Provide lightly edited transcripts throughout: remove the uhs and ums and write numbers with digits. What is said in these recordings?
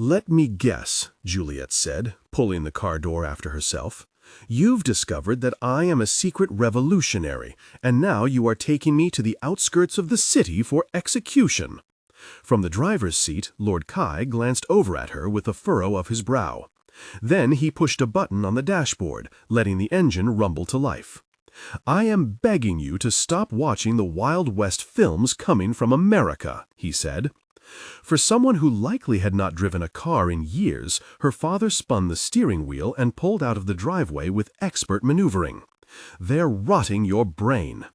"Let me guess," Juliet said, pulling the car door after herself. "You've discovered that I am a secret revolutionary, and now you are taking me to the outskirts of the city for execution." From the driver's seat, Lord Cai glanced over at her with a furrow of his brow. Then he pushed a button on the dashboard, letting the engine rumble to life. "I am begging you to stop watching the Wild West films coming from America," he said. For someone who likely had not driven a car in years, her father spun the steering wheel and pulled out of the driveway with expert maneuvering. "They're rotting your brain."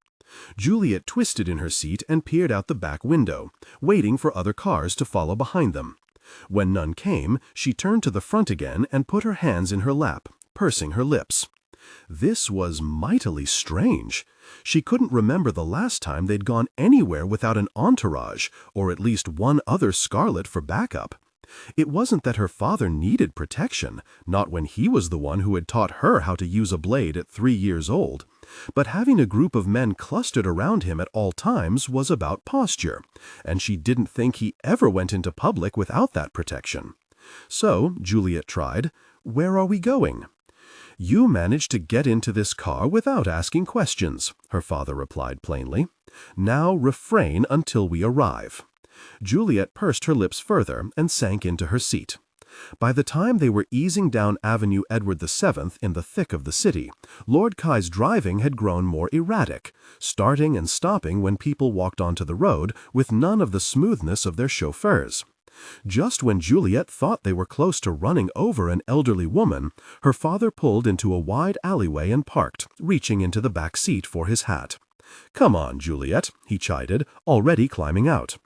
Juliet twisted in her seat and peered out the back window, waiting for other cars to follow behind them. When none came, she turned to the front again and put her hands in her lap, pursing her lips. This was mightily strange. She couldn't remember the last time they'd gone anywhere without an entourage, or at least one other Scarlet for backup. It wasn't that her father needed protection, not when he was the one who had taught her how to use a blade at 3 years old. But having a group of men clustered around him at all times was about posture, and she didn't think he ever went into public without that protection. So, Juliet tried, "Where are we going?" "You managed to get into this car without asking questions," her father replied plainly. "Now refrain until we arrive." Juliet pursed her lips further and sank into her seat. By the time they were easing down Avenue Edward VII in the thick of the city, Lord Cai's driving had grown more erratic, starting and stopping when people walked onto the road with none of the smoothness of their chauffeurs. Just when Juliet thought they were close to running over an elderly woman, her father pulled into a wide alleyway and parked, reaching into the back seat for his hat. "Come on, Juliet," he chided, already climbing out.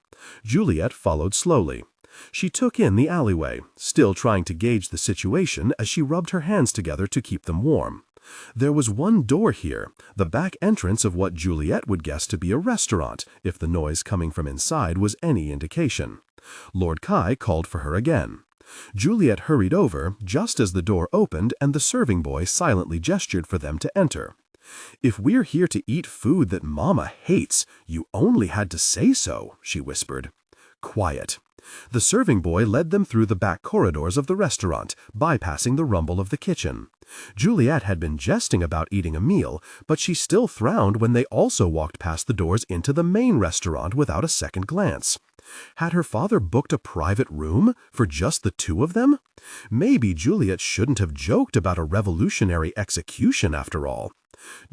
Juliet followed slowly. She took in the alleyway, still trying to gauge the situation as she rubbed her hands together to keep them warm. There was one door here, the back entrance of what Juliet would guess to be a restaurant, if the noise coming from inside was any indication. Lord Cai called for her again. Juliet hurried over just as the door opened and the serving boy silently gestured for them to enter. "If we're here to eat food that Mama hates, you only had to say so," she whispered. "Quiet." The serving boy led them through the back corridors of the restaurant, bypassing the rumble of the kitchen. Juliet had been jesting about eating a meal, but she still frowned when they also walked past the doors into the main restaurant without a second glance. Had her father booked a private room for just the two of them? Maybe Juliet shouldn't have joked about a revolutionary execution after all.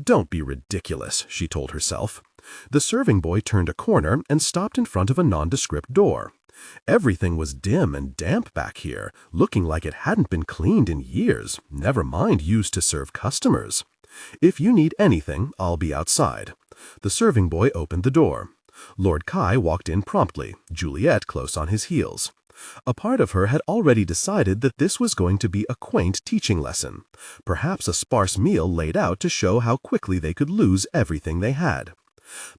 "Don't be ridiculous," she told herself. The serving boy turned a corner and stopped in front of a nondescript door. Everything was dim and damp back here, looking like it hadn't been cleaned in years, never mind used to serve customers. "If you need anything, I'll be outside." The serving boy opened the door. Lord Cai walked in promptly, Juliet close on his heels. A part of her had already decided that this was going to be a quaint teaching lesson, perhaps a sparse meal laid out to show how quickly they could lose everything they had.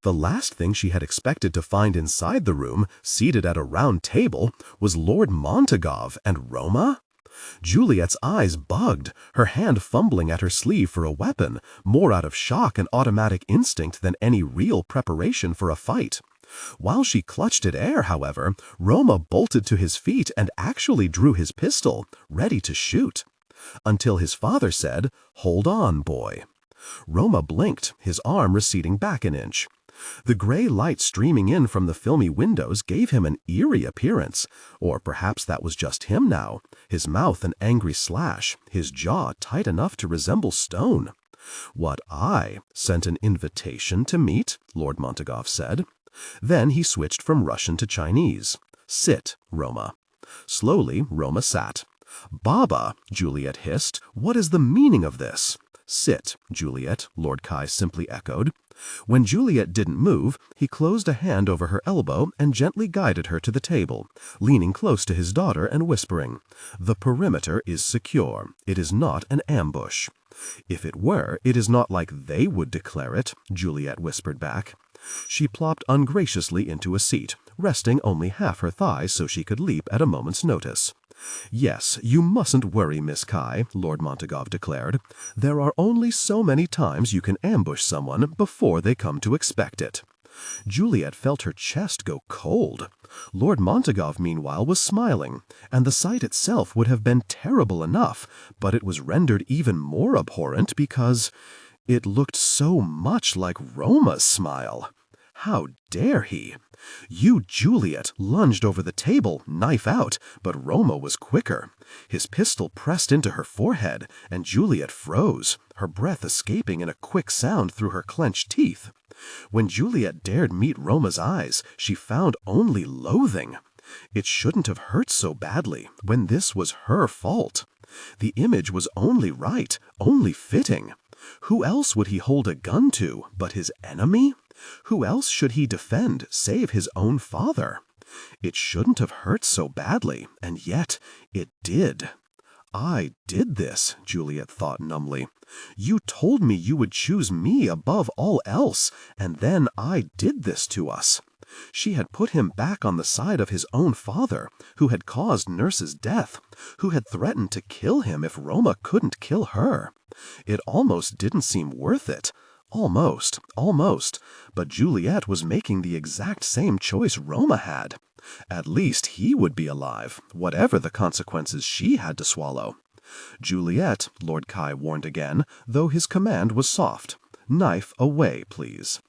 The last thing she had expected to find inside the room, seated at a round table, was Lord Montagov and Roma? Juliet's eyes bugged, her hand fumbling at her sleeve for a weapon, more out of shock and automatic instinct than any real preparation for a fight. While she clutched at air, however, Roma bolted to his feet and actually drew his pistol, ready to shoot. Until his father said, "Hold on, boy." Roma blinked, his arm receding back an inch. The gray light streaming in from the filmy windows gave him an eerie appearance, or perhaps that was just him now, his mouth an angry slash, his jaw tight enough to resemble stone. "What I sent an invitation to meet," Lord Montagov said. Then he switched from Russian to Chinese. "Sit, Roma." Slowly, Roma sat. "Baba," Juliet hissed, "what is the meaning of this?" "Sit, Juliet," Lord Cai simply echoed. When Juliet didn't move, he closed a hand over her elbow and gently guided her to the table, leaning close to his daughter and whispering, "The perimeter is secure. It is not an ambush." "If it were, it is not like they would declare it," Juliet whispered back. She plopped ungraciously into a seat, resting only half her thighs so she could leap at a moment's notice. "Yes, you mustn't worry, Miss Cai," Lord Montagov declared. "There are only so many times you can ambush someone before they come to expect it." Juliet felt her chest go cold. Lord Montagov, meanwhile, was smiling, and the sight itself would have been terrible enough, but it was rendered even more abhorrent because it looked so much like Roma's smile. How dare he? Juliet, lunged over the table, knife out, but Roma was quicker. His pistol pressed into her forehead, and Juliet froze, her breath escaping in a quick sound through her clenched teeth. When Juliet dared meet Roma's eyes, she found only loathing. It shouldn't have hurt so badly, when this was her fault. The image was only right, only fitting. Who else would he hold a gun to but his enemy? Who else should he defend save his own father? It shouldn't have hurt so badly, and yet it did. I did this, Juliet thought numbly. You told me you would choose me above all else, and then I did this to us. She had put him back on the side of his own father, who had caused Nurse's death, who had threatened to kill him if Roma couldn't kill her. It almost didn't seem worth it. Almost, but Juliet was making the exact same choice Roma had. At least he would be alive, whatever the consequences she had to swallow. Juliet, Lord Cai warned again, though his command was soft. Knife away, please.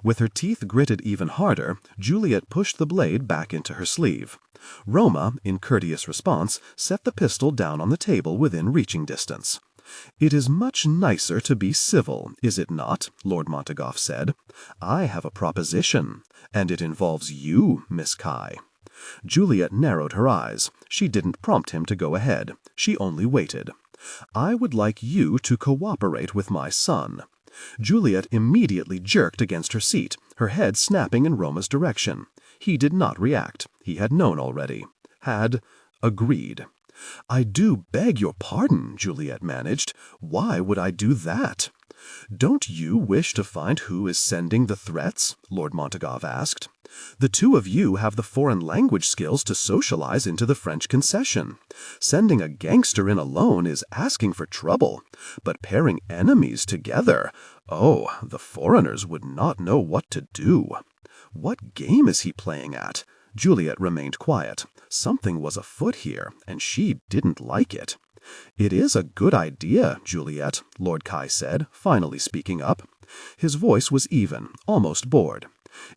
With her teeth gritted even harder, Juliet pushed the blade back into her sleeve. Roma, in courteous response, set the pistol down on the table within reaching distance. "It is much nicer to be civil, is it not?" Lord Montagov said. "I have a proposition, and it involves you, Miss Cai." Juliet narrowed her eyes. She didn't prompt him to go ahead. She only waited. "I would like you to cooperate with my son." Juliet immediately jerked against her seat, her head snapping in Roma's direction. He did not react. He had known already. Had agreed. "I do beg your pardon," Juliet managed. "Why would I do that?" "Don't you wish to find who is sending the threats?" Lord Montagov asked. "The two of you have the foreign language skills to socialize into the French concession. Sending a gangster in alone is asking for trouble, but pairing enemies together, oh, the foreigners would not know what to do." "What game is he playing at?" Juliet remained quiet. Something was afoot here, and she didn't like it. "It is a good idea, Juliet," Lord Cai said, finally speaking up. His voice was even, almost bored.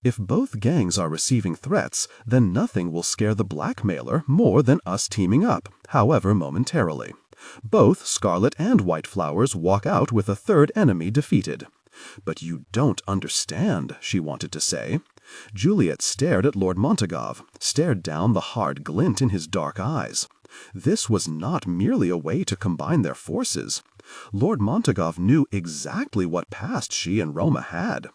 "If both gangs are receiving threats, then nothing will scare the blackmailer more than us teaming up, however momentarily. Both Scarlet and White Flowers walk out with a third enemy defeated." "But you don't understand," she wanted to say. Juliet stared at Lord Montagov, stared down the hard glint in his dark eyes. This was not merely a way to combine their forces. Lord Montagov knew exactly what past she and Roma had.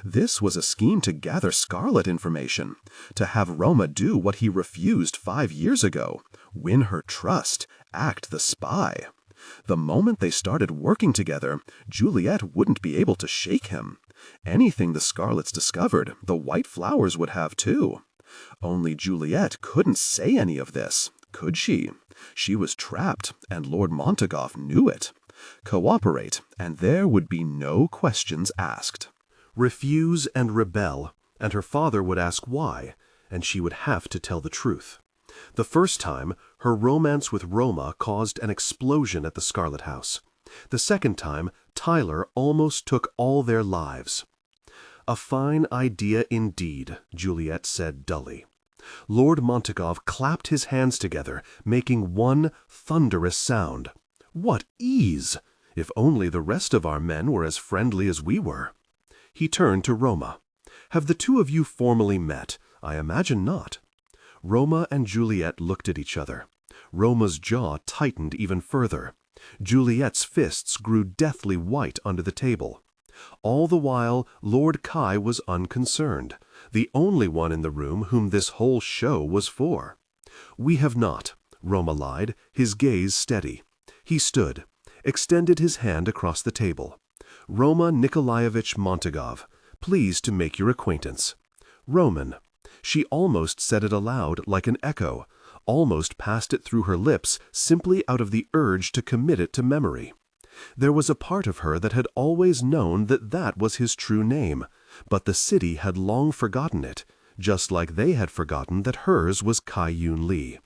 This was a scheme to gather Scarlet information, to have Roma do what he refused 5 years ago, win her trust, act the spy. The moment they started working together, Juliet wouldn't be able to shake him. Anything the Scarlets discovered, the White Flowers would have too. Only Juliet couldn't say any of this, could she? She was trapped, and Lord Montagov knew it. Cooperate, and there would be no questions asked. Refuse and rebel, and her father would ask why, and she would have to tell the truth. The first time, her romance with Roma caused an explosion at the Scarlet House. The second time, Tyler almost took all their lives. "A fine idea indeed," Juliet said dully. Lord Montagov clapped his hands together, making one thunderous sound. "What ease! If only the rest of our men were as friendly as we were." He turned to Roma. "Have the two of you formally met? I imagine not." Roma and Juliet looked at each other. Roma's jaw tightened even further. Juliet's fists grew deathly white under the table. All the while, Lord Cai was unconcerned, the only one in the room whom this whole show was for. "We have not," Roma lied, his gaze steady. He stood, extended his hand across the table. "Roma Nikolaevich Montagov, pleased to make your acquaintance. Roman." She almost said it aloud, like an echo, almost passed it through her lips simply out of the urge to commit it to memory. There was a part of her that had always known that that was his true name, but the city had long forgotten it. just like they had forgotten that hers was Kai-Yun Lee.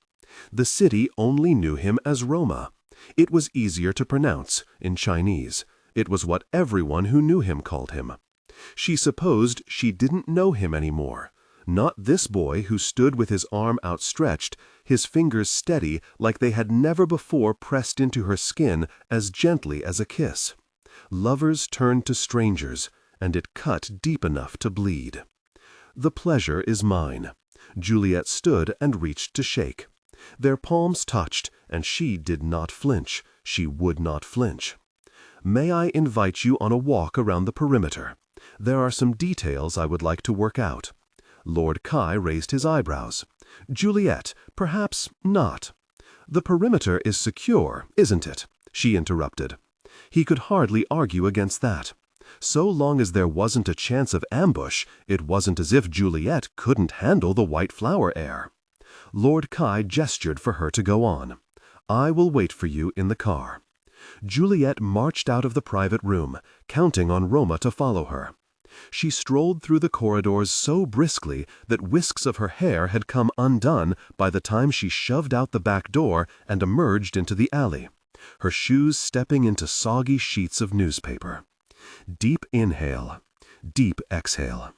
The city only knew him as Roma. It was easier to pronounce, in Chinese. It was what everyone who knew him called him. She supposed she didn't know him anymore. Not this boy who stood with his arm outstretched, his fingers steady like they had never before pressed into her skin as gently as a kiss. Lovers turned to strangers, and it cut deep enough to bleed. The pleasure is mine. Juliet stood and reached to shake. Their palms touched, and she did not flinch. She would not flinch. May I invite you on a walk around the perimeter? There are some details I would like to work out. Lord Cai raised his eyebrows. Juliet, perhaps not. The perimeter is secure, isn't it? She interrupted. He could hardly argue against that. So long as there wasn't a chance of ambush, it wasn't as if Juliet couldn't handle the white flower air. Lord Cai gestured for her to go on. I will wait for you in the car. Juliet marched out of the private room, counting on Roma to follow her. She strolled through the corridors so briskly that whisks of her hair had come undone by the time she shoved out the back door and emerged into the alley, her shoes stepping into soggy sheets of newspaper. Deep inhale, deep exhale.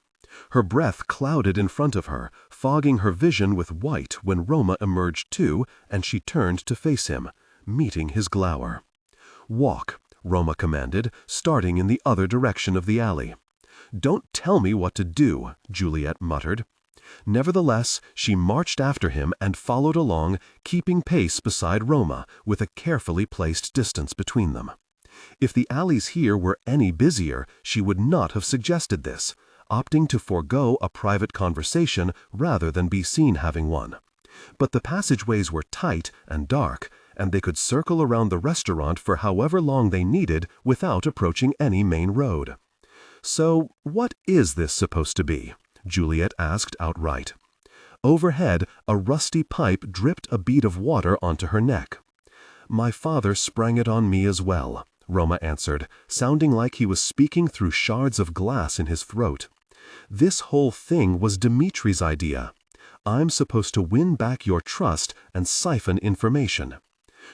Her breath clouded in front of her, fogging her vision with white when Roma emerged too, and she turned to face him, meeting his glower. Walk, Roma commanded, starting in the other direction of the alley. Don't tell me what to do, Juliet muttered. Nevertheless, she marched after him and followed along, keeping pace beside Roma, with a carefully placed distance between them. If the alleys here were any busier, she would not have suggested this, opting to forego a private conversation rather than be seen having one. But the passageways were tight and dark, and they could circle around the restaurant for however long they needed without approaching any main road. So, what is this supposed to be? Juliet asked outright. Overhead, a rusty pipe dripped a bead of water onto her neck. My father sprang it on me as well, Roma answered, sounding like he was speaking through shards of glass in his throat. This whole thing was Dimitri's idea. I'm supposed to win back your trust and siphon information.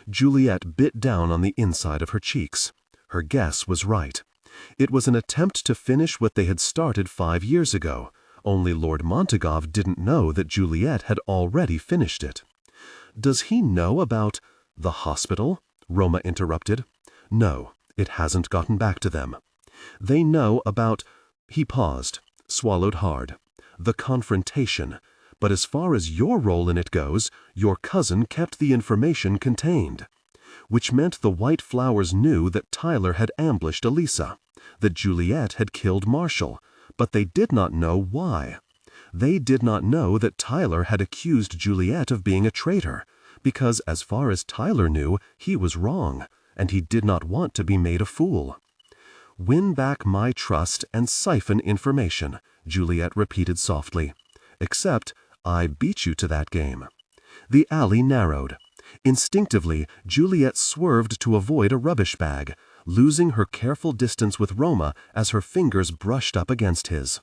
Juliet bit down on the inside of her cheeks. Her guess was right. It was an attempt to finish what they had started 5 years ago, only Lord Montagov didn't know that Juliet had already finished it. Does he know about the hospital? Roma interrupted. No, it hasn't gotten back to them. They know about... He paused, swallowed hard. The confrontation. But as far as your role in it goes, your cousin kept the information contained. Which meant the White Flowers knew that Tyler had ambushed Elisa, that Juliet had killed Marshall, but they did not know why. They did not know that Tyler had accused Juliet of being a traitor, because as far as Tyler knew, he was wrong, and he did not want to be made a fool. Win back my trust and siphon information, Juliet repeated softly. Except, I beat you to that game. The alley narrowed. Instinctively, Juliet swerved to avoid a rubbish bag, losing her careful distance with Roma as her fingers brushed up against his.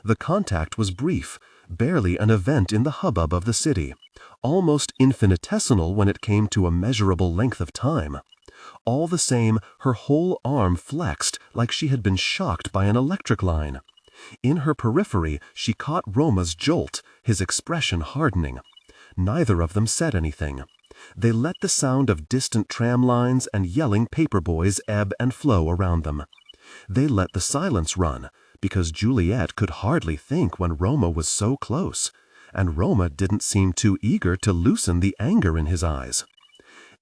The contact was brief, barely an event in the hubbub of the city, almost infinitesimal when it came to a measurable length of time. All the same, her whole arm flexed like she had been shocked by an electric line. In her periphery, she caught Roma's jolt, his expression hardening. Neither of them said anything. They let the sound of distant tram lines and yelling paper boys ebb and flow around them. They let the silence run, because Juliet could hardly think when Roma was so close, and Roma didn't seem too eager to loosen the anger in his eyes.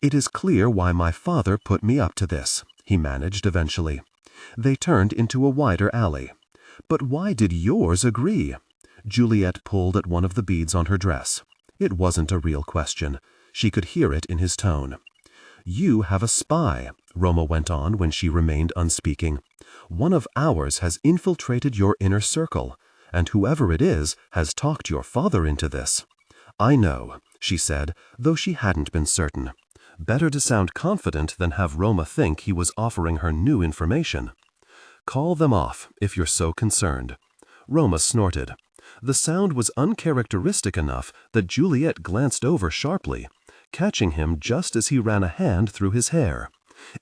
It is clear why my father put me up to this, he managed eventually. They turned into a wider alley. But why did yours agree? Juliet pulled at one of the beads on her dress. It wasn't a real question. She could hear it in his tone. You have a spy, Roma went on when she remained unspeaking. One of ours has infiltrated your inner circle, and whoever it is has talked your father into this. I know, she said, though she hadn't been certain. Better to sound confident than have Roma think he was offering her new information. Call them off, if you're so concerned. Roma snorted. The sound was uncharacteristic enough that Juliet glanced over sharply, catching him just as he ran a hand through his hair.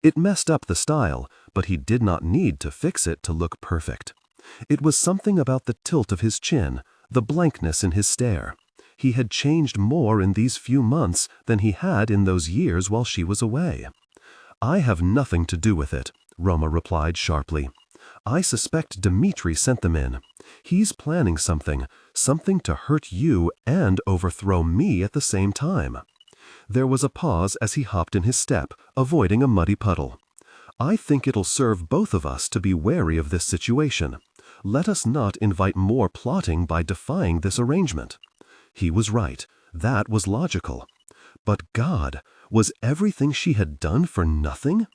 It messed up the style, but he did not need to fix it to look perfect. It was something about the tilt of his chin, the blankness in his stare. He had changed more in these few months than he had in those years while she was away. "I have nothing to do with it," Roma replied sharply. "I suspect Dmitri sent them in. He's planning something to hurt you and overthrow me at the same time." There was a pause as he hopped in his step, avoiding a muddy puddle. "I think it'll serve both of us to be wary of this situation. Let us not invite more plotting by defying this arrangement." He was right. That was logical. But God, was everything she had done for nothing?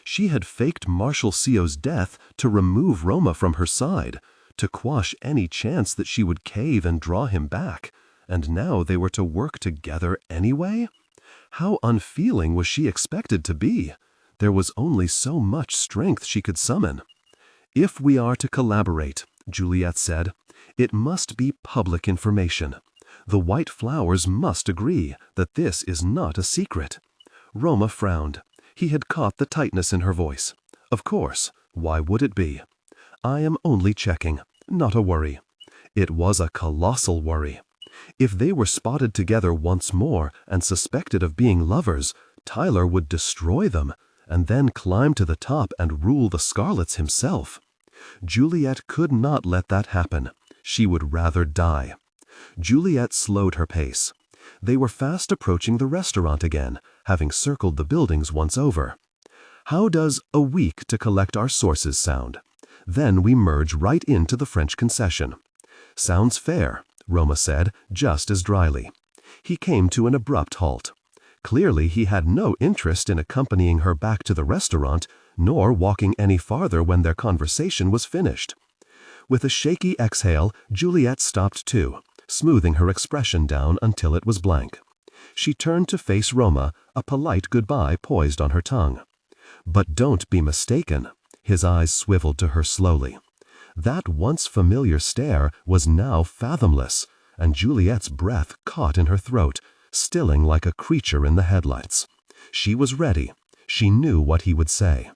She had faked Marshal Sio's death to remove Roma from her side, to quash any chance that she would cave and draw him back, and now they were to work together anyway? How unfeeling was she expected to be? There was only so much strength she could summon. "If we are to collaborate," Juliet said, "it must be public information. The White Flowers must agree that this is not a secret." Roma frowned. He had caught the tightness in her voice. "Of course. Why would it be?" "I am only checking. Not a worry." It was a colossal worry. If they were spotted together once more and suspected of being lovers, Tyler would destroy them, and then climb to the top and rule the Scarlets himself. Juliet could not let that happen. She would rather die. Juliet slowed her pace. They were fast approaching the restaurant again, having circled the buildings once over. "How does a week to collect our sources sound? Then we merge right into the French concession." "Sounds fair," Roma said, just as dryly. He came to an abrupt halt. Clearly he had no interest in accompanying her back to the restaurant, nor walking any farther when their conversation was finished. With a shaky exhale, Juliet stopped too, smoothing her expression down until it was blank. She turned to face Roma, a polite goodbye poised on her tongue. "But don't be mistaken." His eyes swiveled to her slowly. That once familiar stare was now fathomless, and Juliet's breath caught in her throat, stilling like a creature in the headlights. She was ready. She knew what he would say.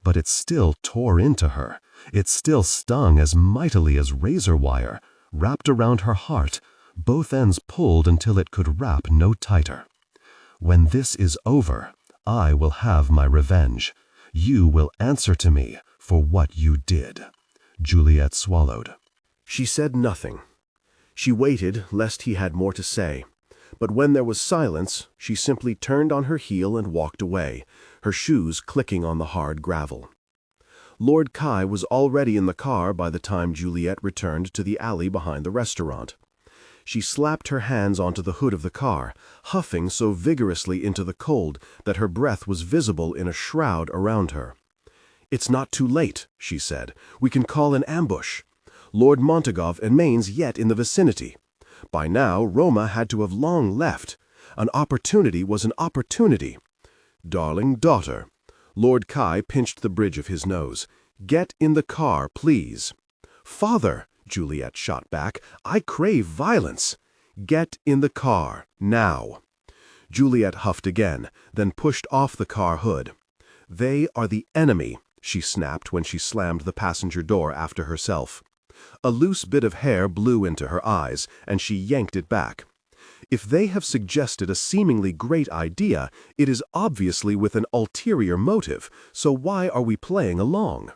But it still tore into her. It still stung as mightily as razor wire, wrapped around her heart, both ends pulled until it could wrap no tighter. "When this is over, I will have my revenge. You will answer to me for what you did." Juliet swallowed. She said nothing. She waited lest he had more to say. But when there was silence, she simply turned on her heel and walked away, her shoes clicking on the hard gravel. Lord Cai was already in the car by the time Juliet returned to the alley behind the restaurant. She slapped her hands onto the hood of the car, huffing so vigorously into the cold that her breath was visible in a shroud around her. "It's not too late," she said. "We can call an ambush. Lord Montagov and Main's yet in the vicinity. By now, Roma had to have long left. An opportunity was an opportunity." "Darling daughter." Lord Cai pinched the bridge of his nose. "Get in the car, please." "Father," Juliet shot back, "I crave violence." "Get in the car, now." Juliet huffed again, then pushed off the car hood. "They are the enemy," she snapped when she slammed the passenger door after herself. A loose bit of hair blew into her eyes, and she yanked it back. "If they have suggested a seemingly great idea, it is obviously with an ulterior motive, so why are we playing along?"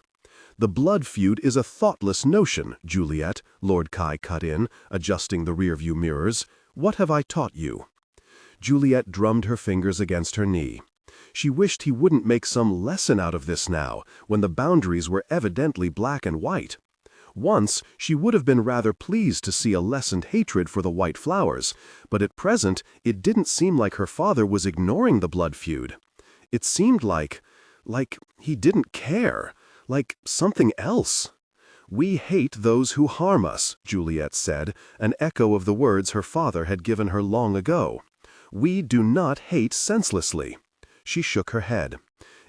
"The blood feud is a thoughtless notion, Juliet," Lord Cai cut in, adjusting the rearview mirrors. "What have I taught you?" Juliet drummed her fingers against her knee. She wished he wouldn't make some lesson out of this now, when the boundaries were evidently black and white. Once, she would have been rather pleased to see a lessened hatred for the White Flowers, but at present it didn't seem like her father was ignoring the blood feud. It seemed like he didn't care, like something else. "We hate those who harm us," Juliet said, an echo of the words her father had given her long ago. "We do not hate senselessly." She shook her head.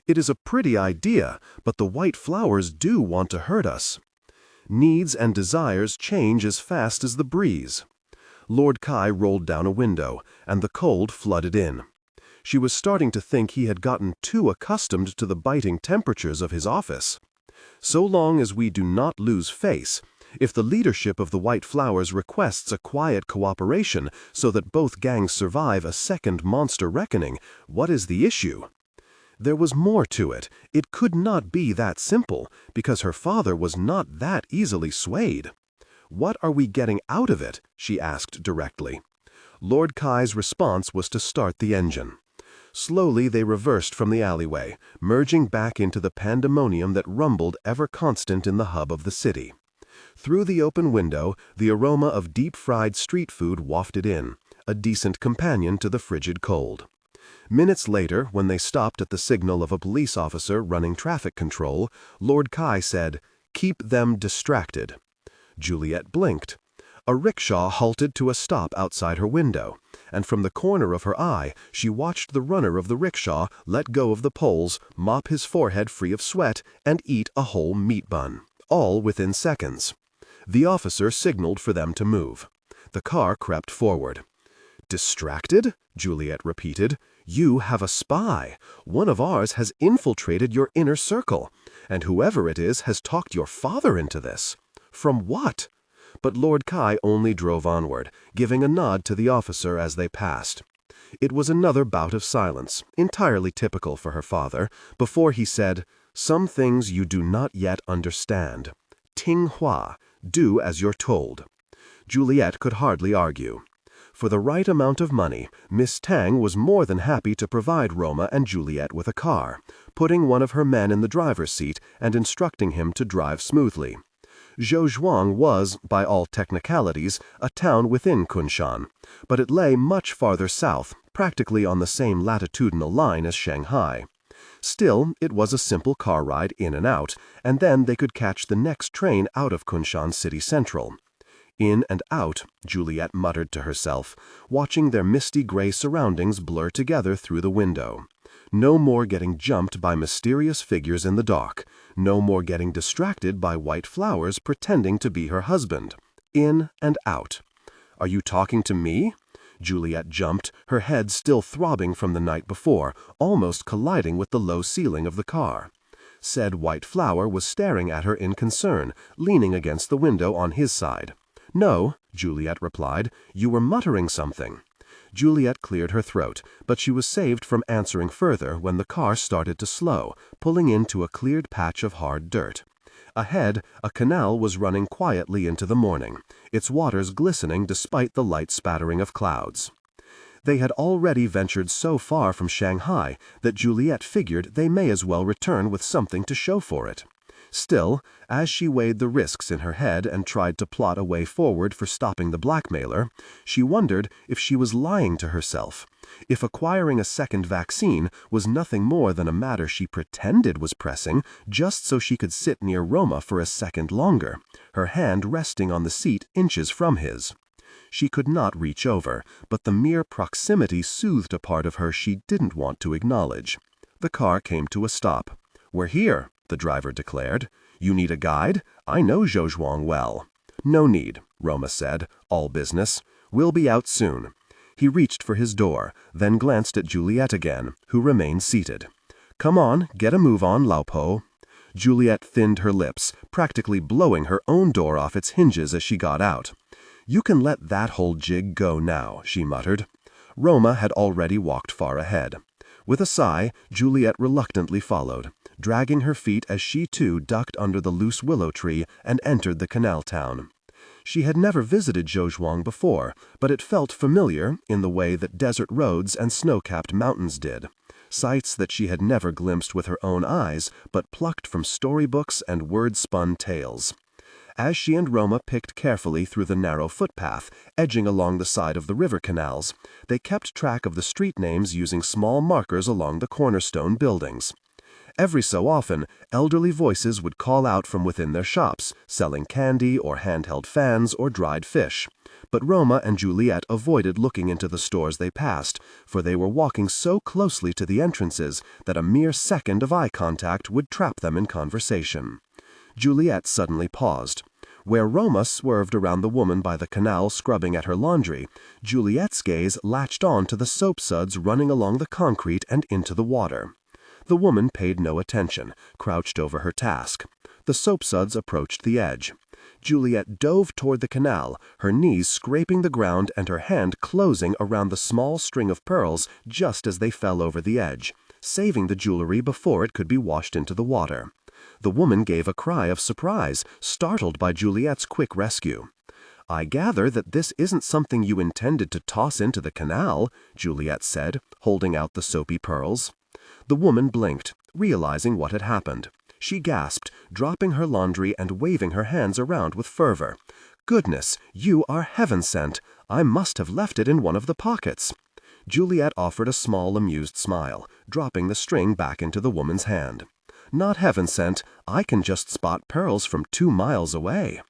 "It is a pretty idea, but the White Flowers do want to hurt us." Needs and desires change as fast as the breeze. Lord Cai rolled down a window, and the cold flooded in. She was starting to think he had gotten too accustomed to the biting temperatures of his office. So long as we do not lose face, if the leadership of the White Flowers requests a quiet cooperation so that both gangs survive a second monster reckoning, what is the issue? There was more to it. It could not be that simple, because her father was not that easily swayed. "What are we getting out of it?" she asked directly. Lord Cai's response was to start the engine. Slowly they reversed from the alleyway, merging back into the pandemonium that rumbled ever constant in the hub of the city. Through the open window, the aroma of deep-fried street food wafted in, a decent companion to the frigid cold. Minutes later, when they stopped at the signal of a police officer running traffic control, Lord Cai said, "Keep them distracted." Juliette blinked. A rickshaw halted to a stop outside her window, and from the corner of her eye she watched the runner of the rickshaw let go of the poles, mop his forehead free of sweat, and eat a whole meat bun, all within seconds. The officer signaled for them to move. The car crept forward. "Distracted?" Juliette repeated. "You have a spy. One of ours has infiltrated your inner circle, and whoever it is has talked your father into this. From what?" But Lord Cai only drove onward, giving a nod to the officer as they passed. It was another bout of silence, entirely typical for her father, before he said, "Some things you do not yet understand. Ting hua, do as you're told." Juliette could hardly argue. For the right amount of money, Miss Tang was more than happy to provide Roma and Juliet with a car, putting one of her men in the driver's seat and instructing him to drive smoothly. Zhouzhuang was, by all technicalities, a town within Kunshan, but it lay much farther south, practically on the same latitudinal line as Shanghai. Still, it was a simple car ride in and out, and then they could catch the next train out of Kunshan City Central. In and out, Juliet muttered to herself, watching their misty gray surroundings blur together through the window. No more getting jumped by mysterious figures in the dark. No more getting distracted by white flowers pretending to be her husband. In and out. "Are you talking to me?" Juliet jumped, her head still throbbing from the night before, almost colliding with the low ceiling of the car. Said white flower was staring at her in concern, leaning against the window on his side. "No," Juliet replied, "you were muttering something." Juliet cleared her throat, but she was saved from answering further when the car started to slow, pulling into a cleared patch of hard dirt. Ahead, a canal was running quietly into the morning, its waters glistening despite the light spattering of clouds. They had already ventured so far from Shanghai that Juliet figured they may as well return with something to show for it. Still, as she weighed the risks in her head and tried to plot a way forward for stopping the blackmailer, she wondered if she was lying to herself, if acquiring a second vaccine was nothing more than a matter she pretended was pressing just so she could sit near Roma for a second longer, her hand resting on the seat inches from his. She could not reach over, but the mere proximity soothed a part of her she didn't want to acknowledge. The car came to a stop. "We're here," the driver declared. "You need a guide? I know Zhouzhuang well." "No need," Roma said, all business. "We'll be out soon." He reached for his door, then glanced at Juliet again, who remained seated. "Come on, get a move on, Lao Po." Juliet thinned her lips, practically blowing her own door off its hinges as she got out. "You can let that whole jig go now," she muttered. Roma had already walked far ahead. With a sigh, Juliet reluctantly followed, dragging her feet as she too ducked under the loose willow tree and entered the canal town. She had never visited Zhouzhuang before, but it felt familiar in the way that desert roads and snow-capped mountains did, sights that she had never glimpsed with her own eyes, but plucked from storybooks and word-spun tales. As she and Roma picked carefully through the narrow footpath, edging along the side of the river canals, they kept track of the street names using small markers along the cornerstone buildings. Every so often, elderly voices would call out from within their shops, selling candy or handheld fans or dried fish. But Roma and Juliet avoided looking into the stores they passed, for they were walking so closely to the entrances that a mere second of eye contact would trap them in conversation. Juliet suddenly paused. Where Roma swerved around the woman by the canal scrubbing at her laundry, Juliette's gaze latched on to the soap suds running along the concrete and into the water. The woman paid no attention, crouched over her task. The soap suds approached the edge. Juliette dove toward the canal, her knees scraping the ground and her hand closing around the small string of pearls just as they fell over the edge, saving the jewelry before it could be washed into the water. The woman gave a cry of surprise, startled by Juliette's quick rescue. "I gather that this isn't something you intended to toss into the canal," Juliette said, holding out the soapy pearls. The woman blinked, realizing what had happened. She gasped, dropping her laundry and waving her hands around with fervor. "Goodness, you are heaven-sent! I must have left it in one of the pockets." Juliette offered a small, amused smile, dropping the string back into the woman's hand. "Not heaven-sent. I can just spot pearls from 2 miles away."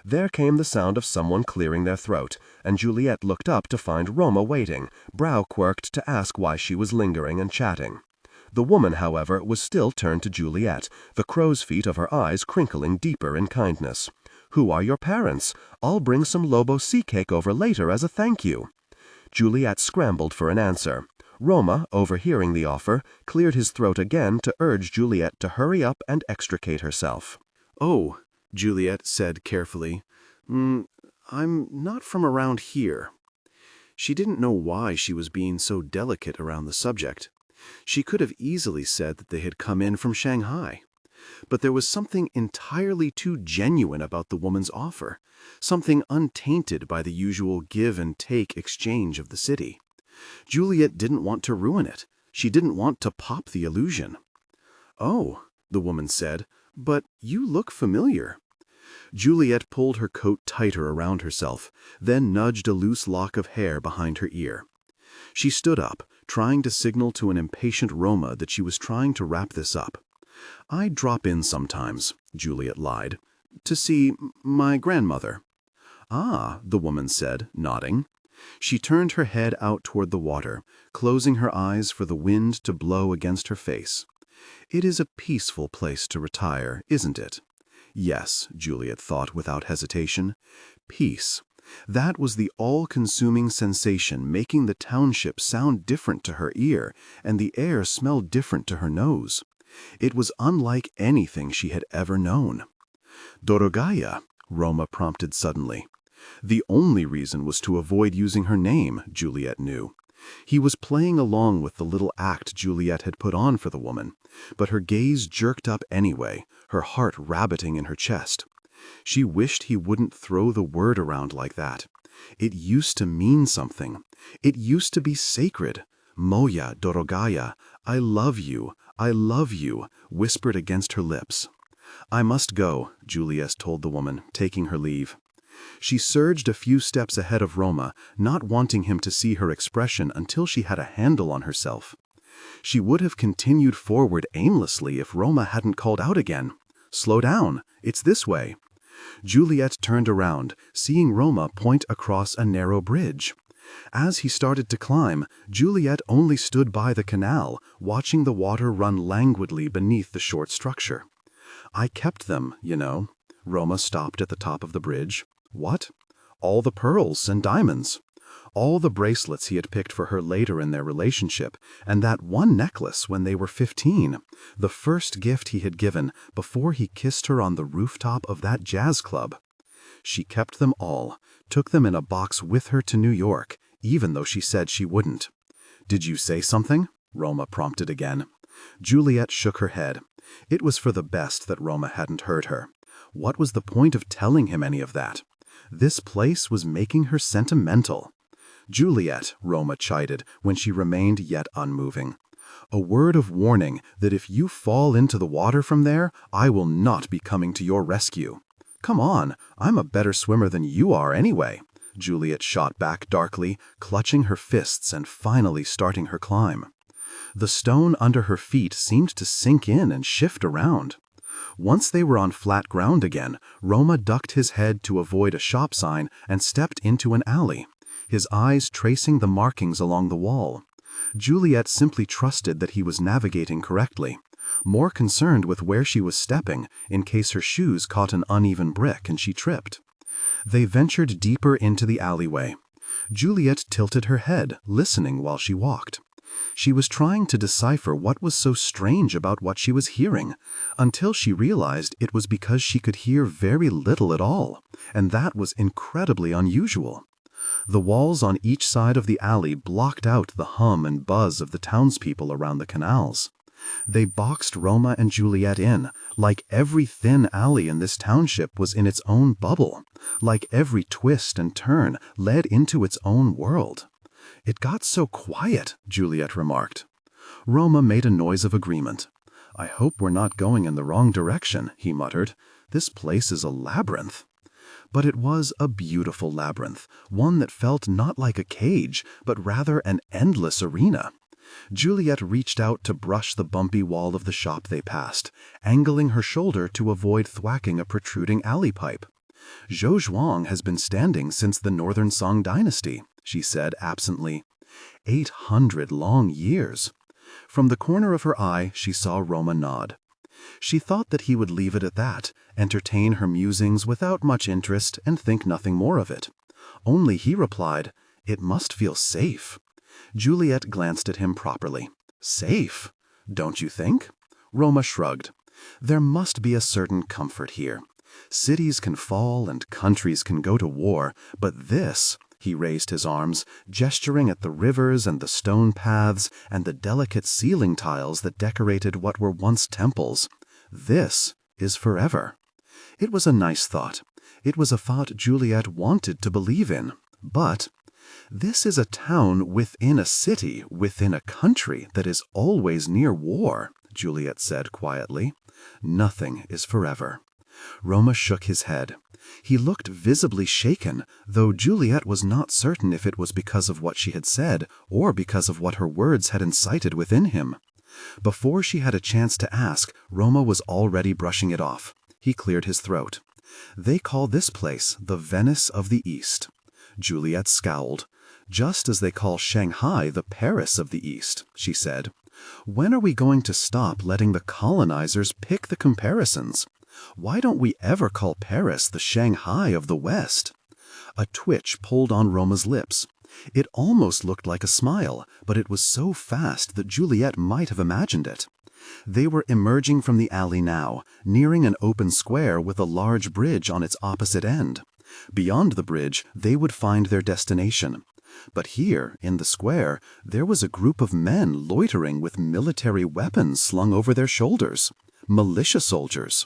There came the sound of someone clearing their throat, and Juliette looked up to find Roma waiting, brow quirked to ask why she was lingering and chatting. The woman, however, was still turned to Juliette, the crow's feet of her eyes crinkling deeper in kindness. "Who are your parents? I'll bring some Lobo sea cake over later as a thank you." Juliette scrambled for an answer. Roma, overhearing the offer, cleared his throat again to urge Juliette to hurry up and extricate herself. "Oh," Juliette said carefully, "I'm not from around here." She didn't know why she was being so delicate around the subject. She could have easily said that they had come in from Shanghai. But there was something entirely too genuine about the woman's offer, something untainted by the usual give-and-take exchange of the city. Juliette didn't want to ruin it. She didn't want to pop the illusion. "Oh," the woman said, "but you look familiar." Juliette pulled her coat tighter around herself, then nudged a loose lock of hair behind her ear. She stood up, trying to signal to an impatient Roma that she was trying to wrap this up. "I drop in sometimes," Juliette lied, "to see my grandmother." "Ah," the woman said, nodding. She turned her head out toward the water, closing her eyes for the wind to blow against her face. "It is a peaceful place to retire, isn't it?" Yes, Juliette thought without hesitation. Peace. That was the all-consuming sensation making the township sound different to her ear and the air smell different to her nose. It was unlike anything she had ever known. "Dorogaya," Roma prompted suddenly. The only reason was to avoid using her name, Juliette knew. He was playing along with the little act Juliette had put on for the woman, but her gaze jerked up anyway, her heart rabbiting in her chest. She wished he wouldn't throw the word around like that. It used to mean something. It used to be sacred. "Moya Dorogaya, I love you, whispered against her lips. "I must go," Juliette told the woman, taking her leave. She surged a few steps ahead of Roma, not wanting him to see her expression until she had a handle on herself. She would have continued forward aimlessly if Roma hadn't called out again. "Slow down, it's this way." Juliette turned around, seeing Roma point across a narrow bridge. As he started to climb, Juliette only stood by the canal, watching the water run languidly beneath the short structure. "I kept them, you know." Roma stopped at the top of the bridge. "What?" "All the pearls and diamonds. All the bracelets he had picked for her later in their relationship, and that one necklace when they were 15, the first gift he had given before he kissed her on the rooftop of that jazz club. She kept them all, took them in a box with her to New York, even though she said she wouldn't." "Did you say something?" Roma prompted again. Juliette shook her head. It was for the best that Roma hadn't heard her. What was the point of telling him any of that? This place was making her sentimental. "Juliette," Roma chided when she remained yet unmoving. "A word of warning that if you fall into the water from there, I will not be coming to your rescue." "Come on, I'm a better swimmer than you are anyway," Juliette shot back darkly, clutching her fists and finally starting her climb. The stone under her feet seemed to sink in and shift around. Once they were on flat ground again, Roma ducked his head to avoid a shop sign and stepped into an alley, his eyes tracing the markings along the wall. Juliette simply trusted that he was navigating correctly. more concerned with where she was stepping in case her shoes caught an uneven brick and she tripped. They ventured deeper into the alleyway. Juliet tilted her head, listening while she walked. She was trying to decipher what was so strange about what she was hearing, until she realized it was because she could hear very little at all, and that was incredibly unusual. The walls on each side of the alley blocked out the hum and buzz of the townspeople around the canals. They boxed Roma and Juliet in, like every thin alley in this township was in its own bubble, like every twist and turn led into its own world. "It got so quiet," Juliet remarked. Roma made a noise of agreement. "I hope we're not going in the wrong direction," he muttered. "This place is a labyrinth." But it was a beautiful labyrinth, one that felt not like a cage, but rather an endless arena. Juliet reached out to brush the bumpy wall of the shop they passed, angling her shoulder to avoid thwacking a protruding alley pipe. "Zhou Zhuang has been standing since the Northern Song dynasty," she said absently. 800 long years. From the corner of her eye, she saw Roma nod. She thought that he would leave it at that, entertain her musings without much interest and think nothing more of it. Only he replied, "It must feel safe." Juliet glanced at him properly. "Safe? Don't you think?" Roma shrugged. "There must be a certain comfort here. Cities can fall and countries can go to war, but this—" he raised his arms, gesturing at the rivers and the stone paths and the delicate ceiling tiles that decorated what were once temples. "This is forever." It was a nice thought. It was a thought Juliet wanted to believe in. But this is a town within a city, within a country that is always near war, Juliet said quietly. "Nothing is forever." Roma shook his head. He looked visibly shaken, though Juliet was not certain if it was because of what she had said or because of what her words had incited within him. Before she had a chance to ask, Roma was already brushing it off. He cleared his throat. "They call this place the Venice of the East." Juliet scowled. "Just as they call Shanghai the Paris of the East," she said. "When are we going to stop letting the colonizers pick the comparisons? Why don't we ever call Paris the Shanghai of the West?" A twitch pulled on Roma's lips. It almost looked like a smile, but it was so fast that Juliet might have imagined it. They were emerging from the alley now, nearing an open square with a large bridge on its opposite end. Beyond the bridge, they would find their destination. But here, in the square, there was a group of men loitering with military weapons slung over their shoulders. Militia soldiers.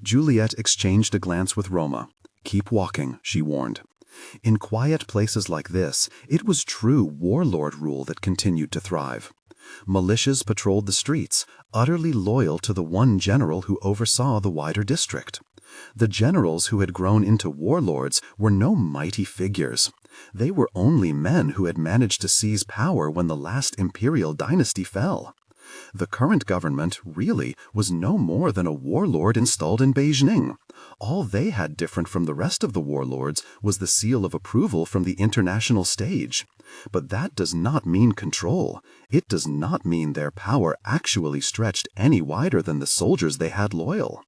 Juliet exchanged a glance with Roma. "Keep walking," she warned. In quiet places like this, it was true warlord rule that continued to thrive. Militias patrolled the streets, utterly loyal to the one general who oversaw the wider district. The generals who had grown into warlords were no mighty figures. They were only men who had managed to seize power when the last imperial dynasty fell. The current government, really, was no more than a warlord installed in Beijing. All they had different from the rest of the warlords was the seal of approval from the international stage. But that does not mean control. It does not mean their power actually stretched any wider than the soldiers they had loyal.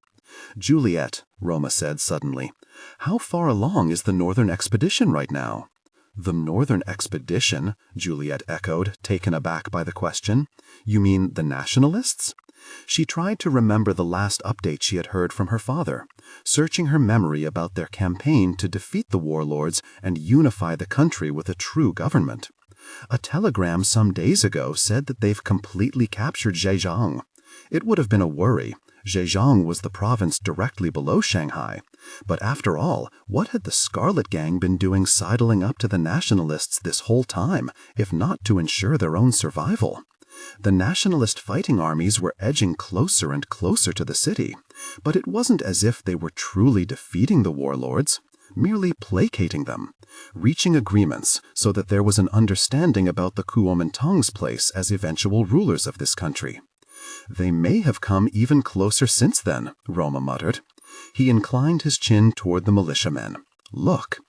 "Juliet," Roma said suddenly, "how far along is the Northern Expedition right now?" "The Northern Expedition?" Juliet echoed, taken aback by the question. "You mean the Nationalists?" She tried to remember the last update she had heard from her father, searching her memory about their campaign to defeat the warlords and unify the country with a true government. A telegram some days ago said that they've completely captured Zhejiang. It would have been a worry. Zhejiang was the province directly below Shanghai. But after all, what had the Scarlet Gang been doing sidling up to the Nationalists this whole time, if not to ensure their own survival? The Nationalist fighting armies were edging closer and closer to the city, but it wasn't as if they were truly defeating the warlords, merely placating them, reaching agreements so that there was an understanding about the Kuomintang's place as eventual rulers of this country. "They may have come even closer since then," Roma muttered. He inclined his chin toward the militiamen. "Look."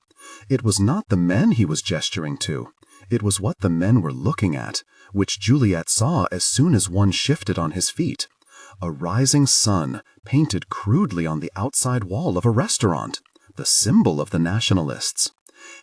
It was not the men he was gesturing to. It was what the men were looking at, which Juliet saw as soon as one shifted on his feet. A rising sun, painted crudely on the outside wall of a restaurant, the symbol of the Nationalists.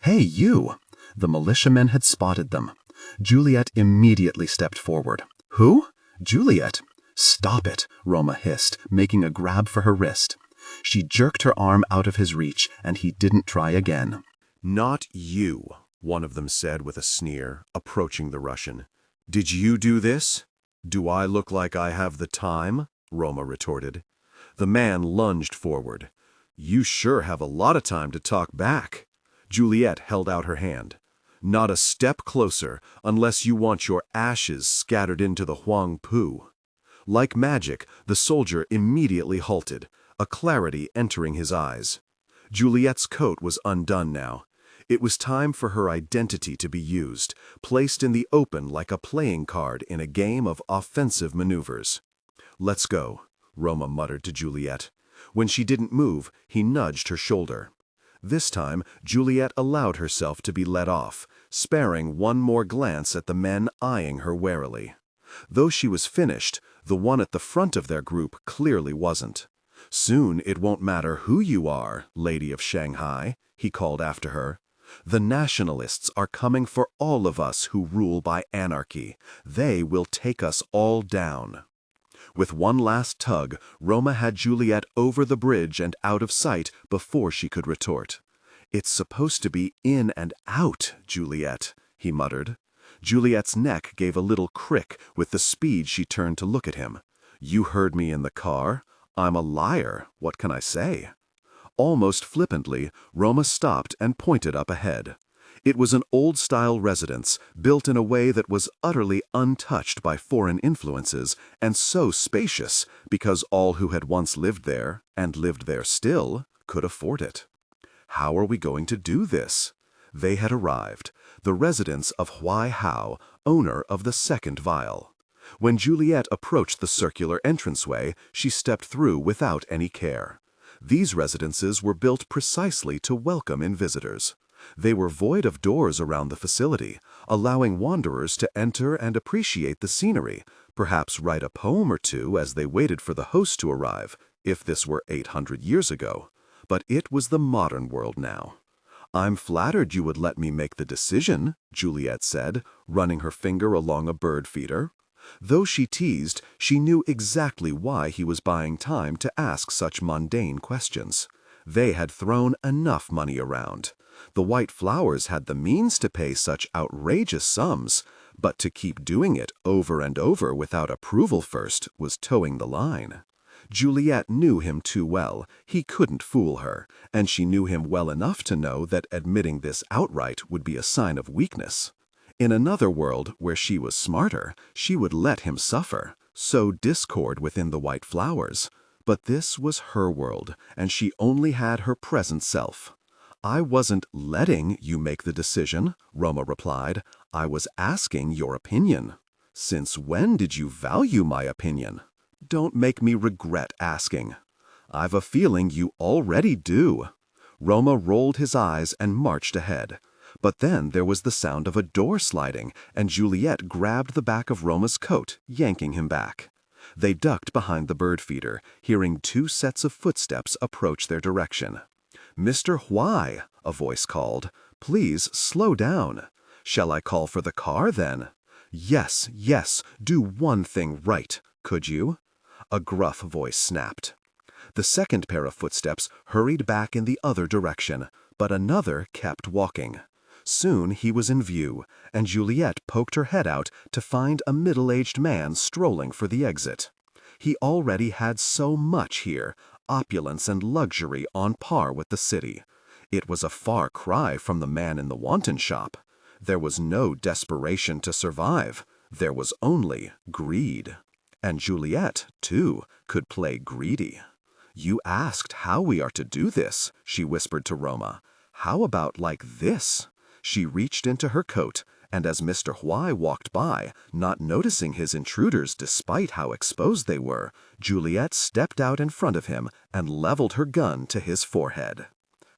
"Hey, you!" The militiamen had spotted them. Juliet immediately stepped forward. "Who?" "Juliet." "Stop it," Roma hissed, making a grab for her wrist. She jerked her arm out of his reach, and he didn't try again. "Not you," one of them said with a sneer, approaching the Russian. "Did you do this?" "Do I look like I have the time?" Roma retorted. The man lunged forward. "You sure have a lot of time to talk back." Juliet held out her hand. "Not a step closer, unless you want your ashes scattered into the Huang Pu." Like magic, the soldier immediately halted, a clarity entering his eyes. Juliet's coat was undone now. It was time for her identity to be used, placed in the open like a playing card in a game of offensive maneuvers. "Let's go," Roma muttered to Juliet. When she didn't move, he nudged her shoulder. This time, Juliet allowed herself to be led off, sparing one more glance at the men eyeing her warily. Though she was finished, the one at the front of their group clearly wasn't. "Soon it won't matter who you are, Lady of Shanghai," he called after her. "The Nationalists are coming for all of us who rule by anarchy. They will take us all down." With one last tug, Roma had Juliet over the bridge and out of sight before she could retort. "It's supposed to be in and out, Juliet," he muttered. Juliet's neck gave a little crick with the speed she turned to look at him. "You heard me in the car? I'm a liar. What can I say?" Almost flippantly, Roma stopped and pointed up ahead. It was an old-style residence, built in a way that was utterly untouched by foreign influences, and so spacious because all who had once lived there, and lived there still, could afford it. How are we going to do this? They had arrived, the residence of Huai Hao, owner of the second vial. When Juliet approached the circular entranceway, she stepped through without any care. These residences were built precisely to welcome in visitors. They were void of doors around the facility, allowing wanderers to enter and appreciate the scenery, perhaps write a poem or two as they waited for the host to arrive, if this were 800 years ago. But it was the modern world now. "I'm flattered you would let me make the decision," Juliet said, running her finger along a bird feeder. Though she teased, she knew exactly why he was buying time to ask such mundane questions. They had thrown enough money around. The White Flowers had the means to pay such outrageous sums, but to keep doing it over and over without approval first was towing the line. Juliet knew him too well. He couldn't fool her, and she knew him well enough to know that admitting this outright would be a sign of weakness. In another world, where she was smarter, she would let him suffer, sow discord within the White Flowers. But this was her world, and she only had her present self. "I wasn't letting you make the decision," Roma replied. "I was asking your opinion." "Since when did you value my opinion?" "Don't make me regret asking." "I've a feeling you already do." Roma rolled his eyes and marched ahead. But then there was the sound of a door sliding, and Juliet grabbed the back of Roma's coat, yanking him back. They ducked behind the bird feeder, hearing two sets of footsteps approach their direction. "Mr. Huai," a voice called, "please slow down." "Shall I call for the car, then?" "Yes, yes, do one thing right, could you?" A gruff voice snapped. The second pair of footsteps hurried back in the other direction, but another kept walking. Soon he was in view, and Juliet poked her head out to find a middle-aged man strolling for the exit. He already had so much here, opulence and luxury on par with the city. It was a far cry from the man in the wanton shop. There was no desperation to survive. There was only greed. And Juliet, too, could play greedy. "You asked how we are to do this," she whispered to Roma. "How about like this?" She reached into her coat, and as Mr. Huai walked by, not noticing his intruders despite how exposed they were, Juliet stepped out in front of him and leveled her gun to his forehead.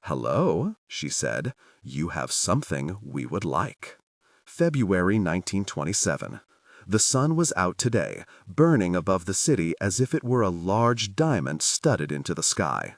"Hello," she said. "You have something we would like." February 1927. The sun was out today, burning above the city as if it were a large diamond studded into the sky.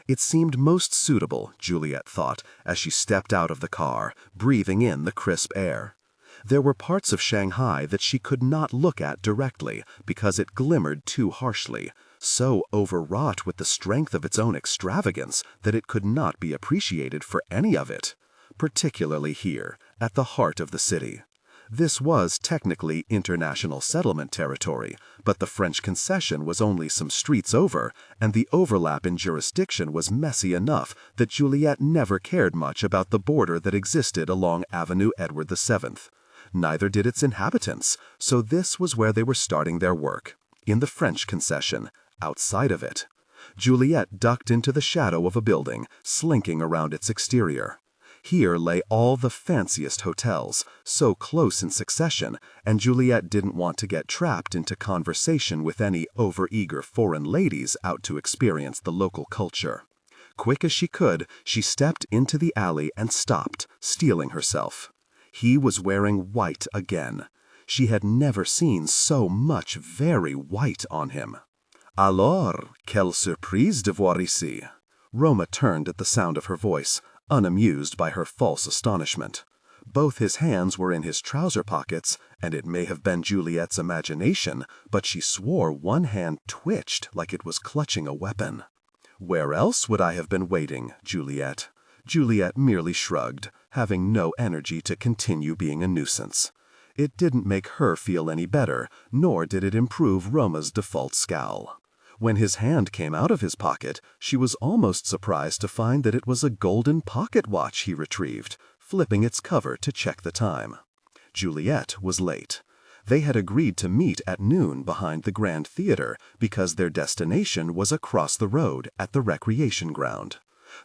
It seemed most suitable, Juliette thought, as she stepped out of the car, breathing in the crisp air. There were parts of Shanghai that she could not look at directly because it glimmered too harshly, so overwrought with the strength of its own extravagance that it could not be appreciated for any of it, particularly here, at the heart of the city. This was technically international settlement territory, but the French concession was only some streets over, and the overlap in jurisdiction was messy enough that Juliette never cared much about the border that existed along Avenue Edward VII. Neither did its inhabitants, so this was where they were starting their work, in the French concession, outside of it. Juliette ducked into the shadow of a building, slinking around its exterior. Here lay all the fanciest hotels, so close in succession, and Juliette didn't want to get trapped into conversation with any overeager foreign ladies out to experience the local culture. Quick as she could, she stepped into the alley and stopped, steeling herself. He was wearing white again. She had never seen so much very white on him. Alors, quelle surprise de voir ici. Roma turned at the sound of her voice, unamused by her false astonishment. Both his hands were in his trouser pockets, and it may have been Juliette's imagination, but she swore one hand twitched like it was clutching a weapon. Where else would I have been waiting, Juliette? Juliette merely shrugged, having no energy to continue being a nuisance. It didn't make her feel any better, nor did it improve Roma's default scowl. When his hand came out of his pocket, she was almost surprised to find that it was a golden pocket watch he retrieved, flipping its cover to check the time. Juliette was late. They had agreed to meet at noon behind the Grand Theater because their destination was across the road at the recreation ground.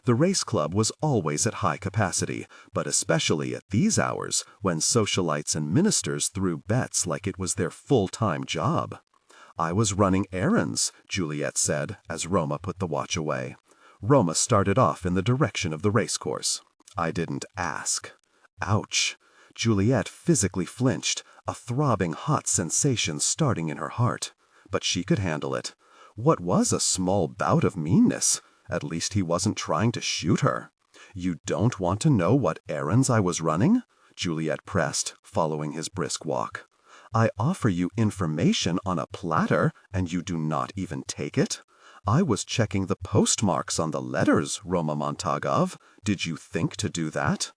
The race club was always at high capacity, but especially at these hours when socialites and ministers threw bets like it was their full-time job. I was running errands, Juliette said, as Roma put the watch away. Roma started off in the direction of the racecourse. I didn't ask. Ouch! Juliette physically flinched, a throbbing hot sensation starting in her heart. But she could handle it. What was a small bout of meanness? At least he wasn't trying to shoot her. You don't want to know what errands I was running? Juliette pressed, following his brisk walk. I offer you information on a platter, and you do not even take it? I was checking the postmarks on the letters, Roma Montagov. Did you think to do that?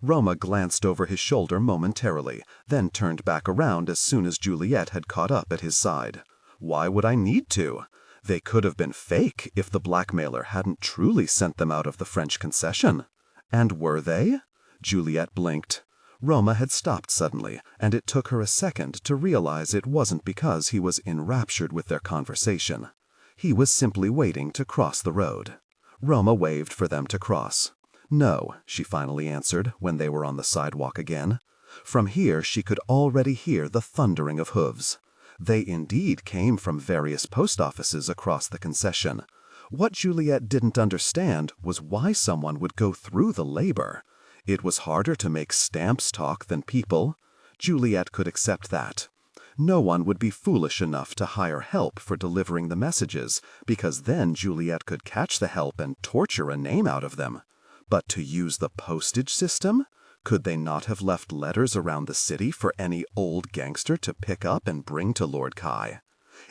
Roma glanced over his shoulder momentarily, then turned back around as soon as Juliette had caught up at his side. Why would I need to? They could have been fake if the blackmailer hadn't truly sent them out of the French concession. And were they? Juliette blinked. Roma had stopped suddenly, and it took her a second to realize it wasn't because he was enraptured with their conversation. He was simply waiting to cross the road. Roma waved for them to cross. No, she finally answered when they were on the sidewalk again. From here she could already hear the thundering of hooves. They indeed came from various post offices across the concession. What Juliette didn't understand was why someone would go through the labor. It was harder to make stamps talk than people. Juliette could accept that. No one would be foolish enough to hire help for delivering the messages, because then Juliette could catch the help and torture a name out of them. But to use the postage system? Could they not have left letters around the city for any old gangster to pick up and bring to Lord Cai?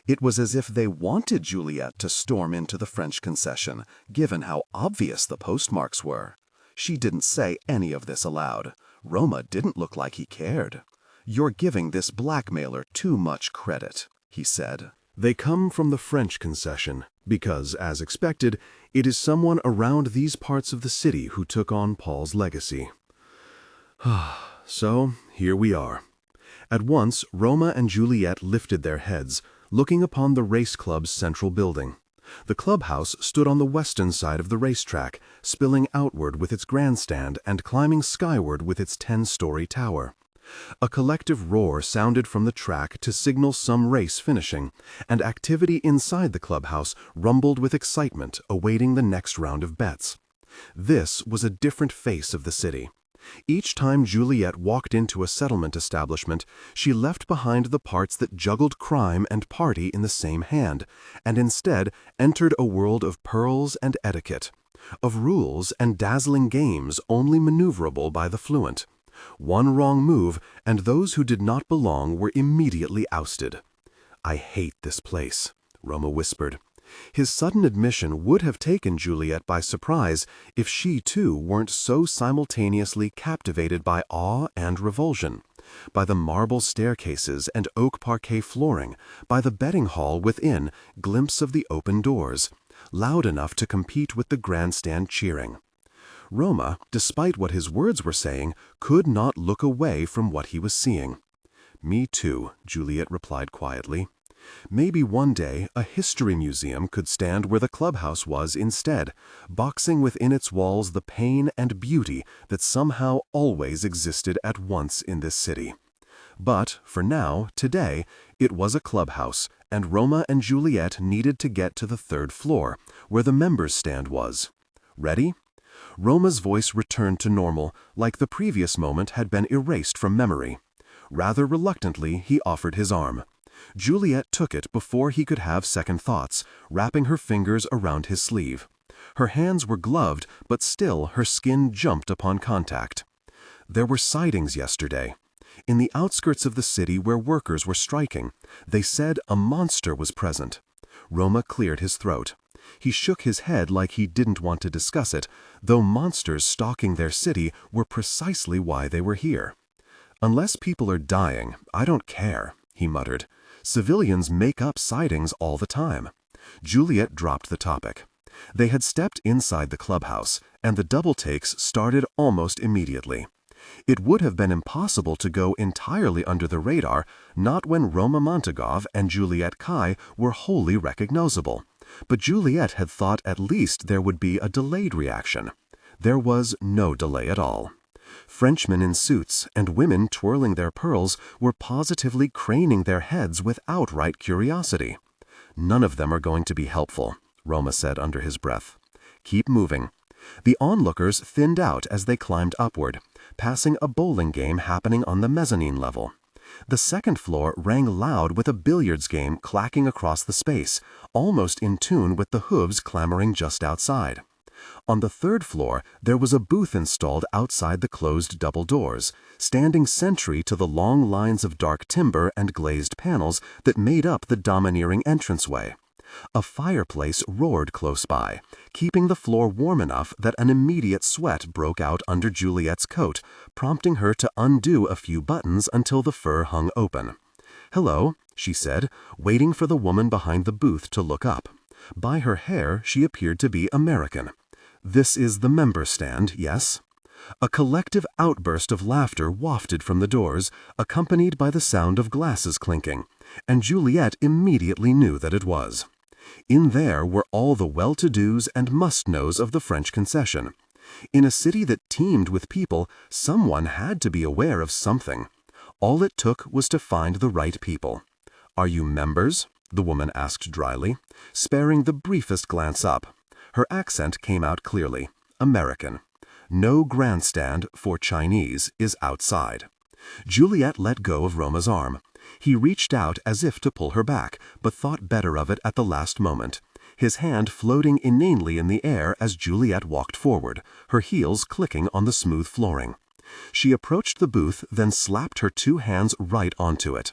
It was as if they wanted Juliette to storm into the French concession, given how obvious the postmarks were. She didn't say any of this aloud. Roma didn't look like he cared. You're giving this blackmailer too much credit, he said. They come from the French concession because, as expected, it is someone around these parts of the city who took on Paul's legacy. So, here we are. At once, Roma and Juliette lifted their heads, looking upon the race club's central building. The clubhouse stood on the western side of the racetrack, spilling outward with its grandstand and climbing skyward with its 10-story tower. A collective roar sounded from the track to signal some race finishing, and activity inside the clubhouse rumbled with excitement, awaiting the next round of bets. This was a different face of the city. Each time Juliette walked into a settlement establishment, she left behind the parts that juggled crime and party in the same hand, and instead entered a world of pearls and etiquette, of rules and dazzling games only maneuverable by the fluent. One wrong move, and those who did not belong were immediately ousted. "I hate this place," Roma whispered. His sudden admission would have taken Juliette by surprise if she too weren't so simultaneously captivated by awe and revulsion, by the marble staircases and oak parquet flooring, by the betting hall within, glimpse of the open doors, loud enough to compete with the grandstand cheering. Roma, despite what his words were saying, could not look away from what he was seeing. "Me too," Juliette replied quietly. Maybe one day a history museum could stand where the clubhouse was instead, boxing within its walls the pain and beauty that somehow always existed at once in this city. But, for now, today, it was a clubhouse, and Roma and Juliette needed to get to the third floor, where the members' stand was. "Ready?" Roma's voice returned to normal, like the previous moment had been erased from memory. Rather reluctantly, he offered his arm. Juliette took it before he could have second thoughts, wrapping her fingers around his sleeve. Her hands were gloved, but still her skin jumped upon contact. There were sightings yesterday. In the outskirts of the city where workers were striking, they said a monster was present. Roma cleared his throat. He shook his head like he didn't want to discuss it, though monsters stalking their city were precisely why they were here. "Unless people are dying, I don't care," he muttered. "Civilians make up sightings all the time." Juliette dropped the topic. They had stepped inside the clubhouse, and the double takes started almost immediately. It would have been impossible to go entirely under the radar, not when Roma Montagov and Juliette Cai were wholly recognizable. But Juliette had thought at least there would be a delayed reaction. There was no delay at all. Frenchmen in suits and women twirling their pearls were positively craning their heads with outright curiosity. "None of them are going to be helpful," Roma said under his breath. "Keep moving." The onlookers thinned out as they climbed upward, passing a bowling game happening on the mezzanine level. The second floor rang loud with a billiards game clacking across the space, almost in tune with the hooves clamoring just outside. On the third floor, there was a booth installed outside the closed double doors, standing sentry to the long lines of dark timber and glazed panels that made up the domineering entranceway. A fireplace roared close by, keeping the floor warm enough that an immediate sweat broke out under Juliette's coat, prompting her to undo a few buttons until the fur hung open. "Hello," she said, waiting for the woman behind the booth to look up. By her hair, she appeared to be American. "This is the member stand, yes?" A collective outburst of laughter wafted from the doors, accompanied by the sound of glasses clinking, and Juliette immediately knew that it was. In there were all the well-to-dos and must-knows of the French concession. In a city that teemed with people, someone had to be aware of something. All it took was to find the right people. "Are you members?" the woman asked dryly, sparing the briefest glance up. Her accent came out clearly. "American. No grandstand, for Chinese, is outside." Juliette let go of Roma's arm. He reached out as if to pull her back, but thought better of it at the last moment, his hand floating inanely in the air as Juliette walked forward, her heels clicking on the smooth flooring. She approached the booth, then slapped her two hands right onto it.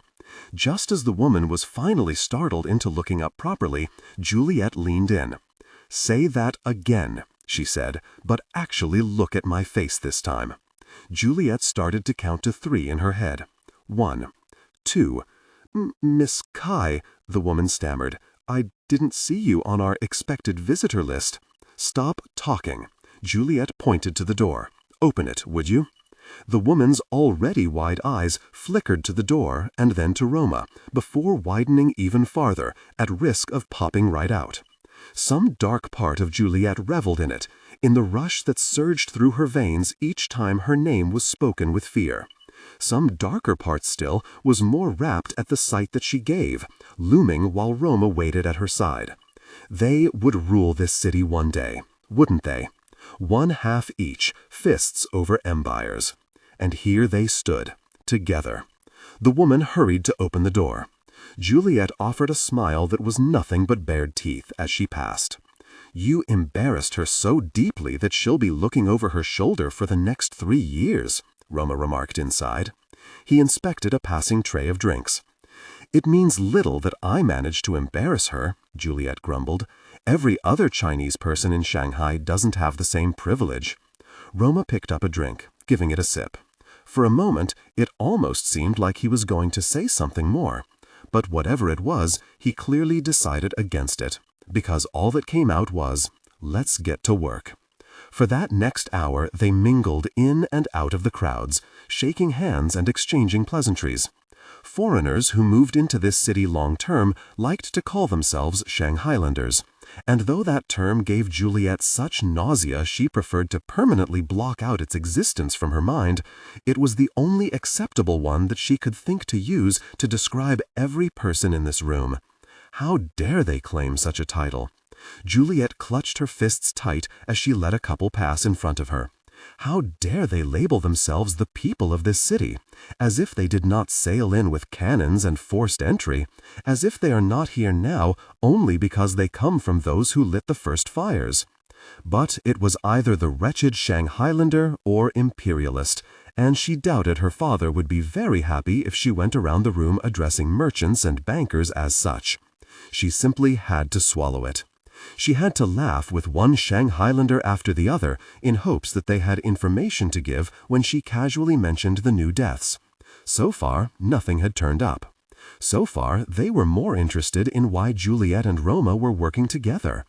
Just as the woman was finally startled into looking up properly, Juliette leaned in. "Say that again," she said, "but actually look at my face this time." Juliette started to count to 3 in her head. 1, 2. "Miss Cai," the woman stammered, "I didn't see you on our expected visitor list." "Stop talking." Juliette pointed to the door. "Open it, would you?" The woman's already wide eyes flickered to the door and then to Roma, before widening even farther, at risk of popping right out. Some dark part of Juliette reveled in it, in the rush that surged through her veins each time her name was spoken with fear. Some darker part still was more rapt at the sight that she gave, looming while Roma waited at her side. They would rule this city one day, wouldn't they? 1 half each, fists over empires. And here they stood, together. The woman hurried to open the door. Juliet offered a smile that was nothing but bared teeth as she passed. "You embarrassed her so deeply that she'll be looking over her shoulder for the next 3 years," Roma remarked inside. He inspected a passing tray of drinks. "It means little that I managed to embarrass her," Juliet grumbled. "Every other Chinese person in Shanghai doesn't have the same privilege." Roma picked up a drink, giving it a sip. For a moment, it almost seemed like he was going to say something more. But whatever it was, he clearly decided against it, because all that came out was, "Let's get to work." For that next hour, they mingled in and out of the crowds, shaking hands and exchanging pleasantries. Foreigners who moved into this city long-term liked to call themselves Shanghailanders, and though that term gave Juliet such nausea she preferred to permanently block out its existence from her mind, it was the only acceptable one that she could think to use to describe every person in this room. How dare they claim such a title? Juliet clutched her fists tight as she let a couple pass in front of her. How dare they label themselves the people of this city, as if they did not sail in with cannons and forced entry, as if they are not here now only because they come from those who lit the first fires. But it was either the wretched Shanghailander or imperialist, and she doubted her father would be very happy if she went around the room addressing merchants and bankers as such. She simply had to swallow it. She had to laugh with one Shanghailander after the other in hopes that they had information to give when she casually mentioned the new deaths. So far, nothing had turned up. So far, they were more interested in why Juliet and Roma were working together.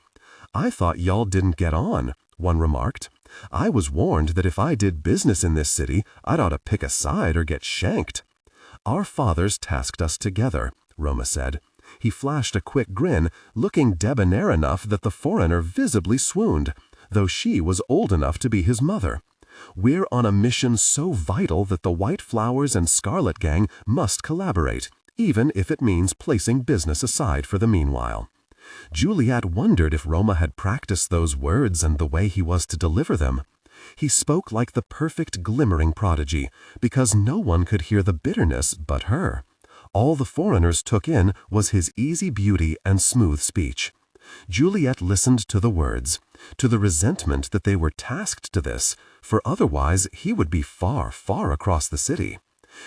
"I thought y'all didn't get on," one remarked. "I was warned that if I did business in this city, I'd ought to pick a side or get shanked." "Our fathers tasked us together," Roma said. He flashed a quick grin, looking debonair enough that the foreigner visibly swooned, though she was old enough to be his mother. "We're on a mission so vital that the White Flowers and Scarlet Gang must collaborate, even if it means placing business aside for the meanwhile." Juliet wondered if Roma had practiced those words and the way he was to deliver them. He spoke like the perfect glimmering prodigy, because no one could hear the bitterness but her. All the foreigners took in was his easy beauty and smooth speech. Juliet listened to the words, to the resentment that they were tasked to this, for otherwise he would be far, far across the city.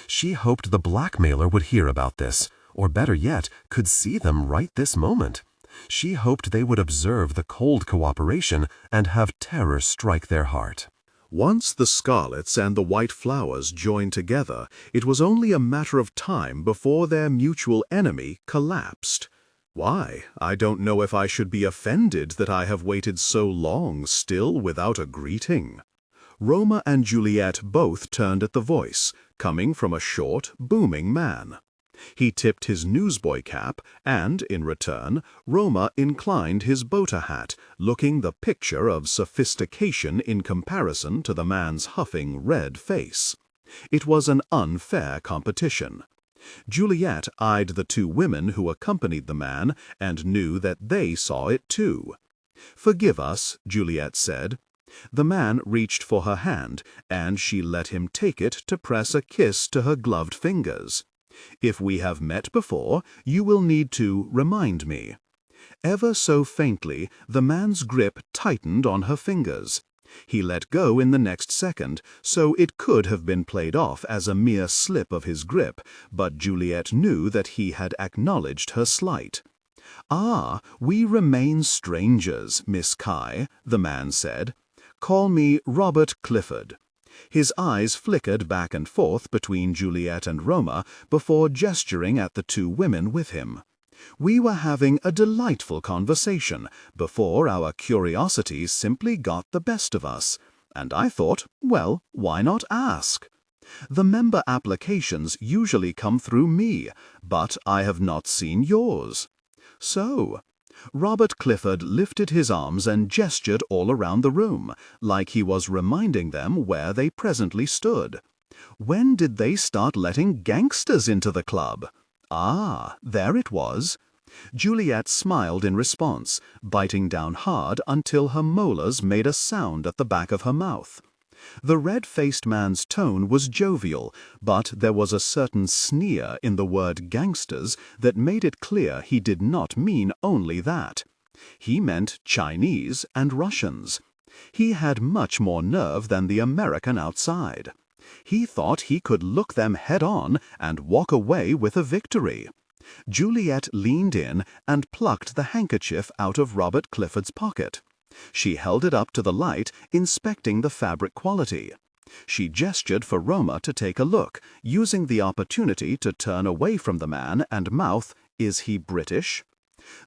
She hoped the blackmailer would hear about this, or better yet, could see them right this moment. She hoped they would observe the cold cooperation and have terror strike their heart. Once the Scarlets and the White Flowers joined together, it was only a matter of time before their mutual enemy collapsed. Why, I don't know if I should be offended that I have waited so long still without a greeting. Roma and Juliet both turned at the voice, coming from a short, booming man. He tipped his newsboy cap, and, in return, Roma inclined his boater hat, looking the picture of sophistication in comparison to the man's huffing red face. It was an unfair competition. Juliet eyed the 2 women who accompanied the man and knew that they saw it too. "Forgive us," Juliet said. The man reached for her hand, and she let him take it to press a kiss to her gloved fingers. "If we have met before, you will need to remind me." Ever so faintly, the man's grip tightened on her fingers. He let go in the next second, so it could have been played off as a mere slip of his grip, but Juliet knew that he had acknowledged her slight. "Ah, we remain strangers, Miss Cai," the man said. "Call me Robert Clifford." His eyes flickered back and forth between Juliet and Roma before gesturing at the 2 women with him. "We were having a delightful conversation before our curiosity simply got the best of us, and I thought, well, why not ask? The member applications usually come through me, but I have not seen yours. So." Robert Clifford lifted his arms and gestured all around the room, like he was reminding them where they presently stood. "When did they start letting gangsters into the club? Ah, there it was." Juliet smiled in response, biting down hard until her molars made a sound at the back of her mouth. The red-faced man's tone was jovial, but there was a certain sneer in the word gangsters that made it clear he did not mean only that. He meant Chinese and Russians. He had much more nerve than the American outside. He thought he could look them head-on and walk away with a victory. Juliet leaned in and plucked the handkerchief out of Robert Clifford's pocket. She held it up to the light, inspecting the fabric quality. She gestured for Roma to take a look, using the opportunity to turn away from the man and mouth, "Is he British?"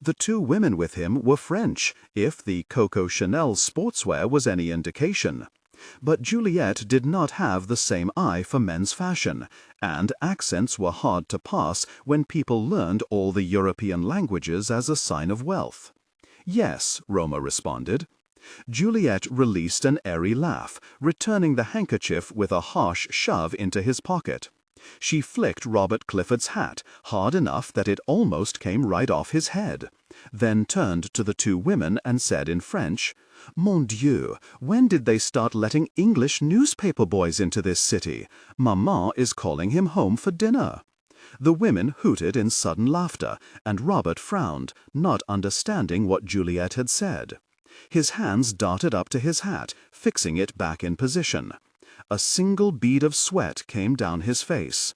The two women with him were French, if the Coco Chanel sportswear was any indication. But Juliet did not have the same eye for men's fashion, and accents were hard to pass when people learned all the European languages as a sign of wealth. "Yes," Roma responded. Juliet released an airy laugh, returning the handkerchief with a harsh shove into his pocket. She flicked Robert Clifford's hat, hard enough that it almost came right off his head, then turned to the two women and said in French, "Mon Dieu, when did they start letting English newspaper boys into this city? Maman is calling him home for dinner." The women hooted in sudden laughter, and Robert frowned, not understanding what Juliet had said. His hands darted up to his hat, fixing it back in position. A single bead of sweat came down his face.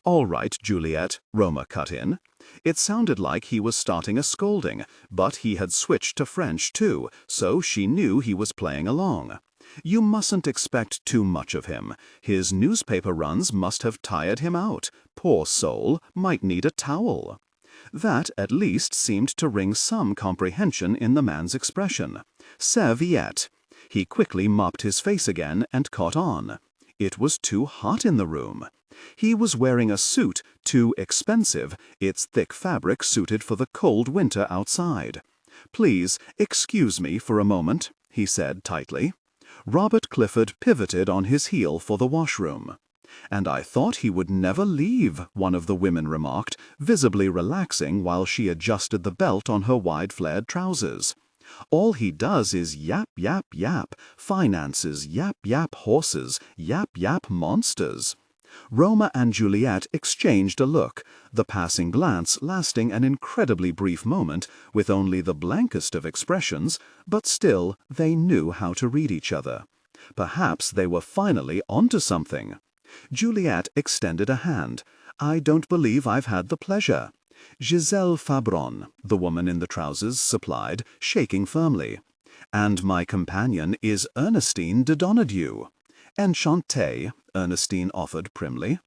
"All right, Juliet," Roma cut in. It sounded like he was starting a scolding, but he had switched to French too, so she knew he was playing along. "You mustn't expect too much of him. His newspaper runs must have tired him out. Poor soul, might need a towel." That, at least, seemed to wring some comprehension in the man's expression. Serviette. He quickly mopped his face again and caught on. It was too hot in the room. He was wearing a suit too expensive, its thick fabric suited for the cold winter outside. "Please, excuse me for a moment," he said tightly. Robert Clifford pivoted on his heel for the washroom. "And I thought he would never leave," one of the women remarked, visibly relaxing while she adjusted the belt on her wide-flared trousers. "All he does is yap, yap, yap, finances, yap, yap, horses, yap, yap, monsters." Roma and Juliet exchanged a look, the passing glance lasting an incredibly brief moment, with only the blankest of expressions, but still they knew how to read each other. Perhaps they were finally onto something. Juliet extended a hand. "I don't believe I've had the pleasure." "Giselle Fabron," the woman in the trousers supplied, shaking firmly. "And my companion is Ernestine de Donadieu." "Enchantée," Ernestine offered primly.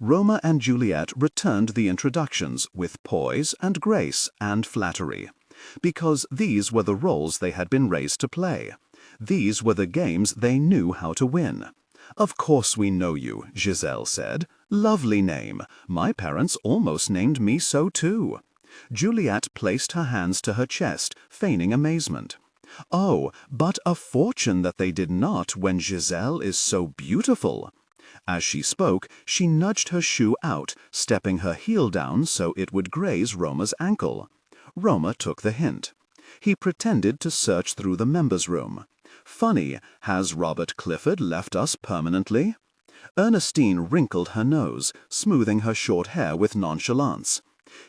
Roma and Juliet returned the introductions with poise and grace and flattery, because these were the roles they had been raised to play. These were the games they knew how to win. "Of course we know you," Giselle said. "Lovely name. My parents almost named me so too." Juliet placed her hands to her chest, feigning amazement. "Oh, but a fortune that they did not when Giselle is so beautiful." As she spoke, she nudged her shoe out, stepping her heel down so it would graze Roma's ankle. Roma took the hint. He pretended to search through the members' room. "Funny, has Robert Clifford left us permanently?" Ernestine wrinkled her nose, smoothing her short hair with nonchalance.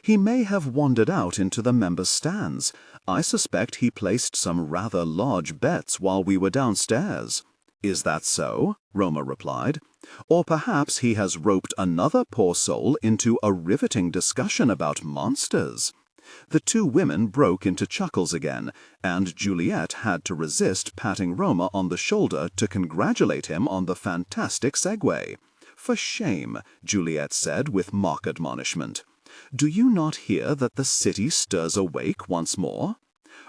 "He may have wandered out into the members' stands. I suspect he placed some rather large bets while we were downstairs." "Is that so?" Roma replied. "Or perhaps he has roped another poor soul into a riveting discussion about monsters." The two women broke into chuckles again, and Juliet had to resist patting Roma on the shoulder to congratulate him on the fantastic segue. "For shame," Juliet said with mock admonishment. "Do you not hear that the city stirs awake once more?"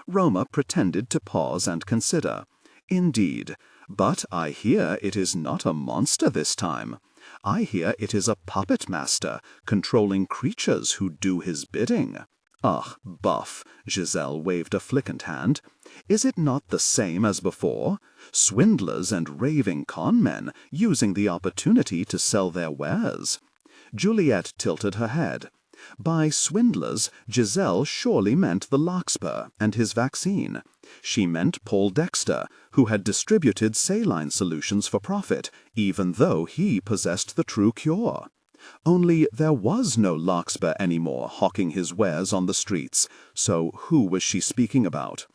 Roma pretended to pause and consider. "Indeed, but I hear it is not a monster this time. I hear it is a puppet master, controlling creatures who do his bidding." "Ugh, buff," Giselle waved a flickant hand. "Is it not the same as before? Swindlers and raving con men, using the opportunity to sell their wares." Juliet tilted her head. By swindlers, Giselle surely meant the larkspur and his vaccine. She meant Paul Dexter, who had distributed saline solutions for profit, even though he possessed the true cure. Only there was no larkspur anymore hawking his wares on the streets, so who was she speaking about?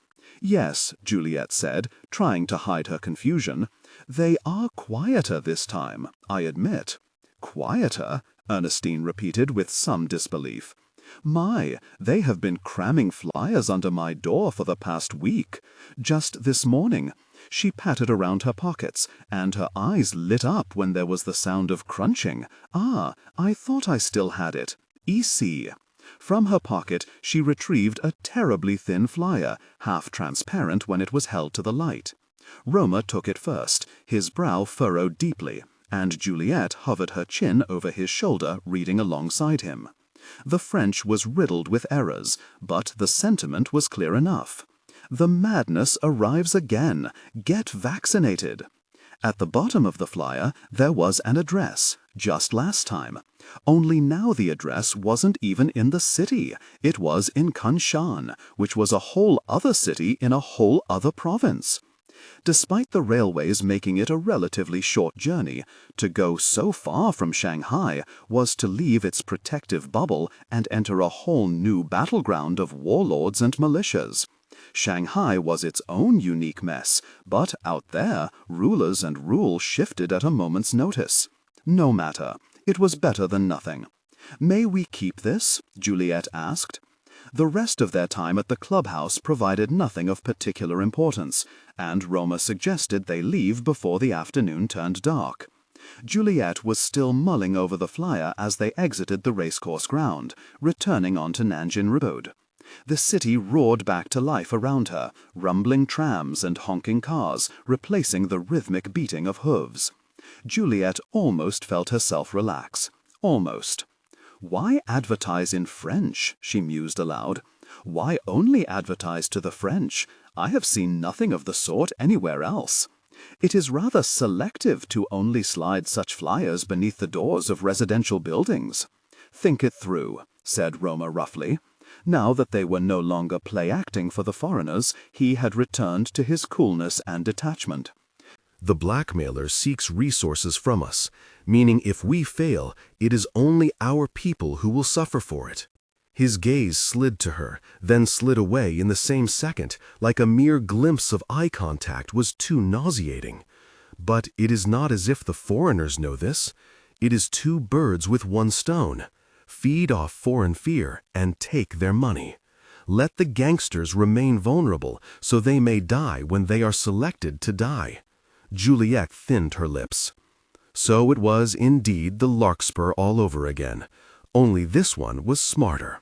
Yes, Juliet said, trying to hide her confusion. They are quieter this time, I admit. Quieter? Ernestine repeated with some disbelief. My, they have been cramming flyers under my door for the past week. Just this morning. She patted around her pockets, and her eyes lit up when there was the sound of crunching. Ah, I thought I still had it. EC. From her pocket she retrieved a terribly thin flyer, half transparent when it was held to the light. Roma took it first, his brow furrowed deeply, and Juliet hovered her chin over his shoulder, reading alongside him. The French was riddled with errors, but the sentiment was clear enough. The madness arrives again. Get vaccinated. At the bottom of the flyer, there was an address, just last time. Only now the address wasn't even in the city. It was in Kunshan, which was a whole other city in a whole other province. Despite the railways making it a relatively short journey, to go so far from Shanghai was to leave its protective bubble and enter a whole new battleground of warlords and militias. Shanghai was its own unique mess, but out there, rulers and rule shifted at a moment's notice. No matter, it was better than nothing. May we keep this? Juliet asked. The rest of their time at the clubhouse provided nothing of particular importance, and Roma suggested they leave before the afternoon turned dark. Juliet was still mulling over the flyer as they exited the racecourse ground, returning onto Nanjing Road. The city roared back to life around her, rumbling trams and honking cars, replacing the rhythmic beating of hooves. Juliet almost felt herself relax. Almost. Why advertise in French? She mused aloud. Why only advertise to the French? I have seen nothing of the sort anywhere else. It is rather selective to only slide such flyers beneath the doors of residential buildings. Think it through, said Roma roughly. Now that they were no longer play-acting for the foreigners, he had returned to his coolness and detachment. The blackmailer seeks resources from us, meaning if we fail, it is only our people who will suffer for it. His gaze slid to her, then slid away in the same second, like a mere glimpse of eye contact was too nauseating. But it is not as if the foreigners know this. It is two birds with one stone. Feed off foreign fear and take their money. Let the gangsters remain vulnerable so they may die when they are selected to die. Juliet thinned her lips. So it was indeed the larkspur all over again, only this one was smarter.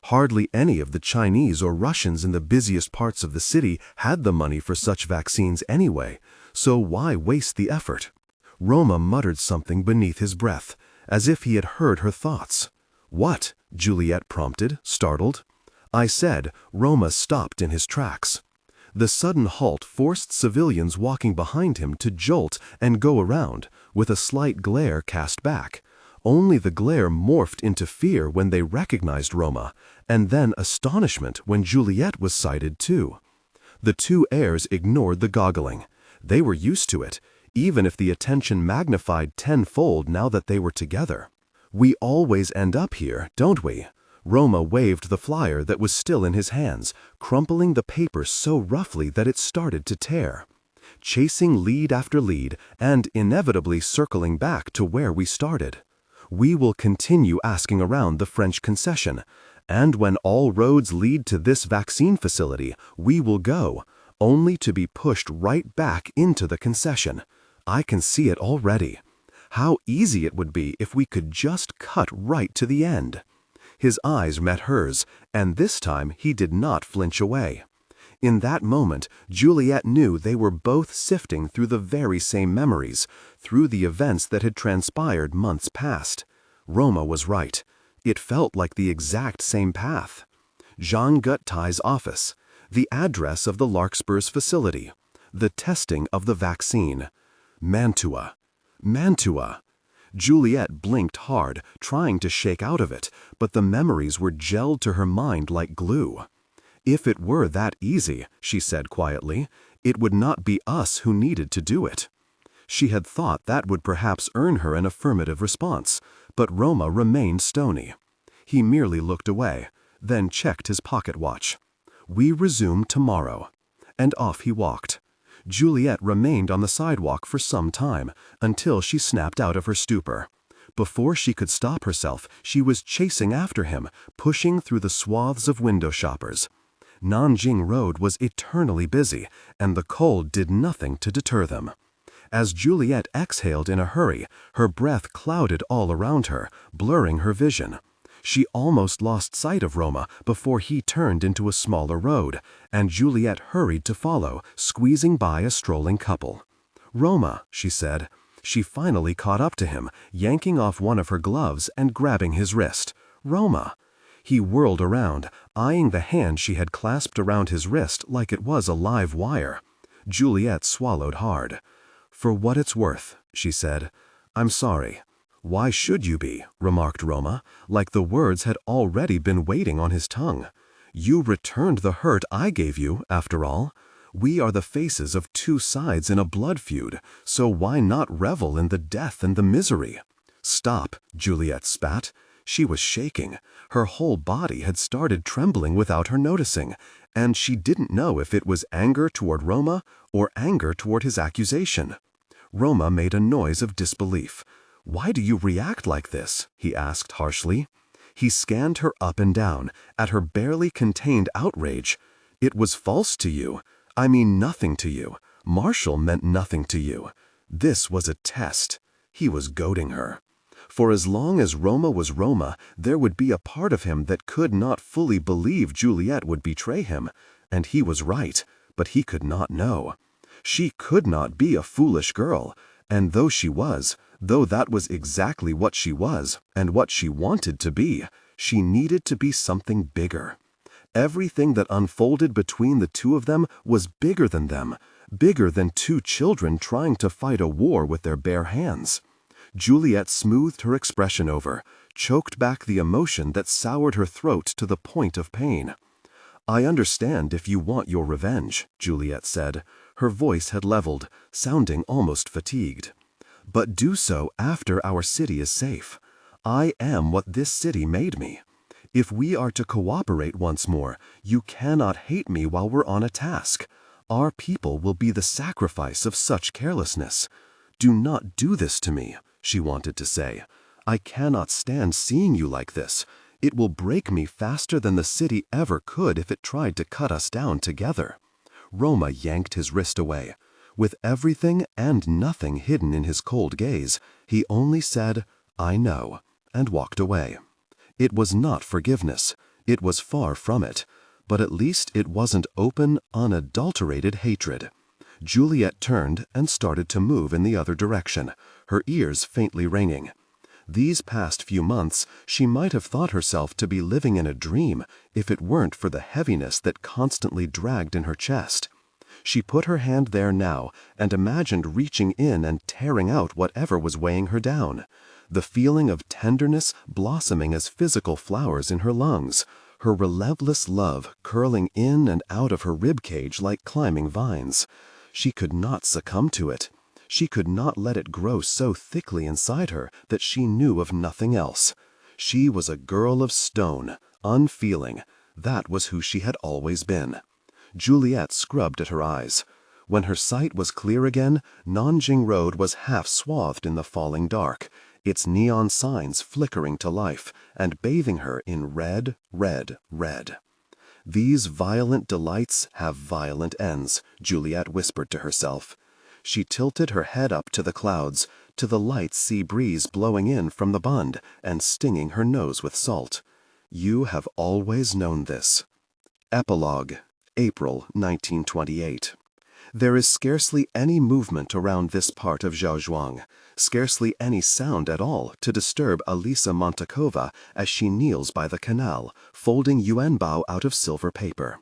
Hardly any of the Chinese or Russians in the busiest parts of the city had the money for such vaccines anyway, so why waste the effort? Roma muttered something beneath his breath, as if he had heard her thoughts. What? Juliet prompted, startled. I said. Roma stopped in his tracks. The sudden halt forced civilians walking behind him to jolt and go around, with a slight glare cast back. Only the glare morphed into fear when they recognized Roma, and then astonishment when Juliet was sighted too. The two heirs ignored the goggling. They were used to it, even if the attention magnified tenfold now that they were together. We always end up here, don't we? Roma waved the flyer that was still in his hands, crumpling the paper so roughly that it started to tear. Chasing lead after lead, and inevitably circling back to where we started. We will continue asking around the French concession, and when all roads lead to this vaccine facility, we will go, only to be pushed right back into the concession. I can see it already. How easy it would be if we could just cut right to the end. His eyes met hers, and this time he did not flinch away. In that moment, Juliet knew they were both sifting through the very same memories, through the events that had transpired months past. Roma was right. It felt like the exact same path. Gong But office, the address of the Larkspur's facility, the testing of the vaccine. Mantua. Mantua. Juliette blinked hard, trying to shake out of it, but the memories were gelled to her mind like glue. "If it were that easy," she said quietly, "it would not be us who needed to do it." She had thought that would perhaps earn her an affirmative response, but Roma remained stony. He merely looked away, then checked his pocket watch. "We resume tomorrow." And off he walked. Juliette remained on the sidewalk for some time, until she snapped out of her stupor. Before she could stop herself, she was chasing after him, pushing through the swaths of window shoppers. Nanjing Road was eternally busy, and the cold did nothing to deter them. As Juliette exhaled in a hurry, her breath clouded all around her, blurring her vision. She almost lost sight of Roma before he turned into a smaller road, and Juliette hurried to follow, squeezing by a strolling couple. "Roma," she said. She finally caught up to him, yanking off one of her gloves and grabbing his wrist. "Roma!" He whirled around, eyeing the hand she had clasped around his wrist like it was a live wire. Juliette swallowed hard. "For what it's worth," she said. "I'm sorry." "Why should you be?" remarked Roma, like the words had already been waiting on his tongue. "You returned the hurt I gave you, after all. We are the faces of two sides in a blood feud, so why not revel in the death and the misery?" "Stop," Juliette spat. She was shaking. Her whole body had started trembling without her noticing, and she didn't know if it was anger toward Roma or anger toward his accusation. Roma made a noise of disbelief. "Why do you react like this?" he asked harshly. He scanned her up and down, at her barely contained outrage. "It was false to you. I mean nothing to you. Marshall meant nothing to you. This was a test." He was goading her. For as long as Roma was Roma, there would be a part of him that could not fully believe Juliette would betray him, and he was right, but he could not know. She could not be a foolish girl, and though she was, though that was exactly what she was, and what she wanted to be, she needed to be something bigger. Everything that unfolded between the two of them was bigger than them, bigger than two children trying to fight a war with their bare hands. Juliette smoothed her expression over, choked back the emotion that soured her throat to the point of pain. "I understand if you want your revenge," Juliette said. Her voice had leveled, sounding almost fatigued. "But do so after our city is safe. I am what this city made me. If we are to cooperate once more, you cannot hate me while we're on a task. Our people will be the sacrifice of such carelessness. Do not do this to me," she wanted to say. "I cannot stand seeing you like this. It will break me faster than the city ever could if it tried to cut us down together." Roma yanked his wrist away. With everything and nothing hidden in his cold gaze, he only said, "I know," and walked away. It was not forgiveness. It was far from it. But at least it wasn't open, unadulterated hatred. Juliette turned and started to move in the other direction, her ears faintly ringing. These past few months, she might have thought herself to be living in a dream if it weren't for the heaviness that constantly dragged in her chest. She put her hand there now and imagined reaching in and tearing out whatever was weighing her down. The feeling of tenderness blossoming as physical flowers in her lungs, her relentless love curling in and out of her ribcage like climbing vines. She could not succumb to it. She could not let it grow so thickly inside her that she knew of nothing else. She was a girl of stone, unfeeling. That was who she had always been. Juliette scrubbed at her eyes. When her sight was clear again, Nanjing Road was half swathed in the falling dark, its neon signs flickering to life and bathing her in red, red, red. "These violent delights have violent ends," Juliette whispered to herself. She tilted her head up to the clouds, to the light sea breeze blowing in from the Bund and stinging her nose with salt. "You have always known this." Epilogue, April 1928. There is scarcely any movement around this part of Zhaozhuang, scarcely any sound at all to disturb Alisa Montakova as she kneels by the canal, folding yuanbao out of silver paper.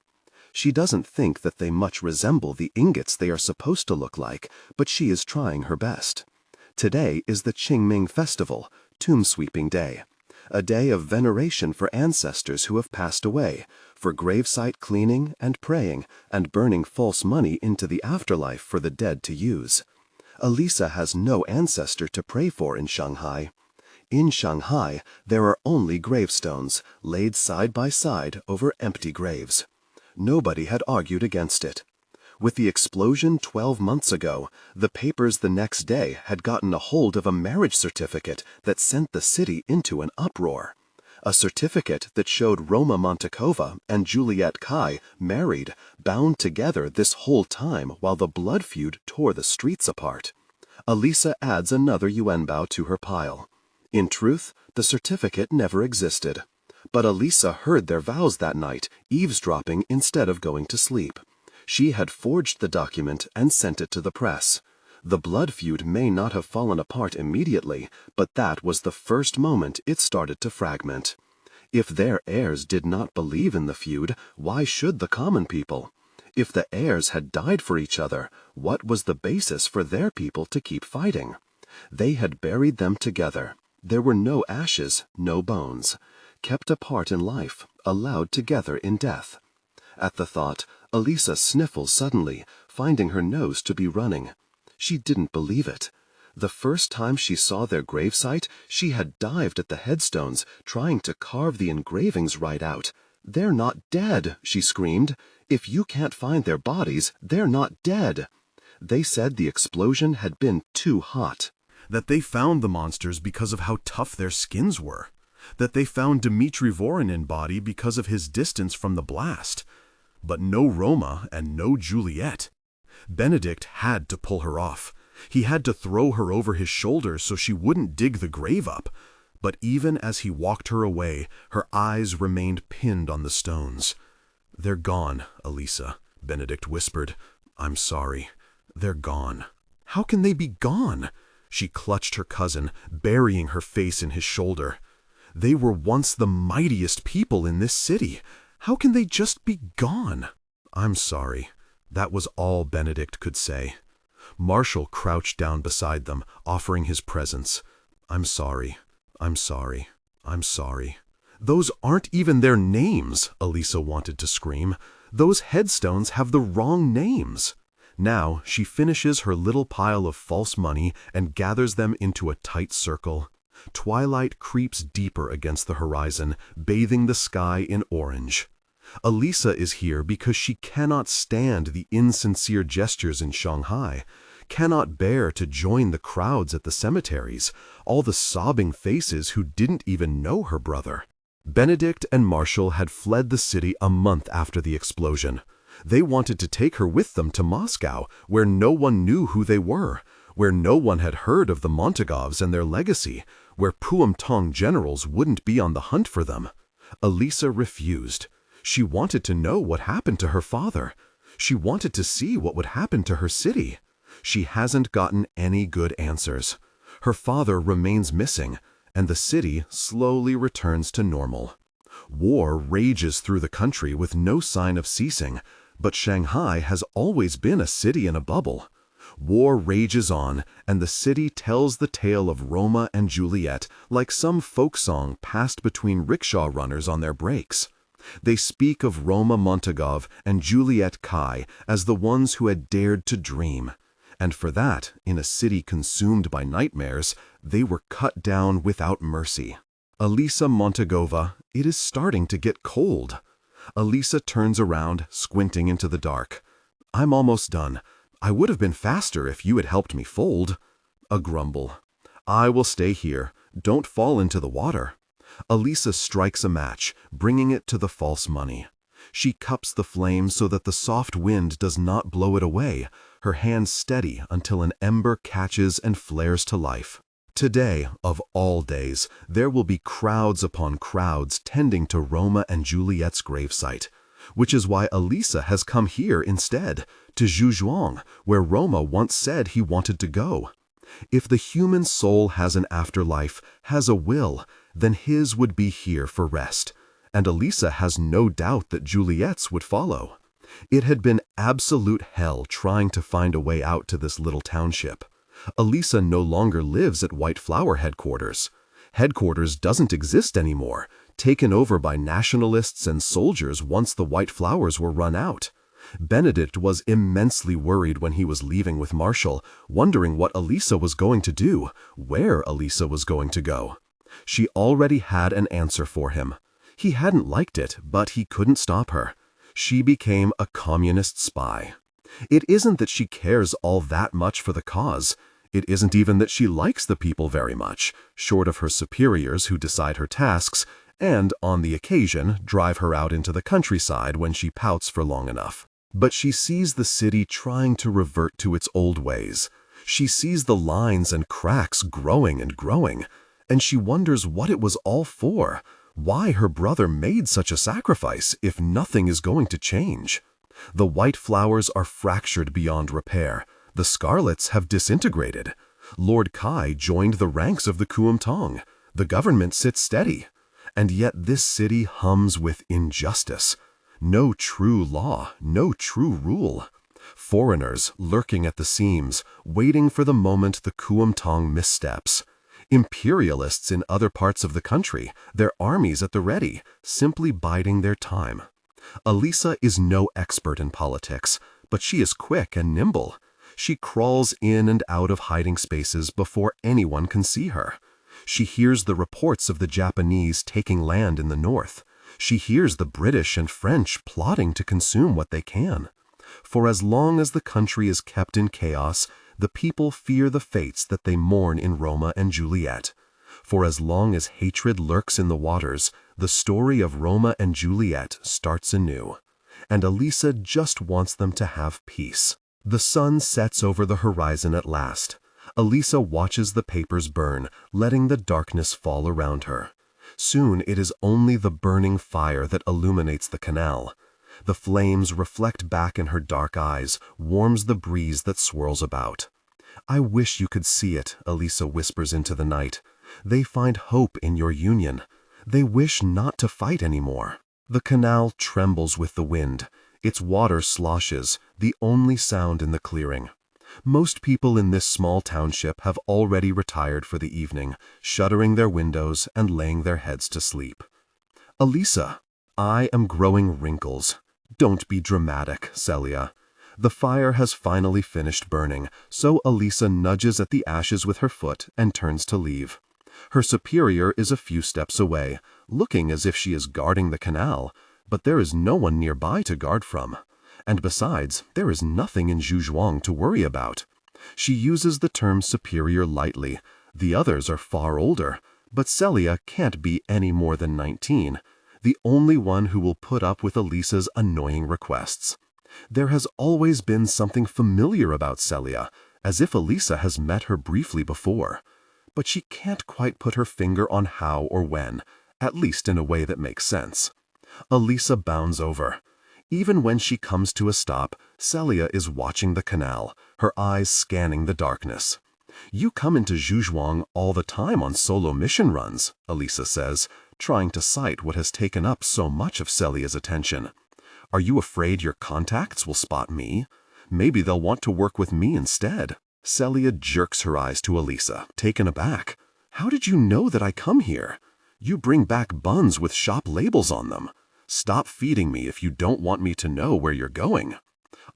She doesn't think that they much resemble the ingots they are supposed to look like, but she is trying her best. Today is the Qingming Festival, Tomb Sweeping Day, a day of veneration for ancestors who have passed away, for gravesite cleaning and praying and burning false money into the afterlife for the dead to use. Elisa has no ancestor to pray for in Shanghai. In Shanghai, there are only gravestones, laid side by side over empty graves. Nobody had argued against it. With the explosion 12 months ago, the papers the next day had gotten a hold of a marriage certificate that sent the city into an uproar. A certificate that showed Roma Montagov and Juliette Cai married, bound together this whole time while the blood feud tore the streets apart. Elisa adds another yuanbao to her pile. In truth, the certificate never existed. But Elisa heard their vows that night, eavesdropping instead of going to sleep. She had forged the document and sent it to the press. The blood feud may not have fallen apart immediately, but that was the first moment it started to fragment. If their heirs did not believe in the feud, why should the common people? If the heirs had died for each other, what was the basis for their people to keep fighting? They had buried them together. There were no ashes, no bones. Kept apart in life, allowed together in death. At the thought, Elisa sniffles suddenly, finding her nose to be running. She didn't believe it. The first time she saw their gravesite, she had dived at the headstones, trying to carve the engravings right out. "They're not dead," she screamed. "If you can't find their bodies, they're not dead." They said the explosion had been too hot. That they found the monsters because of how tough their skins were. That they found Dmitri Voronin body because of his distance from the blast. But no Roma and no Juliet. Benedict had to pull her off. He had to throw her over his shoulders so she wouldn't dig the grave up. But even as he walked her away, her eyes remained pinned on the stones. "They're gone, Elisa," Benedict whispered. "I'm sorry. They're gone." "How can they be gone?" She clutched her cousin, burying her face in his shoulder. "They were once the mightiest people in this city. How can they just be gone?" "I'm sorry." That was all Benedict could say. Marshall crouched down beside them, offering his presence. "I'm sorry. I'm sorry. I'm sorry." "Those aren't even their names," Elisa wanted to scream. "Those headstones have the wrong names." Now she finishes her little pile of false money and gathers them into a tight circle. Twilight creeps deeper against the horizon, bathing the sky in orange. Elisa is here because she cannot stand the insincere gestures in Shanghai, cannot bear to join the crowds at the cemeteries, all the sobbing faces who didn't even know her brother. Benedict and Marshall had fled the city a month after the explosion. They wanted to take her with them to Moscow, where no one knew who they were, where no one had heard of the Montagovs and their legacy, where Puomtong generals wouldn't be on the hunt for them. Elisa refused. She wanted to know what happened to her father. She wanted to see what would happen to her city. She hasn't gotten any good answers. Her father remains missing, and the city slowly returns to normal. War rages through the country with no sign of ceasing, but Shanghai has always been a city in a bubble. War rages on, and the city tells the tale of Roma and Juliet like some folk song passed between rickshaw runners on their breaks. They speak of Roma Montagov and Juliette Cai as the ones who had dared to dream. And for that, in a city consumed by nightmares, they were cut down without mercy. Elisa Montagova, it is starting to get cold. Elisa turns around, squinting into the dark. "I'm almost done. I would have been faster if you had helped me fold." A grumble. "I will stay here. Don't fall into the water." Elisa strikes a match, bringing it to the false money. She cups the flame so that the soft wind does not blow it away, her hand steady until an ember catches and flares to life. Today, of all days, there will be crowds upon crowds tending to Roma and Juliet's gravesite, which is why Elisa has come here instead, to Zhuzhuang, where Roma once said he wanted to go. If the human soul has an afterlife, has a will, then his would be here for rest, and Elisa has no doubt that Juliet's would follow. It had been absolute hell trying to find a way out to this little township. Elisa no longer lives at White Flower headquarters. Headquarters doesn't exist anymore, taken over by nationalists and soldiers once the White Flowers were run out. Benedict was immensely worried when he was leaving with Marshall, wondering what Elisa was going to do, where Elisa was going to go. She already had an answer for him. He hadn't liked it, but he couldn't stop her. She became a communist spy. It isn't that she cares all that much for the cause. It isn't even that she likes the people very much, short of her superiors who decide her tasks, and, on the occasion, drive her out into the countryside when she pouts for long enough. But she sees the city trying to revert to its old ways. She sees the lines and cracks growing and growing, and she wonders what it was all for, why her brother made such a sacrifice if nothing is going to change. The White Flowers are fractured beyond repair. The Scarlets have disintegrated. Lord Cai joined the ranks of the Kuomintang. The government sits steady. And yet this city hums with injustice. No true law, no true rule. Foreigners lurking at the seams, waiting for the moment the Kuomintang missteps. Imperialists in other parts of the country, their armies at the ready, simply biding their time. Elisa is no expert in politics, but she is quick and nimble. She crawls in and out of hiding spaces before anyone can see her. She hears the reports of the Japanese taking land in the north. She hears the British and French plotting to consume what they can. For as long as the country is kept in chaos, the people fear the fates that they mourn in Roma and Juliet. For as long as hatred lurks in the waters, the story of Roma and Juliet starts anew. And Elisa just wants them to have peace. The sun sets over the horizon at last. Elisa watches the papers burn, letting the darkness fall around her. Soon it is only the burning fire that illuminates the canal. The flames reflect back in her dark eyes, warms the breeze that swirls about. "I wish you could see it," Elisa whispers into the night. "They find hope in your union. They wish not to fight anymore." The canal trembles with the wind. Its water sloshes, the only sound in the clearing. Most people in this small township have already retired for the evening, shuttering their windows and laying their heads to sleep. "Elisa, I am growing wrinkles. Don't be dramatic, Celia." The fire has finally finished burning, so Elisa nudges at the ashes with her foot and turns to leave. Her superior is a few steps away, looking as if she is guarding the canal, but there is no one nearby to guard from. And besides, there is nothing in Zhuozhuang to worry about. She uses the term superior lightly. The others are far older, but Celia can't be any more than 19, the only one who will put up with Elisa's annoying requests. There has always been something familiar about Celia, as if Elisa has met her briefly before. But she can't quite put her finger on how or when, at least in a way that makes sense. Elisa bounds over. Even when she comes to a stop, Celia is watching the canal, her eyes scanning the darkness. "You come into Zhuozhuang all the time on solo mission runs," Elisa says, trying to cite what has taken up so much of Celia's attention. "Are you afraid your contacts will spot me? Maybe they'll want to work with me instead." Celia jerks her eyes to Elisa, taken aback. "How did you know that I come here? You bring back buns with shop labels on them. Stop feeding me if you don't want me to know where you're going."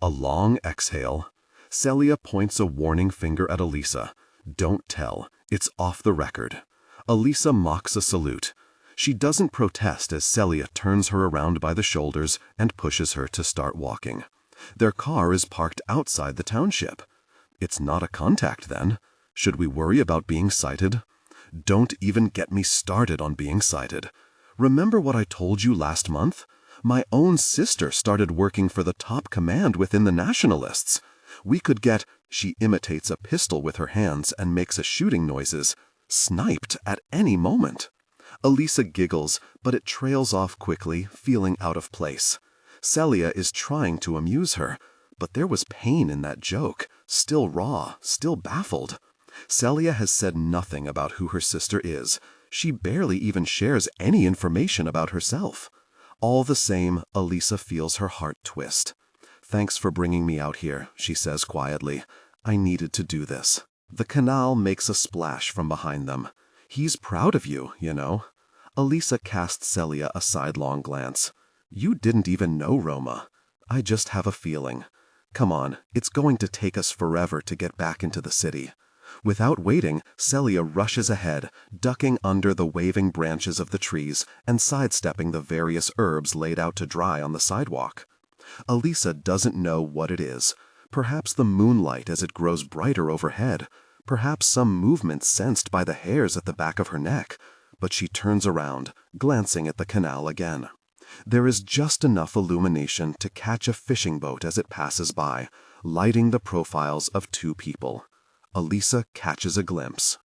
A long exhale. Celia points a warning finger at Elisa. "Don't tell. It's off the record." Elisa mocks a salute. She doesn't protest as Celia turns her around by the shoulders and pushes her to start walking. Their car is parked outside the township. It's not a contact, then. Should we worry about being sighted? Don't even get me started on being sighted. Remember what I told you last month? My own sister started working for the top command within the Nationalists. We could get, she imitates a pistol with her hands and makes a shooting noises, sniped at any moment. Elisa giggles, but it trails off quickly, feeling out of place. Celia is trying to amuse her, but there was pain in that joke, still raw, still baffled. Celia has said nothing about who her sister is. She barely even shares any information about herself. All the same, Elisa feels her heart twist. "Thanks for bringing me out here," she says quietly. "I needed to do this." The canal makes a splash from behind them. He's proud of you, you know. Elisa cast Celia a sidelong glance. You didn't even know Roma. I just have a feeling. Come on, it's going to take us forever to get back into the city. Without waiting, Celia rushes ahead, ducking under the waving branches of the trees and sidestepping the various herbs laid out to dry on the sidewalk. Elisa doesn't know what it is. Perhaps the moonlight as it grows brighter overhead. Perhaps some movement sensed by the hairs at the back of her neck. But she turns around, glancing at the canal again. There is just enough illumination to catch a fishing boat as it passes by, lighting the profiles of two people. Elisa catches a glimpse.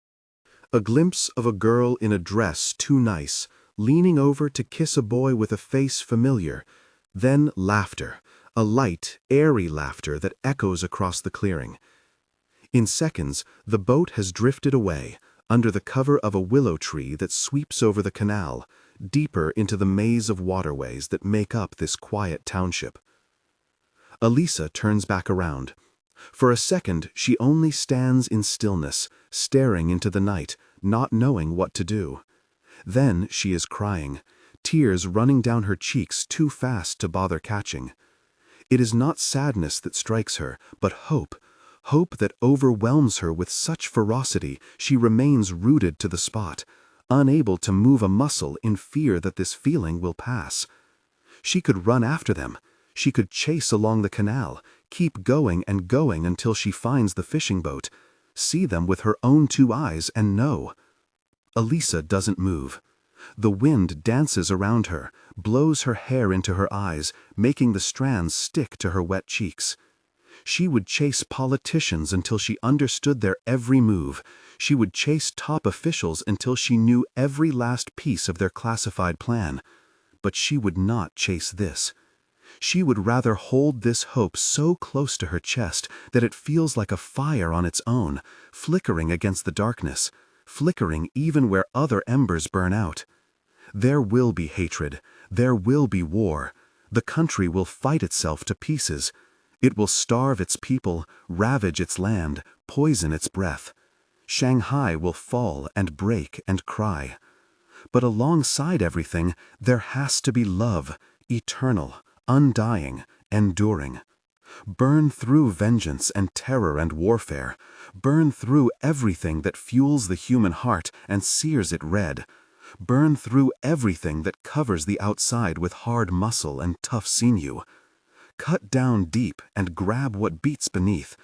A glimpse of a girl in a dress too nice, leaning over to kiss a boy with a face familiar. Then laughter, a light, airy laughter that echoes across the clearing. In seconds, the boat has drifted away, under the cover of a willow tree that sweeps over the canal, deeper into the maze of waterways that make up this quiet township. Elisa turns back around. For a second, she only stands in stillness, staring into the night, not knowing what to do. Then she is crying, tears running down her cheeks too fast to bother catching. It is not sadness that strikes her, but hope. Hope that overwhelms her with such ferocity she remains rooted to the spot, unable to move a muscle in fear that this feeling will pass. She could run after them. She could chase along the canal, keep going and going until she finds the fishing boat, see them with her own two eyes and know. Elisa doesn't move. The wind dances around her, blows her hair into her eyes, making the strands stick to her wet cheeks. She would chase politicians until she understood their every move. She would chase top officials until she knew every last piece of their classified plan. But she would not chase this. She would rather hold this hope so close to her chest that it feels like a fire on its own, flickering against the darkness, flickering even where other embers burn out. There will be hatred. There will be war. The country will fight itself to pieces. It will starve its people, ravage its land, poison its breath. Shanghai will fall and break and cry. But alongside everything, there has to be love, eternal, undying, enduring. Burn through vengeance and terror and warfare. Burn through everything that fuels the human heart and sears it red. Burn through everything that covers the outside with hard muscle and tough sinew. Cut down deep and grab what beats beneath,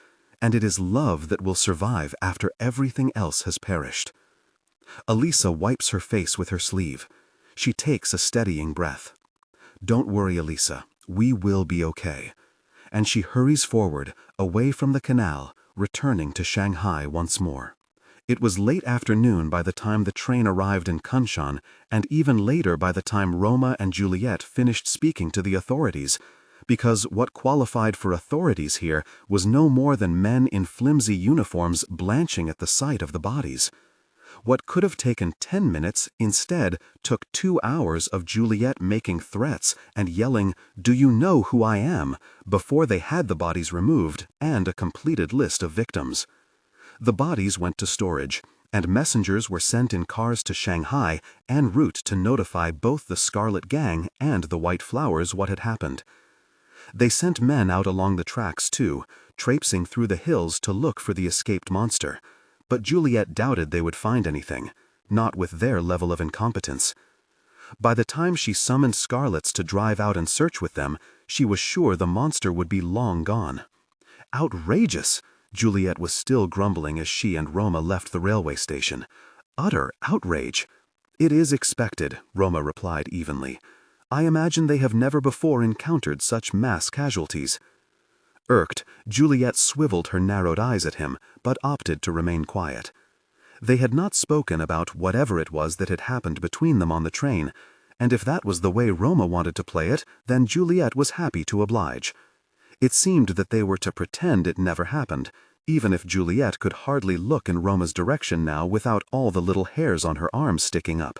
and it is love that will survive after everything else has perished. Elisa wipes her face with her sleeve. She takes a steadying breath. Don't worry, Elisa. We will be okay. And she hurries forward, away from the canal, returning to Shanghai once more. It was late afternoon by the time the train arrived in Kunshan, and even later by the time Roma and Juliet finished speaking to the authorities, because what qualified for authorities here was no more than men in flimsy uniforms blanching at the sight of the bodies. What could have taken 10 minutes instead took 2 hours of Juliet making threats and yelling, "Do you know who I am?" before they had the bodies removed and a completed list of victims. The bodies went to storage, and messengers were sent in cars to Shanghai en route to notify both the Scarlet Gang and the White Flowers what had happened. They sent men out along the tracks too, traipsing through the hills to look for the escaped monster. But Juliet doubted they would find anything, not with their level of incompetence. By the time she summoned Scarlets to drive out and search with them, she was sure the monster would be long gone. Outrageous! Juliet was still grumbling as she and Roma left the railway station. Utter outrage! It is expected, Roma replied evenly. I imagine they have never before encountered such mass casualties. Irked, Juliet swiveled her narrowed eyes at him, but opted to remain quiet. They had not spoken about whatever it was that had happened between them on the train, and if that was the way Roma wanted to play it, then Juliet was happy to oblige. It seemed that they were to pretend it never happened, even if Juliet could hardly look in Roma's direction now without all the little hairs on her arms sticking up.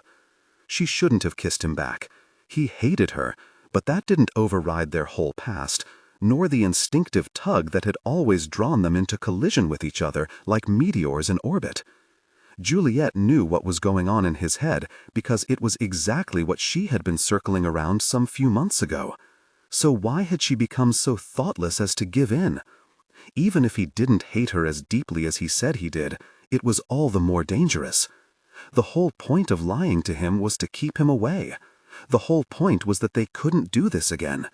She shouldn't have kissed him back. He hated her, but that didn't override their whole past. nor the instinctive tug that had always drawn them into collision with each other like meteors in orbit. Juliet knew what was going on in his head because it was exactly what she had been circling around some few months ago. So why had she become so thoughtless as to give in? Even if he didn't hate her as deeply as he said he did, it was all the more dangerous. The whole point of lying to him was to keep him away. The whole point was that they couldn't do this again.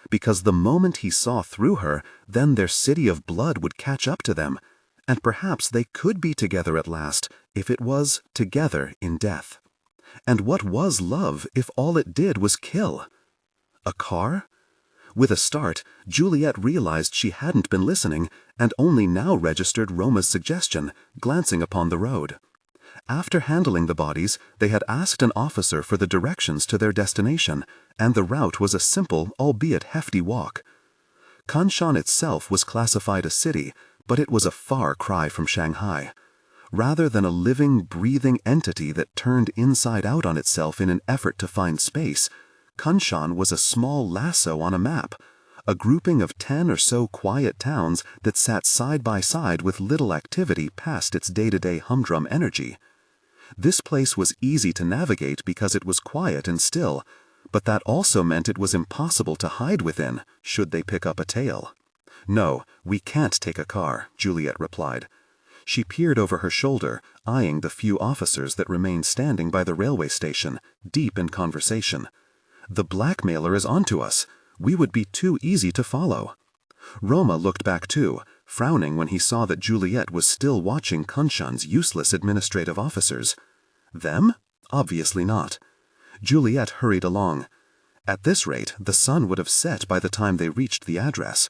Because the moment he saw through her, then their city of blood would catch up to them. And perhaps they could be together at last, if it was together in death. And what was love if all it did was kill? A car? With a start, Juliet realized she hadn't been listening and only now registered Roma's suggestion, glancing upon the road. After handling the bodies, they had asked an officer for the directions to their destination, and the route was a simple, albeit hefty walk. Kanshan itself was classified a city, but it was a far cry from Shanghai. Rather than a living, breathing entity that turned inside out on itself in an effort to find space, Kanshan was a small lasso on a map, a grouping of 10 or so quiet towns that sat side by side with little activity past its day-to-day humdrum energy. This place was easy to navigate because it was quiet and still, but that also meant it was impossible to hide within, should they pick up a tail. "No, we can't take a car," Juliet replied. She peered over her shoulder, eyeing the few officers that remained standing by the railway station, deep in conversation. "The blackmailer is onto us. We would be too easy to follow." Roma looked back too, frowning when he saw that Juliet was still watching Kanshan's useless administrative officers. Them? Obviously not. Juliet hurried along. At this rate, the sun would have set by the time they reached the address.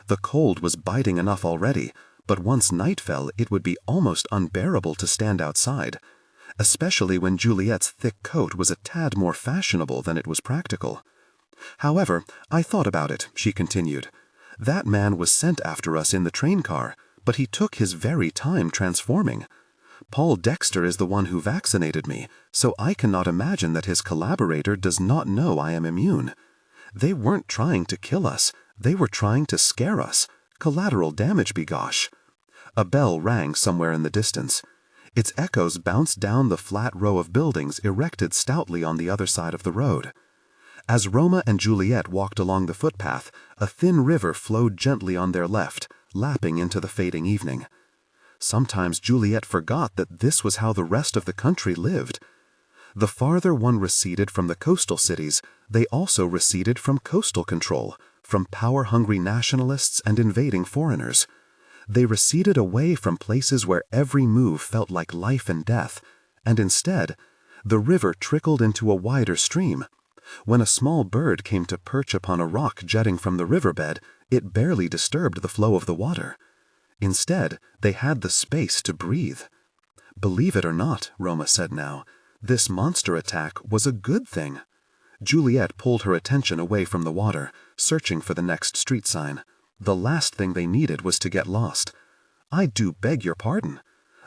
The cold was biting enough already, but once night fell it would be almost unbearable to stand outside, especially when Juliet's thick coat was a tad more fashionable than it was practical. "However, I thought about it," she continued. "That man was sent after us in the train car, but he took his very time transforming. Paul Dexter is the one who vaccinated me, so I cannot imagine that his collaborator does not know I am immune. They weren't trying to kill us, they were trying to scare us. Collateral damage, begosh." A bell rang somewhere in the distance. Its echoes bounced down the flat row of buildings erected stoutly on the other side of the road. As Roma and Juliet walked along the footpath, a thin river flowed gently on their left, lapping into the fading evening. Sometimes Juliet forgot that this was how the rest of the country lived. The farther one receded from the coastal cities, they also receded from coastal control, from power-hungry nationalists and invading foreigners. They receded away from places where every move felt like life and death, and instead, the river trickled into a wider stream. When a small bird came to perch upon a rock jutting from the riverbed, it barely disturbed the flow of the water. Instead, they had the space to breathe. "Believe it or not," Roma said now, "this monster attack was a good thing." Juliet pulled her attention away from the water, searching for the next street sign. The last thing they needed was to get lost. "I do beg your pardon.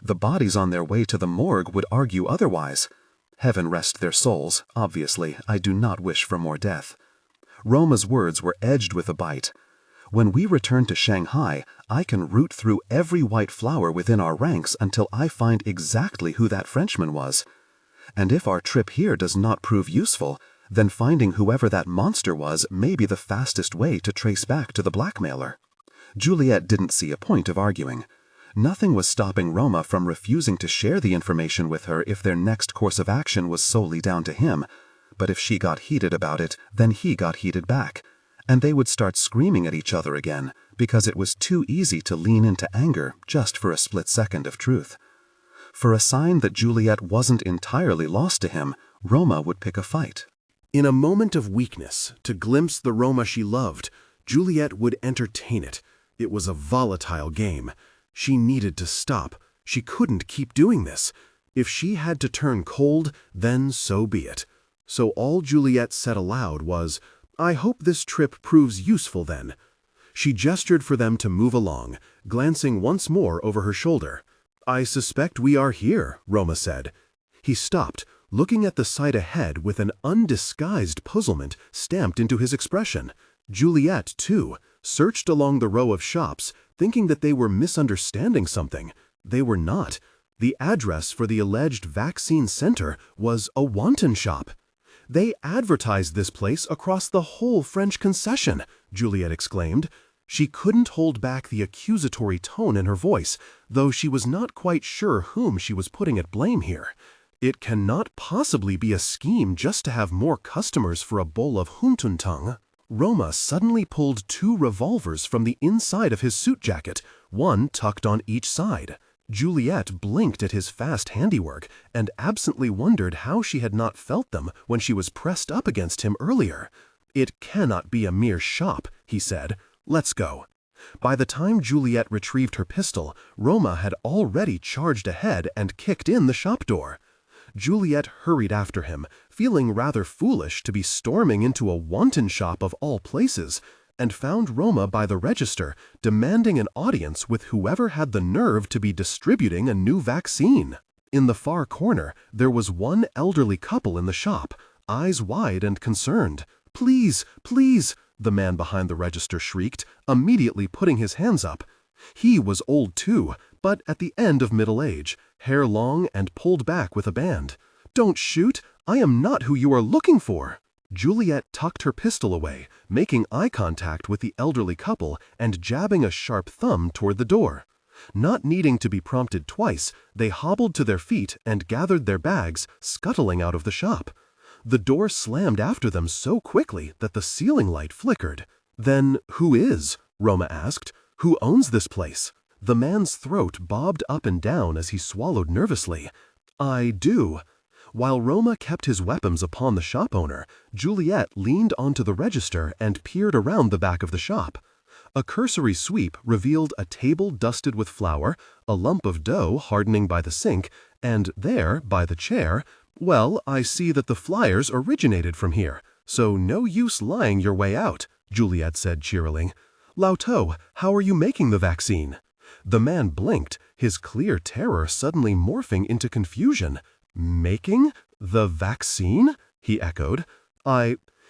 The bodies on their way to the morgue would argue otherwise. Heaven rest their souls. Obviously, I do not wish for more death." Roma's words were edged with a bite. "When we return to Shanghai, I can root through every white flower within our ranks until I find exactly who that Frenchman was. And if our trip here does not prove useful, then finding whoever that monster was may be the fastest way to trace back to the blackmailer." Juliet didn't see a point of arguing. Nothing was stopping Roma from refusing to share the information with her if their next course of action was solely down to him, but if she got heated about it, then he got heated back, and they would start screaming at each other again, because it was too easy to lean into anger just for a split second of truth. For a sign that Juliet wasn't entirely lost to him, Roma would pick a fight. In a moment of weakness, to glimpse the Roma she loved, Juliet would entertain it. It was a volatile game. She needed to stop. She couldn't keep doing this. If she had to turn cold, then so be it. So all Juliet said aloud was, "I hope this trip proves useful then." She gestured for them to move along, glancing once more over her shoulder. "I suspect we are here," Roma said. He stopped, looking at the sight ahead with an undisguised puzzlement stamped into his expression. Juliet, too, searched along the row of shops, thinking that they were misunderstanding something. They were not. The address for the alleged vaccine center was a wanton shop. "They advertised this place across the whole French concession," Juliette exclaimed. She couldn't hold back the accusatory tone in her voice, though she was not quite sure whom she was putting at blame here. It cannot possibly be a scheme just to have more customers for a bowl of Huntuntung. Roma suddenly pulled 2 revolvers from the inside of his suit jacket, one tucked on each side. Juliette blinked at his fast handiwork and absently wondered how she had not felt them when she was pressed up against him earlier. "It cannot be a mere shop," he said. "Let's go." By the time Juliette retrieved her pistol, Roma had already charged ahead and kicked in the shop door. Juliette hurried after him, feeling rather foolish to be storming into a wanton shop of all places, and found Roma by the register, demanding an audience with whoever had the nerve to be distributing a new vaccine. In the far corner, there was one elderly couple in the shop, eyes wide and concerned. "Please, please," the man behind the register shrieked, immediately putting his hands up. He was old too, but at the end of middle age, hair long and pulled back with a band. "Don't shoot! I am not who you are looking for!" Juliette tucked her pistol away, making eye contact with the elderly couple and jabbing a sharp thumb toward the door. Not needing to be prompted twice, they hobbled to their feet and gathered their bags, scuttling out of the shop. The door slammed after them so quickly that the ceiling light flickered. "Then who is?" Roma asked. "Who owns this place?" The man's throat bobbed up and down as he swallowed nervously. "I do." While Roma kept his weapons upon the shop owner, Juliette leaned onto the register and peered around the back of the shop. A cursory sweep revealed a table dusted with flour, a lump of dough hardening by the sink, and there, by the chair, "Well, I see that the flyers originated from here, so no use lying your way out," Juliette said cheerily. "Lauto, how are you making the vaccine?" The man blinked, his clear terror suddenly morphing into confusion. "Making? The vaccine?" he echoed.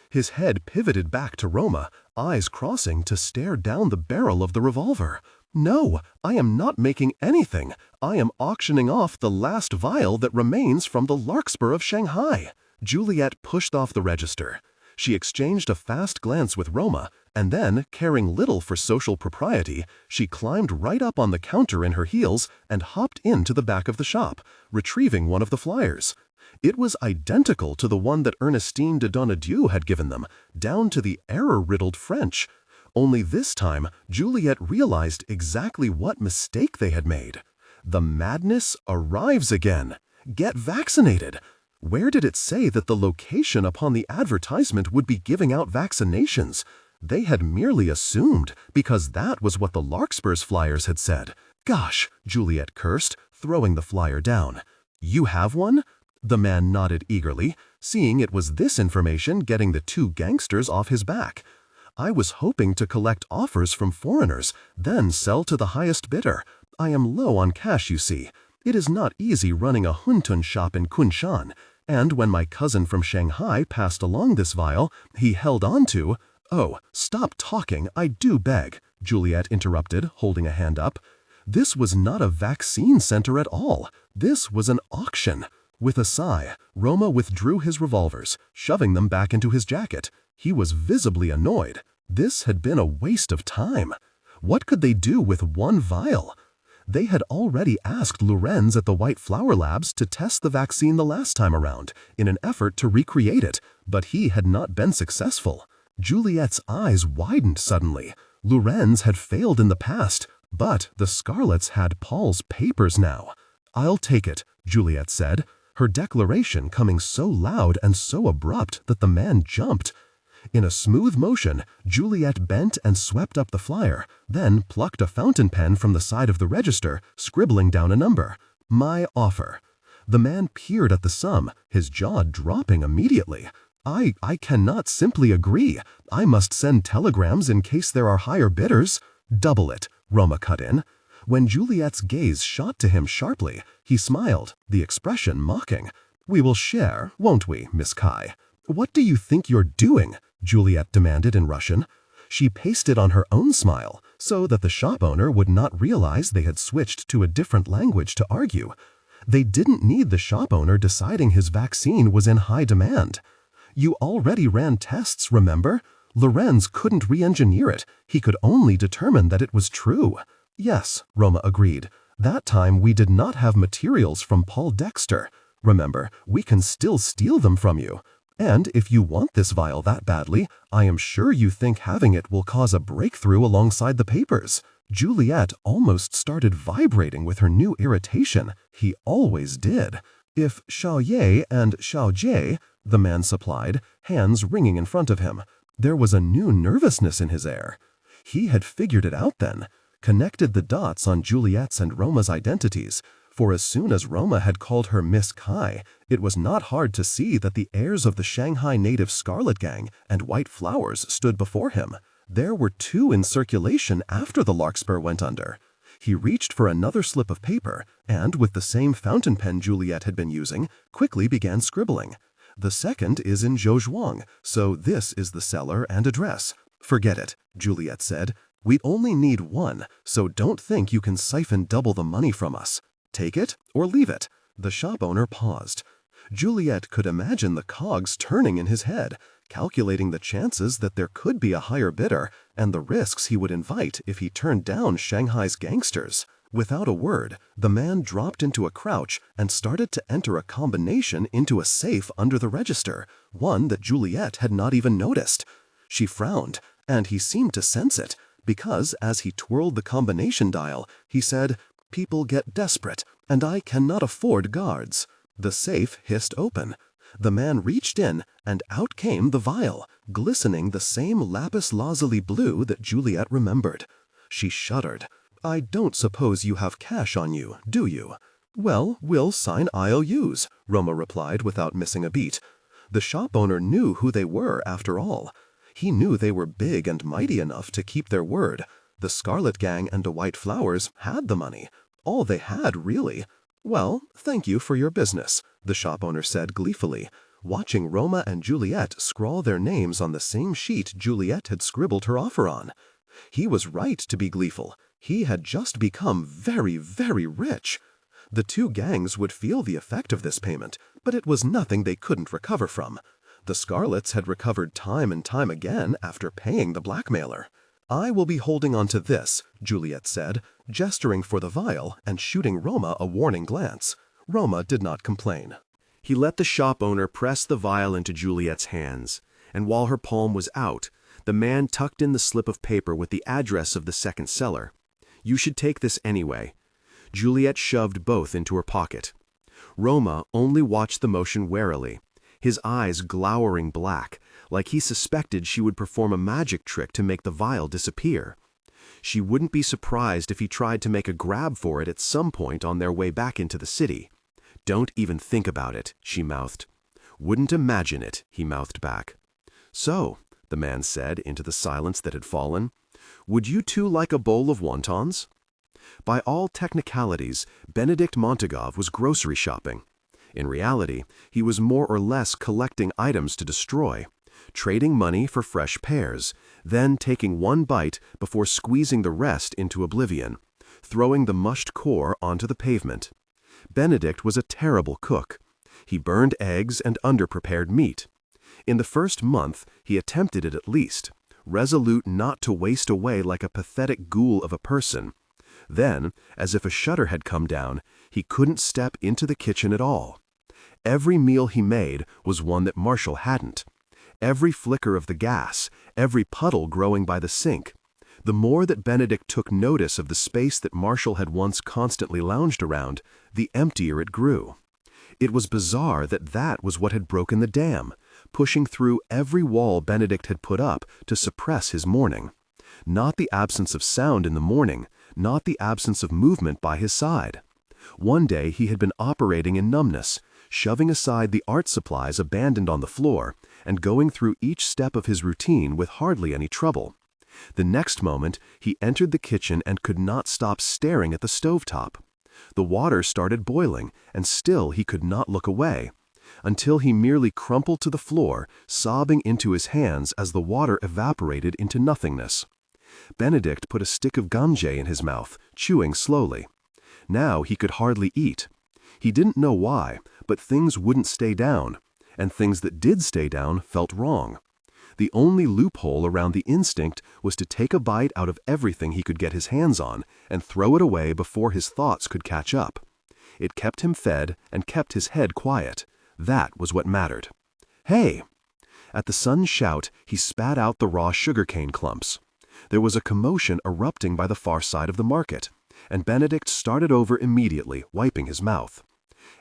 His head pivoted back to Roma, eyes crossing to stare down the barrel of the revolver. "No, I am not making anything. I am auctioning off the last vial that remains from the larkspur of Shanghai." Juliette pushed off the register. She exchanged a fast glance with Roma, and then, caring little for social propriety, she climbed right up on the counter in her heels and hopped into the back of the shop, retrieving one of the flyers. It was identical to the one that Ernestine de Donadieu had given them, down to the error-riddled French. Only this time, Juliette realized exactly what mistake they had made. The madness arrives again. Get vaccinated. Where did it say that the location upon the advertisement would be giving out vaccinations? They had merely assumed, because that was what the Larkspur's flyers had said. "Gosh," Juliette cursed, throwing the flyer down. "You have one?" The man nodded eagerly, seeing it was this information getting the 2 gangsters off his back. "I was hoping to collect offers from foreigners, then sell to the highest bidder. I am low on cash, you see. It is not easy running a Huntun shop in Kunshan, and when my cousin from Shanghai passed along this vial, he held on to—" "Oh, stop talking, I do beg," Juliette interrupted, holding a hand up. "This was not a vaccine center at all. This was an auction." With a sigh, Roma withdrew his revolvers, shoving them back into his jacket. He was visibly annoyed. This had been a waste of time. What could they do with one vial? They had already asked Lorenz at the White Flower Labs to test the vaccine the last time around, in an effort to recreate it, but he had not been successful. Juliette's eyes widened suddenly. Lorenz had failed in the past, but the Scarlets had Paul's papers now. "I'll take it," Juliette said, her declaration coming so loud and so abrupt that the man jumped. In a smooth motion, Juliette bent and swept up the flyer, then plucked a fountain pen from the side of the register, scribbling down a number. "My offer." The man peered at the sum, his jaw dropping immediately. I cannot simply agree. I must send telegrams in case there are higher bidders." "Double it," Roma cut in. When Juliette's gaze shot to him sharply, he smiled, the expression mocking. "We will share, won't we, Miss Cai?" "What do you think you're doing?" Juliette demanded in Russian. She pasted on her own smile so that the shop owner would not realize they had switched to a different language to argue. They didn't need the shop owner deciding his vaccine was in high demand. You already ran tests, remember? Lorenz couldn't re-engineer it. He could only determine that it was true. Yes, Roma agreed. That time we did not have materials from Paul Dexter. Remember, we can still steal them from you. And if you want this vial that badly, I am sure you think having it will cause a breakthrough alongside the papers. Juliette almost started vibrating with her new irritation. He always did. If Xiao Ye and Xiao Jie, the man supplied, hands ringing in front of him. There was a new nervousness in his air. He had figured it out then, connected the dots on Juliette's and Roma's identities, for as soon as Roma had called her Miss Cai, it was not hard to see that the heirs of the Shanghai native Scarlet Gang and White Flowers stood before him. There were two in circulation after the Larkspur went under. He reached for another slip of paper and, with the same fountain pen Juliette had been using, quickly began scribbling. The second is in Zhouzhuang, so this is the seller and address. Forget it, Juliette said. We only need one, so don't think you can siphon double the money from us. Take it or leave it. The shop owner paused. Juliette could imagine the cogs turning in his head, calculating the chances that there could be a higher bidder and the risks he would invite if he turned down Shanghai's gangsters. Without a word, the man dropped into a crouch and started to enter a combination into a safe under the register, one that Juliette had not even noticed. She frowned, and he seemed to sense it, because as he twirled the combination dial, he said, "People get desperate, and I cannot afford guards." The safe hissed open. The man reached in, and out came the vial, glistening the same lapis lazuli blue that Juliette remembered. She shuddered. "I don't suppose you have cash on you, do you?" "Well, we'll sign IOUs," Roma replied without missing a beat. The shop owner knew who they were after all. He knew they were big and mighty enough to keep their word. The Scarlet Gang and the White Flowers had the money. All they had, really. "Well, thank you for your business," the shop owner said gleefully, watching Roma and Juliette scrawl their names on the same sheet Juliette had scribbled her offer on. He was right to be gleeful. He had just become very, very rich. The two gangs would feel the effect of this payment, but it was nothing they couldn't recover from. The Scarlets had recovered time and time again after paying the blackmailer. "I will be holding on to this," Juliette said, gesturing for the vial and shooting Roma a warning glance. Roma did not complain. He let the shop owner press the vial into Juliette's hands, and while her palm was out, the man tucked in the slip of paper with the address of the second seller. "You should take this anyway." Juliette shoved both into her pocket. Roma only watched the motion warily, his eyes glowering black, like he suspected she would perform a magic trick to make the vial disappear. She wouldn't be surprised if he tried to make a grab for it at some point on their way back into the city. "Don't even think about it," she mouthed. "Wouldn't imagine it," he mouthed back. "So," the man said into the silence that had fallen, "would you two like a bowl of wontons?" By all technicalities, Benedict Montagov was grocery shopping. In reality, he was more or less collecting items to destroy, trading money for fresh pears, then taking one bite before squeezing the rest into oblivion, throwing the mushed core onto the pavement. Benedict was a terrible cook. He burned eggs and underprepared meat. In the first month, he attempted it at least, resolute not to waste away like a pathetic ghoul of a person. Then, as if a shutter had come down, he couldn't step into the kitchen at all. Every meal he made was one that Marshall hadn't. Every flicker of the gas, every puddle growing by the sink. The more that Benedict took notice of the space that Marshall had once constantly lounged around, the emptier it grew. It was bizarre that that was what had broken the dam, pushing through every wall Benedict had put up to suppress his mourning. Not the absence of sound in the morning, not the absence of movement by his side. One day he had been operating in numbness, shoving aside the art supplies abandoned on the floor, and going through each step of his routine with hardly any trouble. The next moment, he entered the kitchen and could not stop staring at the stovetop. The water started boiling, and still he could not look away. until he merely crumpled to the floor, sobbing into his hands as the water evaporated into nothingness. Benedict put a stick of ganje in his mouth, chewing slowly. Now he could hardly eat. He didn't know why, but things wouldn't stay down, and things that did stay down felt wrong. The only loophole around the instinct was to take a bite out of everything he could get his hands on and throw it away before his thoughts could catch up. It kept him fed and kept his head quiet. That was what mattered. "Hey!" At the son's shout, he spat out the raw sugarcane clumps. There was a commotion erupting by the far side of the market, and Benedict started over immediately, wiping his mouth.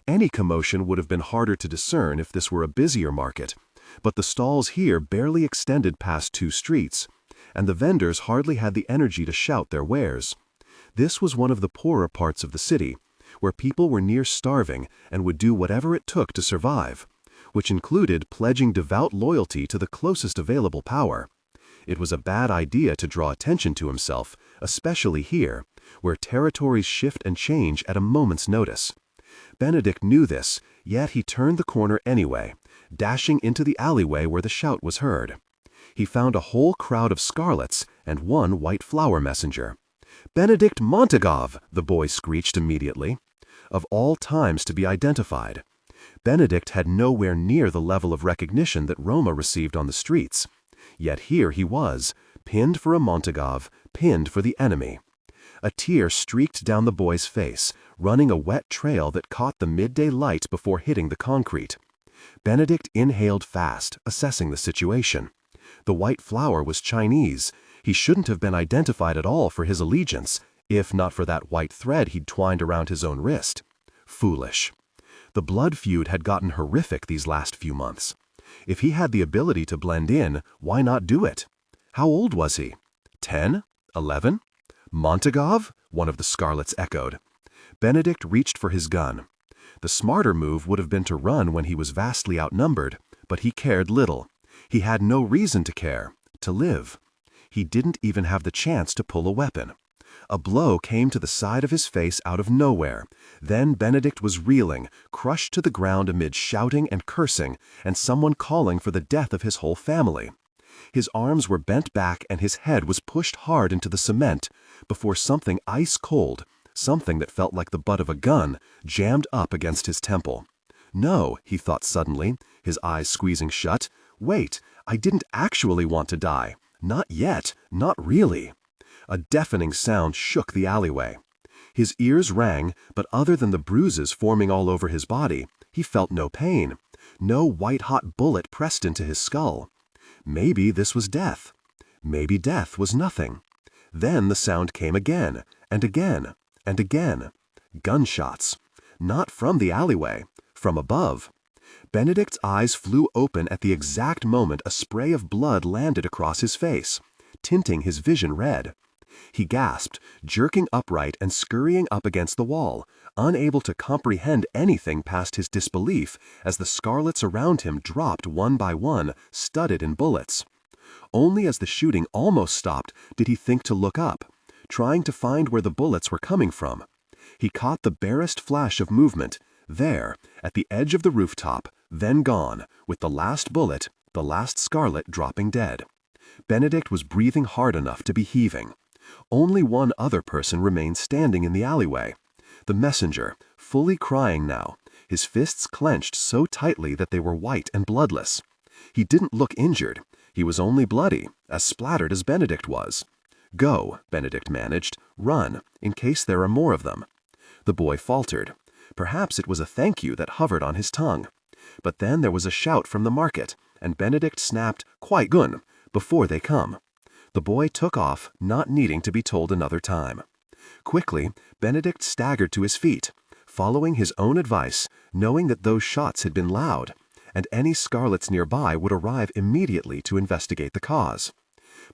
Any commotion would have been harder to discern if this were a busier market, but the stalls here barely extended past 2 streets, and the vendors hardly had the energy to shout their wares. This was one of the poorer parts of the city, where people were near starving and would do whatever it took to survive, which included pledging devout loyalty to the closest available power. It was a bad idea to draw attention to himself, especially here, where territories shift and change at a moment's notice. Benedict knew this, yet he turned the corner anyway, dashing into the alleyway where the shout was heard. He found a whole crowd of scarlets and one white flower messenger. "Benedict Montagov!" the boy screeched immediately. Of all times to be identified. Benedict had nowhere near the level of recognition that Roma received on the streets. Yet here he was, pinned for a Montagov, pinned for the enemy. A tear streaked down the boy's face, running a wet trail that caught the midday light before hitting the concrete. Benedict inhaled fast, assessing the situation. The white flower was Chinese. He shouldn't have been identified at all for his allegiance, if not for that white thread he'd twined around his own wrist. Foolish. The blood feud had gotten horrific these last few months. If he had the ability to blend in, why not do it? How old was he? 10? 11? Montagov? One of the scarlets echoed. Benedict reached for his gun. The smarter move would have been to run when he was vastly outnumbered, but he cared little. He had no reason to care, to live. He didn't even have the chance to pull a weapon. A blow came to the side of his face out of nowhere. Then Benedict was reeling, crushed to the ground amid shouting and cursing, and someone calling for the death of his whole family. His arms were bent back and his head was pushed hard into the cement, before something ice cold, something that felt like the butt of a gun, jammed up against his temple. No, he thought suddenly, his eyes squeezing shut. Wait, I didn't actually want to die. Not yet, not really. A deafening sound shook the alleyway. His ears rang, but other than the bruises forming all over his body, he felt no pain. No white-hot bullet pressed into his skull. Maybe this was death. Maybe death was nothing. Then the sound came again, and again, and again. Gunshots. Not from the alleyway, from above. Benedict's eyes flew open at the exact moment a spray of blood landed across his face, tinting his vision red. He gasped, jerking upright and scurrying up against the wall, unable to comprehend anything past his disbelief as the scarlets around him dropped one by one, studded in bullets. Only as the shooting almost stopped did he think to look up, trying to find where the bullets were coming from. He caught the barest flash of movement, there, at the edge of the rooftop, then gone, with the last bullet, the last scarlet dropping dead. Benedict was breathing hard enough to be heaving. Only one other person remained standing in the alleyway. The messenger, fully crying now, his fists clenched so tightly that they were white and bloodless. He didn't look injured. He was only bloody, as splattered as Benedict was. "Go," Benedict managed. "Run, in case there are more of them." The boy faltered. Perhaps it was a thank you that hovered on his tongue. But then there was a shout from the market, and Benedict snapped, "Quite good," before they come. The boy took off, not needing to be told another time. Quickly, Benedict staggered to his feet, following his own advice, knowing that those shots had been loud, and any scarlets nearby would arrive immediately to investigate the cause.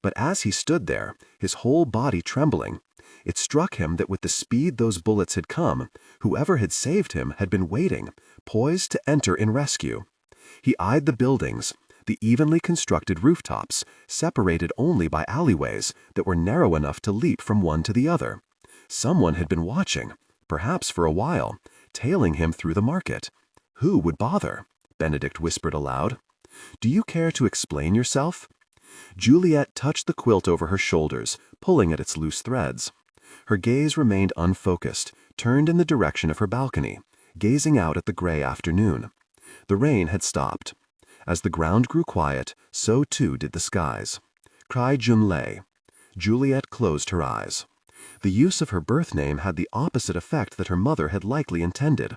But as he stood there, his whole body trembling, it struck him that with the speed those bullets had come, whoever had saved him had been waiting, poised to enter in rescue. He eyed the buildings, the evenly constructed rooftops, separated only by alleyways that were narrow enough to leap from one to the other. Someone had been watching, perhaps for a while, tailing him through the market. Who would bother? Benedict whispered aloud. "Do you care to explain yourself?" Juliette touched the quilt over her shoulders, pulling at its loose threads. Her gaze remained unfocused, turned in the direction of her balcony, gazing out at the gray afternoon. The rain had stopped. As the ground grew quiet, so too did the skies. Cai Junlei. Juliette closed her eyes. The use of her birth name had the opposite effect that her mother had likely intended.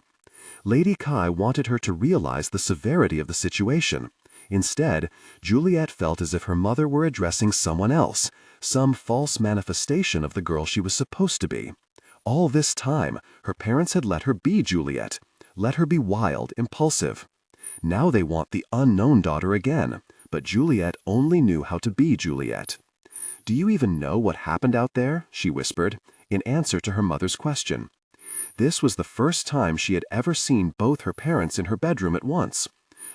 Lady Cai wanted her to realize the severity of the situation. Instead, Juliette felt as if her mother were addressing someone else, some false manifestation of the girl she was supposed to be. All this time, her parents had let her be Juliette, let her be wild, impulsive. Now they want the unknown daughter again, but Juliette only knew how to be Juliette. "Do you even know what happened out there?" she whispered, in answer to her mother's question. This was the first time she had ever seen both her parents in her bedroom at once.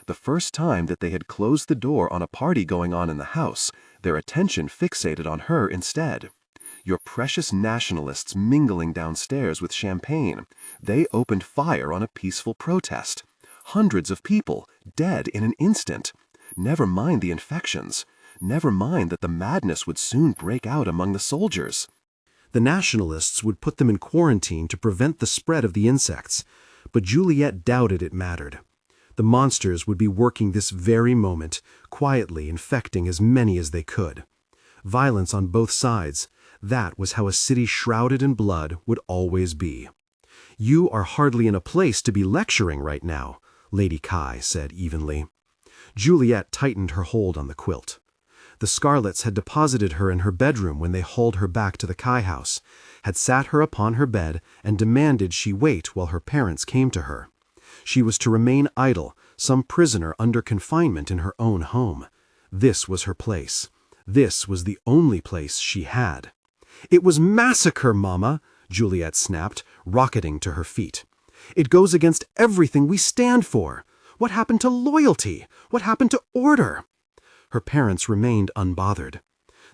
The first time that they had closed the door on a party going on in the house, their attention fixated on her instead. Your precious Nationalists mingling downstairs with champagne. They opened fire on a peaceful protest. Hundreds of people, dead in an instant. Never mind the infections. Never mind that the madness would soon break out among the soldiers. The Nationalists would put them in quarantine to prevent the spread of the insects, but Juliette doubted it mattered. The monsters would be working this very moment, quietly infecting as many as they could. Violence on both sides, that was how a city shrouded in blood would always be. "You are hardly in a place to be lecturing right now," Lady Cai said evenly. Juliette tightened her hold on the quilt. The Scarlets had deposited her in her bedroom when they hauled her back to the Cai house, had sat her upon her bed and demanded she wait while her parents came to her. She was to remain idle, some prisoner under confinement in her own home. This was her place. This was the only place she had. "It was massacre, Mama," Juliette snapped, rocketing to her feet. "It goes against everything we stand for. What happened to loyalty? What happened to order?" Her parents remained unbothered.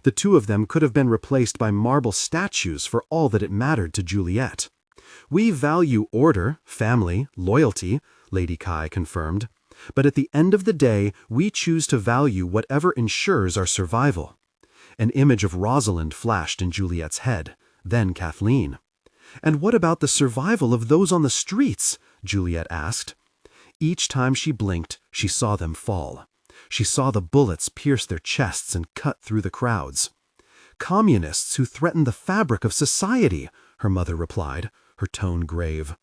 The two of them could have been replaced by marble statues for all that it mattered to Juliette. "We value order, family, loyalty," Lady Cai confirmed. "But at the end of the day, we choose to value whatever ensures our survival." An image of Rosalind flashed in Juliette's head, then Kathleen. "And what about the survival of those on the streets?" Juliette asked. Each time she blinked, she saw them fall. She saw the bullets pierce their chests and cut through the crowds. "Communists who threaten the fabric of society," her mother replied, her tone grave.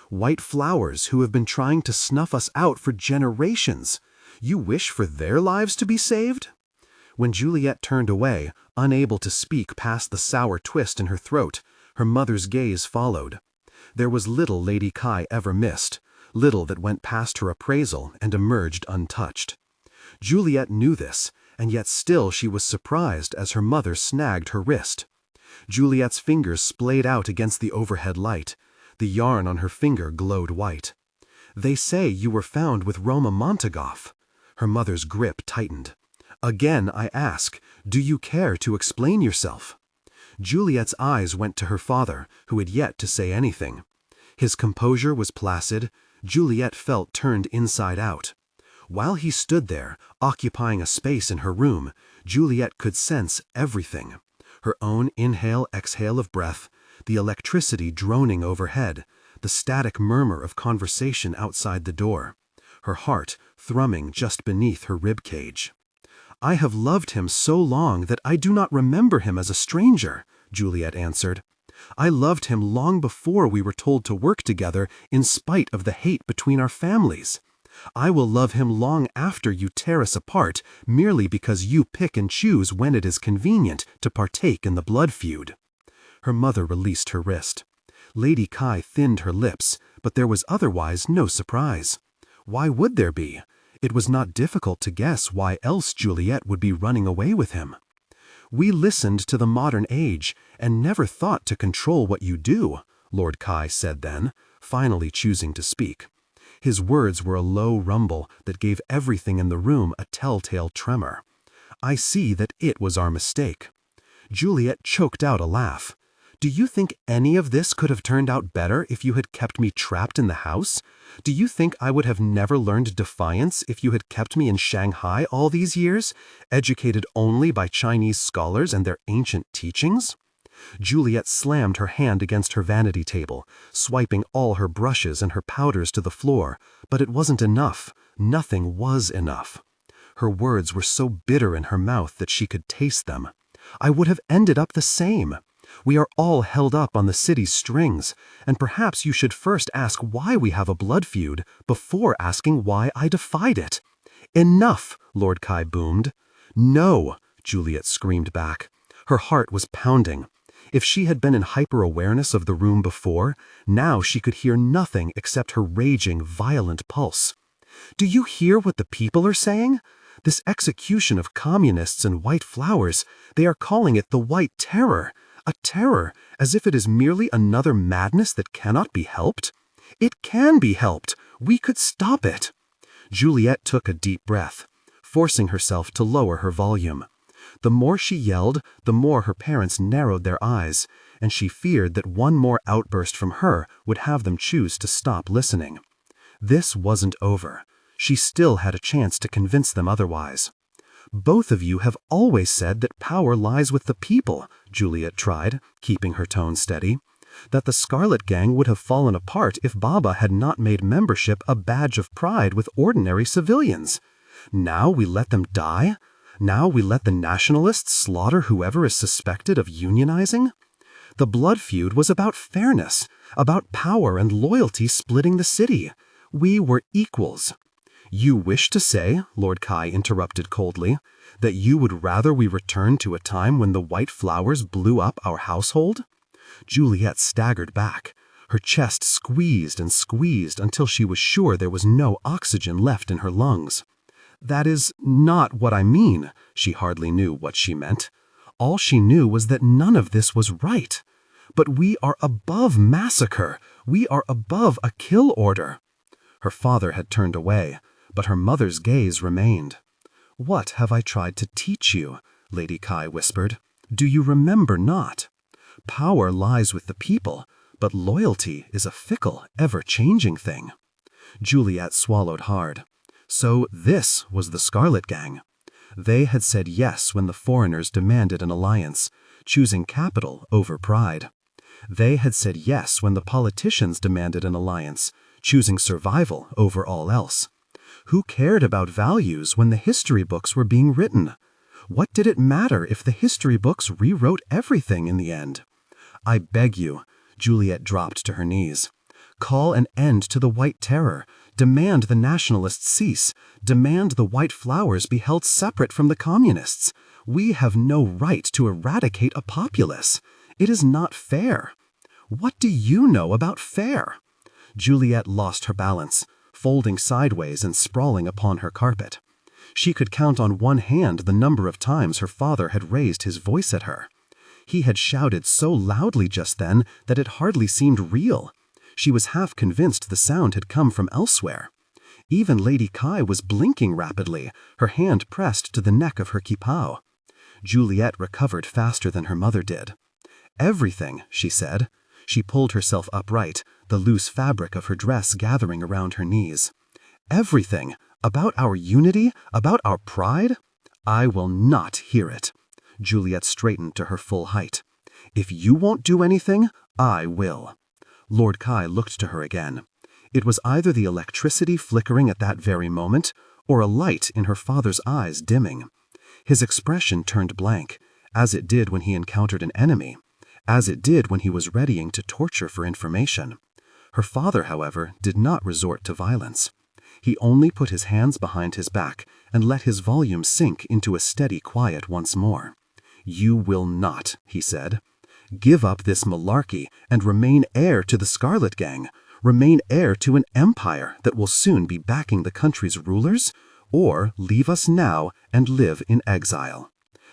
"White flowers who have been trying to snuff us out for generations. You wish for their lives to be saved?" When Juliette turned away, unable to speak past the sour twist in her throat, her mother's gaze followed. There was little Lady Cai ever missed, little that went past her appraisal and emerged untouched. Juliette knew this, and yet still she was surprised as her mother snagged her wrist. Juliette's fingers splayed out against the overhead light. The yarn on her finger glowed white. "They say you were found with Roma Montagov." Her mother's grip tightened. "Again, I ask, do you care to explain yourself?" Juliette's eyes went to her father, who had yet to say anything. His composure was placid. Juliette felt turned inside out. While he stood there, occupying a space in her room, Juliette could sense everything. Her own inhale-exhale of breath, the electricity droning overhead, the static murmur of conversation outside the door, her heart thrumming just beneath her rib cage. "I have loved him so long that I do not remember him as a stranger," Juliette answered. "I loved him long before we were told to work together in spite of the hate between our families. I will love him long after you tear us apart merely because you pick and choose when it is convenient to partake in the blood feud." Her mother released her wrist. Lady Cai thinned her lips, but there was otherwise no surprise. Why would there be? It was not difficult to guess why else Juliette would be running away with him. "We listened to the modern age and never thought to control what you do," Lord Cai said then, finally choosing to speak. His words were a low rumble that gave everything in the room a telltale tremor. "I see that it was our mistake." Juliette choked out a laugh. Do you think any of this could have turned out better if you had kept me trapped in the house? Do you think I would have never learned defiance if you had kept me in Shanghai all these years, educated only by Chinese scholars and their ancient teachings? Juliet slammed her hand against her vanity table, swiping all her brushes and her powders to the floor, but it wasn't enough. Nothing was enough. Her words were so bitter in her mouth that she could taste them. I would have ended up the same. We are all held up on the city's strings, and perhaps you should first ask why we have a blood feud before asking why I defied it. Enough, Lord Cai boomed. No, Juliet screamed back. Her heart was pounding. If she had been in hyper-awareness of the room before, now she could hear nothing except her raging, violent pulse. Do you hear what the people are saying? This execution of communists and white flowers, they are calling it the White Terror. A terror, as if it is merely another madness that cannot be helped? It can be helped. We could stop it. Juliet took a deep breath, forcing herself to lower her volume. The more she yelled, the more her parents narrowed their eyes, and she feared that one more outburst from her would have them choose to stop listening. This wasn't over. She still had a chance to convince them otherwise. Both of you have always said that power lies with the people, Juliet tried, keeping her tone steady. That the Scarlet Gang would have fallen apart if Baba had not made membership a badge of pride with ordinary civilians. Now we let them die? Now we let the Nationalists slaughter whoever is suspected of unionizing? The blood feud was about fairness, about power and loyalty splitting the city. We were equals. You wish to say, Lord Cai interrupted coldly, that you would rather we return to a time when the white flowers blew up our household? Juliet staggered back. Her chest squeezed and squeezed until she was sure there was no oxygen left in her lungs. That is not what I mean. She hardly knew what she meant. All she knew was that none of this was right. But we are above massacre. We are above a kill order. Her father had turned away, but her mother's gaze remained. What have I tried to teach you? Lady Cai whispered. Do you remember not? Power lies with the people, but loyalty is a fickle, ever-changing thing. Juliet swallowed hard. So this was the Scarlet Gang. They had said yes when the foreigners demanded an alliance, choosing capital over pride. They had said yes when the politicians demanded an alliance, choosing survival over all else. Who cared about values when the history books were being written? What did it matter if the history books rewrote everything in the end? I beg you, Juliet dropped to her knees. Call an end to the White Terror. Demand the Nationalists cease. Demand the white flowers be held separate from the communists. We have no right to eradicate a populace. It is not fair. What do you know about fair? Juliet lost her balance, folding sideways and sprawling upon her carpet. She could count on one hand the number of times her father had raised his voice at her. He had shouted so loudly just then that it hardly seemed real. She was half convinced the sound had come from elsewhere. Even Lady Cai was blinking rapidly, her hand pressed to the neck of her kipao. Juliet recovered faster than her mother did. Everything, she said. She pulled herself upright, the loose fabric of her dress gathering around her knees. Everything, about our unity, about our pride? I will not hear it. Juliet straightened to her full height. If you won't do anything, I will. Lord Cai looked to her again. It was either the electricity flickering at that very moment, or a light in her father's eyes dimming. His expression turned blank, as it did when he encountered an enemy, as it did when he was readying to torture for information. Her father, however, did not resort to violence. He only put his hands behind his back and let his volume sink into a steady quiet once more. You will not, he said. Give up this malarkey and remain heir to the Scarlet Gang. Remain heir to an empire that will soon be backing the country's rulers, or leave us now and live in exile.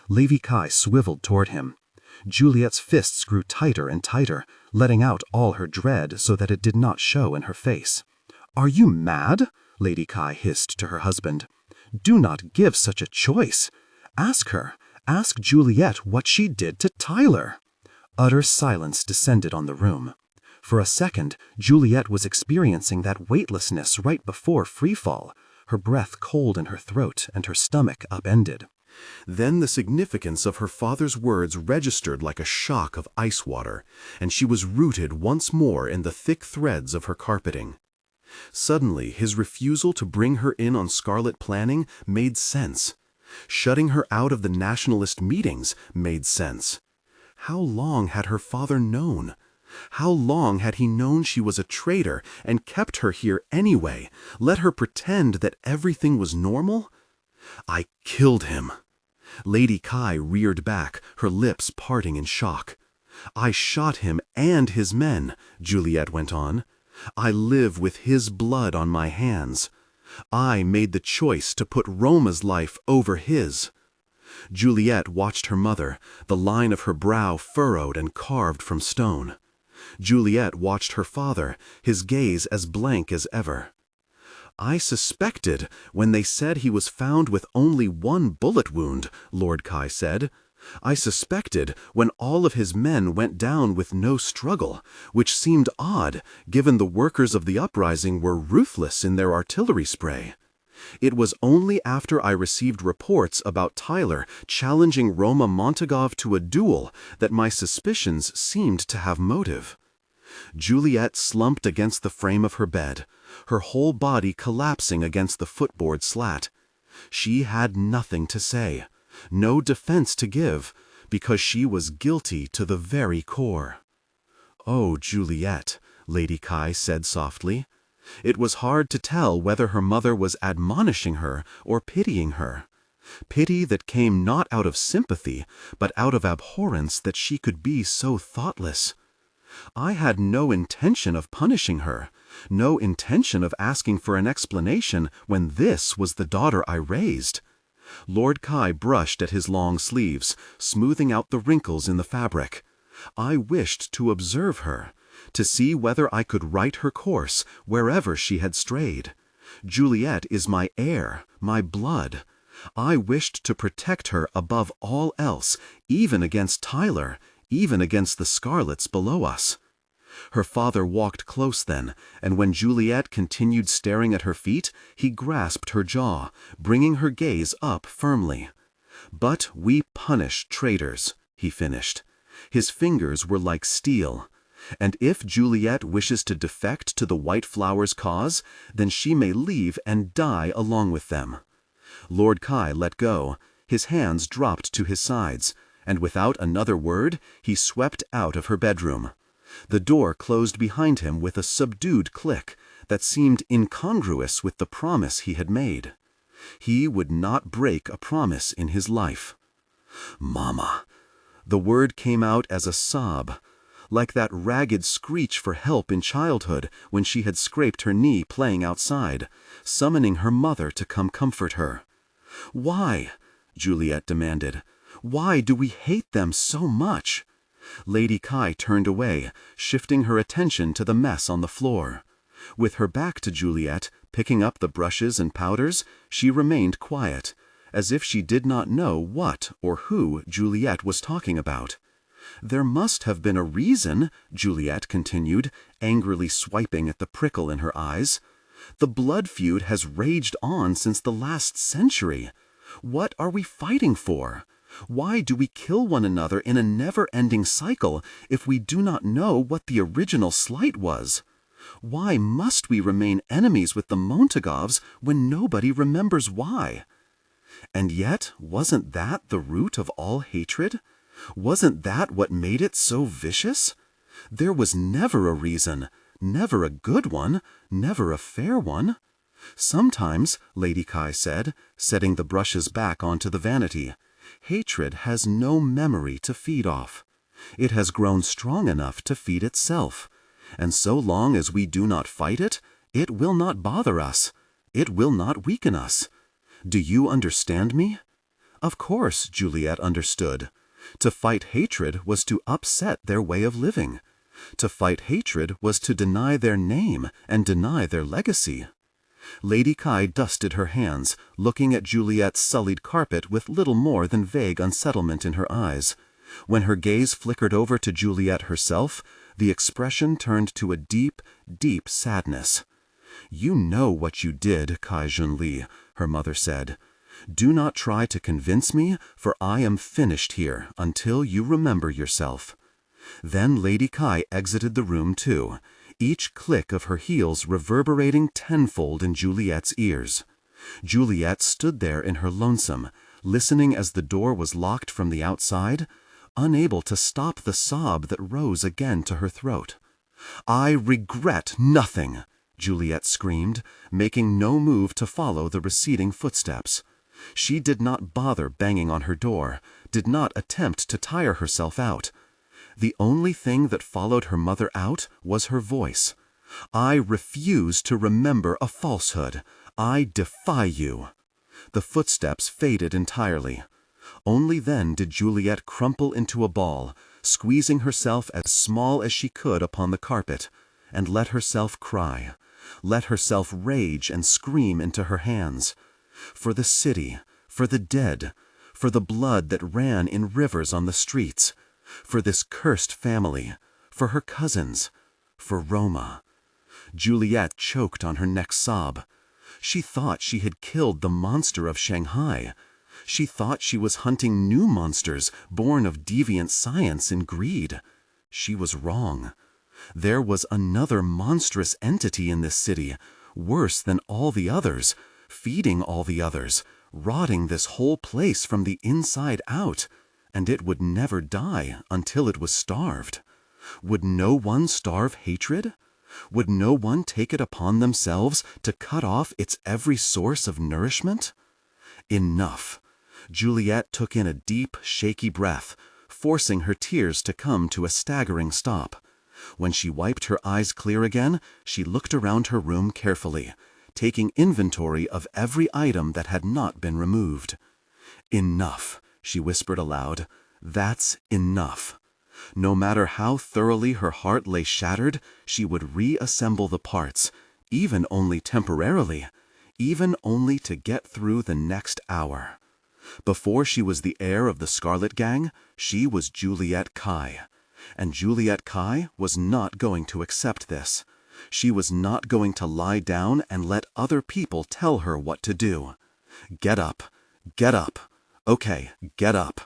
Lady Cai swiveled toward him. Juliet's fists grew tighter and tighter, letting out all her dread so that it did not show in her face. Are you mad? Lady Cai hissed to her husband. Do not give such a choice. Ask her. Ask Juliet what she did to Tyler. Utter silence descended on the room. For a second, Juliette was experiencing that weightlessness right before freefall, her breath cold in her throat and her stomach upended. Then the significance of her father's words registered like a shock of ice water, and she was rooted once more in the thick threads of her carpeting. Suddenly, his refusal to bring her in on Scarlet planning made sense. Shutting her out of the Nationalist meetings made sense. How long had her father known? How long had he known she was a traitor and kept her here anyway, let her pretend that everything was normal? I killed him. Lady Cai reared back, her lips parting in shock. I shot him and his men, Juliette went on. I live with his blood on my hands. I made the choice to put Roma's life over his. Juliette watched her mother, the line of her brow furrowed and carved from stone. Juliette watched her father, his gaze as blank as ever. I suspected when they said he was found with only one bullet wound, Lord Cai said. I suspected when all of his men went down with no struggle, which seemed odd, given the workers of the uprising were ruthless in their artillery spray. It was only after I received reports about Tyler challenging Roma Montagov to a duel that my suspicions seemed to have motive. Juliette slumped against the frame of her bed, her whole body collapsing against the footboard slat. She had nothing to say, no defense to give, because she was guilty to the very core. "Oh, Juliette," Lady Cai said softly. It was hard to tell whether her mother was admonishing her or pitying her. Pity that came not out of sympathy, but out of abhorrence that she could be so thoughtless. I had no intention of punishing her, no intention of asking for an explanation when this was the daughter I raised. Lord Cai brushed at his long sleeves, smoothing out the wrinkles in the fabric. I wished to observe her, to see whether I could right her course wherever she had strayed. Juliette is my heir, my blood. I wished to protect her above all else, even against Tyler, even against the Scarlets below us. Her father walked close then, and when Juliette continued staring at her feet, he grasped her jaw, bringing her gaze up firmly. "But we punish traitors," he finished. His fingers were like steel. "And if Juliette wishes to defect to the White Flower's cause, then she may leave and die along with them." Lord Cai let go. His hands dropped to his sides, and without another word, he swept out of her bedroom. The door closed behind him with a subdued click that seemed incongruous with the promise he had made. He would not break a promise in his life. "Mama." The word came out as a sob, like that ragged screech for help in childhood when she had scraped her knee playing outside, summoning her mother to come comfort her. "Why?" Juliette demanded. "Why do we hate them so much?" Lady Cai turned away, shifting her attention to the mess on the floor. With her back to Juliette, picking up the brushes and powders, she remained quiet, as if she did not know what or who Juliette was talking about. "There must have been a reason," Juliette continued, angrily swiping at the prickle in her eyes. "The blood feud has raged on since the last century. What are we fighting for? Why do we kill one another in a never-ending cycle if we do not know what the original slight was? Why must we remain enemies with the Montagovs when nobody remembers why? And yet, wasn't that the root of all hatred? Wasn't that what made it so vicious? There was never a reason, never a good one, never a fair one. Sometimes," Lady Cai said, setting the brushes back onto the vanity, "hatred has no memory to feed off. It has grown strong enough to feed itself, and so long as we do not fight it, it will not bother us. It will not weaken us. Do you understand me?" Of course, Juliette understood. To fight hatred was to upset their way of living. To fight hatred was to deny their name and deny their legacy. Lady Cai dusted her hands, looking at Juliette's sullied carpet with little more than vague unsettlement in her eyes. When her gaze flickered over to Juliet herself, the expression turned to a deep, deep sadness. "You know what you did, Cai Junli," her mother said. "Do not try to convince me, for I am finished here until you remember yourself." Then Lady Cai exited the room too, each click of her heels reverberating tenfold in Juliet's ears. Juliet stood there in her lonesome, listening as the door was locked from the outside, unable to stop the sob that rose again to her throat. "I regret nothing," Juliet screamed, making no move to follow the receding footsteps. She did not bother banging on her door, did not attempt to tire herself out. The only thing that followed her mother out was her voice. "I refuse to remember a falsehood. I defy you." The footsteps faded entirely. Only then did Juliet crumple into a ball, squeezing herself as small as she could upon the carpet, and let herself cry, let herself rage and scream into her hands. For the city, for the dead, for the blood that ran in rivers on the streets, for this cursed family, for her cousins, for Roma. Juliet choked on her next sob. She thought she had killed the monster of Shanghai. She thought she was hunting new monsters born of deviant science and greed. She was wrong. There was another monstrous entity in this city, worse than all the others, feeding all the others, rotting this whole place from the inside out, and it would never die until it was starved. Would no one starve hatred? Would no one take it upon themselves to cut off its every source of nourishment? Enough. Juliet took in a deep, shaky breath, forcing her tears to come to a staggering stop. When she wiped her eyes clear again, she looked around her room carefully, taking inventory of every item that had not been removed. "Enough," she whispered aloud. "That's enough." No matter how thoroughly her heart lay shattered, she would reassemble the parts, even only temporarily, even only to get through the next hour. Before she was the heir of the Scarlet Gang, she was Juliette Cai. And Juliette Cai was not going to accept this. She was not going to lie down and let other people tell her what to do. Get up. Get up. Okay, get up.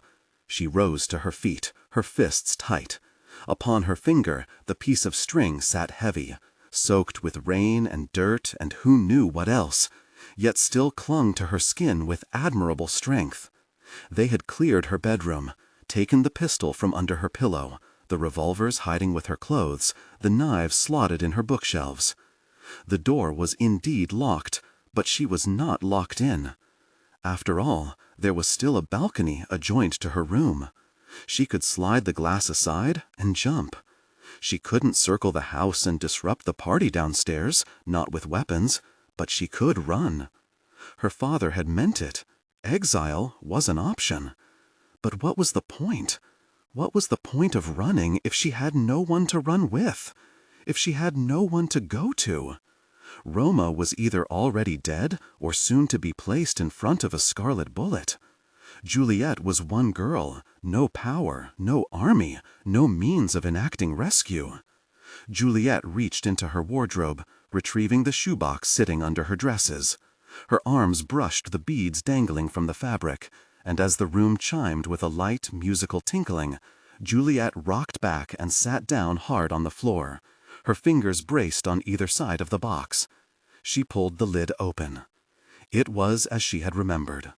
She rose to her feet, her fists tight. Upon her finger, the piece of string sat heavy, soaked with rain and dirt and who knew what else, yet still clung to her skin with admirable strength. They had cleared her bedroom, taken the pistol from under her pillow, the revolvers hiding with her clothes, the knives slotted in her bookshelves. The door was indeed locked, but she was not locked in. After all, there was still a balcony adjoined to her room. She could slide the glass aside and jump. She couldn't circle the house and disrupt the party downstairs, not with weapons, but she could run. Her father had meant it. Exile was an option. But what was the point? What was the point of running if she had no one to run with? If she had no one to go to? Roma was either already dead or soon to be placed in front of a scarlet bullet. Juliet was one girl, no power, no army, no means of enacting rescue. Juliet reached into her wardrobe, retrieving the shoebox sitting under her dresses. Her arms brushed the beads dangling from the fabric, and as the room chimed with a light, musical tinkling, Juliet rocked back and sat down hard on the floor, her fingers braced on either side of the box. She pulled the lid open. It was as she had remembered.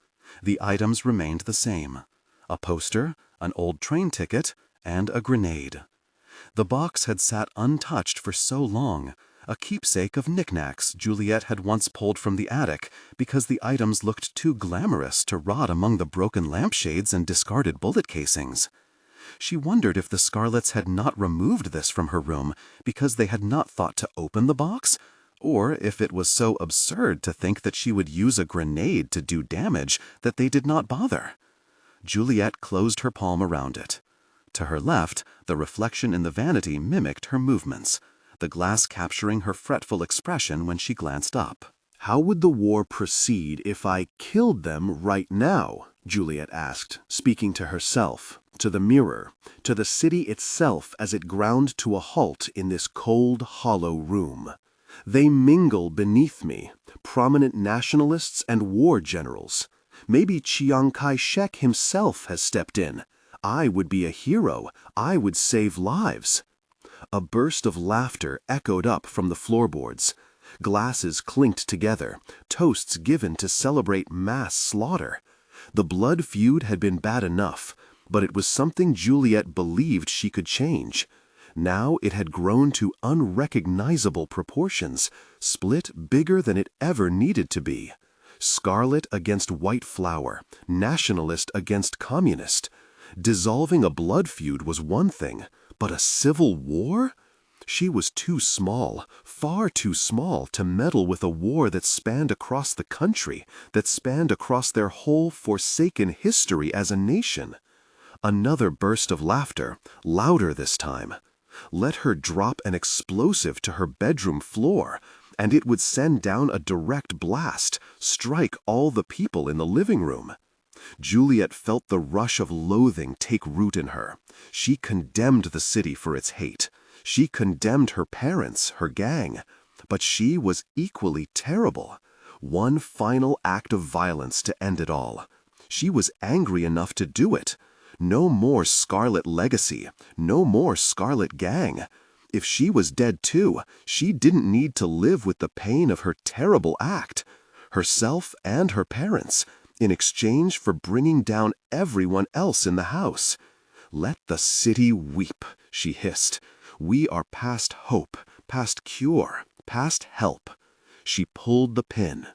The items remained the same: a poster, an old train ticket, and a grenade. The box had sat untouched for so long, a keepsake of knickknacks Juliet had once pulled from the attic because the items looked too glamorous to rot among the broken lampshades and discarded bullet casings. She wondered if the Scarlets had not removed this from her room because they had not thought to open the box, or if it was so absurd to think that she would use a grenade to do damage that they did not bother. Juliet closed her palm around it. To her left, the reflection in the vanity mimicked her movements, the glass capturing her fretful expression when she glanced up. "How would the war proceed if I killed them right now?" Juliet asked, speaking to herself. to the mirror, to the city itself as it ground to a halt in this cold, hollow room. They mingle beneath me, prominent nationalists and war generals. Maybe Chiang Kai-shek himself has stepped in. I would be a hero. I would save lives. A burst of laughter echoed up from the floorboards. Glasses clinked together, toasts given to celebrate mass slaughter. The blood feud had been bad enough, but it was something Juliet believed she could change. Now it had grown to unrecognizable proportions, split bigger than it ever needed to be. Scarlet against white flower, nationalist against communist. Dissolving a blood feud was one thing, but a civil war? She was too small, far too small to meddle with a war that spanned across the country, that spanned across their whole forsaken history as a nation. Another burst of laughter, louder this time. Let her drop an explosive to her bedroom floor, and it would send down a direct blast, strike all the people in the living room. Juliet felt the rush of loathing take root in her. She condemned the city for its hate. She condemned her parents, her gang. But she was equally terrible. One final act of violence to end it all. She was angry enough to do it. No more Scarlet legacy. No more Scarlet gang. If she was dead too, she didn't need to live with the pain of her terrible act. Herself and her parents, in exchange for bringing down everyone else in the house. Let the city weep, she hissed. We are past hope, past cure, past help. She pulled the pin.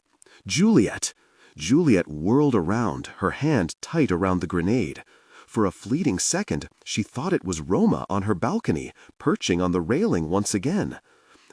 Juliet! Juliet whirled around, her hand tight around the grenade. For a fleeting second, she thought it was Roma on her balcony, perching on the railing once again.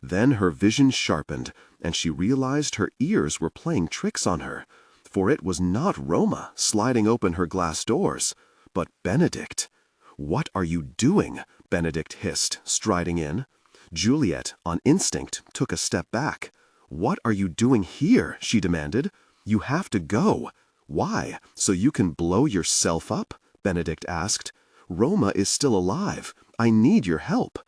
Then her vision sharpened, and she realized her ears were playing tricks on her. For it was not Roma sliding open her glass doors, but Benedict. "What are you doing?" Benedict hissed, striding in. Juliet, on instinct, took a step back. "What are you doing here?" she demanded. "You have to go." "Why? So you can blow yourself up?" Benedict asked. "Roma is still alive. I need your help."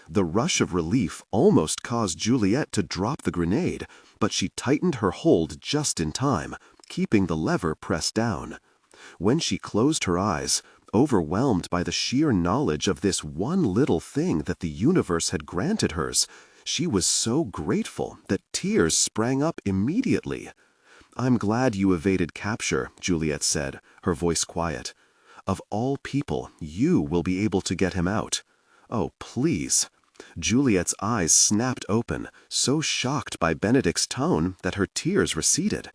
The rush of relief almost caused Juliet to drop the grenade, but she tightened her hold just in time, keeping the lever pressed down. When she closed her eyes, overwhelmed by the sheer knowledge of this one little thing that the universe had granted hers, she was so grateful that tears sprang up immediately. "I'm glad you evaded capture," Juliet said, her voice quiet. "Of all people, you will be able to get him out. Oh, please." Juliet's eyes snapped open, so shocked by Benedict's tone that her tears receded.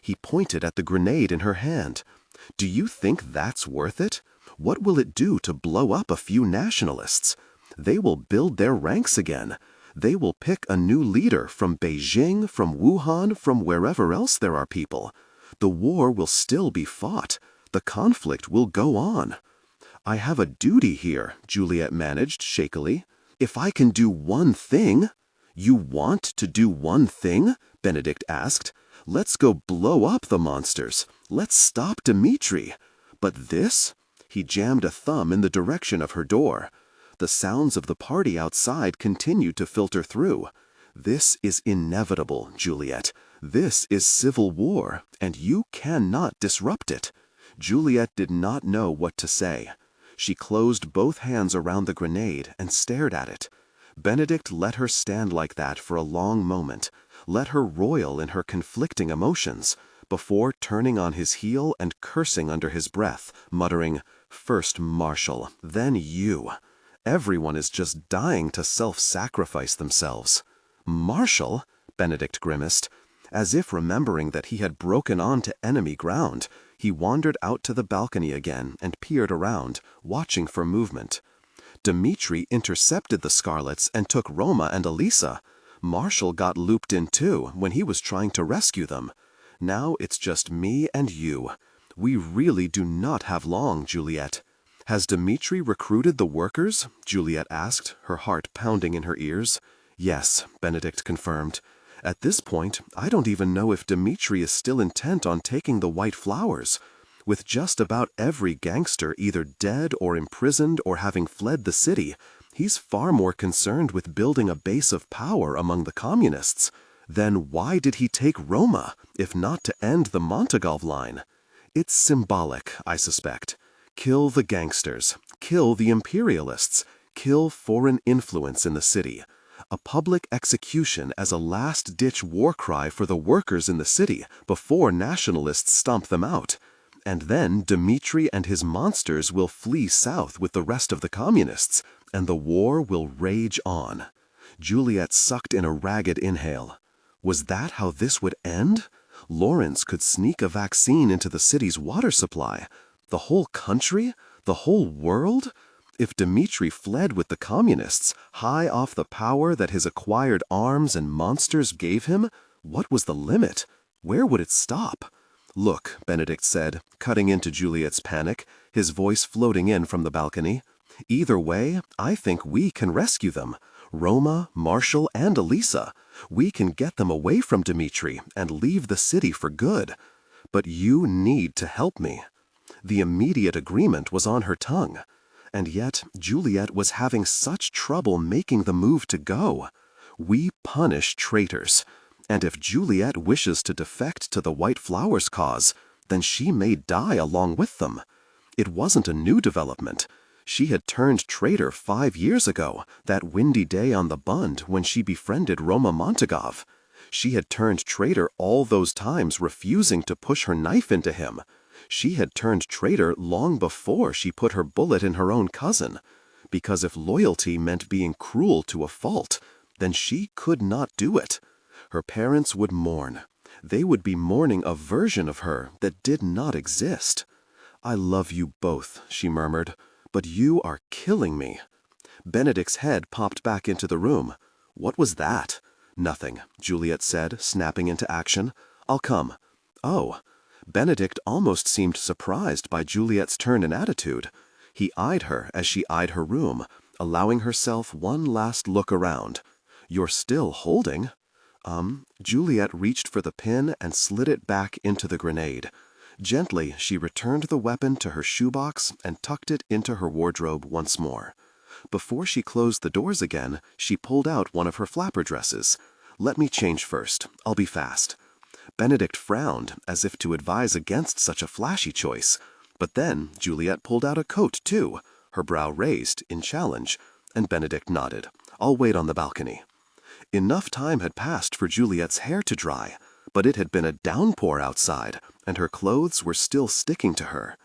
He pointed at the grenade in her hand. "Do you think that's worth it? What will it do to blow up a few nationalists? They will build their ranks again. They will pick a new leader from Beijing, from Wuhan, from wherever else there are people. The war will still be fought. The conflict will go on." "I have a duty here," Juliet managed shakily. "If I can do one thing—" "You want to do one thing?" Benedict asked. "Let's go blow up the monsters. Let's stop Dmitri. But this?" He jammed a thumb in the direction of her door. The sounds of the party outside continued to filter through. "This is inevitable, Juliet. This is civil war, and you cannot disrupt it." Juliet did not know what to say. She closed both hands around the grenade and stared at it. Benedict let her stand like that for a long moment, let her roil in her conflicting emotions, before turning on his heel and cursing under his breath, muttering, "First Marshall, then you. Everyone is just dying to self-sacrifice themselves." "Marshall?" Benedict grimaced. As if remembering that he had broken onto enemy ground, he wandered out to the balcony again and peered around, watching for movement. Dmitri intercepted the Scarlets and took Roma and Elisa. Marshall got looped in too when he was trying to rescue them. Now it's just me and you. We really do not have long, Juliet. "Has Dmitri recruited the workers?" Juliet asked, her heart pounding in her ears. "Yes," Benedict confirmed. "At this point, I don't even know if Dmitri is still intent on taking the white flowers. With just about every gangster either dead or imprisoned or having fled the city, he's far more concerned with building a base of power among the communists. Then why did he take Roma, if not to end the Montagov line? It's symbolic, I suspect. Kill the gangsters, kill the imperialists, kill foreign influence in the city. A public execution as a last-ditch war cry for the workers in the city before nationalists stomp them out. And then Dmitri and his monsters will flee south with the rest of the communists, and the war will rage on. Juliet sucked in a ragged inhale. Was that how this would end? Lawrence could sneak a vaccine into the city's water supply. The whole country? The whole world? If Dmitri fled with the communists, high off the power that his acquired arms and monsters gave him, what was the limit? Where would it stop? Look, Benedict said, cutting into Juliet's panic, his voice floating in from the balcony. Either way, I think we can rescue them. Roma, Marshall, and Elisa. We can get them away from Dmitri and leave the city for good. But you need to help me. The immediate agreement was on her tongue. And yet Juliet was having such trouble making the move to go. We punish traitors. And if Juliet wishes to defect to the White Flowers cause, then she may die along with them. It wasn't a new development. She had turned traitor 5 years ago, that windy day on the Bund when she befriended Roma Montagov. She had turned traitor all those times refusing to push her knife into him. She had turned traitor long before she put her bullet in her own cousin. Because if loyalty meant being cruel to a fault, then she could not do it. Her parents would mourn. They would be mourning a version of her that did not exist. I love you both, she murmured, but you are killing me. Benedict's head popped back into the room. What was that? Nothing, Juliet said, snapping into action. I'll come. Oh. Benedict almost seemed surprised by Juliet's turn and attitude. He eyed her as she eyed her room, allowing herself one last look around. You're still holding? Juliet reached for the pin and slid it back into the grenade. Gently, she returned the weapon to her shoebox and tucked it into her wardrobe once more. Before she closed the doors again, she pulled out one of her flapper dresses. Let me change first. I'll be fast. Benedict frowned, as if to advise against such a flashy choice. But then Juliet pulled out a coat, too, her brow raised in challenge, and Benedict nodded. I'll wait on the balcony. Enough time had passed for Juliet's hair to dry, but it had been a downpour outside, and her clothes were still sticking to her.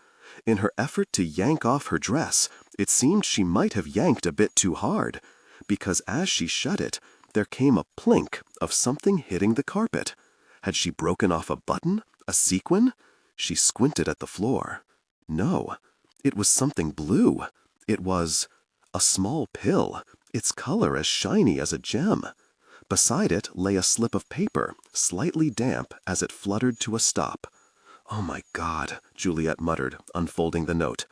In her effort to yank off her dress, it seemed she might have yanked a bit too hard, because as she shut it, there came a plink of something hitting the carpet. Had she broken off a button? A sequin? She squinted at the floor. No, it was something blue. It was a small pill, its color as shiny as a gem. Beside it lay a slip of paper, slightly damp as it fluttered to a stop. Oh my God, Juliet muttered, unfolding the note.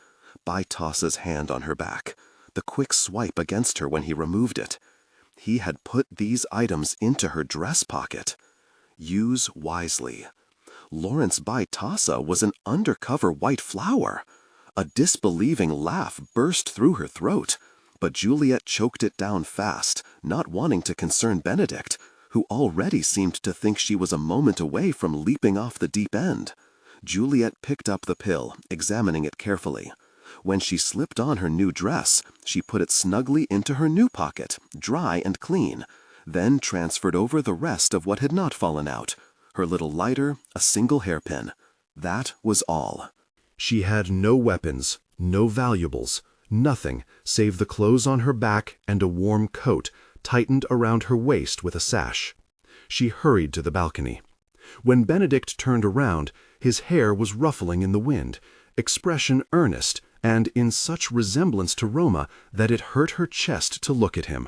By Tossa's hand on her back. The quick swipe against her when he removed it. He had put these items into her dress pocket. Use wisely. Lawrence by Tossa was an undercover White Flower. A disbelieving laugh burst through her throat, but Juliet choked it down fast, not wanting to concern Benedict, who already seemed to think she was a moment away from leaping off the deep end. Juliet picked up the pill, examining it carefully. When she slipped on her new dress, she put it snugly into her new pocket, dry and clean, then transferred over the rest of what had not fallen out. Her little lighter, a single hairpin. That was all. She had no weapons, no valuables, nothing save the clothes on her back and a warm coat tightened around her waist with a sash. She hurried to the balcony. When Benedict turned around, his hair was ruffling in the wind, expression earnest and in such resemblance to Roma that it hurt her chest to look at him.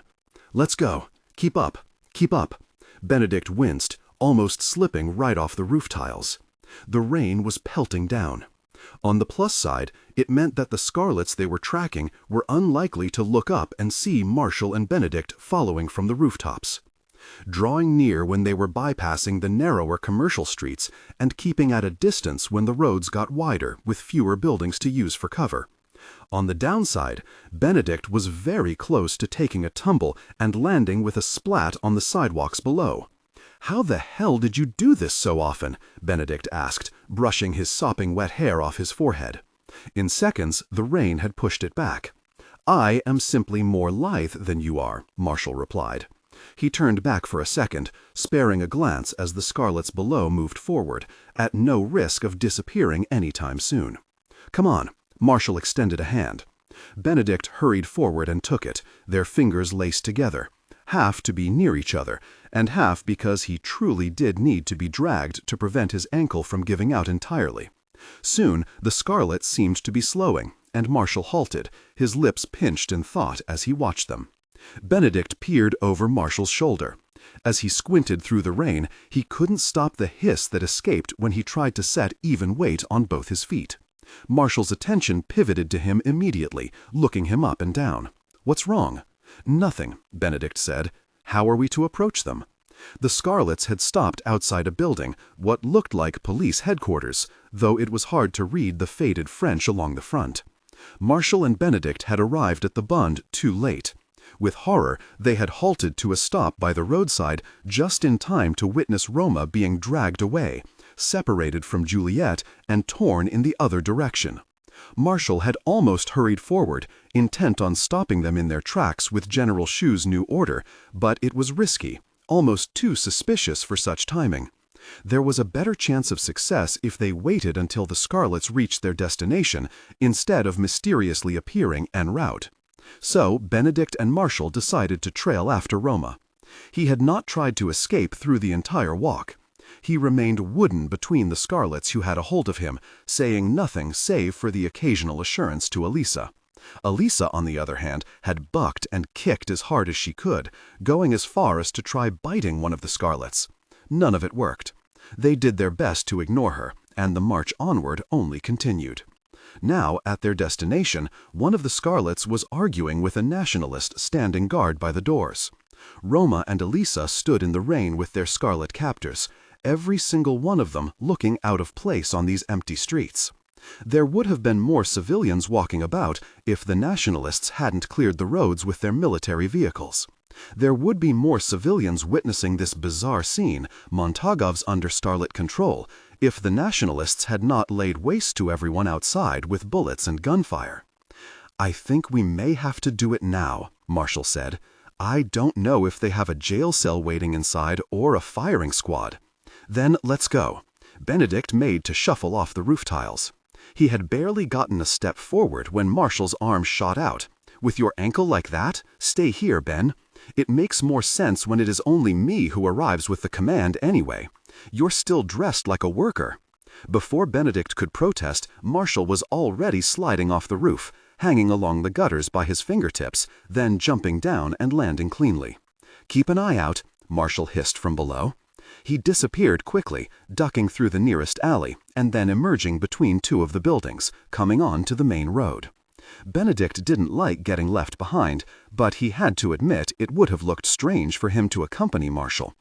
Let's go. Keep up. Keep up. Benedict winced, almost slipping right off the roof tiles. The rain was pelting down. On the plus side, it meant that the Scarlets they were tracking were unlikely to look up and see Marshall and Benedict following from the rooftops. drawing near when they were bypassing the narrower commercial streets and keeping at a distance when the roads got wider with fewer buildings to use for cover. On the downside, Benedict was very close to taking a tumble and landing with a splat on the sidewalks below. "How the hell did you do this so often?" Benedict asked, brushing his sopping wet hair off his forehead. In seconds, the rain had pushed it back. "I am simply more lithe than you are," Marshall replied. He turned back for a second, sparing a glance as the scarlets below moved forward, at no risk of disappearing any time soon. "Come on." Marshall extended a hand. Benedict hurried forward and took it, their fingers laced together, half to be near each other, and half because he truly did need to be dragged to prevent his ankle from giving out entirely. Soon the scarlet seemed to be slowing, and Marshall halted, his lips pinched in thought as he watched them. Benedict peered over Marshall's shoulder. As he squinted through the rain, he couldn't stop the hiss that escaped when he tried to set even weight on both his feet. Marshall's attention pivoted to him immediately, looking him up and down. "What's wrong?" "Nothing," Benedict said. "How are we to approach them?" The scarlets had stopped outside a building, what looked like police headquarters, though it was hard to read the faded French along the front. Marshall and Benedict had arrived at the Bund too late. With horror, they had halted to a stop by the roadside just in time to witness Roma being dragged away, separated from Juliet and torn in the other direction. Marshall had almost hurried forward, intent on stopping them in their tracks with General Shu's new order, but it was risky, almost too suspicious for such timing. There was a better chance of success if they waited until the scarlets reached their destination, instead of mysteriously appearing en route. So Benedict and Marshall decided to trail after Roma. He had not tried to escape through the entire walk. He remained wooden between the scarlets who had a hold of him, saying nothing save for the occasional assurance to Elisa. Elisa, on the other hand, had bucked and kicked as hard as she could, going as far as to try biting one of the scarlets. None of it worked. They did their best to ignore her, and the march onward only continued. Now, at their destination, one of the scarlets was arguing with a nationalist standing guard by the doors. Roma and Elisa stood in the rain with their scarlet captors, every single one of them looking out of place on these empty streets. There would have been more civilians walking about if the nationalists hadn't cleared the roads with their military vehicles. There would be more civilians witnessing this bizarre scene, Montagov's under starlet control, if the nationalists had not laid waste to everyone outside with bullets and gunfire. "I think we may have to do it now," Marshall said. "I don't know if they have a jail cell waiting inside or a firing squad." "Then let's go." Benedict made to shuffle off the roof tiles. He had barely gotten a step forward when Marshall's arm shot out. "With your ankle like that? Stay here, Ben. It makes more sense when it is only me who arrives with the command anyway. You're still dressed like a worker." Before Benedict could protest, Marshall was already sliding off the roof, hanging along the gutters by his fingertips, then jumping down and landing cleanly. "Keep an eye out," Marshall hissed from below. He disappeared quickly, ducking through the nearest alley, and then emerging between two of the buildings, coming on to the main road. Benedict didn't like getting left behind, but he had to admit it would have looked strange for him to accompany Marshall.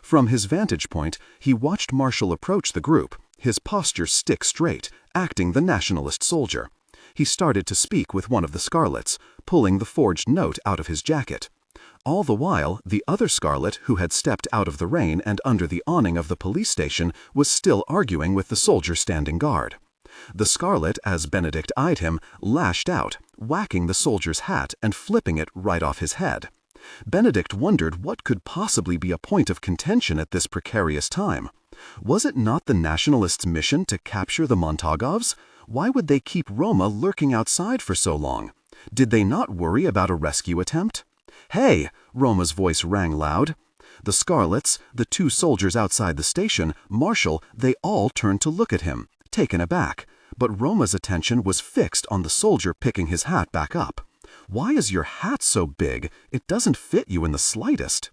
From his vantage point, he watched Marshall approach the group, his posture stick straight, acting the nationalist soldier. He started to speak with one of the scarlets, pulling the forged note out of his jacket. All the while, the other scarlet, who had stepped out of the rain and under the awning of the police station, was still arguing with the soldier standing guard. The scarlet, as Benedict eyed him, lashed out, whacking the soldier's hat and flipping it right off his head. Benedict wondered what could possibly be a point of contention at this precarious time. Was it not the nationalists' mission to capture the Montagovs? Why would they keep Roma lurking outside for so long? Did they not worry about a rescue attempt? "Hey!" Roma's voice rang loud. The scarlets, the two soldiers outside the station, Marshall, they all turned to look at him, taken aback, but Roma's attention was fixed on the soldier picking his hat back up. "Why is your hat so big? It doesn't fit you in the slightest."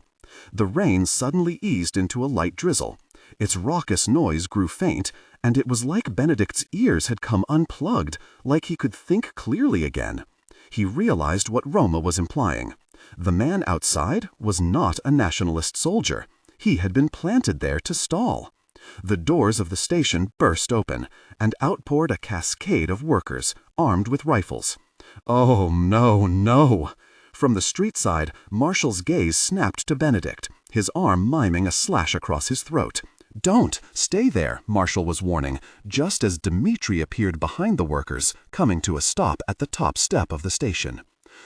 The rain suddenly eased into a light drizzle. Its raucous noise grew faint, and it was like Benedict's ears had come unplugged, like he could think clearly again. He realized what Roma was implying. The man outside was not a nationalist soldier. He had been planted there to stall. The doors of the station burst open, and out poured a cascade of workers, armed with rifles. Oh, no, no! From the street side, Marshall's gaze snapped to Benedict, his arm miming a slash across his throat. "Don't! Stay there," Marshall was warning, just as Dmitri appeared behind the workers, coming to a stop at the top step of the station.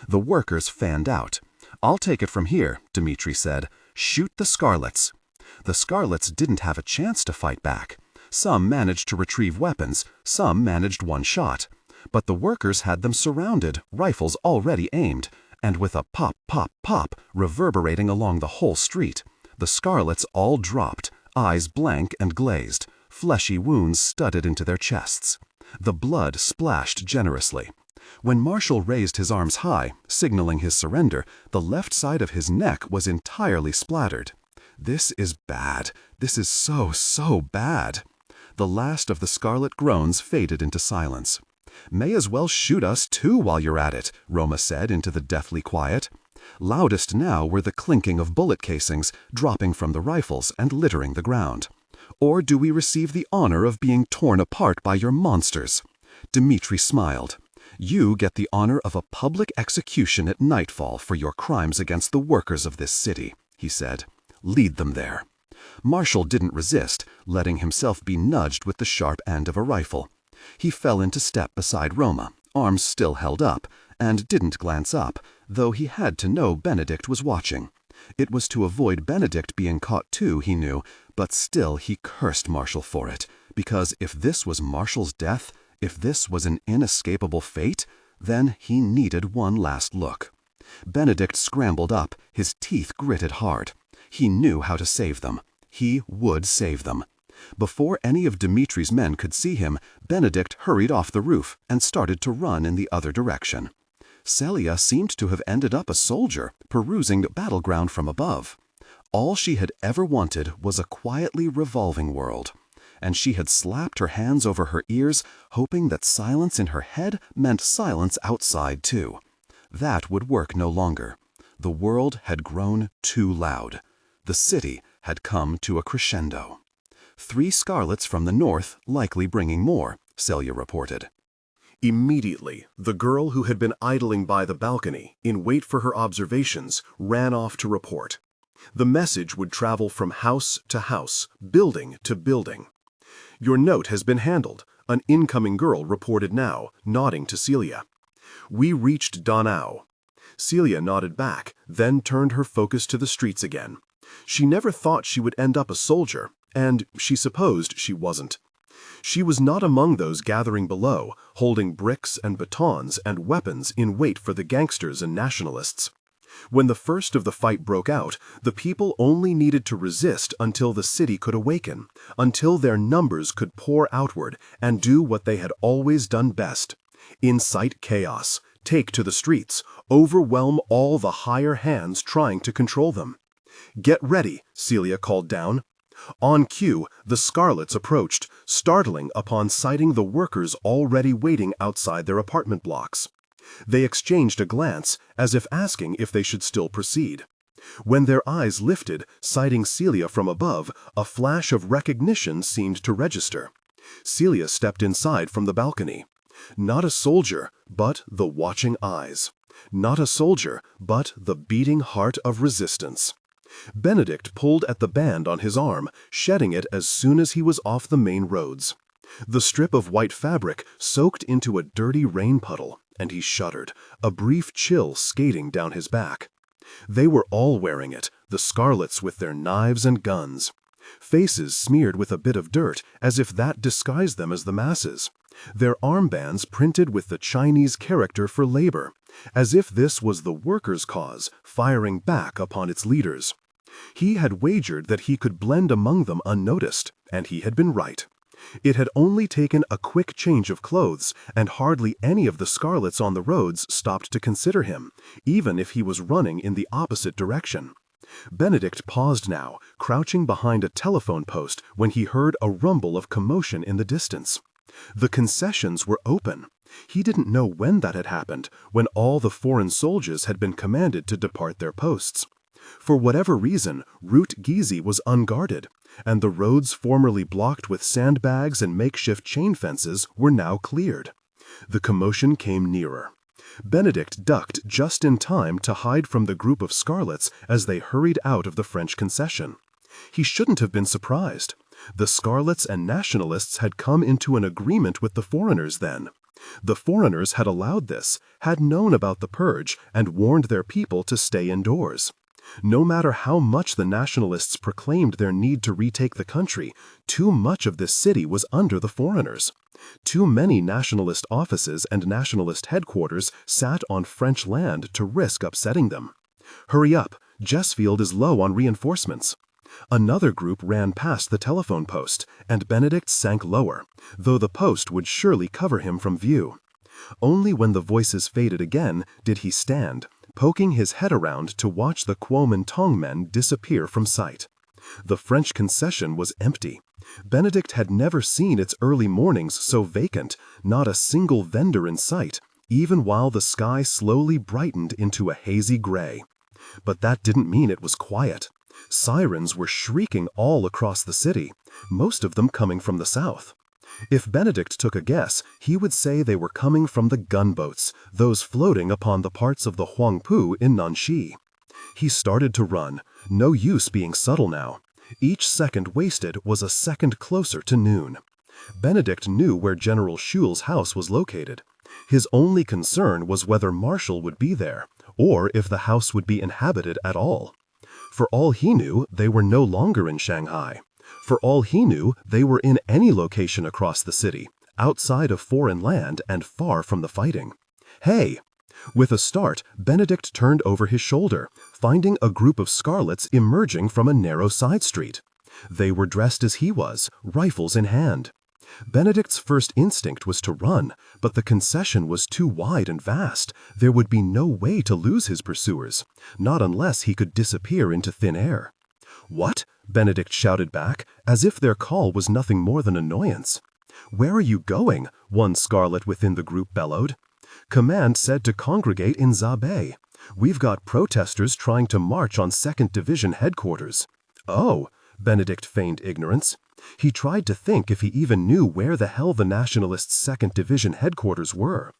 The workers fanned out. "I'll take it from here," Dmitri said. "Shoot the Scarlets." The Scarlets didn't have a chance to fight back. Some managed to retrieve weapons, some managed one shot. But the workers had them surrounded, rifles already aimed, and with a pop, pop, pop reverberating along the whole street, the Scarlets all dropped, eyes blank and glazed, fleshy wounds studded into their chests. The blood splashed generously. When Marshall raised his arms high, signaling his surrender, the left side of his neck was entirely splattered. "This is bad. This is so, so bad." The last of the scarlet groans faded into silence. "May as well shoot us too while you're at it," Roma said into the deathly quiet. Loudest now were the clinking of bullet casings dropping from the rifles and littering the ground. "Or do we receive the honor of being torn apart by your monsters?" Dmitri smiled. "You get the honor of a public execution at nightfall for your crimes against the workers of this city," he said. "Lead them there." Marshall didn't resist, letting himself be nudged with the sharp end of a rifle. He fell into step beside Roma, arms still held up, and didn't glance up, though he had to know Benedict was watching. It was to avoid Benedict being caught too, he knew, but still he cursed Marshall for it, because if this was Marshall's death, if this was an inescapable fate, then he needed one last look. Benedict scrambled up, his teeth gritted hard. He knew how to save them. He would save them. Before any of Dmitri's men could see him, Benedict hurried off the roof and started to run in the other direction. Celia seemed to have ended up a soldier, perusing the battleground from above. All she had ever wanted was a quietly revolving world, and she had slapped her hands over her ears, hoping that silence in her head meant silence outside too. That would work no longer. The world had grown too loud. The city had come to a crescendo. 3 Scarlets from the north, likely bringing more, Celia reported. Immediately, the girl who had been idling by the balcony, in wait for her observations, ran off to report. The message would travel from house to house, building to building. "Your note has been handled," an incoming girl reported now, nodding to Celia. "We reached Donau." Celia nodded back, then turned her focus to the streets again. She never thought she would end up a soldier, and she supposed she wasn't. She was not among those gathering below, holding bricks and batons and weapons in wait for the gangsters and nationalists. When the first of the fight broke out, the people only needed to resist until the city could awaken, until their numbers could pour outward and do what they had always done best: incite chaos, take to the streets, overwhelm all the higher hands trying to control them. "Get ready," Celia called down. On cue, the Scarlets approached, startling upon sighting the workers already waiting outside their apartment blocks. They exchanged a glance, as if asking if they should still proceed. When their eyes lifted, sighting Celia from above, a flash of recognition seemed to register. Celia stepped inside from the balcony. Not a soldier, but the watching eyes. Not a soldier, but the beating heart of resistance. Benedict pulled at the band on his arm, shedding it as soon as he was off the main roads. The strip of white fabric soaked into a dirty rain puddle, and he shuddered, a brief chill skating down his back. They were all wearing it, the Scarlets with their knives and guns. Faces smeared with a bit of dirt, as if that disguised them as the masses. Their armbands printed with the Chinese character for labor, as if this was the workers' cause, firing back upon its leaders. He had wagered that he could blend among them unnoticed, and he had been right. It had only taken a quick change of clothes, and hardly any of the Scarlets on the roads stopped to consider him, even if he was running in the opposite direction. Benedict paused now, crouching behind a telephone post when he heard a rumble of commotion in the distance. The concessions were open, He didn't know when that had happened, when all the foreign soldiers had been commanded to depart their posts. For whatever reason, Route Gizi was unguarded, and the roads formerly blocked with sandbags and makeshift chain fences were now cleared. The commotion came nearer. Benedict ducked just in time to hide from the group of Scarlets as they hurried out of the French concession. He shouldn't have been surprised. The Scarlets and Nationalists had come into an agreement with the foreigners then. The foreigners had allowed this, had known about the purge, and warned their people to stay indoors. No matter how much the Nationalists proclaimed their need to retake the country, too much of this city was under the foreigners. Too many Nationalist offices and Nationalist headquarters sat on French land to risk upsetting them. Hurry up, Jessfield is low on reinforcements. Another group ran past the telephone post, and Benedict sank lower, though the post would surely cover him from view. Only when the voices faded again did he stand, poking his head around to watch the Kuomintang men disappear from sight. The French concession was empty. Benedict had never seen its early mornings so vacant, not a single vendor in sight, even while the sky slowly brightened into a hazy gray. But that didn't mean it was quiet. Sirens were shrieking all across the city, most of them coming from the south. If Benedict took a guess, he would say they were coming from the gunboats, those floating upon the parts of the Huangpu in Nanxi. He started to run, no use being subtle now. Each second wasted was a second closer to noon. Benedict knew where General Schul's house was located. His only concern was whether Marshall would be there, or if the house would be inhabited at all. For all he knew, they were no longer in Shanghai. For all he knew, they were in any location across the city, outside of foreign land and far from the fighting. Hey! With a start, Benedict turned over his shoulder, finding a group of Scarlets emerging from a narrow side street. They were dressed as he was, rifles in hand. Benedict's first instinct was to run, but the concession was too wide and vast. There would be no way to lose his pursuers, not unless he could disappear into thin air. "What?" Benedict shouted back, as if their call was nothing more than annoyance. "Where are you going?" one Scarlet within the group bellowed. "Command said to congregate in Zabay. We've got protesters trying to march on 2nd Division headquarters." "Oh," Benedict feigned ignorance. He tried to think if he even knew where the hell the Nationalists' 2nd Division headquarters were.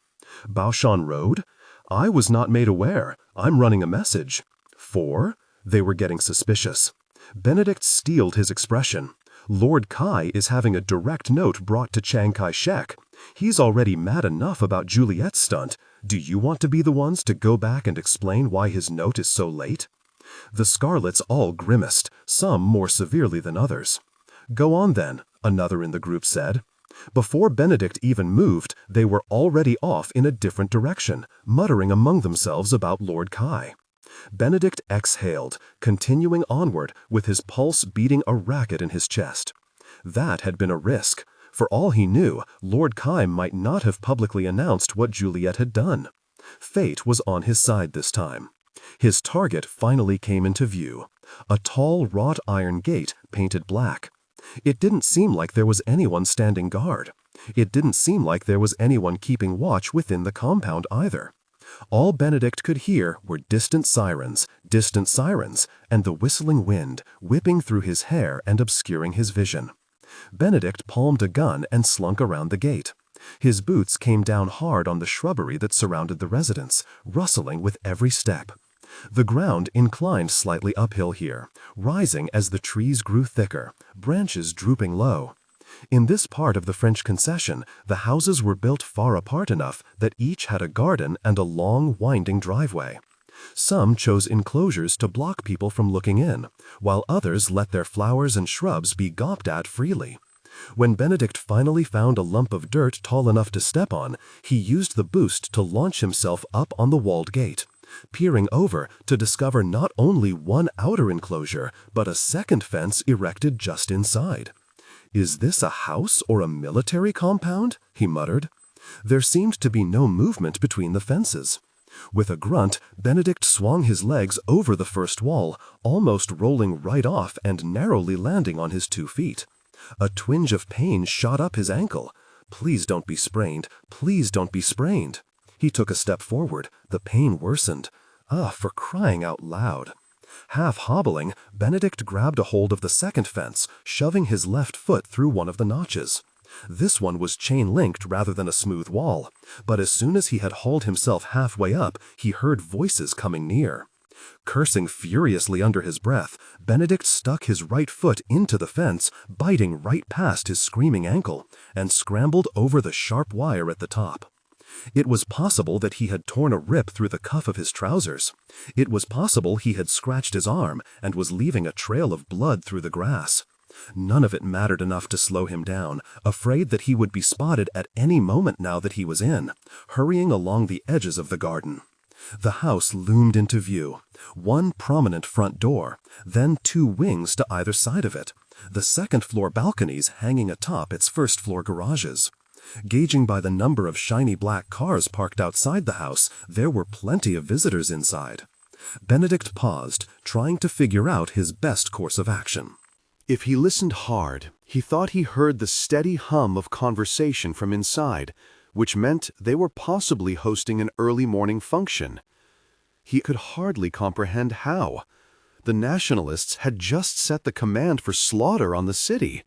Baoshan Road? I was not made aware. I'm running a message. 4? They were getting suspicious. Benedict steeled his expression. Lord Cai is having a direct note brought to Chiang Kai-shek. He's already mad enough about Juliette's stunt. Do you want to be the ones to go back and explain why his note is so late? The Scarlets all grimaced, some more severely than others. "Go on then," another in the group said. Before Benedict even moved, they were already off in a different direction, muttering among themselves about Lord Cai. Benedict exhaled, continuing onward with his pulse beating a racket in his chest. That had been a risk. For all he knew, Lord Cai might not have publicly announced what Juliet had done. Fate was on his side this time. His target finally came into view. A tall wrought iron gate painted black. It didn't seem like there was anyone standing guard. It didn't seem like there was anyone keeping watch within the compound either. All Benedict could hear were distant sirens, and the whistling wind whipping through his hair and obscuring his vision. Benedict palmed a gun and slunk around the gate. His boots came down hard on the shrubbery that surrounded the residence, rustling with every step. The ground inclined slightly uphill here, rising as the trees grew thicker, branches drooping low. In this part of the French concession, the houses were built far apart enough that each had a garden and a long, winding driveway. Some chose enclosures to block people from looking in, while others let their flowers and shrubs be gawped at freely. When Benedict finally found a lump of dirt tall enough to step on, he used the boost to launch himself up on the walled gate, peering over to discover not only one outer enclosure, but a second fence erected just inside. "Is this a house or a military compound?" he muttered. There seemed to be no movement between the fences. With a grunt, Benedict swung his legs over the first wall, almost rolling right off and narrowly landing on his 2 feet. A twinge of pain shot up his ankle, Please don't be sprained. Please don't be sprained. He took a step forward. The pain worsened. For crying out loud. Half hobbling, Benedict grabbed a hold of the second fence, shoving his left foot through one of the notches. This one was chain-linked rather than a smooth wall, but as soon as he had hauled himself halfway up, he heard voices coming near. Cursing furiously under his breath, Benedict stuck his right foot into the fence, biting right past his screaming ankle, and scrambled over the sharp wire at the top. It was possible that he had torn a rip through the cuff of his trousers. It was possible he had scratched his arm and was leaving a trail of blood through the grass. None of it mattered enough to slow him down, afraid that he would be spotted at any moment now that he was in, hurrying along the edges of the garden. The house loomed into view. One prominent front door, then two wings to either side of it, the second-floor balconies hanging atop its first-floor garages. Gauging by the number of shiny black cars parked outside the house, there were plenty of visitors inside. Benedict paused, trying to figure out his best course of action. If he listened hard, he thought he heard the steady hum of conversation from inside, which meant they were possibly hosting an early morning function. He could hardly comprehend how. The Nationalists had just set the command for slaughter on the city.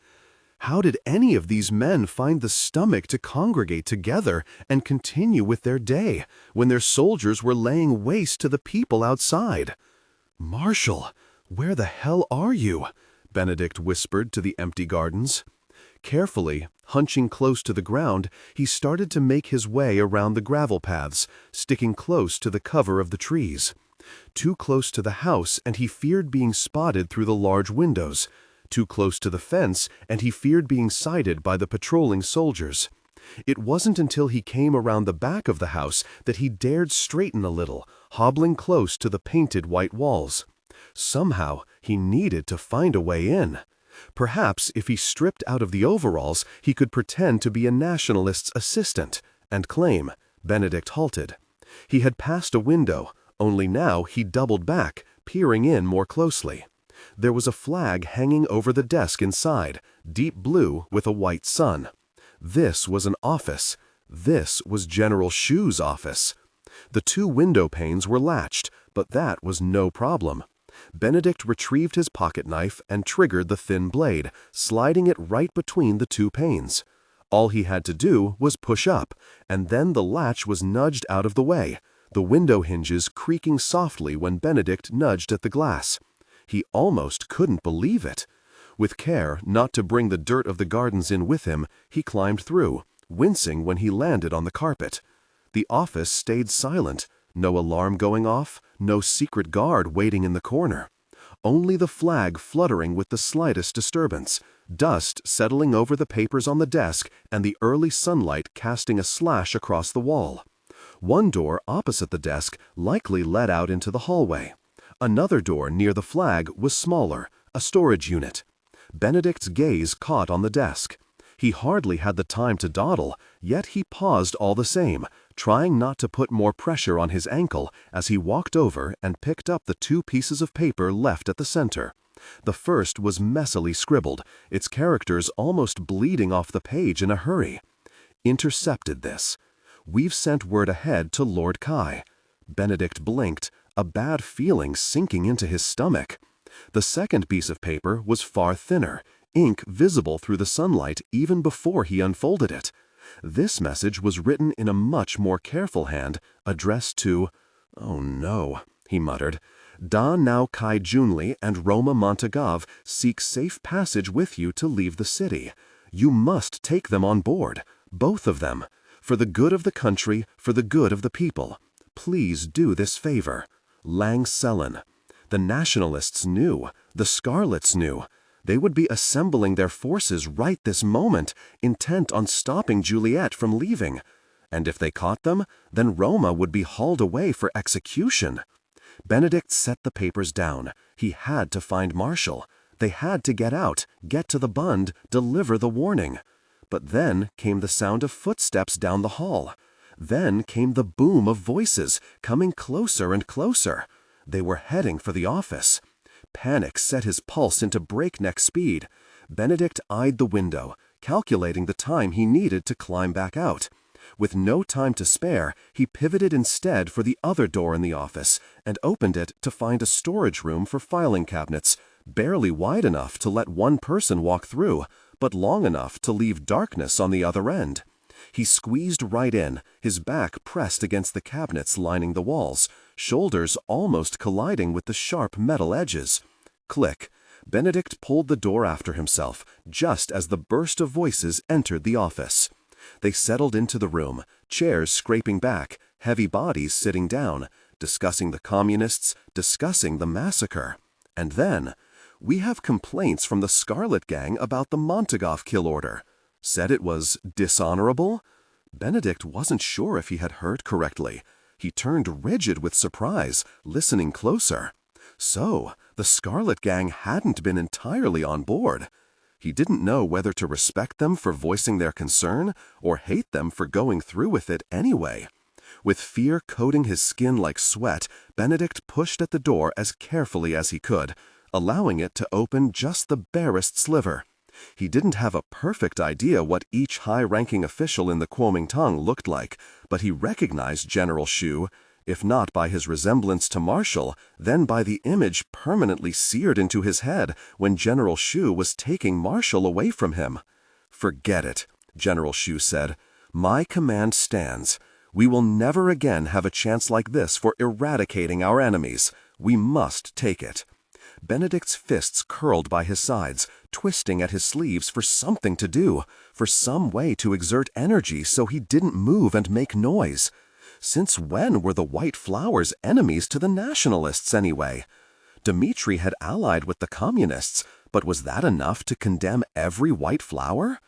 How did any of these men find the stomach to congregate together and continue with their day, when their soldiers were laying waste to the people outside? "Marshal, where the hell are you?" Benedict whispered to the empty gardens. Carefully, hunching close to the ground, he started to make his way around the gravel paths, sticking close to the cover of the trees. Too close to the house, and he feared being spotted through the large windows. Too close to the fence, and he feared being sighted by the patrolling soldiers. It wasn't until he came around the back of the house that he dared straighten a little, hobbling close to the painted white walls. Somehow, he needed to find a way in. Perhaps if he stripped out of the overalls, he could pretend to be a Nationalist's assistant, and claim. Benedict halted. He had passed a window, only now he doubled back, peering in more closely. There was a flag hanging over the desk inside, deep blue with a white sun. This was an office. This was General Shu's office. The two window panes were latched, but that was no problem. Benedict retrieved his pocket knife and triggered the thin blade, sliding it right between the two panes. All he had to do was push up, and then the latch was nudged out of the way, the window hinges creaking softly when Benedict nudged at the glass. He almost couldn't believe it. With care not to bring the dirt of the gardens in with him, he climbed through, wincing when he landed on the carpet. The office stayed silent, no alarm going off, no secret guard waiting in the corner. Only the flag fluttering with the slightest disturbance, dust settling over the papers on the desk, and the early sunlight casting a slash across the wall. One door opposite the desk likely led out into the hallway. Another door near the flag was smaller, a storage unit. Benedict's gaze caught on the desk. He hardly had the time to dawdle, yet he paused all the same, trying not to put more pressure on his ankle as he walked over and picked up the two pieces of paper left at the center. The first was messily scribbled, its characters almost bleeding off the page in a hurry. Intercepted this. We've sent word ahead to Lord Cai. Benedict blinked, a bad feeling sinking into his stomach. The second piece of paper was far thinner, ink visible through the sunlight even before he unfolded it. This message was written in a much more careful hand, addressed to, "Oh no," he muttered. "Da Nao Kai Junli and Roma Montagov seek safe passage with you to leave the city. You must take them on board, both of them. For the good of the country, for the good of the people. Please do this favor. Lang Sellen." The Nationalists knew. The Scarlets knew. They would be assembling their forces right this moment, intent on stopping Juliet from leaving. And if they caught them, then Roma would be hauled away for execution. Benedict set the papers down. He had to find Marshall. They had to get out, get to the Bund, deliver the warning. But then came the sound of footsteps down the hall. Then came the boom of voices, coming closer and closer. They were heading for the office. Panic set his pulse into breakneck speed. Benedict eyed the window, calculating the time he needed to climb back out. With no time to spare, he pivoted instead for the other door in the office and opened it to find a storage room for filing cabinets, barely wide enough to let one person walk through, but long enough to leave darkness on the other end. He squeezed right in, his back pressed against the cabinets lining the walls, shoulders almost colliding with the sharp metal edges. Click. Benedict pulled the door after himself, just as the burst of voices entered the office. They settled into the room, chairs scraping back, heavy bodies sitting down, discussing the communists, discussing the massacre. And then, "We have complaints from the Scarlet Gang about the Montagov kill order. Said it was dishonorable?" Benedict wasn't sure if he had heard correctly. He turned rigid with surprise, listening closer. So, the Scarlet Gang hadn't been entirely on board. He didn't know whether to respect them for voicing their concern or hate them for going through with it anyway. With fear coating his skin like sweat, Benedict pushed at the door as carefully as he could, allowing it to open just the barest sliver. He didn't have a perfect idea what each high-ranking official in the Kuomintang looked like, but he recognized General Xu, if not by his resemblance to Marshall, then by the image permanently seared into his head when General Xu was taking Marshall away from him. "Forget it," General Xu said. "My command stands. We will never again have a chance like this for eradicating our enemies. We must take it." Benedict's fists curled by his sides, twisting at his sleeves for something to do, for some way to exert energy so he didn't move and make noise. Since when were the White Flowers enemies to the Nationalists anyway? Dmitri had allied with the Communists, but was that enough to condemn every White Flower?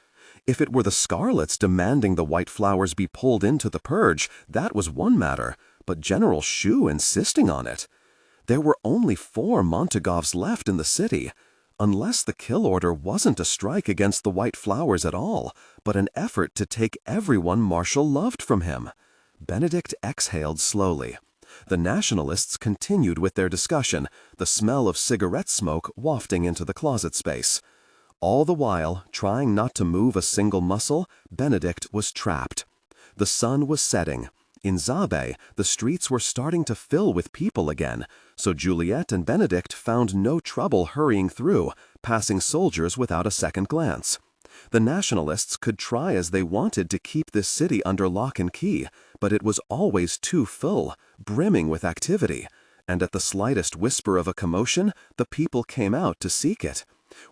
If it were the Scarlets demanding the White Flowers be pulled into the purge, that was one matter, but General Xu insisting on it. There were only 4 Montagovs left in the city. Unless the kill order wasn't a strike against the White Flowers at all, but an effort to take everyone Marshall loved from him. Benedict exhaled slowly. The Nationalists continued with their discussion, the smell of cigarette smoke wafting into the closet space. All the while, trying not to move a single muscle, Benedict was trapped. The sun was setting. In Zabe, the streets were starting to fill with people again, so Juliet and Benedict found no trouble hurrying through, passing soldiers without a second glance. The Nationalists could try as they wanted to keep this city under lock and key, but it was always too full, brimming with activity, and at the slightest whisper of a commotion, the people came out to seek it.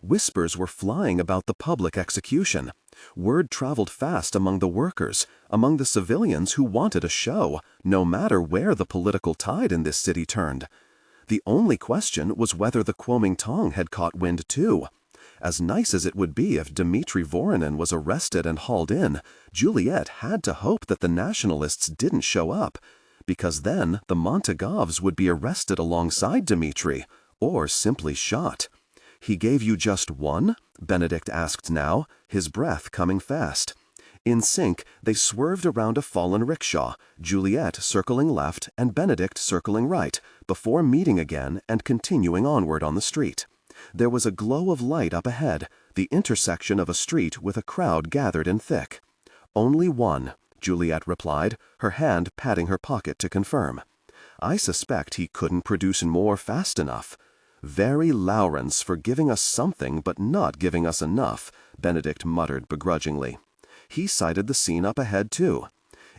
Whispers were flying about the public execution. Word traveled fast among the workers, among the civilians who wanted a show, no matter where the political tide in this city turned. The only question was whether the Kuomintang had caught wind too. As nice as it would be if Dmitri Voronin was arrested and hauled in, Juliet had to hope that the Nationalists didn't show up, because then the Montagovs would be arrested alongside Dmitri, or simply shot. "He gave you just one?" Benedict asked now, his breath coming fast. In sync, they swerved around a fallen rickshaw, Juliet circling left and Benedict circling right, before meeting again and continuing onward on the street. There was a glow of light up ahead, the intersection of a street with a crowd gathered in thick. "Only one," Juliet replied, her hand patting her pocket to confirm. "I suspect he couldn't produce more fast enough." "Very Lawrence for giving us something but not giving us enough," Benedict muttered begrudgingly. He cited the scene up ahead too.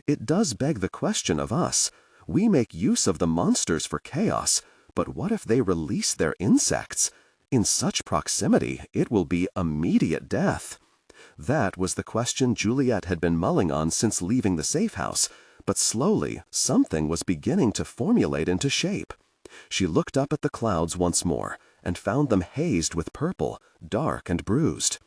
"It does beg the question of us. We make use of the monsters for chaos, but what if they release their insects? In such proximity, it will be immediate death." That was the question Juliet had been mulling on since leaving the safe house, but slowly something was beginning to formulate into shape. She looked up at the clouds once more and found them hazed with purple, dark and bruised.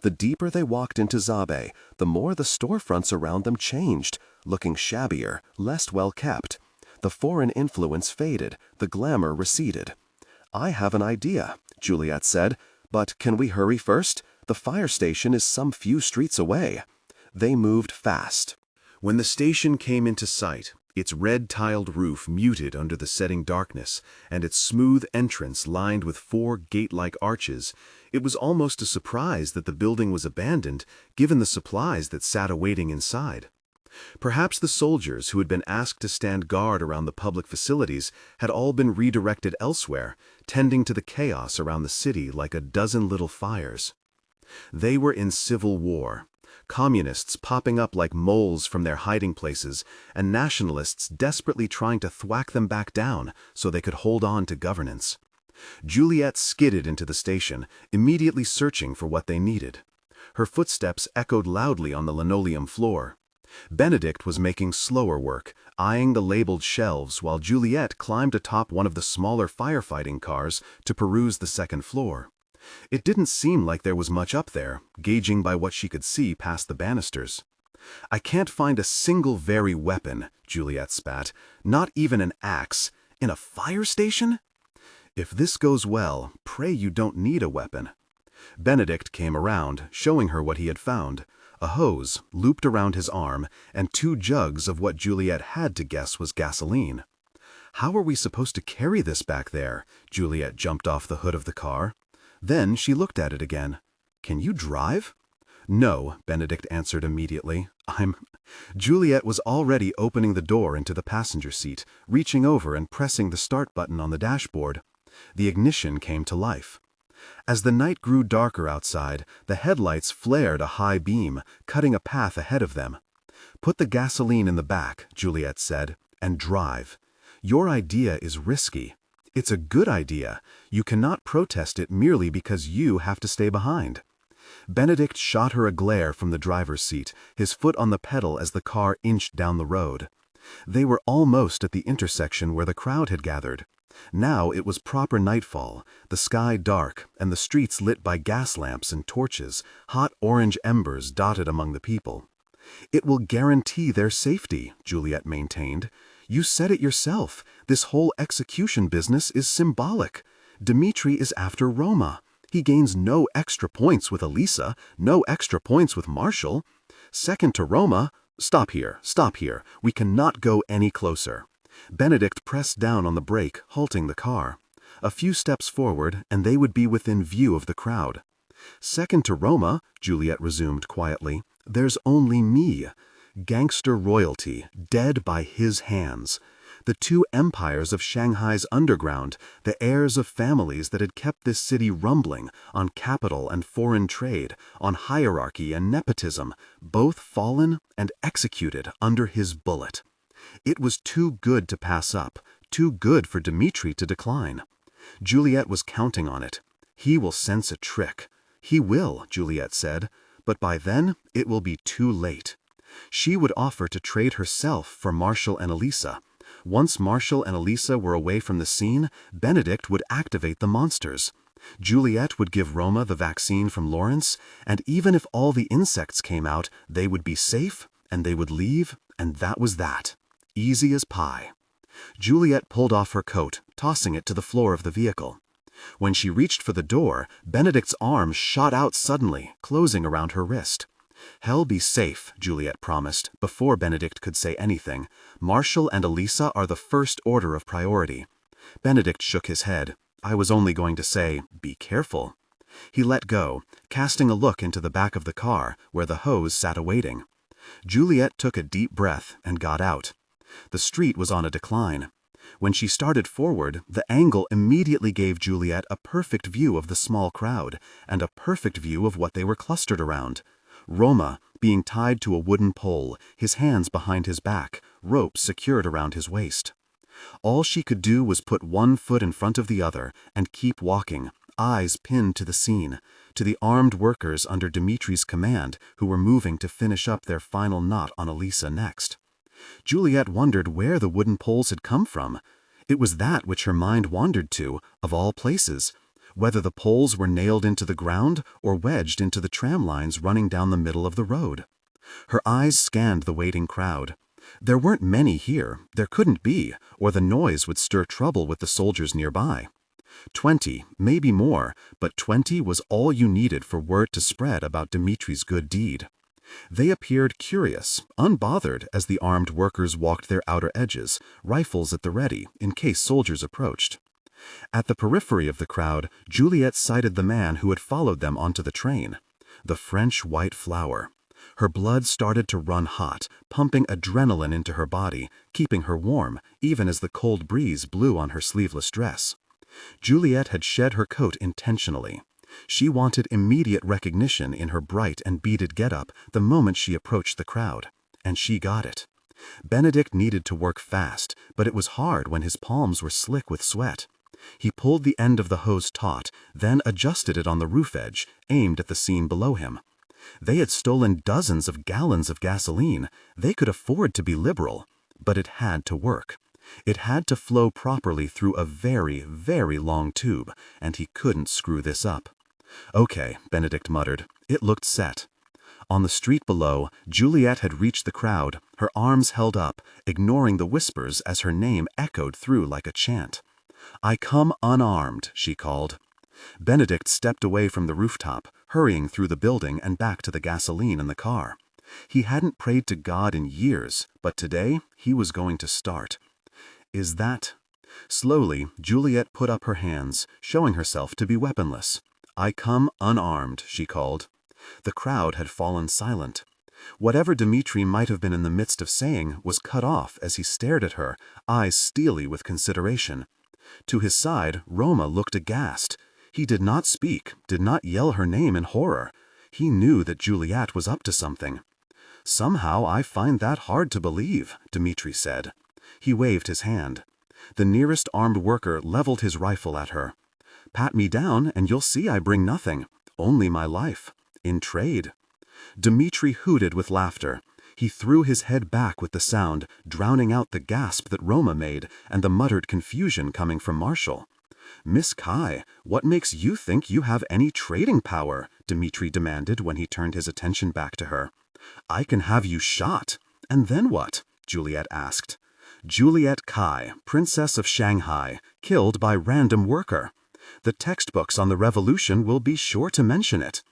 The deeper they walked into Zabe, the more the storefronts around them changed, looking shabbier, less well kept. The foreign influence faded, the glamour receded. "I have an idea," Juliet said, "but can we hurry first? The fire station is some few streets away." They moved fast. When the station came into sight, its red-tiled roof muted under the setting darkness, and its smooth entrance lined with 4 gate-like arches. It was almost a surprise that the building was abandoned, given the supplies that sat awaiting inside. Perhaps the soldiers who had been asked to stand guard around the public facilities had all been redirected elsewhere, tending to the chaos around the city like a dozen little fires. They were in civil war. Communists popping up like moles from their hiding places, and nationalists desperately trying to thwack them back down so they could hold on to governance. Juliette skidded into the station, immediately searching for what they needed. Her footsteps echoed loudly on the linoleum floor. Benedict was making slower work, eyeing the labeled shelves while Juliette climbed atop one of the smaller firefighting cars to peruse the second floor. It didn't seem like there was much up there, gauging by what she could see past the banisters. "I can't find a single very weapon," Juliette spat. "Not even an axe. In a fire station?" "If this goes well, pray you don't need a weapon." Benedict came around, showing her what he had found. A hose, looped around his arm, and 2 jugs of what Juliette had to guess was gasoline. "How are we supposed to carry this back there?" Juliette jumped off the hood of the car. Then she looked at it again. "Can you drive?" "No," Benedict answered immediately. Juliette was already opening the door into the passenger seat, reaching over and pressing the start button on the dashboard. The ignition came to life. As the night grew darker outside, the headlights flared a high beam, cutting a path ahead of them. "Put the gasoline in the back," Juliette said, "and drive. Your idea is risky. It's a good idea. You cannot protest it merely because you have to stay behind." Benedict shot her a glare from the driver's seat, his foot on the pedal as the car inched down the road. They were almost at the intersection where the crowd had gathered. Now it was proper nightfall, the sky dark, and the streets lit by gas lamps and torches, hot orange embers dotted among the people. "It will guarantee their safety," Juliette maintained. "You said it yourself. This whole execution business is symbolic. Dmitri is after Roma. He gains no extra points with Elisa, no extra points with Marshall. Second to Roma—" Stop here. We cannot go any closer." Benedict pressed down on the brake, halting the car. A few steps forward, and they would be within view of the crowd. "Second to Roma," Juliette resumed quietly, "there's only me. Gangster royalty, dead by his hands. The 2 empires of Shanghai's underground, the heirs of families that had kept this city rumbling on capital and foreign trade, on hierarchy and nepotism, both fallen and executed under his bullet. It was too good to pass up, too good for Dmitri to decline. Juliette was counting on it. He will sense a trick. He will, Juliette said, but by then it will be too late. She would offer to trade herself for Marshall and Elisa. Once Marshall and Elisa were away from the scene, Benedict would activate the monsters. Juliette would give Roma the vaccine from Lawrence, and even if all the insects came out, they would be safe, and they would leave, and that was that. Easy as pie. Juliette pulled off her coat, tossing it to the floor of the vehicle. When she reached for the door, Benedict's arm shot out suddenly, closing around her wrist. "Hell be safe," Juliette promised, before Benedict could say anything. "Marshall and Elisa are the first order of priority." Benedict shook his head. "I was only going to say, be careful." He let go, casting a look into the back of the car, where the hose sat awaiting. Juliette took a deep breath and got out. The street was on a decline. When she started forward, the angle immediately gave Juliette a perfect view of the small crowd, and a perfect view of what they were clustered around. Roma, being tied to a wooden pole, his hands behind his back, rope secured around his waist. All she could do was put one foot in front of the other and keep walking, eyes pinned to the scene, to the armed workers under Dmitri's command who were moving to finish up their final knot on Elisa next. Juliette wondered where the wooden poles had come from. It was that which her mind wandered to, of all places, whether the poles were nailed into the ground or wedged into the tram lines running down the middle of the road. Her eyes scanned the waiting crowd. There weren't many here, there couldn't be, or the noise would stir trouble with the soldiers nearby. 20, maybe more, but 20 was all you needed for word to spread about Dmitri's good deed. They appeared curious, unbothered as the armed workers walked their outer edges, rifles at the ready in case soldiers approached. At the periphery of the crowd, Juliet sighted the man who had followed them onto the train, the French white flower. Her blood started to run hot, pumping adrenaline into her body, keeping her warm, even as the cold breeze blew on her sleeveless dress. Juliet had shed her coat intentionally. She wanted immediate recognition in her bright and beaded getup the moment she approached the crowd, and she got it. Benedict needed to work fast, but it was hard when his palms were slick with sweat. He pulled the end of the hose taut, then adjusted it on the roof edge, aimed at the scene below him. They had stolen dozens of gallons of gasoline. They could afford to be liberal, but it had to work. It had to flow properly through a very, very long tube, and he couldn't screw this up. "Okay," Benedict muttered. It looked set. On the street below, Juliet had reached the crowd, her arms held up, ignoring the whispers as her name echoed through like a chant. "I come unarmed," she called. Benedict stepped away from the rooftop, hurrying through the building and back to the gasoline in the car. He hadn't prayed to God in years, but today he was going to start. "Is that—" Slowly, Juliet put up her hands, showing herself to be weaponless. "I come unarmed," she called. The crowd had fallen silent. Whatever Dmitri might have been in the midst of saying was cut off as he stared at her, eyes steely with consideration. To his side, Roma looked aghast. He did not speak, did not yell her name in horror. He knew that Juliet was up to something. "Somehow I find that hard to believe," Dmitri said. He waved his hand. The nearest armed worker leveled his rifle at her. "Pat me down and you'll see I bring nothing. Only my life. In trade." Dmitri hooted with laughter. He threw his head back with the sound, drowning out the gasp that Roma made and the muttered confusion coming from Marshall. "Miss Cai, what makes you think you have any trading power?" Dmitri demanded when he turned his attention back to her. "I can have you shot." "And then what?" Juliet asked. "Juliette Cai, Princess of Shanghai, killed by random worker. The textbooks on the revolution will be sure to mention it.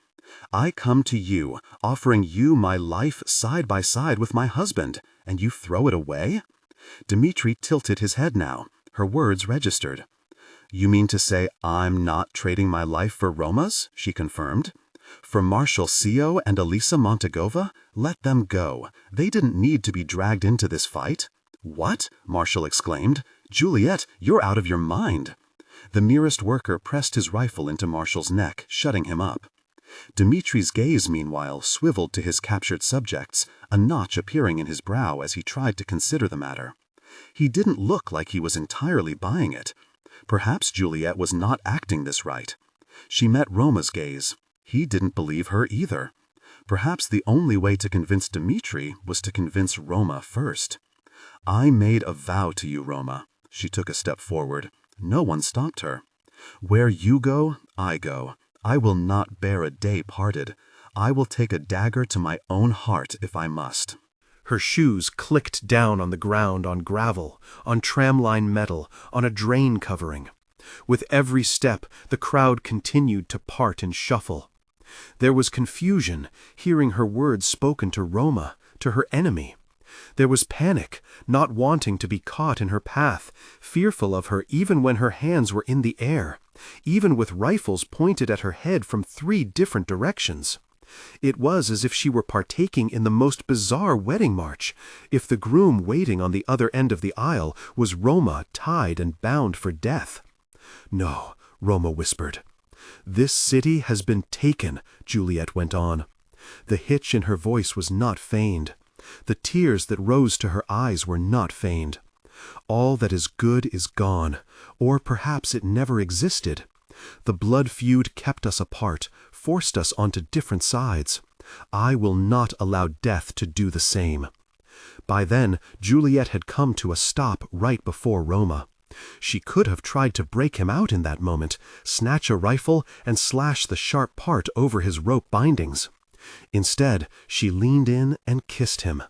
I come to you, offering you my life side by side with my husband, and you throw it away?" Dmitri tilted his head now. Her words registered. "You mean to say I'm not trading my life for Roma's?" she confirmed. "For Marshal Sio and Elisa Montagova? Let them go. They didn't need to be dragged into this fight." "What?" Marshall exclaimed. "Juliet, you're out of your mind." The nearest worker pressed his rifle into Marshall's neck, shutting him up. Dmitri's gaze, meanwhile, swiveled to his captured subjects, a notch appearing in his brow as he tried to consider the matter. He didn't look like he was entirely buying it. Perhaps Juliet was not acting this right. She met Roma's gaze. He didn't believe her either. Perhaps the only way to convince Dmitri was to convince Roma first. "I made a vow to you, Roma." She took a step forward. No one stopped her. "Where you go, I go. I will not bear a day parted. I will take a dagger to my own heart if I must." Her shoes clicked down on the ground, on gravel, on tramline metal, on a drain covering. With every step, the crowd continued to part and shuffle. There was confusion, hearing her words spoken to Roma, to her enemy. There was panic, not wanting to be caught in her path, fearful of her even when her hands were in the air, even with rifles pointed at her head from 3 different directions. It was as if she were partaking in the most bizarre wedding march, if the groom waiting on the other end of the aisle was Roma tied and bound for death. "No," Roma whispered. "This city has been taken," Juliet went on. The hitch in her voice was not feigned. The tears that rose to her eyes were not feigned. "All that is good is gone, or perhaps it never existed. The blood feud kept us apart, forced us onto different sides. I will not allow death to do the same." By then, Juliet had come to a stop right before Roma. She could have tried to break him out in that moment, snatch a rifle and slash the sharp part over his rope bindings. Instead, she leaned in and kissed him,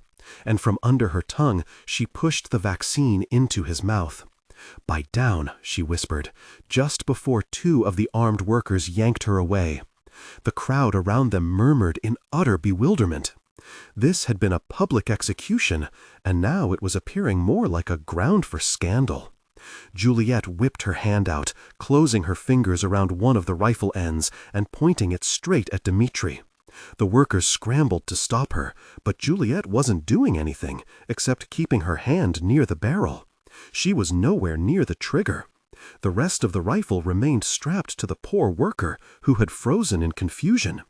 and from under her tongue she pushed the vaccine into his mouth. "Bite down," she whispered, just before 2 of the armed workers yanked her away. The crowd around them murmured in utter bewilderment. This had been a public execution, and now it was appearing more like a ground for scandal. Juliette whipped her hand out, closing her fingers around one of the rifle ends and pointing it straight at Dmitri. The workers scrambled to stop her, but Juliette wasn't doing anything except keeping her hand near the barrel. She was nowhere near the trigger. The rest of the rifle remained strapped to the poor worker, who had frozen in confusion.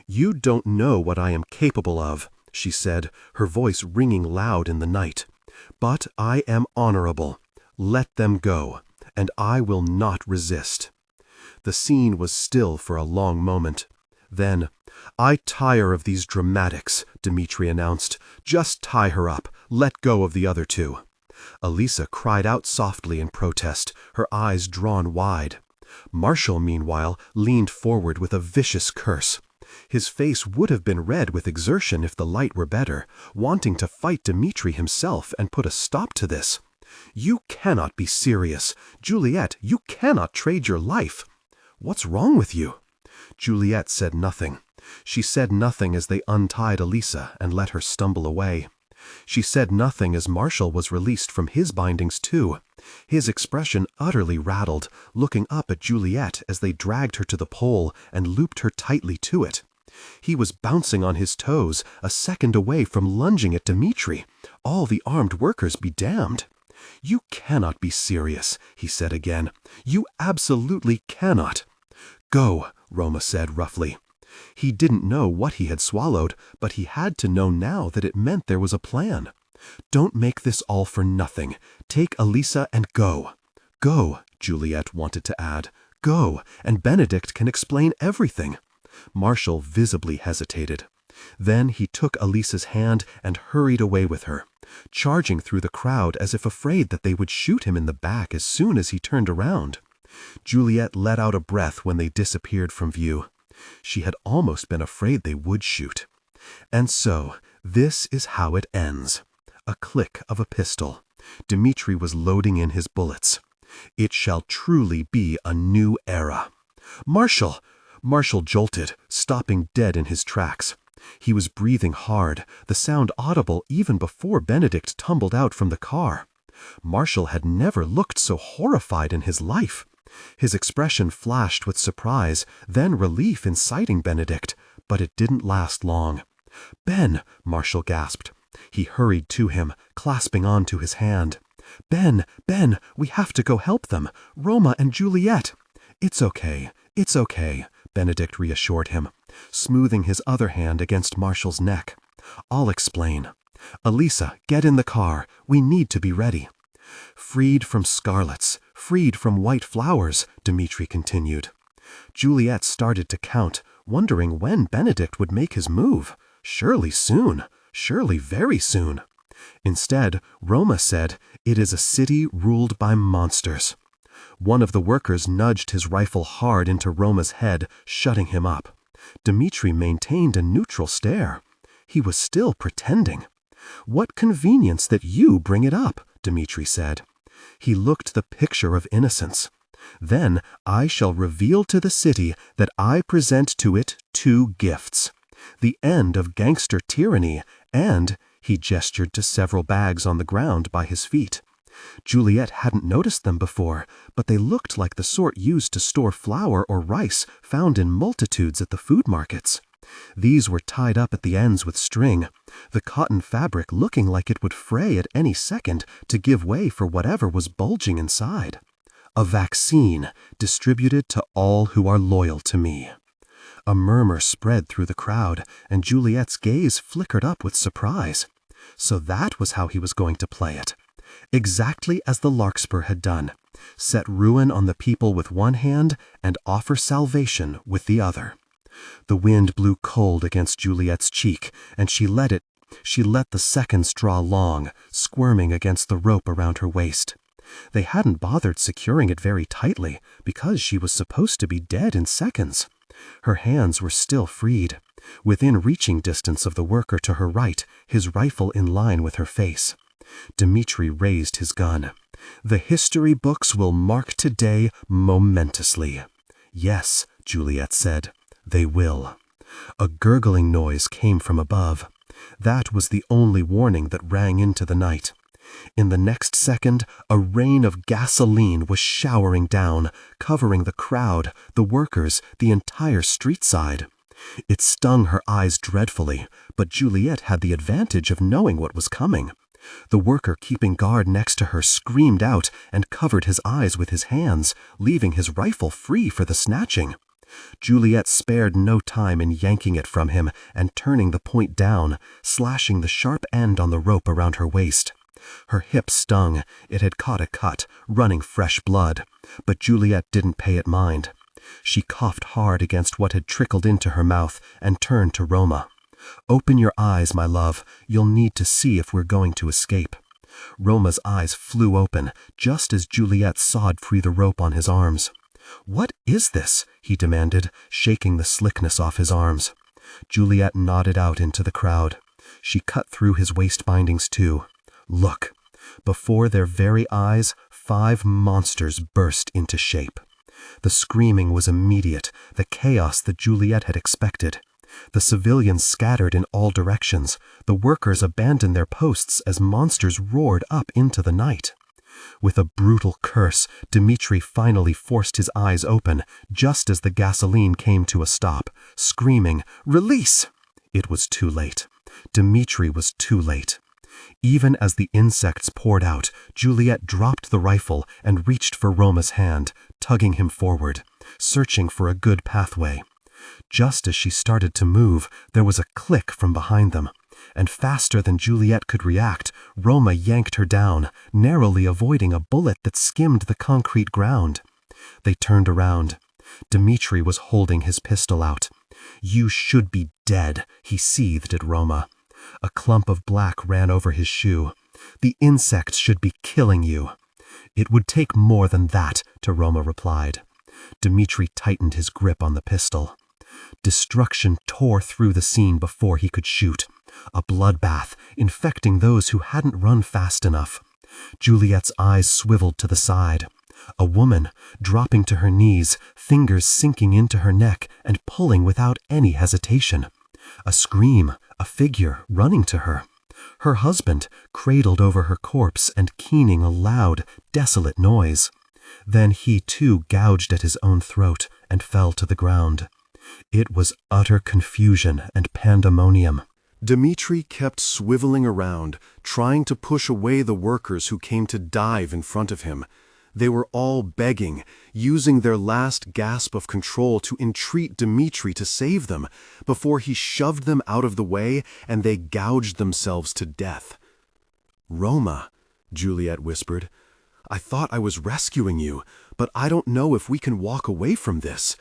"You don't know what I am capable of," she said, her voice ringing loud in the night. "But I am honorable. Let them go, and I will not resist." The scene was still for a long moment. Then, "I tire of these dramatics," Dmitri announced. "Just tie her up. Let go of the other two." Elisa cried out softly in protest, her eyes drawn wide. Marshall, meanwhile, leaned forward with a vicious curse. His face would have been red with exertion if the light were better, wanting to fight Dmitri himself and put a stop to this. "You cannot be serious. Juliette, you cannot trade your life. What's wrong with you?" Juliette said nothing. She said nothing as they untied Elisa and let her stumble away. She said nothing as Marshall was released from his bindings too, his expression utterly rattled, looking up at Juliette as they dragged her to the pole and looped her tightly to it. He was bouncing on his toes, a second away from lunging at Dmitri. All the armed workers be damned. "You cannot be serious," he said again. "You absolutely cannot." "Go," Roma said roughly. He didn't know what he had swallowed, but he had to know now that it meant there was a plan. "Don't make this all for nothing. Take Elisa and go." "Go," Juliette wanted to add. "Go, and Benedict can explain everything." Marshall visibly hesitated. Then he took Elisa's hand and hurried away with her, charging through the crowd as if afraid that they would shoot him in the back as soon as he turned around. Juliette let out a breath when they disappeared from view. She had almost been afraid they would shoot. And so, this is how it ends. A click of a pistol. Dmitri was loading in his bullets. It shall truly be a new era. "Marshall!" Marshall jolted, stopping dead in his tracks. He was breathing hard, the sound audible even before Benedict tumbled out from the car. Marshall had never looked so horrified in his life. His expression flashed with surprise, then relief in sighting Benedict, but it didn't last long. "Ben!" Marshall gasped. He hurried to him, clasping onto his hand. "Ben! Ben! We have to go help them! Roma and Juliette!" It's okay, Benedict reassured him, smoothing his other hand against Marshall's neck. "I'll explain. Elisa, get in the car. We need to be ready." "Freed from scarlets, freed from white flowers," Dmitri continued. Juliette started to count, wondering when Benedict would make his move. Surely soon, surely very soon. Instead, Roma said, "It is a city ruled by monsters." One of the workers nudged his rifle hard into Roma's head, shutting him up. Dmitri maintained a neutral stare. He was still pretending. "What convenience that you bring it up," Dmitri said. He looked the picture of innocence. "Then I shall reveal to the city that I present to it 2 gifts. The end of gangster tyranny and," he gestured to several bags on the ground by his feet. Juliette hadn't noticed them before, but they looked like the sort used to store flour or rice found in multitudes at the food markets. These were tied up at the ends with string, the cotton fabric looking like it would fray at any second to give way for whatever was bulging inside. "A vaccine distributed to all who are loyal to me." A murmur spread through the crowd, and Juliette's gaze flickered up with surprise. So that was how he was going to play it. Exactly as the larkspur had done, set ruin on the people with one hand and offer salvation with the other. The wind blew cold against Juliette's cheek, and she let the seconds draw long, squirming against the rope around her waist. They hadn't bothered securing it very tightly, because she was supposed to be dead in seconds. Her hands were still freed, within reaching distance of the worker to her right, his rifle in line with her face. Dmitri raised his gun. "The history books will mark today momentously." "Yes," Juliette said, "they will." A gurgling noise came from above. That was the only warning that rang into the night. In the next second, a rain of gasoline was showering down, covering the crowd, the workers, the entire street side. It stung her eyes dreadfully, but Juliette had the advantage of knowing what was coming. The worker keeping guard next to her screamed out and covered his eyes with his hands, leaving his rifle free for the snatching. Juliette spared no time in yanking it from him and turning the point down, slashing the sharp end on the rope around her waist. Her hip stung. It had caught a cut, running fresh blood, but Juliette didn't pay it mind. She coughed hard against what had trickled into her mouth and turned to Roma. "Open your eyes, my love. You'll need to see if we're going to escape." Roma's eyes flew open, just as Juliette sawed free the rope on his arms. "What is this?" he demanded, shaking the slickness off his arms. Juliette nodded out into the crowd. She cut through his waist bindings too. Look! Before their very eyes, 5 monsters burst into shape. The screaming was immediate, the chaos that Juliette had expected. The civilians scattered in all directions. The workers abandoned their posts as monsters roared up into the night. With a brutal curse, Dmitri finally forced his eyes open, just as the gasoline came to a stop, screaming, "Release!" It was too late. Dmitri was too late. Even as the insects poured out, Juliette dropped the rifle and reached for Roma's hand, tugging him forward, searching for a good pathway. Just as she started to move, there was a click from behind them, and faster than Juliette could react, Roma yanked her down, narrowly avoiding a bullet that skimmed the concrete ground. They turned around. Dmitri was holding his pistol out. "You should be dead," he seethed at Roma. A clump of black ran over his shoe. "The insects should be killing you." "It would take more than that," Roma replied. Dmitri tightened his grip on the pistol. Destruction tore through the scene before he could shoot. A bloodbath, infecting those who hadn't run fast enough. Juliette's eyes swiveled to the side. A woman, dropping to her knees, fingers sinking into her neck and pulling without any hesitation. A scream, a figure running to her. Her husband, cradled over her corpse and keening a loud, desolate noise. Then he too gouged at his own throat and fell to the ground. It was utter confusion and pandemonium. Dmitri kept swiveling around, trying to push away the workers who came to dive in front of him. They were all begging, using their last gasp of control to entreat Dmitri to save them, before he shoved them out of the way and they gouged themselves to death. "Roma," Juliette whispered, "I thought I was rescuing you, but I don't know if we can walk away from this.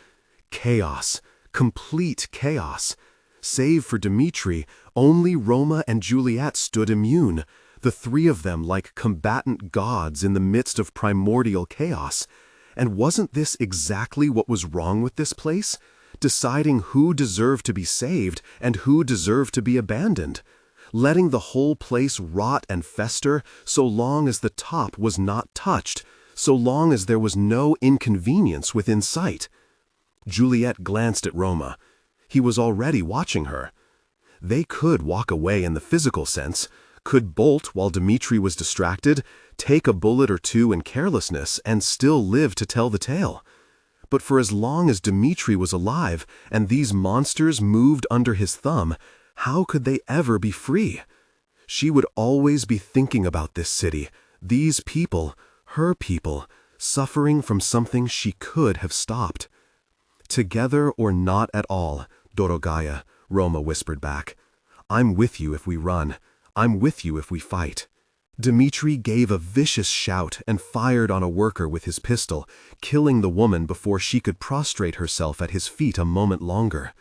Chaos, complete chaos. Save for Dmitri, only Roma and Juliette stood immune, the 3 of them like combatant gods in the midst of primordial chaos. And wasn't this exactly what was wrong with this place? Deciding who deserved to be saved and who deserved to be abandoned. Letting the whole place rot and fester so long as the top was not touched, so long as there was no inconvenience within sight." Juliette glanced at Roma. He was already watching her. They could walk away in the physical sense, could bolt while Dmitri was distracted, take a bullet or 2 in carelessness, and still live to tell the tale. But for as long as Dmitri was alive and these monsters moved under his thumb, how could they ever be free? She would always be thinking about this city, these people, her people, suffering from something she could have stopped. "Together or not at all, Dorogaya," Roma whispered back. "I'm with you if we run. I'm with you if we fight." Dmitri gave a vicious shout and fired on a worker with his pistol, killing the woman before she could prostrate herself at his feet a moment longer.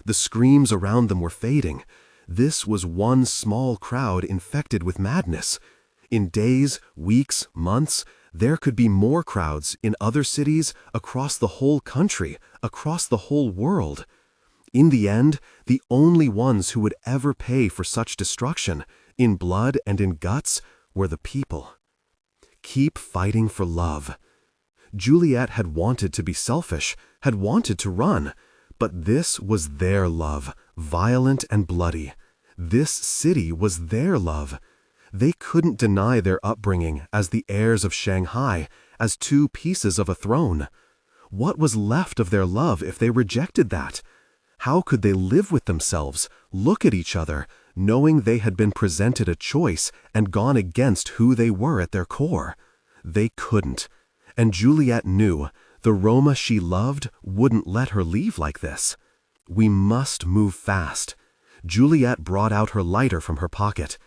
The screams around them were fading. This was one small crowd infected with madness. In days, weeks, months, there could be more crowds in other cities, across the whole country, across the whole world. In the end, the only ones who would ever pay for such destruction, in blood and in guts, were the people. Keep fighting for love. Juliette had wanted to be selfish, had wanted to run, but this was their love, violent and bloody. This city was their love. They couldn't deny their upbringing as the heirs of Shanghai, as two pieces of a throne. What was left of their love if they rejected that? How could they live with themselves, look at each other, knowing they had been presented a choice and gone against who they were at their core? They couldn't. And Juliet knew the Roma she loved wouldn't let her leave like this. We must move fast. Juliet brought out her lighter from her pocket.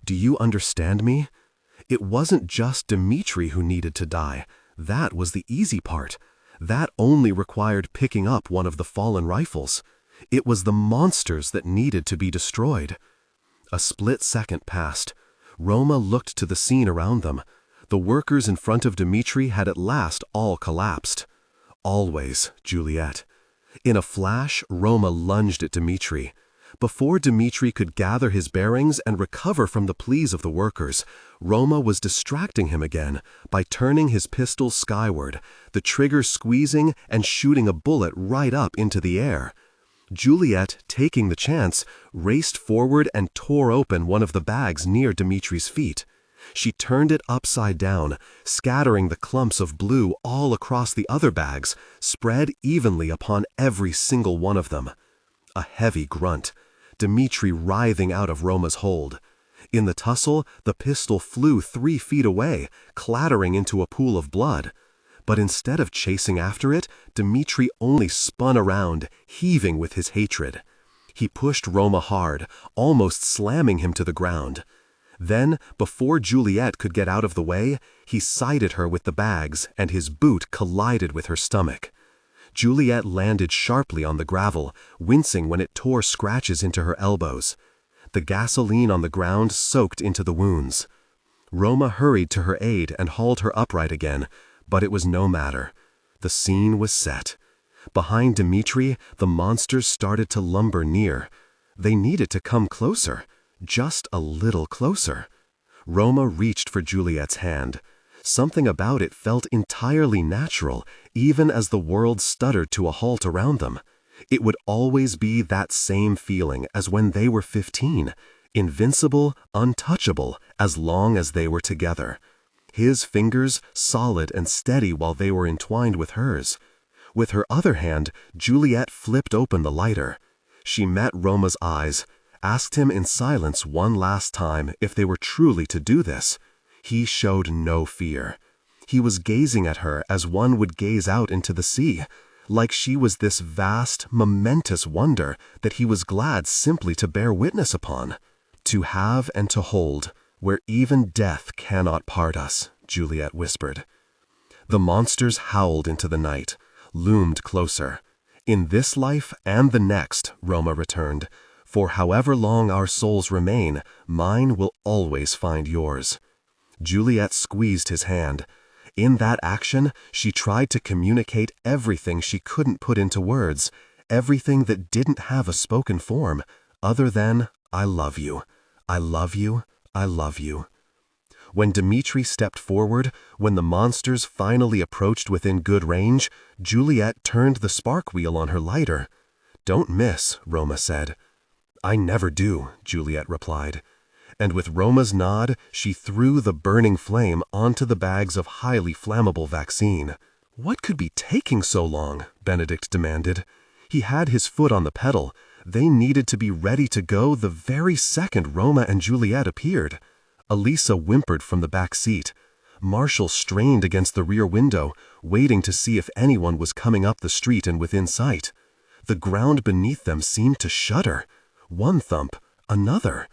Do you understand me? It wasn't just Dmitri who needed to die. That was the easy part. That only required picking up one of the fallen rifles. It was the monsters that needed to be destroyed. A split second passed. Roma looked to the scene around them. The workers in front of Dmitri had at last all collapsed. Always, Juliet. In a flash, Roma lunged at Dmitri. Before Dmitri could gather his bearings and recover from the pleas of the workers, Roma was distracting him again by turning his pistol skyward, the trigger squeezing and shooting a bullet right up into the air. Juliet, taking the chance, raced forward and tore open one of the bags near Dmitri's feet. She turned it upside down, scattering the clumps of blue all across the other bags, spread evenly upon every single one of them. A heavy grunt. Dmitri writhing out of Roma's hold. In the tussle, the pistol flew 3 feet away, clattering into a pool of blood. But instead of chasing after it, Dmitri only spun around, heaving with his hatred. He pushed Roma hard, almost slamming him to the ground. Then, before Juliet could get out of the way, he sighted her with the bags, and his boot collided with her stomach. Juliet landed sharply on the gravel, wincing when it tore scratches into her elbows. The gasoline on the ground soaked into the wounds. Roma hurried to her aid and hauled her upright again, but it was no matter. The scene was set. Behind Dmitri, the monsters started to lumber near. They needed to come closer, just a little closer. Roma reached for Juliet's hand. Something about it felt entirely natural, even as the world stuttered to a halt around them. It would always be that same feeling as when they were 15, invincible, untouchable, as long as they were together. His fingers solid and steady while they were entwined with hers. With her other hand, Juliet flipped open the lighter. She met Roma's eyes, asked him in silence one last time if they were truly to do this. He showed no fear. He was gazing at her as one would gaze out into the sea, like she was this vast, momentous wonder that he was glad simply to bear witness upon. To have and to hold, where even death cannot part us, Juliet whispered. The monsters howled into the night, loomed closer. In this life and the next, Roma returned, for however long our souls remain, mine will always find yours. Juliet squeezed his hand. In that action, she tried to communicate everything she couldn't put into words, everything that didn't have a spoken form, other than, I love you, I love you, I love you. When Dmitri stepped forward, when the monsters finally approached within good range, Juliet turned the spark wheel on her lighter. Don't miss, Roma said. I never do, Juliet replied. And with Roma's nod, she threw the burning flame onto the bags of highly flammable vaccine. What could be taking so long? Benedict demanded. He had his foot on the pedal. They needed to be ready to go the very second Roma and Juliet appeared. Elisa whimpered from the back seat. Marshall strained against the rear window, waiting to see if anyone was coming up the street and within sight. The ground beneath them seemed to shudder. One thump, another.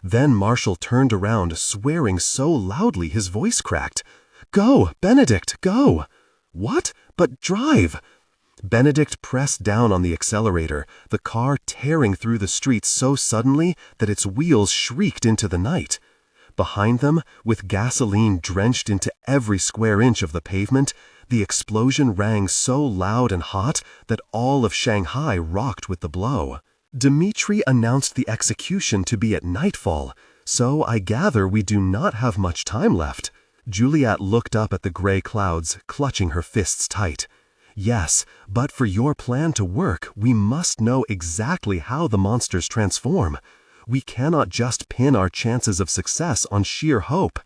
Then Marshall turned around, swearing so loudly his voice cracked. Go, Benedict, go! What? But drive! Benedict pressed down on the accelerator, the car tearing through the street so suddenly that its wheels shrieked into the night. Behind them, with gasoline drenched into every square inch of the pavement, the explosion rang so loud and hot that all of Shanghai rocked with the blow. Dmitri announced the execution to be at nightfall, so I gather we do not have much time left. Juliet looked up at the gray clouds, clutching her fists tight. Yes, but for your plan to work, we must know exactly how the monsters transform. We cannot just pin our chances of success on sheer hope.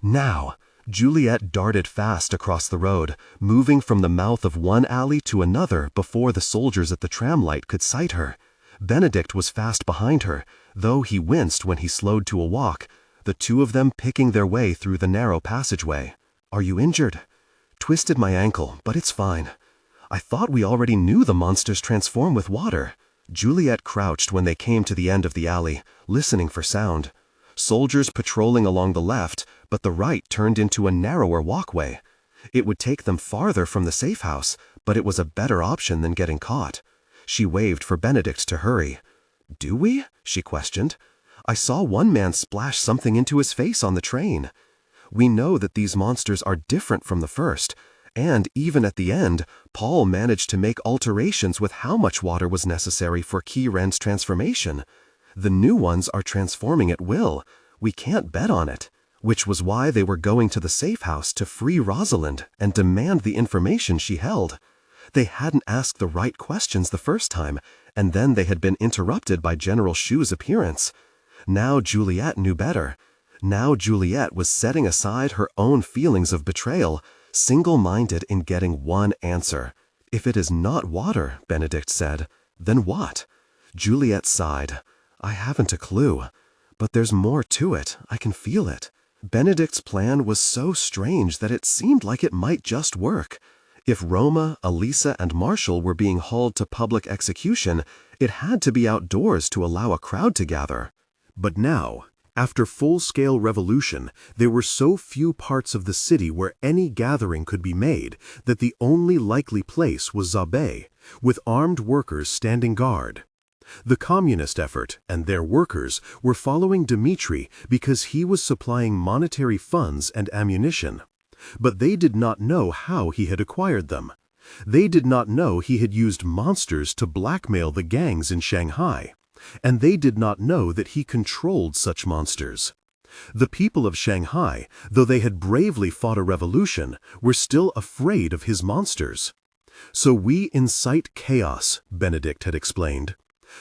Now, Juliette darted fast across the road, moving from the mouth of one alley to another before the soldiers at the tram light could sight her. Benedict was fast behind her, though he winced when he slowed to a walk, the two of them picking their way through the narrow passageway. "Are you injured?" "Twisted my ankle, but it's fine." "I thought we already knew the monsters transform with water." Juliette crouched when they came to the end of the alley, listening for sound. Soldiers patrolling along the left, but the right turned into a narrower walkway. It would take them farther from the safe house, but it was a better option than getting caught. She waved for Benedict to hurry. "Do we?" she questioned. "I saw one man splash something into his face on the train." We know that these monsters are different from the first, and even at the end, Paul managed to make alterations with how much water was necessary for Kieran's transformation. The new ones are transforming at will. We can't bet on it, which was why they were going to the safe house to free Rosalind and demand the information she held. They hadn't asked the right questions the first time, and then they had been interrupted by General Shu's appearance. Now Juliette knew better. Now Juliette was setting aside her own feelings of betrayal, single-minded in getting one answer. "If it is not water," Benedict said, "then what?" Juliette sighed. "I haven't a clue. But there's more to it. I can feel it." Benedict's plan was so strange that it seemed like it might just work. If Roma, Elisa, and Marshall were being hauled to public execution, it had to be outdoors to allow a crowd to gather. But now, after full-scale revolution, there were so few parts of the city where any gathering could be made that the only likely place was Zabe, with armed workers standing guard. The communist effort and their workers were following Dmitri because he was supplying monetary funds and ammunition. But they did not know how he had acquired them. They did not know he had used monsters to blackmail the gangs in Shanghai. And they did not know that he controlled such monsters. The people of Shanghai, though they had bravely fought a revolution, were still afraid of his monsters. "So we incite chaos," Benedict had explained.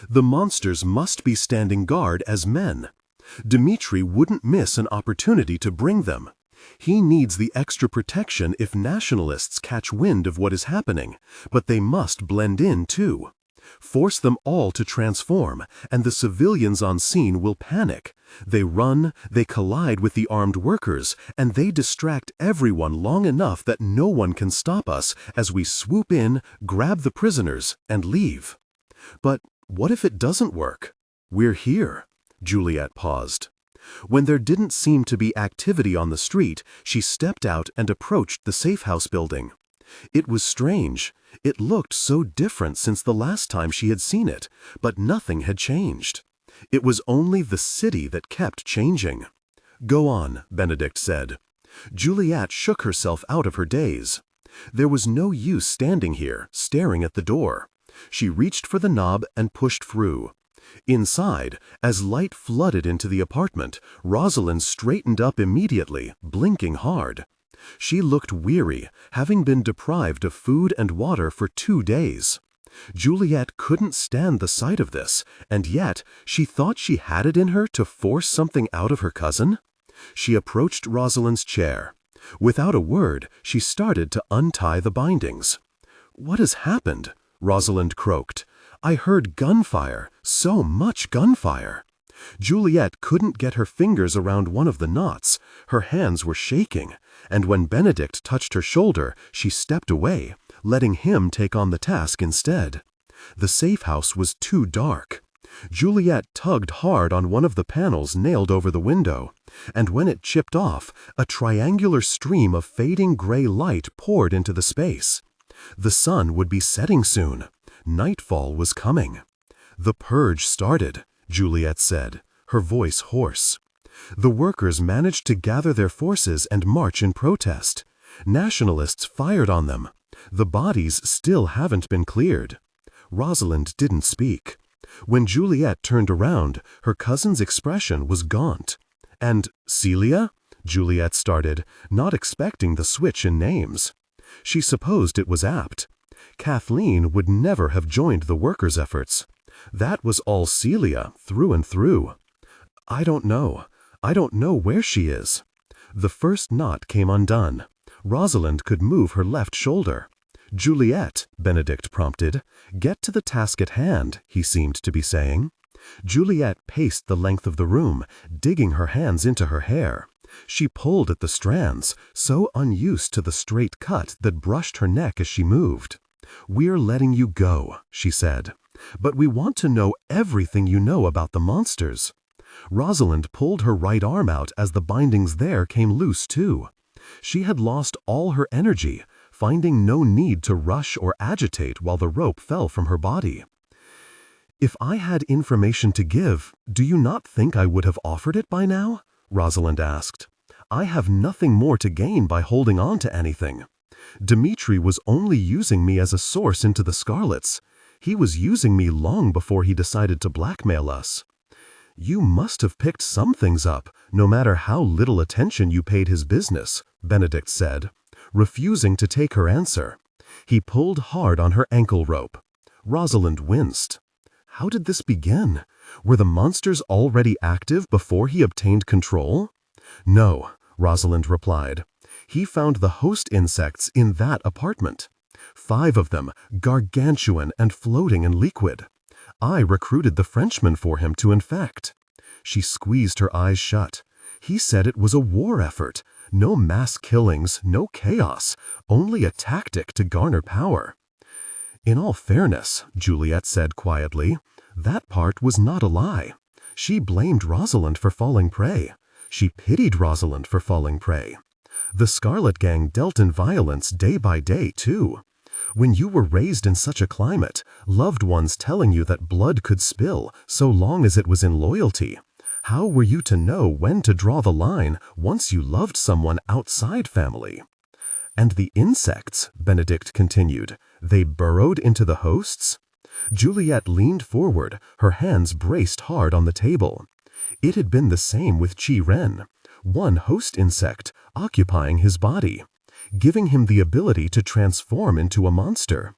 "The monsters must be standing guard as men. Dmitri wouldn't miss an opportunity to bring them. He needs the extra protection if nationalists catch wind of what is happening, but they must blend in too. Force them all to transform, and the civilians on scene will panic. They run, they collide with the armed workers, and they distract everyone long enough that no one can stop us as we swoop in, grab the prisoners, and leave." "But what if it doesn't work? We're here." Juliette paused. When there didn't seem to be activity on the street, she stepped out and approached the safe house building. It was strange. It looked so different since the last time she had seen it, but nothing had changed. It was only the city that kept changing. "Go on," Benedict said. Juliette shook herself out of her daze. There was no use standing here, staring at the door. She reached for the knob and pushed through. Inside, as light flooded into the apartment, Rosalind straightened up immediately, blinking hard. She looked weary, having been deprived of food and water for 2 days. Juliette couldn't stand the sight of this, and yet she thought she had it in her to force something out of her cousin. She approached Rosalind's chair. Without a word, she started to untie the bindings. "What has happened?" Rosalind croaked. "I heard gunfire, so much gunfire." Juliette couldn't get her fingers around one of the knots. Her hands were shaking, and when Benedict touched her shoulder, she stepped away, letting him take on the task instead. The safe house was too dark. Juliette tugged hard on one of the panels nailed over the window, and when it chipped off, a triangular stream of fading gray light poured into the space. The sun would be setting soon. Nightfall was coming. "The purge started," Juliette said, her voice hoarse. The workers managed to gather their forces and march in protest. Nationalists fired on them. The bodies still haven't been cleared. Rosalind didn't speak. When Juliette turned around, her cousin's expression was gaunt. "And Celia?" Juliette started, not expecting the switch in names. She supposed it was apt. Kathleen would never have joined the workers' efforts. That was all Celia, through and through. I don't know. I don't know where she is. The first knot came undone. Rosalind could move her left shoulder. Juliet, Benedict prompted. Get to the task at hand, he seemed to be saying. Juliet paced the length of the room, digging her hands into her hair. She pulled at the strands, so unused to the straight cut that brushed her neck as she moved. We're letting you go, she said. But we want to know everything you know about the monsters. Rosalind pulled her right arm out as the bindings there came loose too. She had lost all her energy, finding no need to rush or agitate while the rope fell from her body. If I had information to give, do you not think I would have offered it by now? Rosalind asked. I have nothing more to gain by holding on to anything. Dmitri was only using me as a source into the Scarlets. He was using me long before he decided to blackmail us. You must have picked some things up, no matter how little attention you paid his business, Benedict said, refusing to take her answer. He pulled hard on her ankle rope. Rosalind winced. How did this begin? Were the monsters already active before he obtained control? No, Rosalind replied. He found the host insects in that apartment. 5 of them, gargantuan and floating in liquid. I recruited the Frenchman for him to infect. She squeezed her eyes shut. He said it was a war effort. No mass killings, no chaos, only a tactic to garner power. In all fairness, Juliet said quietly, that part was not a lie. She blamed Rosalind for falling prey. She pitied Rosalind for falling prey. The Scarlet Gang dealt in violence day by day, too. When you were raised in such a climate, loved ones telling you that blood could spill so long as it was in loyalty, how were you to know when to draw the line once you loved someone outside family? And the insects, Benedict continued, they burrowed into the hosts? Juliet leaned forward, her hands braced hard on the table. It had been the same with Chi Ren, one host insect occupying his body, giving him the ability to transform into a monster.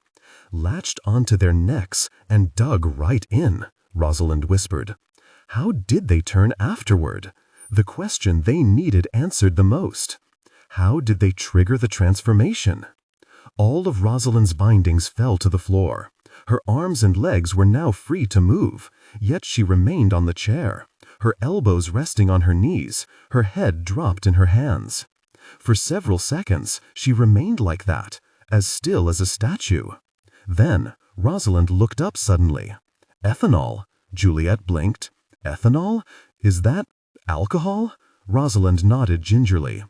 Latched onto their necks and dug right in, Rosalind whispered. How did they turn afterward? The question they needed answered the most. How did they trigger the transformation? All of Rosalind's bindings fell to the floor. Her arms and legs were now free to move, yet she remained on the chair, her elbows resting on her knees, her head dropped in her hands. For several seconds, she remained like that, as still as a statue. Then, Rosalind looked up suddenly. Ethanol? Juliet blinked. Ethanol? Is that alcohol? Rosalind nodded gingerly.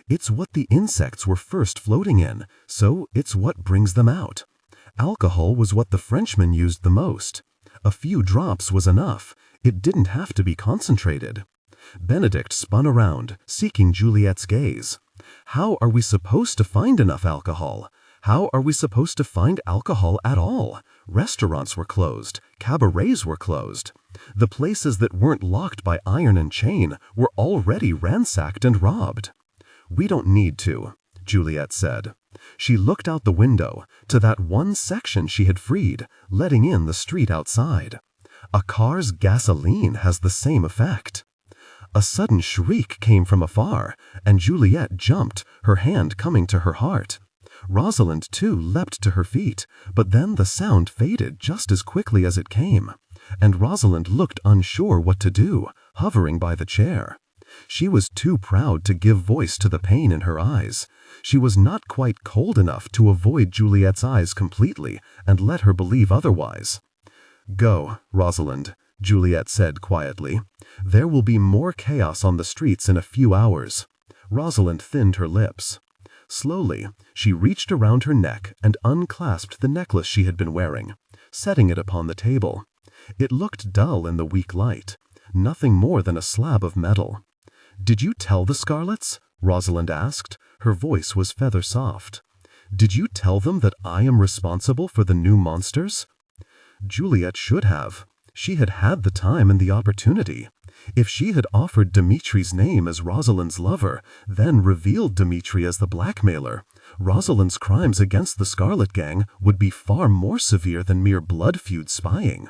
It's what the insects were first floating in, so it's what brings them out. Alcohol was what the Frenchman used the most. A few drops was enough. It didn't have to be concentrated. Benedict spun around, seeking Juliet's gaze. How are we supposed to find enough alcohol? How are we supposed to find alcohol at all? Restaurants were closed. Cabarets were closed. The places that weren't locked by iron and chain were already ransacked and robbed. We don't need to, Juliet said. She looked out the window, to that one section she had freed, letting in the street outside. A car's gasoline has the same effect. A sudden shriek came from afar, and Juliet jumped, her hand coming to her heart. Rosalind, too, leapt to her feet, but then the sound faded just as quickly as it came, and Rosalind looked unsure what to do, hovering by the chair. She was too proud to give voice to the pain in her eyes. She was not quite cold enough to avoid Juliet's eyes completely and let her believe otherwise. Go, Rosalind, Juliet said quietly. There will be more chaos on the streets in a few hours. Rosalind thinned her lips. Slowly, she reached around her neck and unclasped the necklace she had been wearing, setting it upon the table. It looked dull in the weak light, nothing more than a slab of metal. Did you tell the Scarlets? Rosalind asked. Her voice was feather soft. Did you tell them that I am responsible for the new monsters? Juliet should have. She had had the time and the opportunity. If she had offered Dmitri's name as Rosalind's lover, then revealed Dmitri as the blackmailer, Rosalind's crimes against the Scarlet Gang would be far more severe than mere blood feud spying.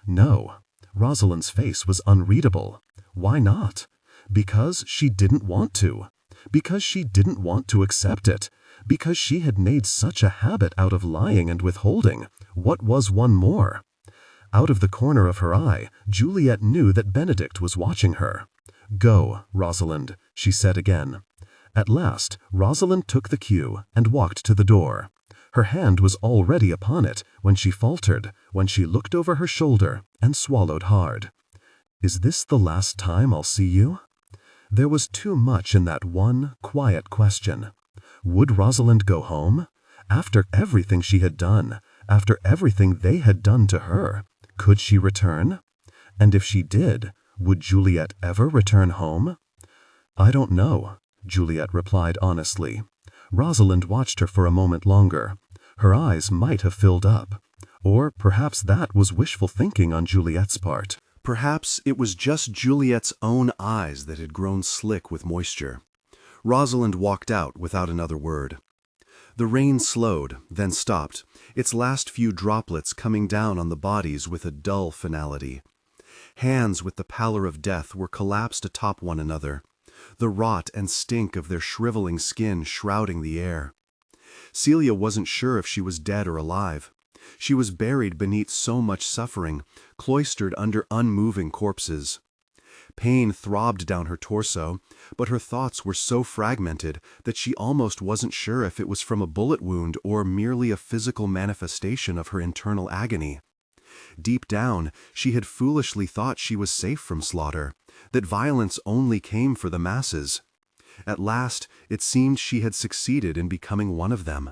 No. Rosalind's face was unreadable. Why not? Because she didn't want to. Because she didn't want to accept it. Because she had made such a habit out of lying and withholding. What was one more? Out of the corner of her eye, Juliet knew that Benedict was watching her. "Go, Rosalind," she said again. At last, Rosalind took the cue and walked to the door. Her hand was already upon it when she faltered, when she looked over her shoulder and swallowed hard. "Is this the last time I'll see you?" There was too much in that one quiet question. Would Rosalind go home? After everything she had done, after everything they had done to her, could she return? And if she did, would Juliet ever return home? "I don't know," Juliet replied honestly. Rosalind watched her for a moment longer. Her eyes might have filled up. Or perhaps that was wishful thinking on Juliet's part. Perhaps it was just Juliet's own eyes that had grown slick with moisture. Rosalind walked out without another word. The rain slowed, then stopped, its last few droplets coming down on the bodies with a dull finality. Hands with the pallor of death were collapsed atop one another, the rot and stink of their shriveling skin shrouding the air. Celia wasn't sure if she was dead or alive. She was buried beneath so much suffering, cloistered under unmoving corpses. Pain throbbed down her torso, but her thoughts were so fragmented that she almost wasn't sure if it was from a bullet wound or merely a physical manifestation of her internal agony. Deep down, she had foolishly thought she was safe from slaughter, that violence only came for the masses. At last, it seemed she had succeeded in becoming one of them.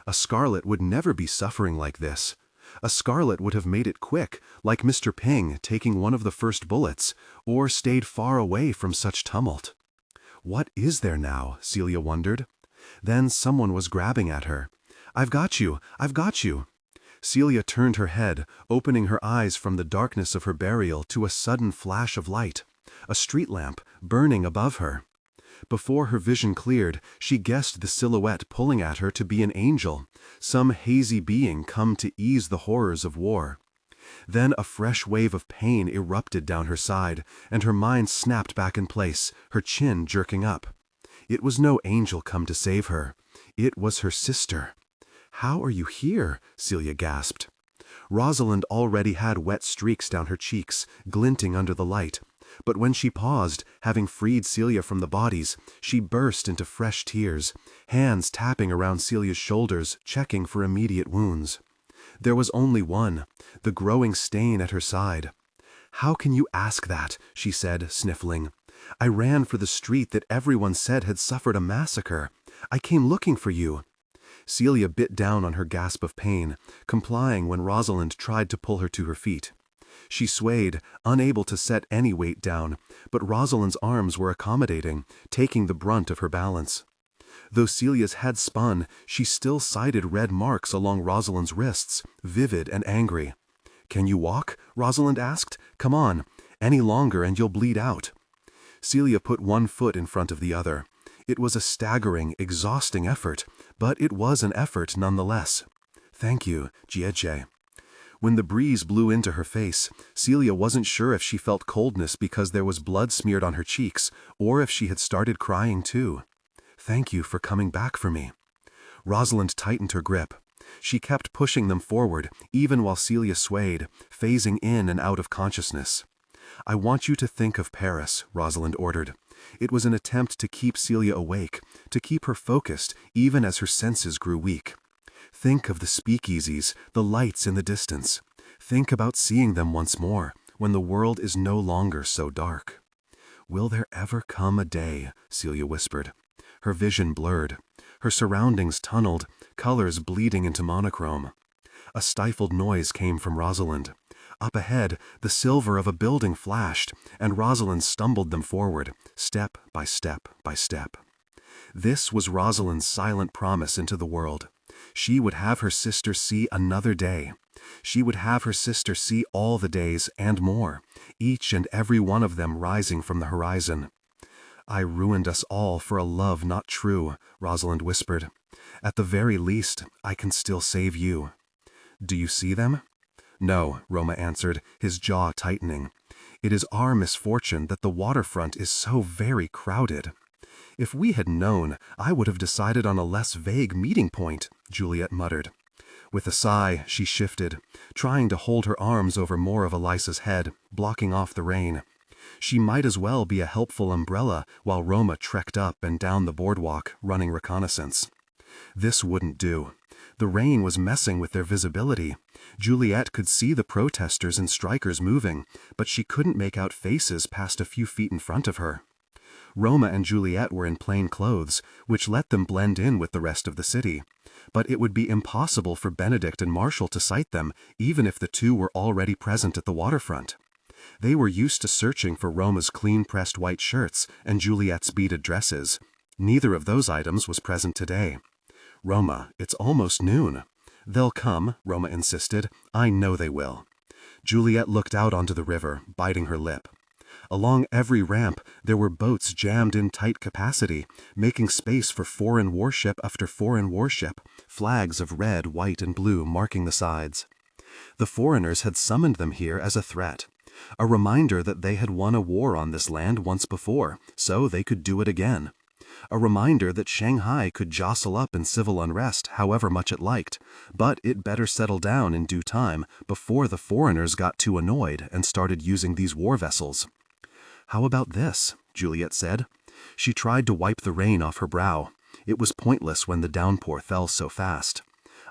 A Scarlet would never be suffering like this. A Scarlet would have made it quick, like Mr. Ping taking one of the first bullets, or stayed far away from such tumult. What is there now? Celia wondered. Then someone was grabbing at her. "I've got you! I've got you!" Celia turned her head, opening her eyes from the darkness of her burial to a sudden flash of light. A street lamp, burning above her. Before her vision cleared, she guessed the silhouette pulling at her to be an angel, some hazy being come to ease the horrors of war. Then a fresh wave of pain erupted down her side, and her mind snapped back in place, her chin jerking up. It was no angel come to save her. It was her sister. "How are you here?" Celia gasped. Rosalind already had wet streaks down her cheeks, glinting under the light. But when she paused, having freed Celia from the bodies, she burst into fresh tears, hands tapping around Celia's shoulders, checking for immediate wounds. There was only one, the growing stain at her side. "How can you ask that?" she said, sniffling. "I ran for the street that everyone said had suffered a massacre. I came looking for you." Celia bit down on her gasp of pain, complying when Rosalind tried to pull her to her feet. She swayed, unable to set any weight down, but Rosalind's arms were accommodating, taking the brunt of her balance. Though Celia's head spun, she still sighted red marks along Rosalind's wrists, vivid and angry. "Can you walk?" Rosalind asked. "Come on. Any longer and you'll bleed out." Celia put one foot in front of the other. It was a staggering, exhausting effort, but it was an effort nonetheless. "Thank you, Juliette." When the breeze blew into her face, Celia wasn't sure if she felt coldness because there was blood smeared on her cheeks, or if she had started crying too. "Thank you for coming back for me." Rosalind tightened her grip. She kept pushing them forward, even while Celia swayed, phasing in and out of consciousness. "I want you to think of Paris," Rosalind ordered. It was an attempt to keep Celia awake, to keep her focused, even as her senses grew weak. Think of the speakeasies, the lights in the distance. Think about seeing them once more, when the world is no longer so dark. "Will there ever come a day?" Celia whispered. Her vision blurred. Her surroundings tunneled, colors bleeding into monochrome. A stifled noise came from Rosalind. Up ahead, the silver of a building flashed, and Rosalind stumbled them forward, step by step by step. This was Rosalind's silent promise into the world. She would have her sister see another day. She would have her sister see all the days and more, each and every one of them rising from the horizon. "I ruined us all for a love not true," Rosalind whispered. "At the very least, I can still save you." "Do you see them?" No, Roma answered, his jaw tightening. It is our misfortune that the waterfront is so very crowded. If we had known, I would have decided on a less vague meeting point, Juliet muttered. With a sigh, she shifted, trying to hold her arms over more of Elisa's head, blocking off the rain. She might as well be a helpful umbrella while Roma trekked up and down the boardwalk, running reconnaissance. This wouldn't do. The rain was messing with their visibility. Juliet could see the protesters and strikers moving, but she couldn't make out faces past a few feet in front of her. Roma and Juliet were in plain clothes, which let them blend in with the rest of the city. But it would be impossible for Benedict and Marshall to sight them, even if the two were already present at the waterfront. They were used to searching for Roma's clean-pressed white shirts and Juliet's beaded dresses. Neither of those items was present today. Roma, it's almost noon. They'll come, Roma insisted. I know they will. Juliet looked out onto the river, biting her lip. Along every ramp, there were boats jammed in tight capacity, making space for foreign warship after foreign warship, flags of red, white, and blue marking the sides. The foreigners had summoned them here as a threat, a reminder that they had won a war on this land once before, so they could do it again. A reminder that Shanghai could jostle up in civil unrest however much it liked, but it better settle down in due time before the foreigners got too annoyed and started using these war vessels. How about this? Juliet said. She tried to wipe the rain off her brow. It was pointless when the downpour fell so fast.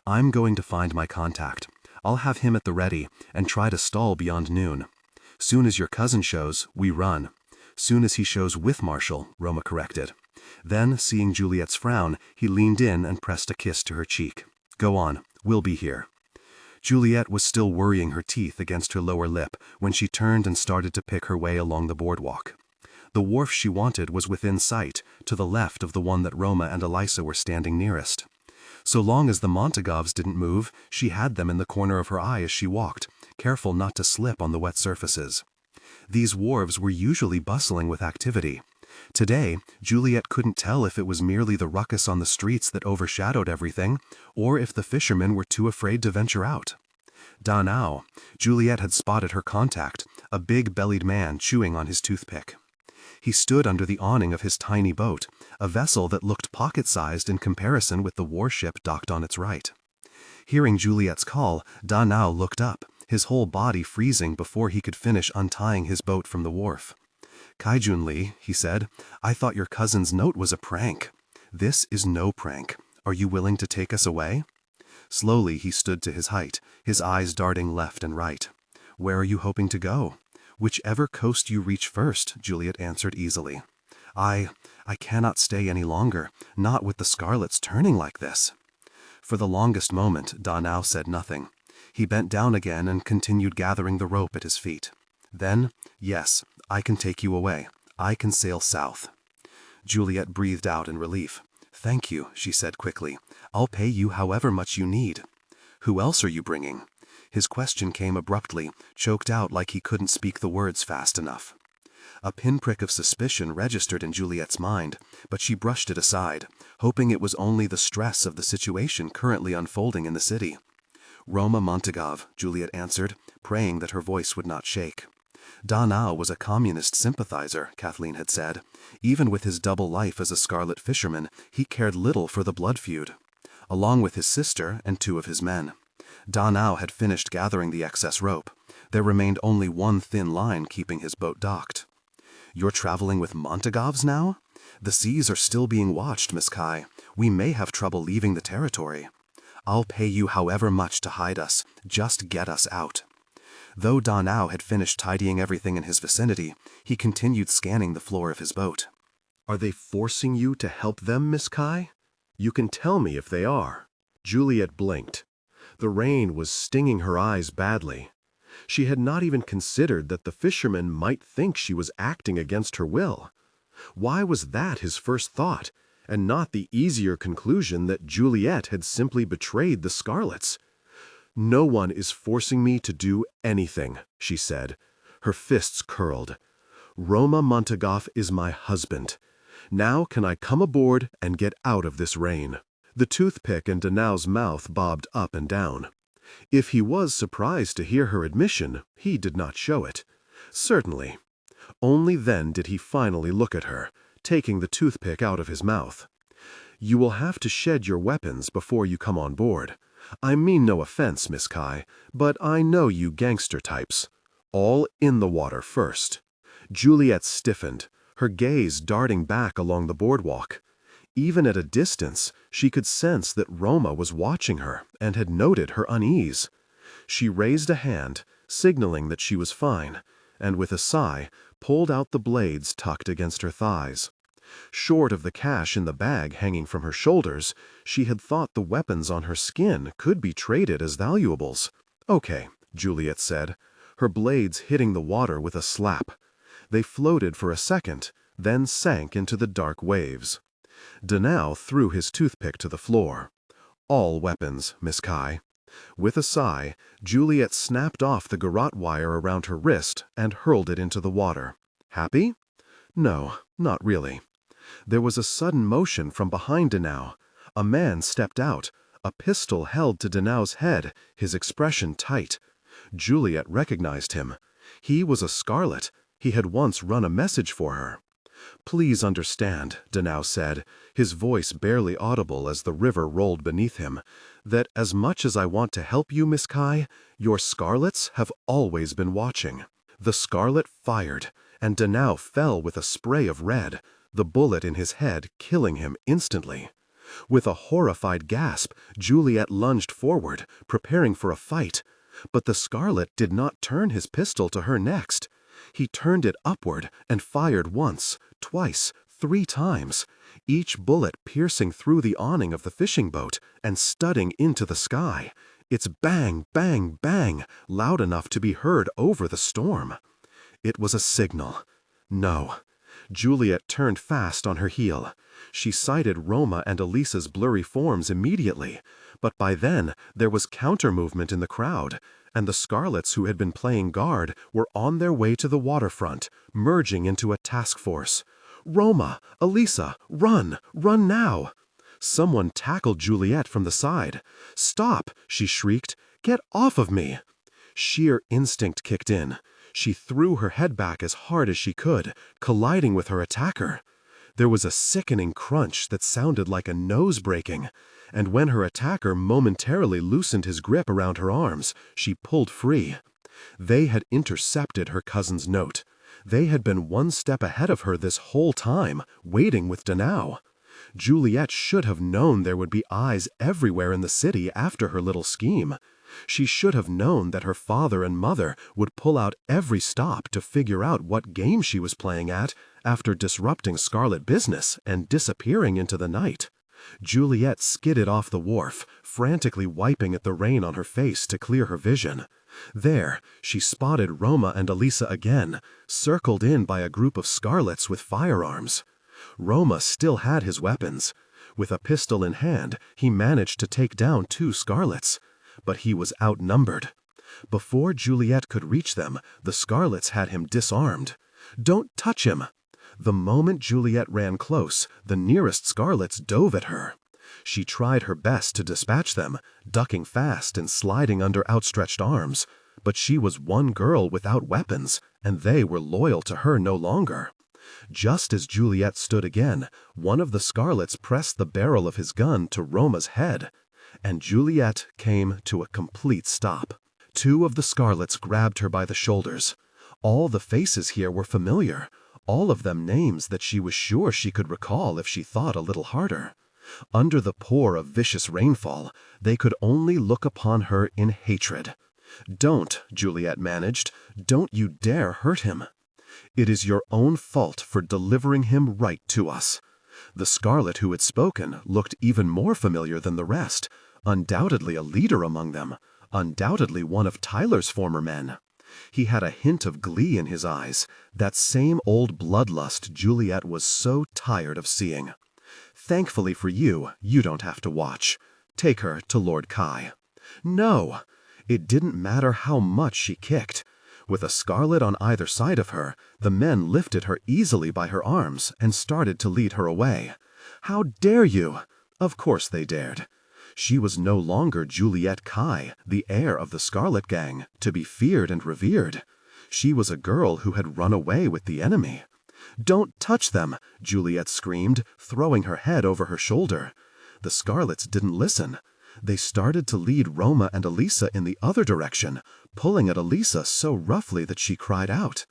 I'm going to find my contact. I'll have him at the ready and try to stall beyond noon. Soon as your cousin shows, we run. Soon as he shows with Marshall, Roma corrected. Then, seeing Juliet's frown, he leaned in and pressed a kiss to her cheek. Go on, we'll be here. Juliet was still worrying her teeth against her lower lip when she turned and started to pick her way along the boardwalk. The wharf she wanted was within sight, to the left of the one that Roma and Elisa were standing nearest. So long as the Montagovs didn't move, she had them in the corner of her eye as she walked, careful not to slip on the wet surfaces. These wharves were usually bustling with activity. Today, Juliet couldn't tell if it was merely the ruckus on the streets that overshadowed everything, or if the fishermen were too afraid to venture out. Now, Juliet had spotted her contact, a big-bellied man chewing on his toothpick. He stood under the awning of his tiny boat, a vessel that looked pocket-sized in comparison with the warship docked on its right. Hearing Juliet's call, Now looked up, his whole body freezing before he could finish untying his boat from the wharf. Kaijun Li, he said, I thought your cousin's note was a prank. This is no prank. Are you willing to take us away? Slowly he stood to his height, his eyes darting left and right. Where are you hoping to go? Whichever coast you reach first, Juliet answered easily. I cannot stay any longer, not with the scarlets turning like this. For the longest moment, Now said nothing. He bent down again and continued gathering the rope at his feet. Then, yes, I can take you away. I can sail south. Juliet breathed out in relief. Thank you, she said quickly. I'll pay you however much you need. Who else are you bringing? His question came abruptly, choked out like he couldn't speak the words fast enough. A pinprick of suspicion registered in Juliet's mind, but she brushed it aside, hoping it was only the stress of the situation currently unfolding in the city. Roma Montagov, Juliet answered, praying that her voice would not shake. Now was a communist sympathizer, Kathleen had said. Even with his double life as a scarlet fisherman, he cared little for the blood feud. Along with his sister and 2 of his men. Now had finished gathering the excess rope. There remained only one thin line keeping his boat docked. You're traveling with Montagovs now? The seas are still being watched, Miss Cai. We may have trouble leaving the territory. I'll pay you however much to hide us. Just get us out. Though Now had finished tidying everything in his vicinity, he continued scanning the floor of his boat. Are they forcing you to help them, Miss Cai? You can tell me if they are. Juliet blinked. The rain was stinging her eyes badly. She had not even considered that the fisherman might think she was acting against her will. Why was that his first thought, and not the easier conclusion that Juliet had simply betrayed the Scarlets? No one is forcing me to do anything, she said. Her fists curled. Roma Montagov is my husband. Now can I come aboard and get out of this rain? The toothpick in Danau's mouth bobbed up and down. If he was surprised to hear her admission, he did not show it. Certainly. Only then did he finally look at her, taking the toothpick out of his mouth. "You will have to shed your weapons before you come on board. I mean no offense, Miss Cai, but I know you gangster types. All in the water first." Juliet stiffened, her gaze darting back along the boardwalk. Even at a distance, she could sense that Roma was watching her and had noted her unease. She raised a hand, signaling that she was fine, and with a sigh, pulled out the blades tucked against her thighs. Short of the cash in the bag hanging from her shoulders, she had thought the weapons on her skin could be traded as valuables. "Okay," Juliet said, her blades hitting the water with a slap. They floated for a second, then sank into the dark waves. Danao threw his toothpick to the floor. "All weapons, Miss Cai." With a sigh, Juliet snapped off the garrote wire around her wrist and hurled it into the water. Happy? No, not really. There was a sudden motion from behind Danao. A man stepped out, a pistol held to Danao's head, his expression tight. Juliet recognized him. He was a Scarlet. He had once run a message for her. "Please understand," Danao said, his voice barely audible as the river rolled beneath him, "that as much as I want to help you, Miss Cai, your Scarlets have always been watching." The Scarlet fired, and Danao fell with a spray of red, the bullet in his head killing him instantly. With a horrified gasp, Juliet lunged forward, preparing for a fight. But the Scarlet did not turn his pistol to her next. He turned it upward and fired once, twice, 3 times, each bullet piercing through the awning of the fishing boat and studding into the sky. Its bang, bang, bang, loud enough to be heard over the storm. It was a signal. No. Juliet turned fast on her heel. She sighted Roma and Elisa's blurry forms immediately, but by then there was counter-movement in the crowd, and the Scarlets who had been playing guard were on their way to the waterfront, merging into a task force. "Roma! Elisa! Run! Run now!" Someone tackled Juliet from the side. "Stop!" she shrieked. "Get off of me!" Sheer instinct kicked in. She threw her head back as hard as she could, colliding with her attacker. There was a sickening crunch that sounded like a nose breaking, and when her attacker momentarily loosened his grip around her arms, she pulled free. They had intercepted her cousin's note. They had been one step ahead of her this whole time, waiting with Danao. Juliet should have known there would be eyes everywhere in the city after her little scheme. She should have known that her father and mother would pull out every stop to figure out what game she was playing at after disrupting Scarlet business and disappearing into the night. Juliet skidded off the wharf, frantically wiping at the rain on her face to clear her vision. There, she spotted Roma and Elisa again, circled in by a group of Scarlets with firearms. Roma still had his weapons. With a pistol in hand, he managed to take down 2 Scarlets. But he was outnumbered. Before Juliet could reach them, the Scarlets had him disarmed. "Don't touch him!" The moment Juliet ran close, the nearest Scarlets dove at her. She tried her best to dispatch them, ducking fast and sliding under outstretched arms, but she was one girl without weapons, and they were loyal to her no longer. Just as Juliet stood again, one of the Scarlets pressed the barrel of his gun to Roma's head, and Juliet came to a complete stop. 2 of the Scarlets grabbed her by the shoulders. All the faces here were familiar, all of them names that she was sure she could recall if she thought a little harder. Under the pour of vicious rainfall, they could only look upon her in hatred. "Don't," Juliet managed, "don't you dare hurt him. It is your own fault for delivering him right to us." The Scarlet who had spoken looked even more familiar than the rest, undoubtedly a leader among them, undoubtedly one of Tyler's former men. He had a hint of glee in his eyes, that same old bloodlust Juliet was so tired of seeing. "Thankfully for you, you don't have to watch. Take her to Lord Cai." No! It didn't matter how much she kicked. With a Scarlet on either side of her, the men lifted her easily by her arms and started to lead her away. How dare you? Of course they dared. She was no longer Juliette Cai, the heir of the Scarlet Gang, to be feared and revered. She was a girl who had run away with the enemy. "Don't touch them!" Juliette screamed, throwing her head over her shoulder. The Scarlets didn't listen. They started to lead Roma and Elisa in the other direction, pulling at Elisa so roughly that she cried out.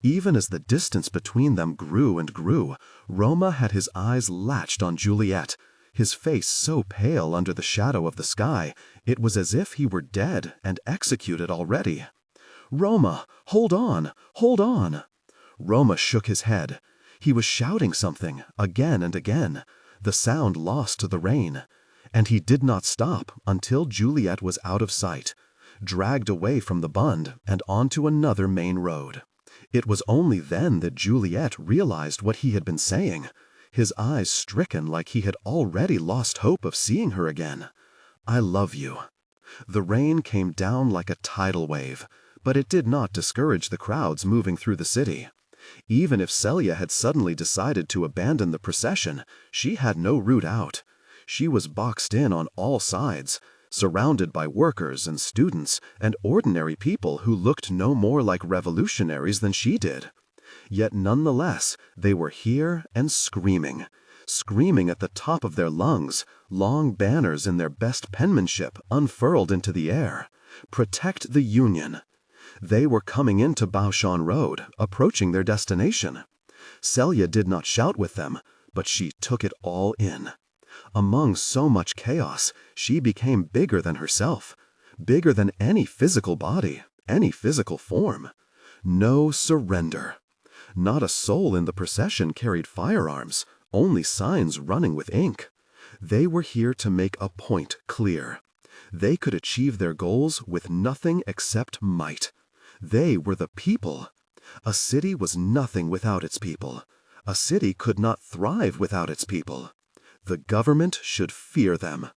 Even as the distance between them grew and grew, Roma had his eyes latched on Juliette, his face so pale under the shadow of the sky, it was as if he were dead and executed already. "Roma, hold on, hold on!" Roma shook his head. He was shouting something, again and again, the sound lost to the rain. And he did not stop until Juliette was out of sight, dragged away from the Bund and onto another main road. It was only then that Juliette realized what he had been saying, his eyes stricken like he had already lost hope of seeing her again. "I love you." The rain came down like a tidal wave, but it did not discourage the crowds moving through the city. Even if Celia had suddenly decided to abandon the procession, she had no route out. She was boxed in on all sides, surrounded by workers and students and ordinary people who looked no more like revolutionaries than she did. Yet nonetheless, they were here and screaming at the top of their lungs, long banners in their best penmanship unfurled into the air. "Protect the Union." They were coming into Baoshan Road, approaching their destination. Celia did not shout with them, but she took it all in. Among so much chaos, she became bigger than herself, bigger than any physical body, any physical form. No surrender. Not a soul in the procession carried firearms, only signs running with ink. They were here to make a point clear. They could achieve their goals with nothing except might. They were the people. A city was nothing without its people. A city could not thrive without its people. The government should fear them.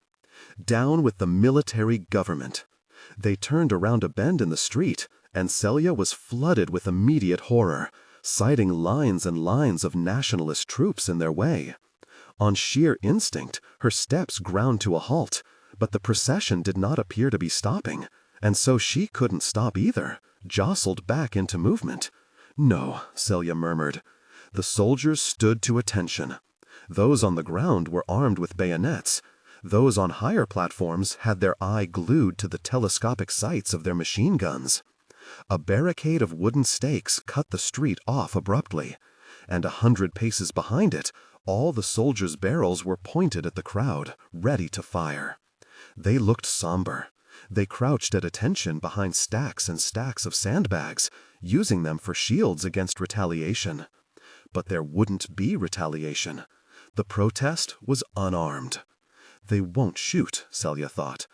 Down with the military government. They turned around a bend in the street, and Celia was flooded with immediate horror, sighting lines and lines of nationalist troops in their way. On sheer instinct, her steps ground to a halt, but the procession did not appear to be stopping, and so she couldn't stop either, jostled back into movement. "No," Celia murmured. The soldiers stood to attention. Those on the ground were armed with bayonets. Those on higher platforms had their eye glued to the telescopic sights of their machine guns. A barricade of wooden stakes cut the street off abruptly, and 100 paces behind it, all the soldiers' barrels were pointed at the crowd, ready to fire. They looked somber. They crouched at attention behind stacks and stacks of sandbags, using them for shields against retaliation. But there wouldn't be retaliation. The protest was unarmed. They won't shoot, Celia thought.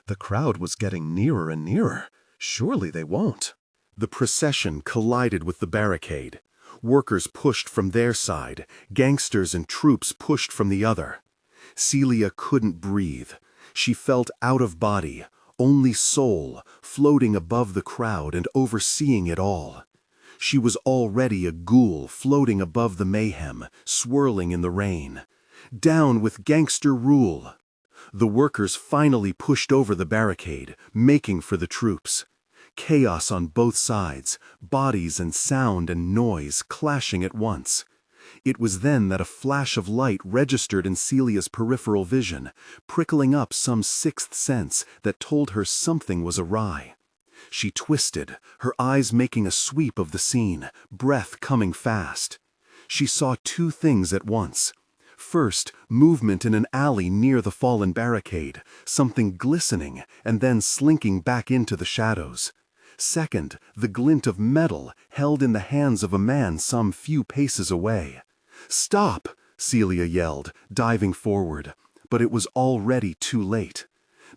The crowd was getting nearer and nearer. Surely they won't. The procession collided with the barricade. Workers pushed from their side, gangsters and troops pushed from the other. Celia couldn't breathe. She felt out of body, only soul, floating above the crowd and overseeing it all. She was already a ghoul floating above the mayhem, swirling in the rain. Down with gangster rule! The workers finally pushed over the barricade, making for the troops. Chaos on both sides, bodies and sound and noise clashing at once. It was then that a flash of light registered in Celia's peripheral vision, prickling up some sixth sense that told her something was awry. She twisted, her eyes making a sweep of the scene, breath coming fast. She saw two things at once. First, movement in an alley near the fallen barricade, something glistening and then slinking back into the shadows. Second, the glint of metal held in the hands of a man some few paces away. "Stop!" Celia yelled, diving forward. But it was already too late.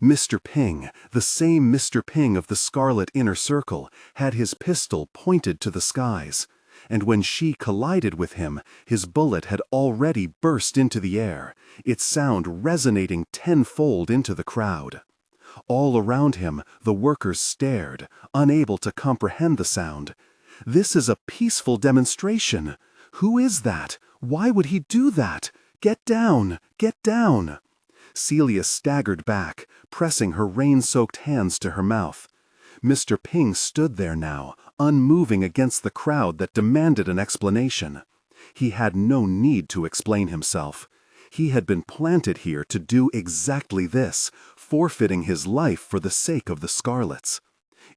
Mr. Ping, the same Mr. Ping of the Scarlet Inner Circle, had his pistol pointed to the skies. And when she collided with him, his bullet had already burst into the air, its sound resonating tenfold into the crowd. All around him, the workers stared, unable to comprehend the sound. "This is a peaceful demonstration. Who is that? Why would he do that? Get down! Get down!" Celia staggered back, pressing her rain-soaked hands to her mouth. Mr. Ping stood there now, unmoving against the crowd that demanded an explanation. He had no need to explain himself. He had been planted here to do exactly this, forfeiting his life for the sake of the Scarlets.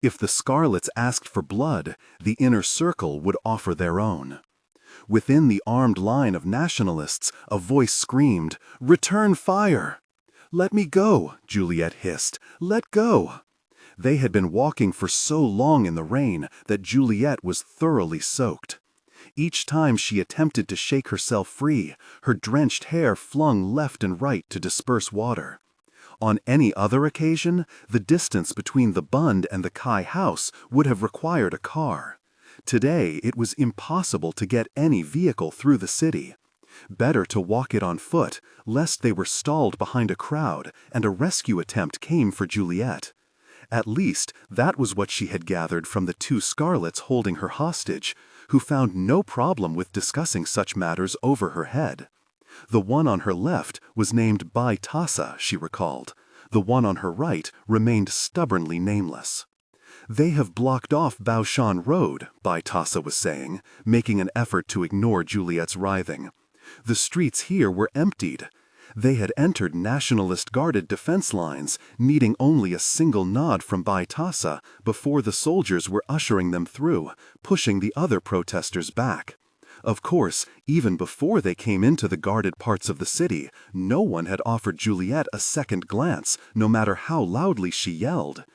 If the Scarlets asked for blood, the inner circle would offer their own. Within the armed line of Nationalists, a voice screamed, "Return fire!" "Let me go," Juliet hissed. "Let go." They had been walking for so long in the rain that Juliet was thoroughly soaked. Each time she attempted to shake herself free, her drenched hair flung left and right to disperse water. On any other occasion, the distance between the Bund and the Cai house would have required a car. Today, it was impossible to get any vehicle through the city. Better to walk it on foot, lest they were stalled behind a crowd and a rescue attempt came for Juliet. At least, that was what she had gathered from the two Scarlets holding her hostage, who found no problem with discussing such matters over her head. The one on her left was named Bai Tassa, she recalled. The one on her right remained stubbornly nameless. "They have blocked off Baoshan Road," Bai Tassa was saying, making an effort to ignore Juliet's writhing. "The streets here were emptied. They had entered Nationalist-guarded defense lines, needing only a single nod from Bai Tassa before the soldiers were ushering them through, pushing the other protesters back. Of course, even before they came into the guarded parts of the city, no one had offered Juliet a second glance, no matter how loudly she yelled.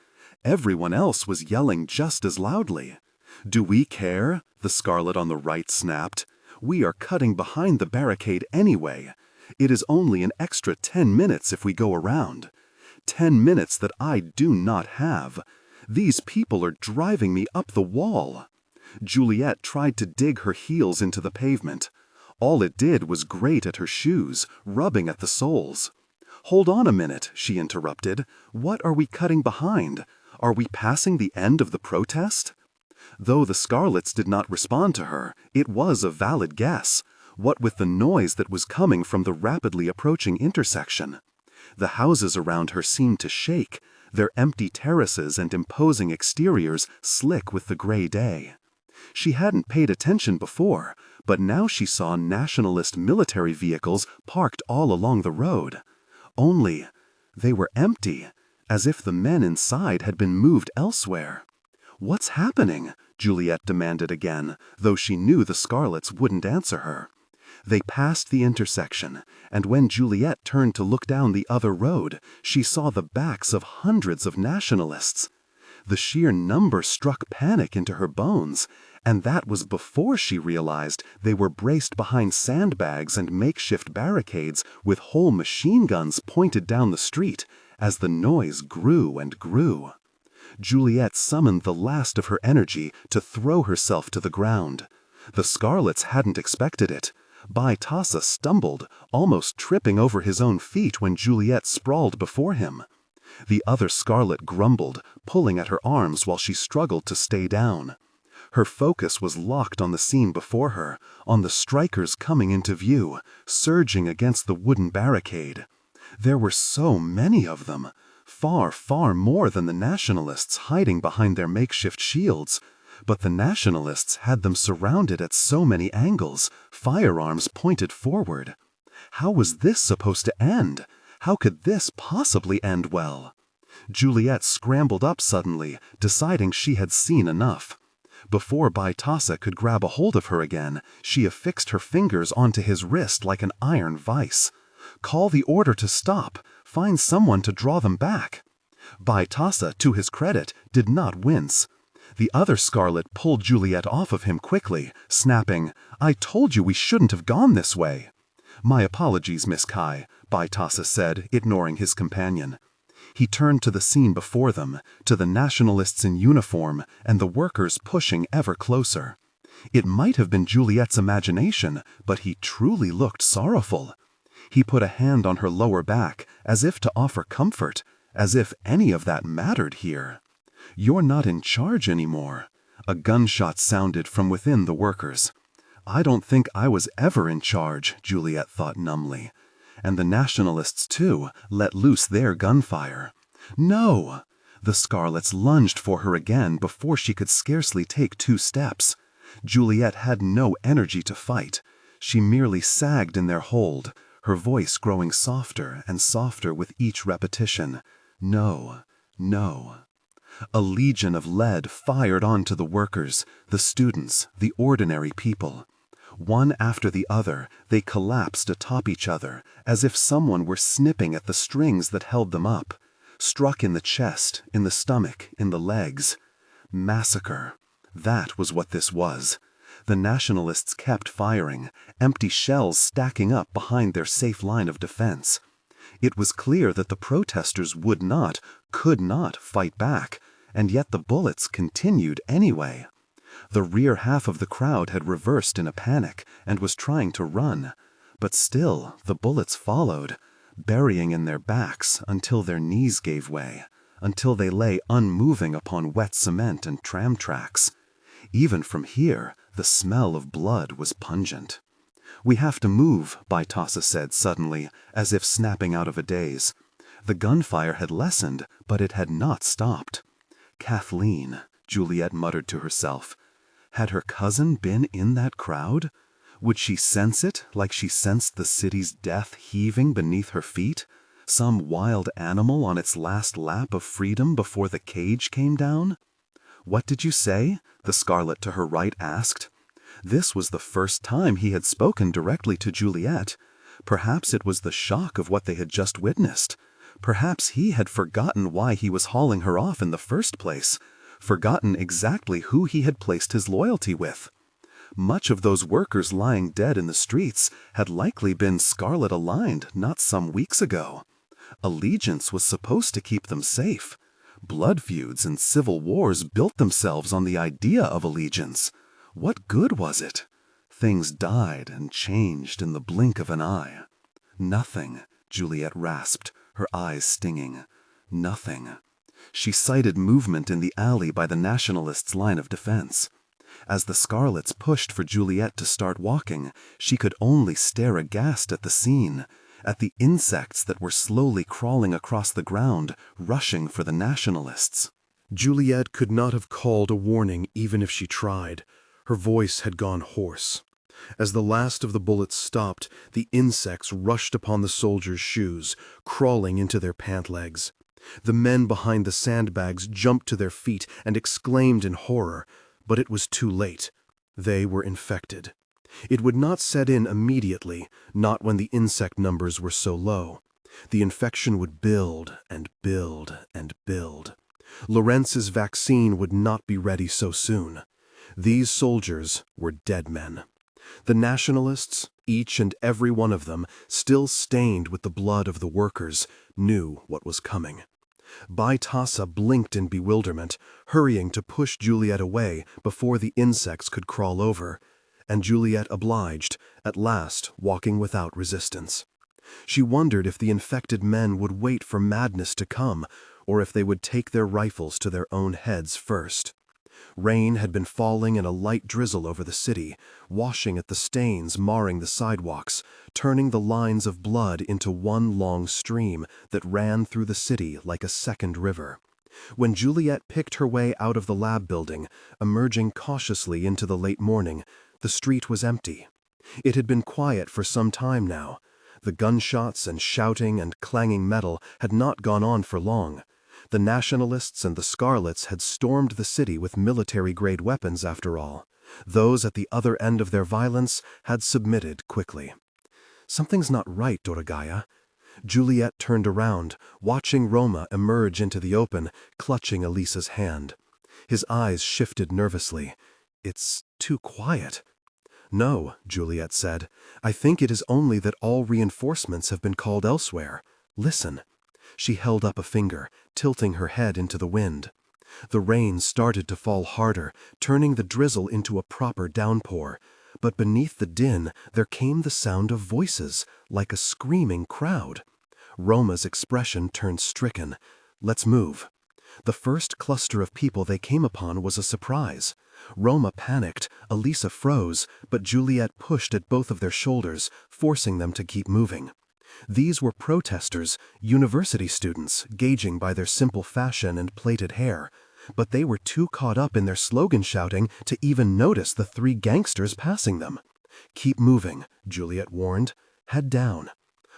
Everyone else was yelling just as loudly. "Do we care?" the Scarlet on the right snapped. "We are cutting behind the barricade anyway. It is only an extra 10 minutes if we go around. 10 minutes that I do not have. These people are driving me up the wall." Juliet tried to dig her heels into the pavement. All it did was grate at her shoes, rubbing at the soles. "Hold on a minute," she interrupted. "What are we cutting behind? Are we passing the end of the protest?" Though the Scarlets did not respond to her, it was a valid guess. What with the noise that was coming from the rapidly approaching intersection? The houses around her seemed to shake, their empty terraces and imposing exteriors slick with the gray day. She hadn't paid attention before, but now she saw Nationalist military vehicles parked all along the road. Only, they were empty, as if the men inside had been moved elsewhere. "What's happening?" Juliet demanded again, though she knew the Scarlets wouldn't answer her. They passed the intersection, and when Juliet turned to look down the other road, she saw the backs of hundreds of Nationalists. The sheer number struck panic into her bones, and that was before she realized they were braced behind sandbags and makeshift barricades with whole machine guns pointed down the street as the noise grew and grew. Juliet summoned the last of her energy to throw herself to the ground. The Scarlets hadn't expected it. Bai Tassa stumbled, almost tripping over his own feet when Juliet sprawled before him. The other Scarlet grumbled, pulling at her arms while she struggled to stay down. Her focus was locked on the scene before her, on the strikers coming into view, surging against the wooden barricade. There were so many of them, far, far more than the Nationalists hiding behind their makeshift shields. But the Nationalists had them surrounded at so many angles, firearms pointed forward. How was this supposed to end? How could this possibly end well? Juliet scrambled up suddenly, deciding she had seen enough. Before Bai Tassa could grab a hold of her again, she affixed her fingers onto his wrist like an iron vice. "Call the order to stop. Find someone to draw them back." Bai Tassa, to his credit, did not wince. The other Scarlet pulled Juliet off of him quickly, snapping, "I told you we shouldn't have gone this way." "My apologies, Miss Cai," Bai Tassa said, ignoring his companion. He turned to the scene before them, to the Nationalists in uniform and the workers pushing ever closer. It might have been Juliet's imagination, but he truly looked sorrowful. He put a hand on her lower back, as if to offer comfort, as if any of that mattered here. "You're not in charge anymore." A gunshot sounded from within the workers. "I don't think I was ever in charge," Juliet thought numbly. and the Nationalists, too, let loose their gunfire. No! The Scarlets lunged for her again before she could scarcely take 2 steps. Juliette had no energy to fight. She merely sagged in their hold, her voice growing softer and softer with each repetition. No, no. A legion of lead fired onto the workers, the students, the ordinary people. One after the other, they collapsed atop each other, as if someone were snipping at the strings that held them up. Struck in the chest, in the stomach, in the legs. Massacre. That was what this was. The Nationalists kept firing, empty shells stacking up behind their safe line of defense. It was clear that the protesters would not, could not fight back, and yet the bullets continued anyway. The rear half of the crowd had reversed in a panic and was trying to run, but still the bullets followed, burying in their backs until their knees gave way, until they lay unmoving upon wet cement and tram tracks. Even from here, the smell of blood was pungent. "We have to move," Baitasa said suddenly, as if snapping out of a daze. The gunfire had lessened, but it had not stopped. Kathleen, Juliette muttered to herself. Had her cousin been in that crowd? Would she sense it like she sensed the city's death heaving beneath her feet? Some wild animal on its last lap of freedom before the cage came down? "What did you say?" the Scarlet to her right asked. This was the first time he had spoken directly to Juliette. Perhaps it was the shock of what they had just witnessed. Perhaps he had forgotten why he was hauling her off in the first place, forgotten exactly who he had placed his loyalty with. Much of those workers lying dead in the streets had likely been Scarlet-aligned not some weeks ago. Allegiance was supposed to keep them safe. Blood feuds and civil wars built themselves on the idea of allegiance. What good was it? Things died and changed in the blink of an eye. "Nothing," Juliette rasped, her eyes stinging. "Nothing." She sighted movement in the alley by the Nationalists' line of defense. As the Scarlets pushed for Juliette to start walking, she could only stare aghast at the scene, at the insects that were slowly crawling across the ground, rushing for the Nationalists. Juliette could not have called a warning even if she tried. Her voice had gone hoarse. As the last of the bullets stopped, the insects rushed upon the soldiers' shoes, crawling into their pant legs. The men behind the sandbags jumped to their feet and exclaimed in horror, but it was too late. They were infected. It would not set in immediately, not when the insect numbers were so low. The infection would build and build and build. Lorenz's vaccine would not be ready so soon. These soldiers were dead men. The Nationalists, each and every one of them, still stained with the blood of the workers, knew what was coming. Baitasa blinked in bewilderment, hurrying to push Juliette away before the insects could crawl over, and Juliette obliged, at last walking without resistance. She wondered if the infected men would wait for madness to come, or if they would take their rifles to their own heads first. Rain had been falling in a light drizzle over the city, washing at the stains marring the sidewalks, turning the lines of blood into one long stream that ran through the city like a second river. When Juliette picked her way out of the lab building, emerging cautiously into the late morning, the street was empty. It had been quiet for some time now. The gunshots and shouting and clanging metal had not gone on for long. The Nationalists and the Scarlets had stormed the city with military-grade weapons after all. Those at the other end of their violence had submitted quickly. "Something's not right, Dorogaya." Juliette turned around, watching Roma emerge into the open, clutching Elisa's hand. His eyes shifted nervously. "It's too quiet." "No," Juliette said. "I think it is only that all reinforcements have been called elsewhere. Listen." She held up a finger, tilting her head into the wind. The rain started to fall harder, turning the drizzle into a proper downpour. But beneath the din, there came the sound of voices, like a screaming crowd. Roma's expression turned stricken. "Let's move." The first cluster of people they came upon was a surprise. Roma panicked, Elisa froze, but Juliette pushed at both of their shoulders, forcing them to keep moving. These were protesters, university students, gauging by their simple fashion and plaited hair, but they were too caught up in their slogan shouting to even notice the three gangsters passing them. "Keep moving," Juliet warned. "Head down."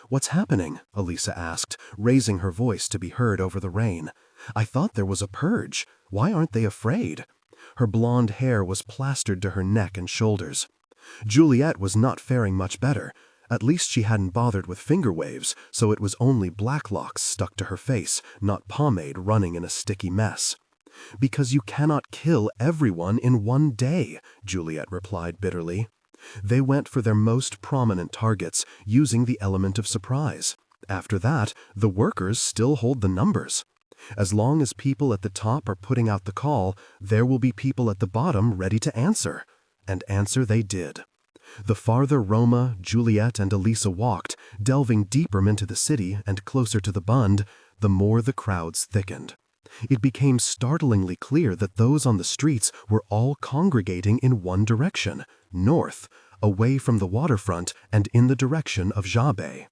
"What's happening?" Elisa asked, raising her voice to be heard over the rain. "I thought there was a purge. Why aren't they afraid?" Her blonde hair was plastered to her neck and shoulders. Juliet was not faring much better. At least she hadn't bothered with finger waves, so it was only black locks stuck to her face, not pomade running in a sticky mess. "Because you cannot kill everyone in one day," Juliet replied bitterly. They went for their most prominent targets, using the element of surprise. After that, the workers still hold the numbers. As long as people at the top are putting out the call, there will be people at the bottom ready to answer. And answer they did. The farther Roma, Juliet, and Elisa walked, delving deeper into the city and closer to the Bund, the more the crowds thickened. It became startlingly clear that those on the streets were all congregating in one direction, north, away from the waterfront and in the direction of Xiaobei.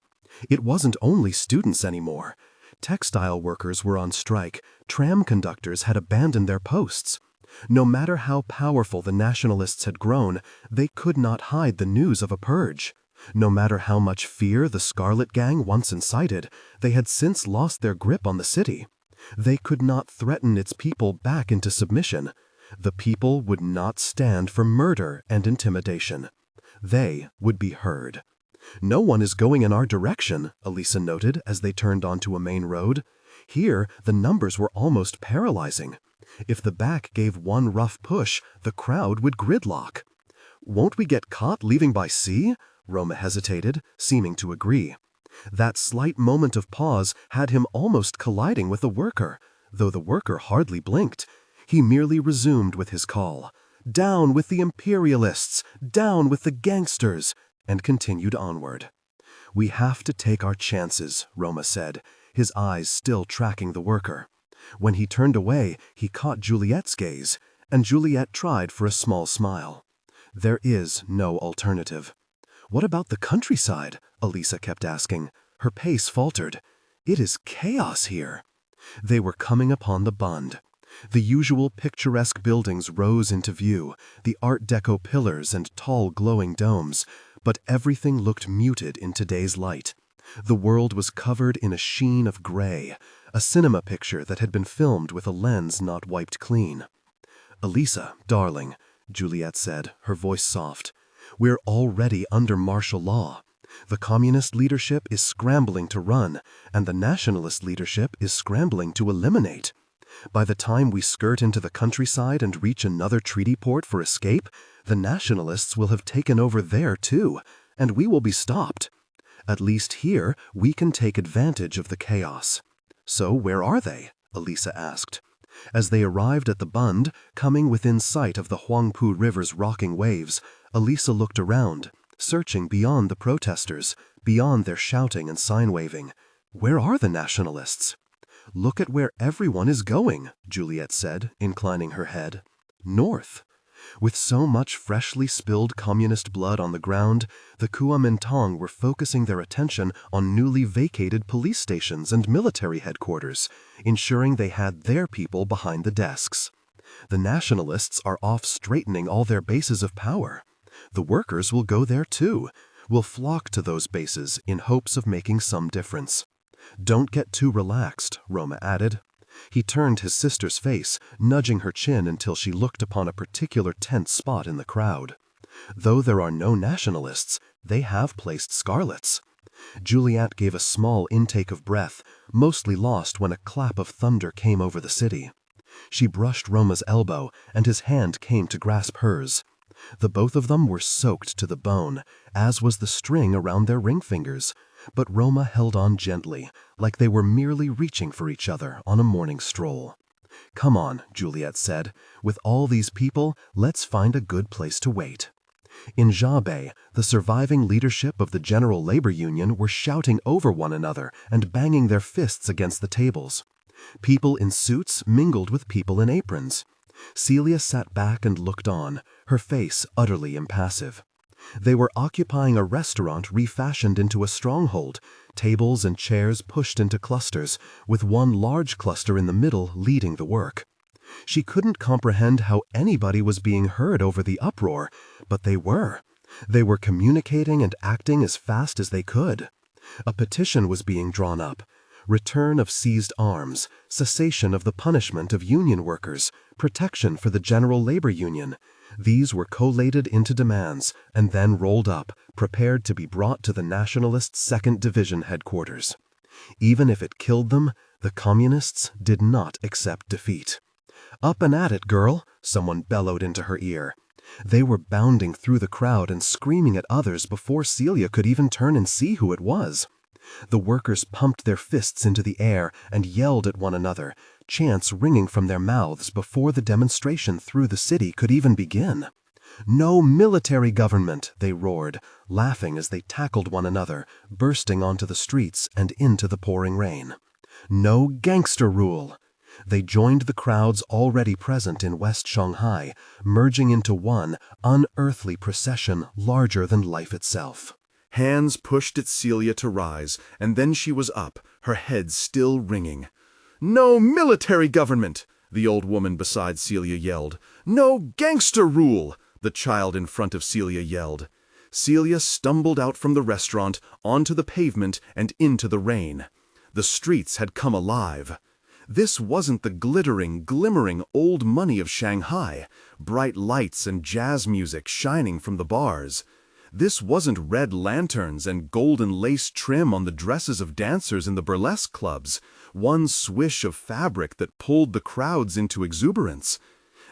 It wasn't only students anymore. Textile workers were on strike, tram conductors had abandoned their posts. No matter how powerful the Nationalists had grown, they could not hide the news of a purge. No matter how much fear the Scarlet Gang once incited, they had since lost their grip on the city. They could not threaten its people back into submission. The people would not stand for murder and intimidation. They would be heard. "No one is going in our direction," Elisa noted as they turned onto a main road. Here, the numbers were almost paralyzing. If the back gave one rough push, the crowd would gridlock. "Won't we get caught leaving by sea?" Roma hesitated, seeming to agree. That slight moment of pause had him almost colliding with the worker, though the worker hardly blinked. He merely resumed with his call, "Down with the imperialists! Down with the gangsters!" and continued onward. "We have to take our chances," Roma said, his eyes still tracking the worker. When he turned away, he caught Juliet's gaze, and Juliet tried for a small smile. "There is no alternative." "What about the countryside?" Elisa kept asking. Her pace faltered. "It is chaos here." They were coming upon the Bund. The usual picturesque buildings rose into view, the Art Deco pillars and tall glowing domes, but everything looked muted in today's light. The world was covered in a sheen of gray, a cinema picture that had been filmed with a lens not wiped clean. "Elisa, darling," Juliet said, her voice soft, "we're already under martial law. The communist leadership is scrambling to run, and the nationalist leadership is scrambling to eliminate. By the time we skirt into the countryside and reach another treaty port for escape, the nationalists will have taken over there too, and we will be stopped. At least here, we can take advantage of the chaos." "So where are they?" Elisa asked. As they arrived at the Bund, coming within sight of the Huangpu River's rocking waves, Elisa looked around, searching beyond the protesters, beyond their shouting and sign-waving. "Where are the nationalists?" "Look at where everyone is going," Juliet said, inclining her head. "North." With so much freshly spilled communist blood on the ground, the Kuomintang were focusing their attention on newly vacated police stations and military headquarters, ensuring they had their people behind the desks. The nationalists are off straightening all their bases of power. The workers will go there too, will flock to those bases in hopes of making some difference. "Don't get too relaxed," Roma added. He turned his sister's face, nudging her chin until she looked upon a particular tense spot in the crowd. "Though there are no nationalists, they have placed scarlets." Juliet gave a small intake of breath, mostly lost when a clap of thunder came over the city. She brushed Roma's elbow, and his hand came to grasp hers. The both of them were soaked to the bone, as was the string around their ring fingers, but Roma held on gently, like they were merely reaching for each other on a morning stroll. "Come on," Juliet said. "With all these people, let's find a good place to wait." In Xiaobei, the surviving leadership of the General Labor Union were shouting over one another and banging their fists against the tables. People in suits mingled with people in aprons. Celia sat back and looked on, her face utterly impassive. They were occupying a restaurant refashioned into a stronghold, tables and chairs pushed into clusters, with one large cluster in the middle leading the work. She couldn't comprehend how anybody was being heard over the uproar, but they were. They were communicating and acting as fast as they could. A petition was being drawn up. Return of seized arms, cessation of the punishment of union workers, protection for the General Labor Union. These were collated into demands and then rolled up, prepared to be brought to the Nationalists' 2nd Division headquarters. Even if it killed them, the Communists did not accept defeat. "Up and at it, girl," someone bellowed into her ear. They were bounding through the crowd and screaming at others before Celia could even turn and see who it was. The workers pumped their fists into the air and yelled at one another, chants ringing from their mouths before the demonstration through the city could even begin. "No military government," they roared, laughing as they tackled one another, bursting onto the streets and into the pouring rain. "No gangster rule." They joined the crowds already present in West Shanghai, merging into one unearthly procession larger than life itself. Hands pushed at Celia to rise, and then she was up, her head still ringing. "No military government!" the old woman beside Celia yelled. "No gangster rule!" the child in front of Celia yelled. Celia stumbled out from the restaurant, onto the pavement, and into the rain. The streets had come alive. This wasn't the glittering, glimmering old money of Shanghai, bright lights and jazz music shining from the bars. This wasn't red lanterns and golden lace trim on the dresses of dancers in the burlesque clubs, one swish of fabric that pulled the crowds into exuberance.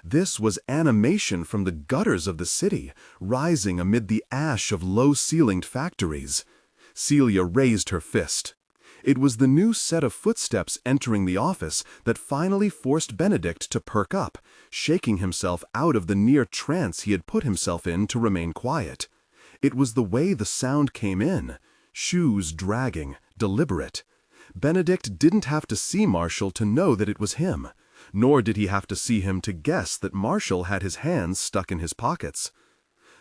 This was animation from the gutters of the city, rising amid the ash of low-ceilinged factories. Celia raised her fist. It was the new set of footsteps entering the office that finally forced Benedict to perk up, shaking himself out of the near trance he had put himself in to remain quiet. It was the way the sound came in, shoes dragging, deliberate. Benedict didn't have to see Marshall to know that it was him, nor did he have to see him to guess that Marshall had his hands stuck in his pockets.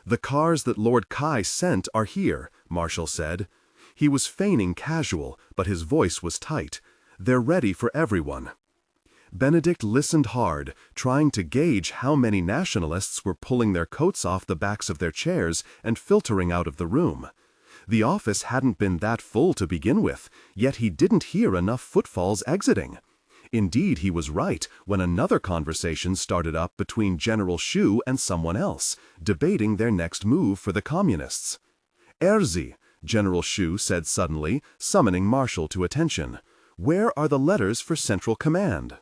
"The cars that Lord Cai sent are here," Marshall said. He was feigning casual, but his voice was tight. "They're ready for everyone." Benedict listened hard, trying to gauge how many nationalists were pulling their coats off the backs of their chairs and filtering out of the room. The office hadn't been that full to begin with, yet he didn't hear enough footfalls exiting. Indeed, he was right when another conversation started up between General Shu and someone else, debating their next move for the Communists. "Erzi," General Shu said suddenly, summoning Marshall to attention. "Where are the letters for Central Command?"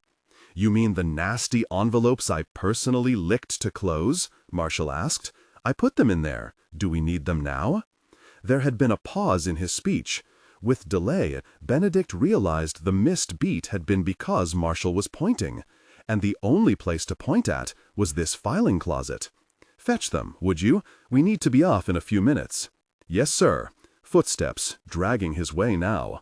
"You mean the nasty envelopes I personally licked to close?" Marshall asked. "I put them in there. Do we need them now?" There had been a pause in his speech. With delay, Benedict realized the missed beat had been because Marshall was pointing, and the only place to point at was this filing closet. "Fetch them, would you? We need to be off in a few minutes." "Yes, sir." Footsteps, dragging his way now.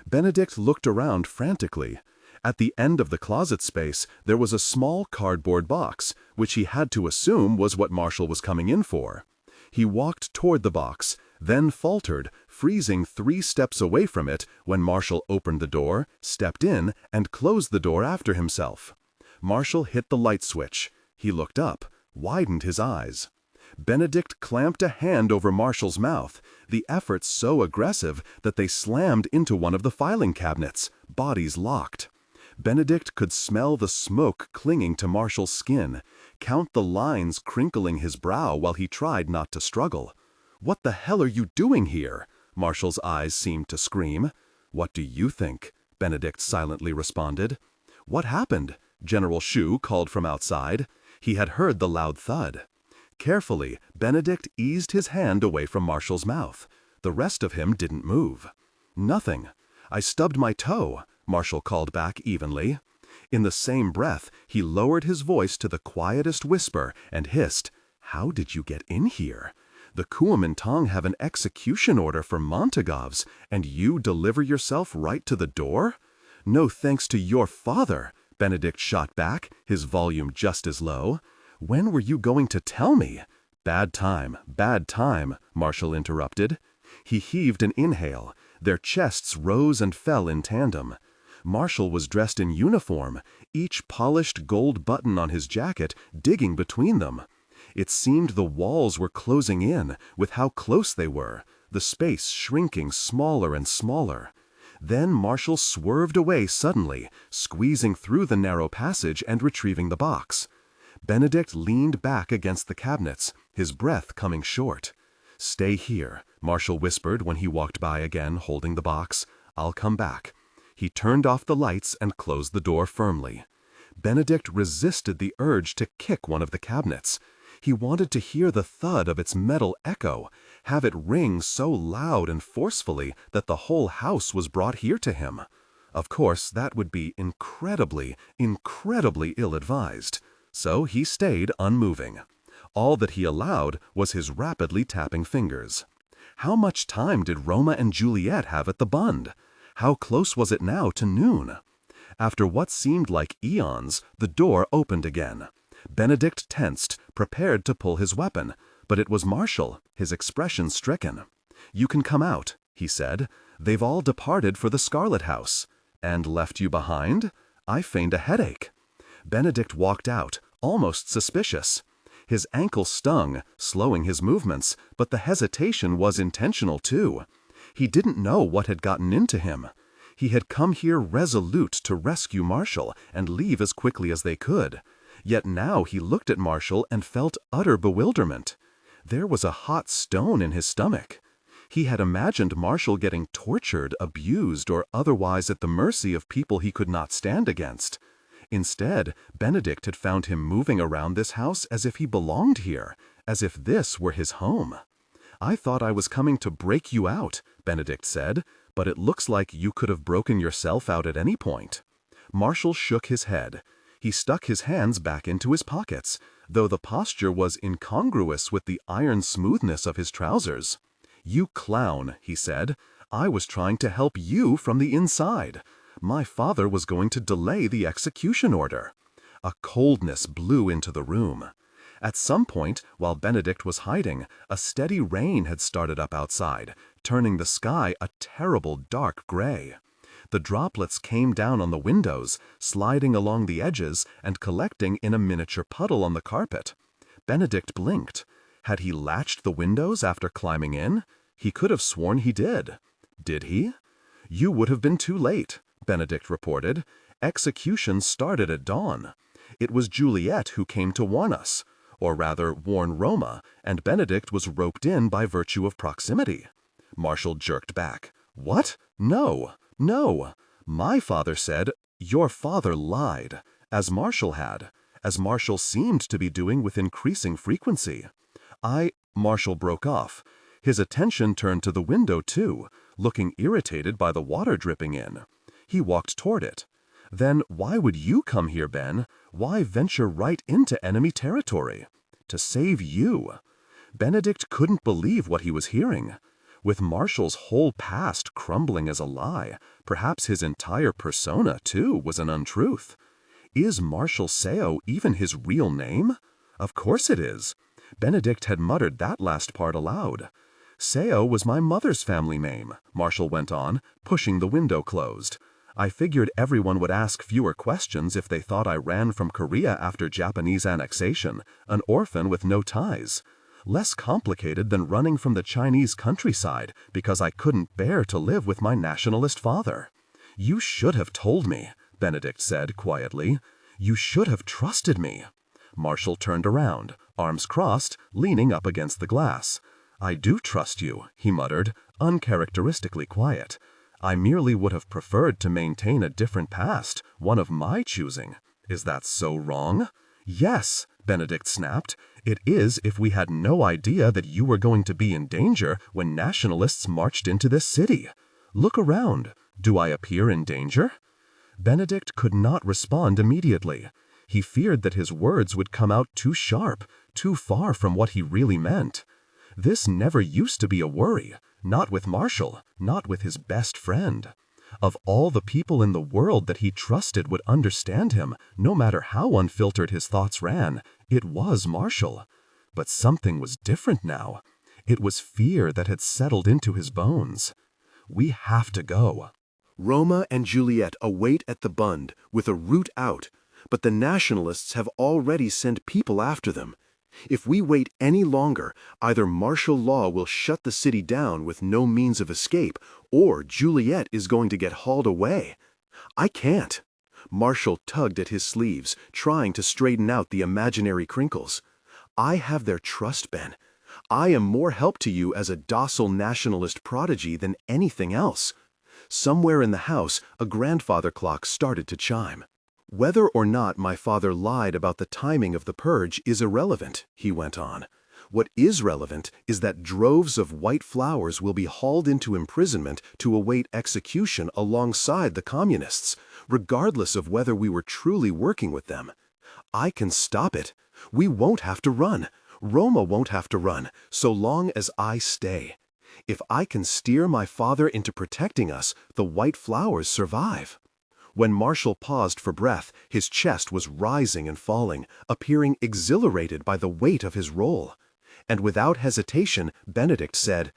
Benedict looked around frantically. At the end of the closet space, there was a small cardboard box, which he had to assume was what Marshall was coming in for. He walked toward the box, then faltered, freezing 3 steps away from it when Marshall opened the door, stepped in, and closed the door after himself. Marshall hit the light switch. He looked up, widened his eyes. Benedict clamped a hand over Marshall's mouth, the effort so aggressive that they slammed into one of the filing cabinets, bodies locked. Benedict could smell the smoke clinging to Marshall's skin, count the lines crinkling his brow while he tried not to struggle. "What the hell are you doing here?" Marshall's eyes seemed to scream. "What do you think?" Benedict silently responded. "What happened?" General Shu called from outside. He had heard the loud thud. Carefully, Benedict eased his hand away from Marshall's mouth. The rest of him didn't move. "Nothing. I stubbed my toe," Marshall called back evenly. In the same breath, he lowered his voice to the quietest whisper and hissed, "How did you get in here? The Kuomintang have an execution order for Montagovs, and you deliver yourself right to the door? No thanks to your father," Benedict shot back, his volume just as low. "When were you going to tell me?" Bad time, Marshall interrupted. He heaved an inhale. Their chests rose and fell in tandem. Marshall was dressed in uniform, each polished gold button on his jacket digging between them. It seemed the walls were closing in with how close they were, the space shrinking smaller and smaller. Then Marshall swerved away suddenly, squeezing through the narrow passage and retrieving the box. Benedict leaned back against the cabinets, his breath coming short. "Stay here," Marshall whispered when he walked by again holding the box. "I'll come back." He turned off the lights and closed the door firmly. Benedict resisted the urge to kick one of the cabinets. He wanted to hear the thud of its metal echo, have it ring so loud and forcefully that the whole house was brought here to him. Of course, that would be incredibly ill-advised. So he stayed unmoving. All that he allowed was his rapidly tapping fingers. How much time did Roma and Juliet have at the Bund? How close was it now to noon? After what seemed like eons, the door opened again. Benedict tensed, prepared to pull his weapon, but it was Marshall, his expression stricken. "You can come out," he said. "They've all departed for the Scarlet House." "And left you behind?" I feigned a headache. Benedict walked out, almost suspicious. His ankle stung, slowing his movements, but the hesitation was intentional too. He didn't know what had gotten into him. He had come here resolute to rescue Marshall and leave as quickly as they could. Yet now he looked at Marshall and felt utter bewilderment. There was a hot stone in his stomach. He had imagined Marshall getting tortured, abused, or otherwise at the mercy of people he could not stand against. Instead, Benedict had found him moving around this house as if he belonged here, as if this were his home. "I thought I was coming to break you out," Benedict said, "but it looks like you could have broken yourself out at any point." Marshall shook his head. He stuck his hands back into his pockets, though the posture was incongruous with the iron smoothness of his trousers. "You clown," he said. "I was trying to help you from the inside. My father was going to delay the execution order." A coldness blew into the room. At some point, while Benedict was hiding, a steady rain had started up outside, turning the sky a terrible dark gray. The droplets came down on the windows, sliding along the edges and collecting in a miniature puddle on the carpet. Benedict blinked. Had he latched the windows after climbing in? He could have sworn he did. Did he? "You would have been too late," Benedict reported. "Execution started at dawn. It was Juliet who came to warn us, or rather warn Roma, and Benedict was roped in by virtue of proximity." Marshall jerked back. "What? No. My father said—" "Your father lied, as Marshall had, as Marshall seemed to be doing with increasing frequency. Marshall broke off. His attention turned to the window too, looking irritated by the water dripping in. He walked toward it. "Then why would you come here, Ben? Why venture right into enemy territory?" "To save you." Benedict couldn't believe what he was hearing. With Marshall's whole past crumbling as a lie, perhaps his entire persona, too, was an untruth. Is Marshall Seo even his real name? Of course it is. Benedict had muttered that last part aloud. "Seo was my mother's family name," Marshall went on, pushing the window closed. "I figured everyone would ask fewer questions if they thought I ran from Korea after Japanese annexation, an orphan with no ties. Less complicated than running from the Chinese countryside because I couldn't bear to live with my nationalist father." "You should have told me," Benedict said quietly. "You should have trusted me." Marshall turned around, arms crossed, leaning up against the glass. "I do trust you," he muttered, uncharacteristically quiet. "I merely would have preferred to maintain a different past, one of my choosing. Is that so wrong?" "Yes," Benedict snapped. "It is if we had no idea that you were going to be in danger when nationalists marched into this city. Look around. Do I appear in danger?" Benedict could not respond immediately. He feared that his words would come out too sharp, too far from what he really meant. This never used to be a worry, not with Marshall, not with his best friend. Of all the people in the world that he trusted would understand him, no matter how unfiltered his thoughts ran, it was Marshall. But something was different now. It was fear that had settled into his bones. We have to go. Roma and Juliet await at the Bund with a route out, but the Nationalists have already sent people after them. If we wait any longer, either martial law will shut the city down with no means of escape, or Juliet is going to get hauled away. I can't. Marshall tugged at his sleeves, trying to straighten out the imaginary crinkles. I have their trust, Ben. I am more help to you as a docile nationalist prodigy than anything else. Somewhere in the house, a grandfather clock started to chime. Whether or not my father lied about the timing of the purge is irrelevant, he went on. What is relevant is that droves of white flowers will be hauled into imprisonment to await execution alongside the communists, regardless of whether we were truly working with them. I can stop it. We won't have to run. Roma won't have to run, so long as I stay. If I can steer my father into protecting us, the white flowers survive. When Marshall paused for breath, his chest was rising and falling, appearing exhilarated by the weight of his role. And without hesitation, Benedict said,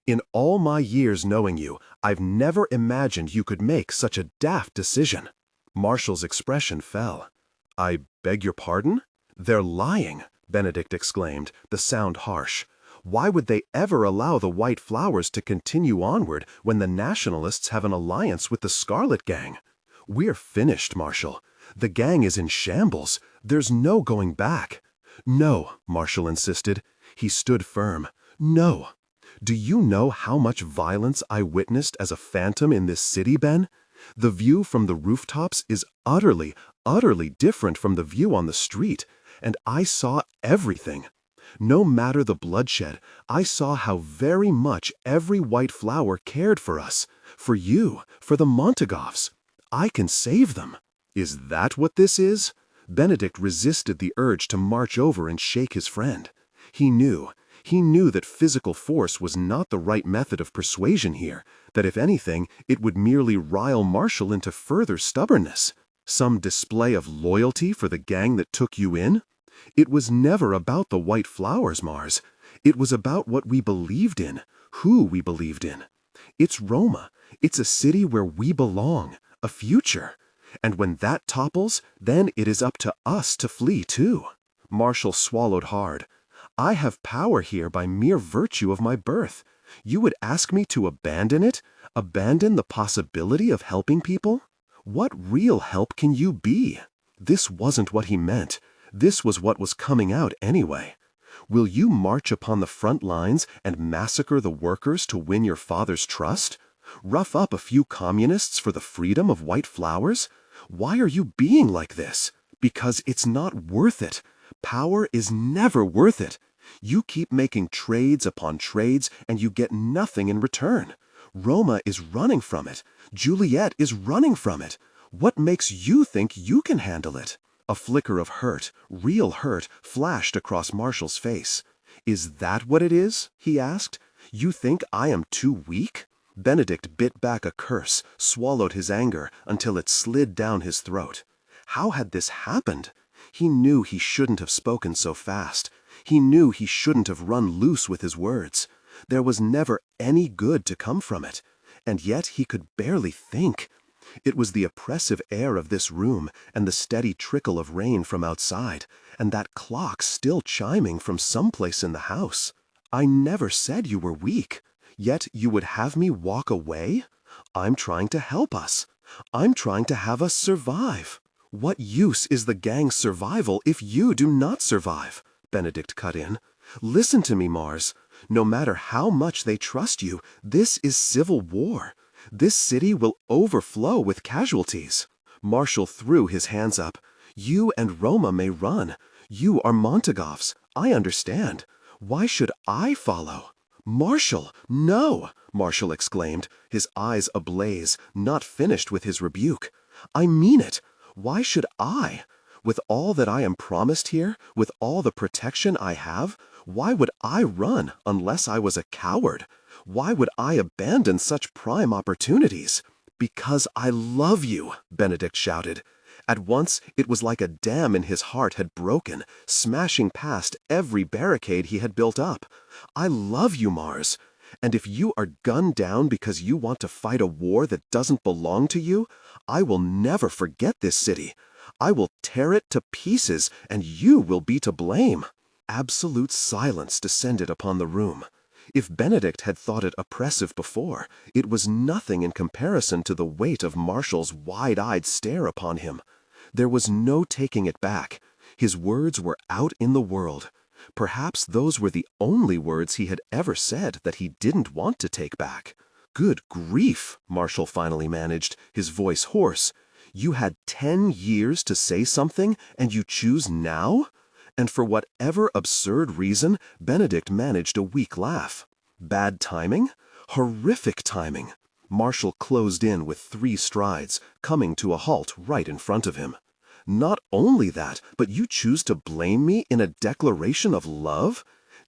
"In all my years knowing you, I've never imagined you could make such a daft decision." Marshall's expression fell. "I beg your pardon?" "They're lying," Benedict exclaimed, the sound harsh. "Why would they ever allow the white flowers to continue onward when the Nationalists have an alliance with the Scarlet Gang? We're finished, Marshall. The gang is in shambles. There's no going back." "No," Marshall insisted. He stood firm. "No. Do you know how much violence I witnessed as a phantom in this city, Ben? The view from the rooftops is utterly, utterly different from the view on the street, and I saw everything. No matter the bloodshed, I saw how very much every white flower cared for us, for you, for the Montagovs. I can save them." "Is that what this is?" Benedict resisted the urge to march over and shake his friend. He knew that physical force was not the right method of persuasion here, that if anything, it would merely rile Marshall into further stubbornness. Some display of loyalty for the gang that took you in? It was never about the white flowers, Mars. It was about what we believed in, who we believed in. It's Roma. It's a city where we belong, a future. And when that topples, then it is up to us to flee too. Marshall swallowed hard. "I have power here by mere virtue of my birth. You would ask me to abandon it? Abandon the possibility of helping people? What real help can you be?" This wasn't what he meant. This was what was coming out anyway. "Will you march upon the front lines and massacre the workers to win your father's trust? Rough up a few communists for the freedom of white flowers? Why are you being like this? Because it's not worth it. Power is never worth it. You keep making trades upon trades and you get nothing in return. Roma is running from it. Juliet is running from it. What makes you think you can handle it?" A flicker of hurt, real hurt, flashed across Marshall's face. "Is that what it is?" he asked. "You think I am too weak?" Benedict bit back a curse, swallowed his anger until it slid down his throat. How had this happened? He knew he shouldn't have spoken so fast. He knew he shouldn't have run loose with his words. There was never any good to come from it. And yet he could barely think. It was the oppressive air of this room, and the steady trickle of rain from outside, and that clock still chiming from someplace in the house. "I never said you were weak. Yet you would have me walk away? I'm trying to help us. I'm trying to have us survive. What use is the gang's survival if you do not survive?" Benedict cut in. "Listen to me, Mars. No matter how much they trust you, this is civil war. This city will overflow with casualties." Marshall threw his hands up. "You and Roma may run. You are Montagovs. I understand. Why should I follow?" "Marshall, no!" Marshall exclaimed, his eyes ablaze, not finished with his rebuke. "I mean it. Why should I? With all that I am promised here, with all the protection I have, why would I run unless I was a coward? Why would I abandon such prime opportunities?" "Because I love you," Benedict shouted. At once, it was like a dam in his heart had broken, smashing past every barricade he had built up. I love you, Mars. And if you are gunned down because you want to fight a war that doesn't belong to you, I will never forget this city. I will tear it to pieces, and you will be to blame." Absolute silence descended upon the room. If Benedict had thought it oppressive before, it was nothing in comparison to the weight of Marshall's wide-eyed stare upon him. There was no taking it back. His words were out in the world. Perhaps those were the only words he had ever said that he didn't want to take back. "Good grief," Marshall finally managed, his voice hoarse. "You had 10 years to say something, and you choose now?" And for whatever absurd reason, Benedict managed a weak laugh. Bad timing? Horrific timing. Marshall closed in with 3 strides, coming to a halt right in front of him. "Not only that, but you choose to blame me in a declaration of love?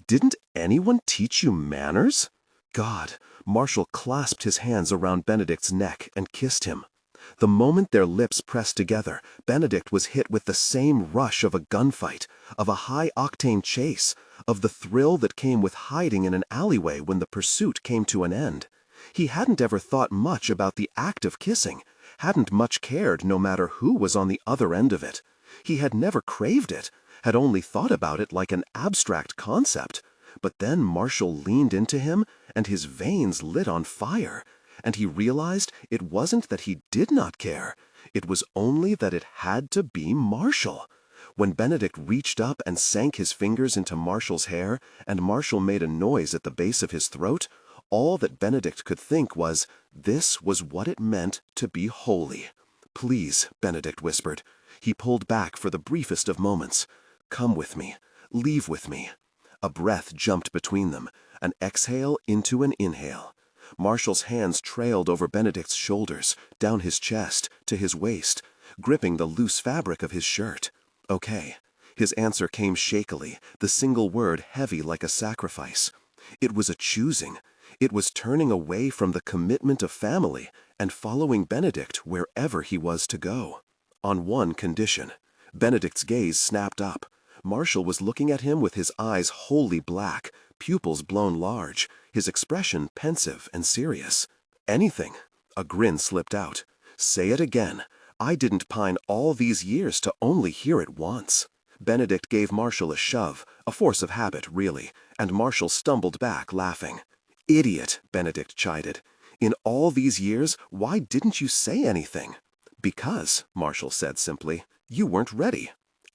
Didn't anyone teach you manners?" God, Marshall clasped his hands around Benedict's neck and kissed him. The moment their lips pressed together, Benedict was hit with the same rush of a gunfight, of a high-octane chase, of the thrill that came with hiding in an alleyway when the pursuit came to an end. He hadn't ever thought much about the act of kissing, hadn't much cared no matter who was on the other end of it. He had never craved it, had only thought about it like an abstract concept. But then Marshall leaned into him, and his veins lit on fire. And he realized it wasn't that he did not care. It was only that it had to be Marshall. When Benedict reached up and sank his fingers into Marshall's hair, and Marshall made a noise at the base of his throat, all that Benedict could think was, this was what it meant to be holy. "Please," Benedict whispered. He pulled back for the briefest of moments. "Come with me. Leave with me." A breath jumped between them, an exhale into an inhale. Marshall's hands trailed over Benedict's shoulders, down his chest, to his waist, gripping the loose fabric of his shirt. "Okay." His answer came shakily, the single word heavy like a sacrifice. It was a choosing. It was turning away from the commitment of family and following Benedict wherever he was to go. On one condition. Benedict's gaze snapped up. Marshall was looking at him with his eyes wholly black, pupils blown large, his expression pensive and serious. "Anything." A grin slipped out. "Say it again. I didn't pine all these years to only hear it once." Benedict gave Marshall a shove, a force of habit, really, and Marshall stumbled back, laughing. "Idiot," Benedict chided. "In all these years, why didn't you say anything?" "Because," Marshall said simply, "you weren't ready."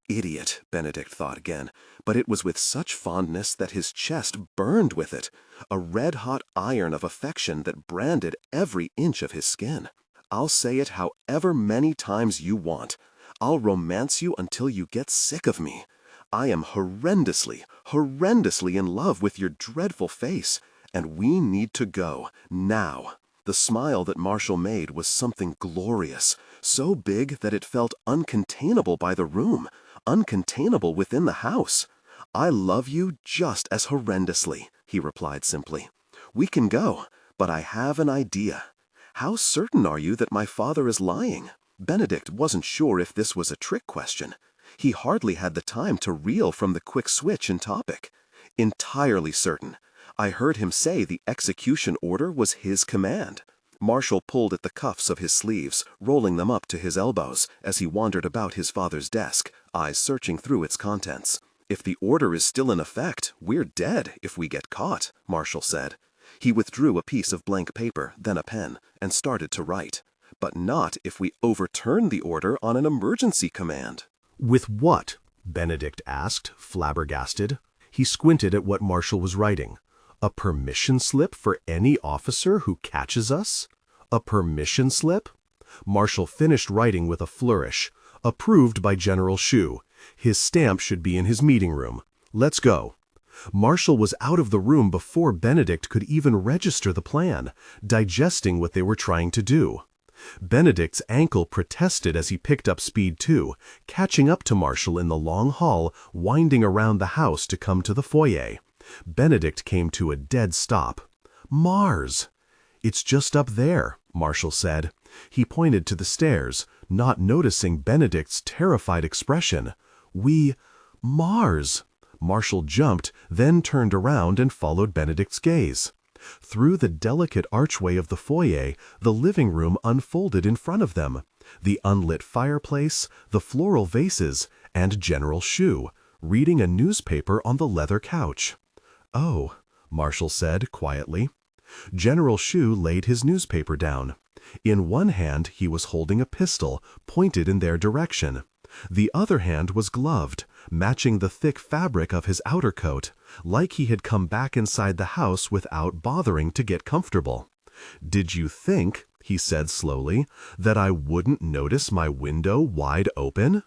"Idiot," Benedict thought again, but it was with such fondness that his chest burned with it, a red-hot iron of affection that branded every inch of his skin. "I'll say it however many times you want. I'll romance you until you get sick of me. I am horrendously, horrendously in love with your dreadful face, and we need to go, now." The smile that Marshall made was something glorious, so big that it felt uncontainable by the room, uncontainable within the house. "I love you just as horrendously," he replied simply. "We can go, but I have an idea. How certain are you that my father is lying?" Benedict wasn't sure if this was a trick question. He hardly had the time to reel from the quick switch in topic. "Entirely certain. I heard him say the execution order was his command." Marshall pulled at the cuffs of his sleeves, rolling them up to his elbows, as he wandered about his father's desk, eyes searching through its contents. "If the order is still in effect, we're dead if we get caught," Marshall said. He withdrew a piece of blank paper, then a pen, and started to write. "But not if we overturn the order on an emergency command." "With what?" Benedict asked, flabbergasted. He squinted at what Marshall was writing. "A permission slip for any officer who catches us? A permission slip?" Marshall finished writing with a flourish. "Approved by General Shu. His stamp should be in his meeting room. Let's go." Marshall was out of the room before Benedict could even register the plan, digesting what they were trying to do. Benedict's ankle protested as he picked up speed too, catching up to Marshall in the long hall, winding around the house to come to the foyer. Benedict came to a dead stop. "Mars!" "It's just up there," Marshall said. He pointed to the stairs, not noticing Benedict's terrified expression. Mars! Marshall jumped, then turned around and followed Benedict's gaze. Through the delicate archway of the foyer, the living room unfolded in front of them. The unlit fireplace, the floral vases, and General Shu, reading a newspaper on the leather couch. "Oh," Marshall said quietly. General Shu laid his newspaper down. In one hand he was holding a pistol, pointed in their direction. The other hand was gloved, matching the thick fabric of his outer coat, like he had come back inside the house without bothering to get comfortable. "Did you think," he said slowly, "that I wouldn't notice my window wide open?"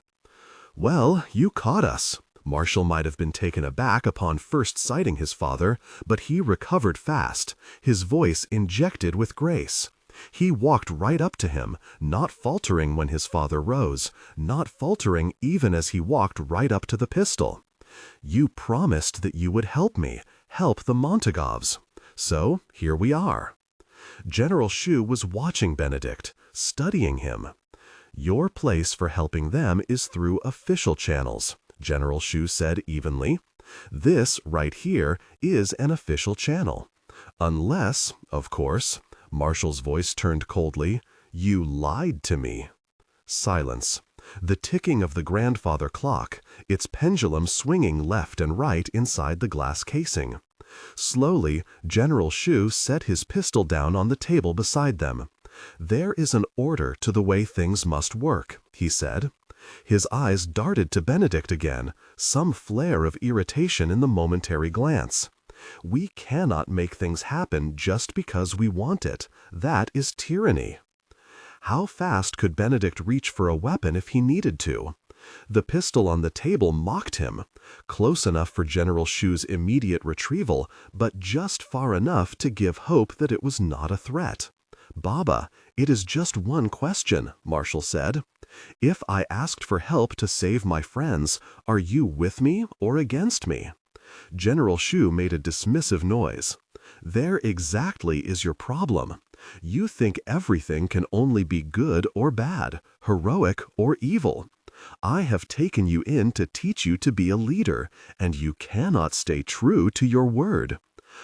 "Well, you caught us." Marshall might have been taken aback upon first sighting his father, but he recovered fast, his voice injected with grace. He walked right up to him, not faltering when his father rose, not faltering even as he walked right up to the pistol. "You promised that you would help me, help the Montagovs. So here we are." General Shu was watching Benedict, studying him. "Your place for helping them is through official channels," General Shu said evenly. "This right here is an official channel. Unless, of course," Marshall's voice turned coldly, "you lied to me." Silence. The ticking of the grandfather clock, its pendulum swinging left and right inside the glass casing. Slowly, General Shu set his pistol down on the table beside them. "There is an order to the way things must work," he said. His eyes darted to Benedict again, some flare of irritation in the momentary glance. "We cannot make things happen just because we want it. That is tyranny." How fast could Benedict reach for a weapon if he needed to? The pistol on the table mocked him, close enough for General Shu's immediate retrieval, but just far enough to give hope that it was not a threat. "Baba, it is just one question," Marshall said. "If I asked for help to save my friends, are you with me or against me?" General Shu made a dismissive noise. "There exactly is your problem. You think everything can only be good or bad, heroic or evil. I have taken you in to teach you to be a leader, and you cannot stay true to your word."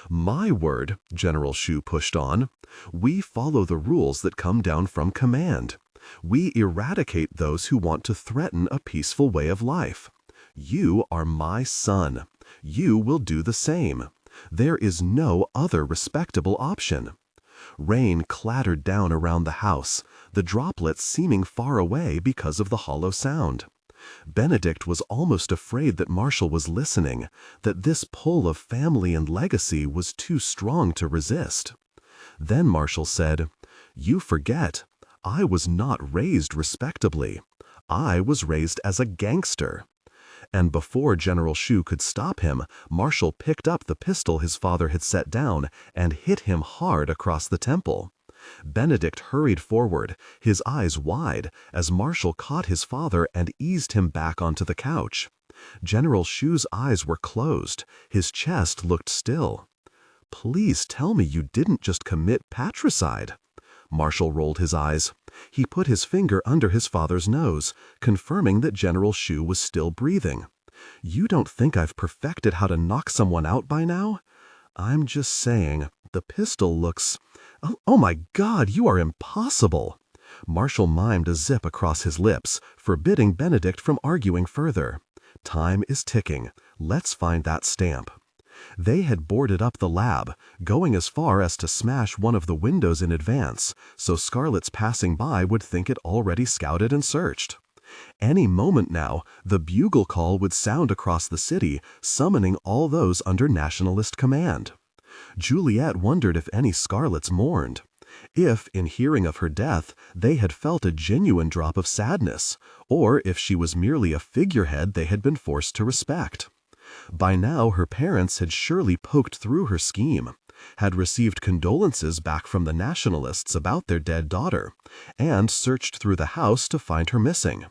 "My word," General Shu pushed on. "We follow the rules that come down from command. We eradicate those who want to threaten a peaceful way of life. You are my son. You will do the same. There is no other respectable option." Rain clattered down around the house, the droplets seeming far away because of the hollow sound. Benedict was almost afraid that Marshall was listening, that this pull of family and legacy was too strong to resist. Then Marshall said, "You forget, I was not raised respectably. I was raised as a gangster." And before General Shu could stop him, Marshall picked up the pistol his father had set down and hit him hard across the temple. Benedict hurried forward, his eyes wide, as Marshall caught his father and eased him back onto the couch. General Shu's eyes were closed, his chest looked still. "Please tell me you didn't just commit patricide." Marshall rolled his eyes. He put his finger under his father's nose, confirming that General Shu was still breathing. "You don't think I've perfected how to knock someone out by now? I'm just saying, the pistol looks... Oh my God, you are impossible!" Marshall mimed a zip across his lips, forbidding Benedict from arguing further. "Time is ticking. Let's find that stamp." They had boarded up the lab, going as far as to smash one of the windows in advance, so Scarlets passing by would think it already scouted and searched. Any moment now, the bugle call would sound across the city, summoning all those under Nationalist command. Juliet wondered if any Scarlets mourned. If, in hearing of her death, they had felt a genuine drop of sadness, or if she was merely a figurehead they had been forced to respect. By now her parents had surely poked through her scheme, had received condolences back from the Nationalists about their dead daughter, and searched through the house to find her missing.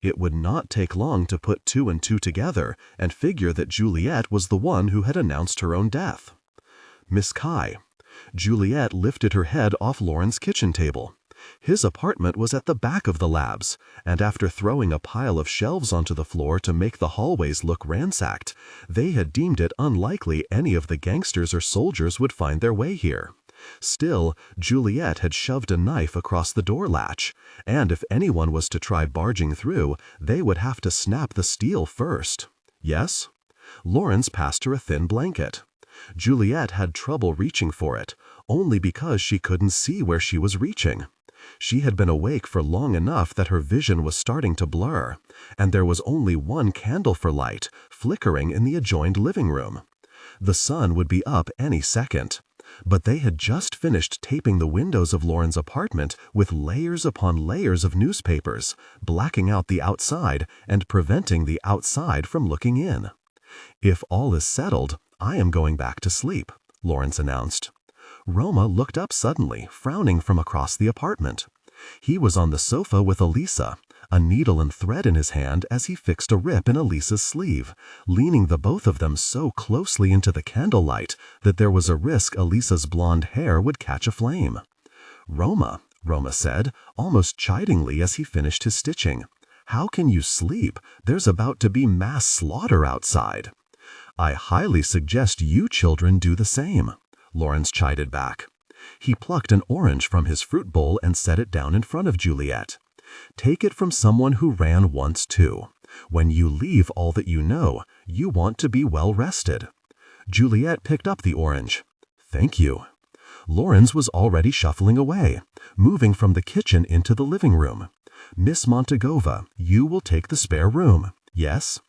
It would not take long to put two and two together and figure that Juliet was the one who had announced her own death. "Miss Cai." Juliet lifted her head off Lauren's kitchen table. His apartment was at the back of the labs, and after throwing a pile of shelves onto the floor to make the hallways look ransacked, they had deemed it unlikely any of the gangsters or soldiers would find their way here. Still, Juliet had shoved a knife across the door latch, and if anyone was to try barging through, they would have to snap the steel first. Yes? Lawrence passed her a thin blanket. Juliet had trouble reaching for it, only because she couldn't see where she was reaching. She had been awake for long enough that her vision was starting to blur, and there was only one candle for light, flickering in the adjoined living room. The sun would be up any second. But they had just finished taping the windows of Lauren's apartment with layers upon layers of newspapers, blacking out the outside and preventing the outside from looking in. "If all is settled, I am going back to sleep," Lawrence announced. Roma looked up suddenly, frowning from across the apartment. He was on the sofa with Elisa, a needle and thread in his hand as he fixed a rip in Elisa's sleeve, leaning the both of them so closely into the candlelight that there was a risk Elisa's blonde hair would catch aflame. "Roma," said, almost chidingly as he finished his stitching, "how can you sleep? There's about to be mass slaughter outside." "I highly suggest you children do the same," Lawrence chided back. He plucked an orange from his fruit bowl and set it down in front of Juliet. "Take it from someone who ran once too. When you leave all that you know, you want to be well rested." Juliet picked up the orange. "Thank you." Lawrence was already shuffling away, moving from the kitchen into the living room. "Miss Montagova, you will take the spare room. Yes?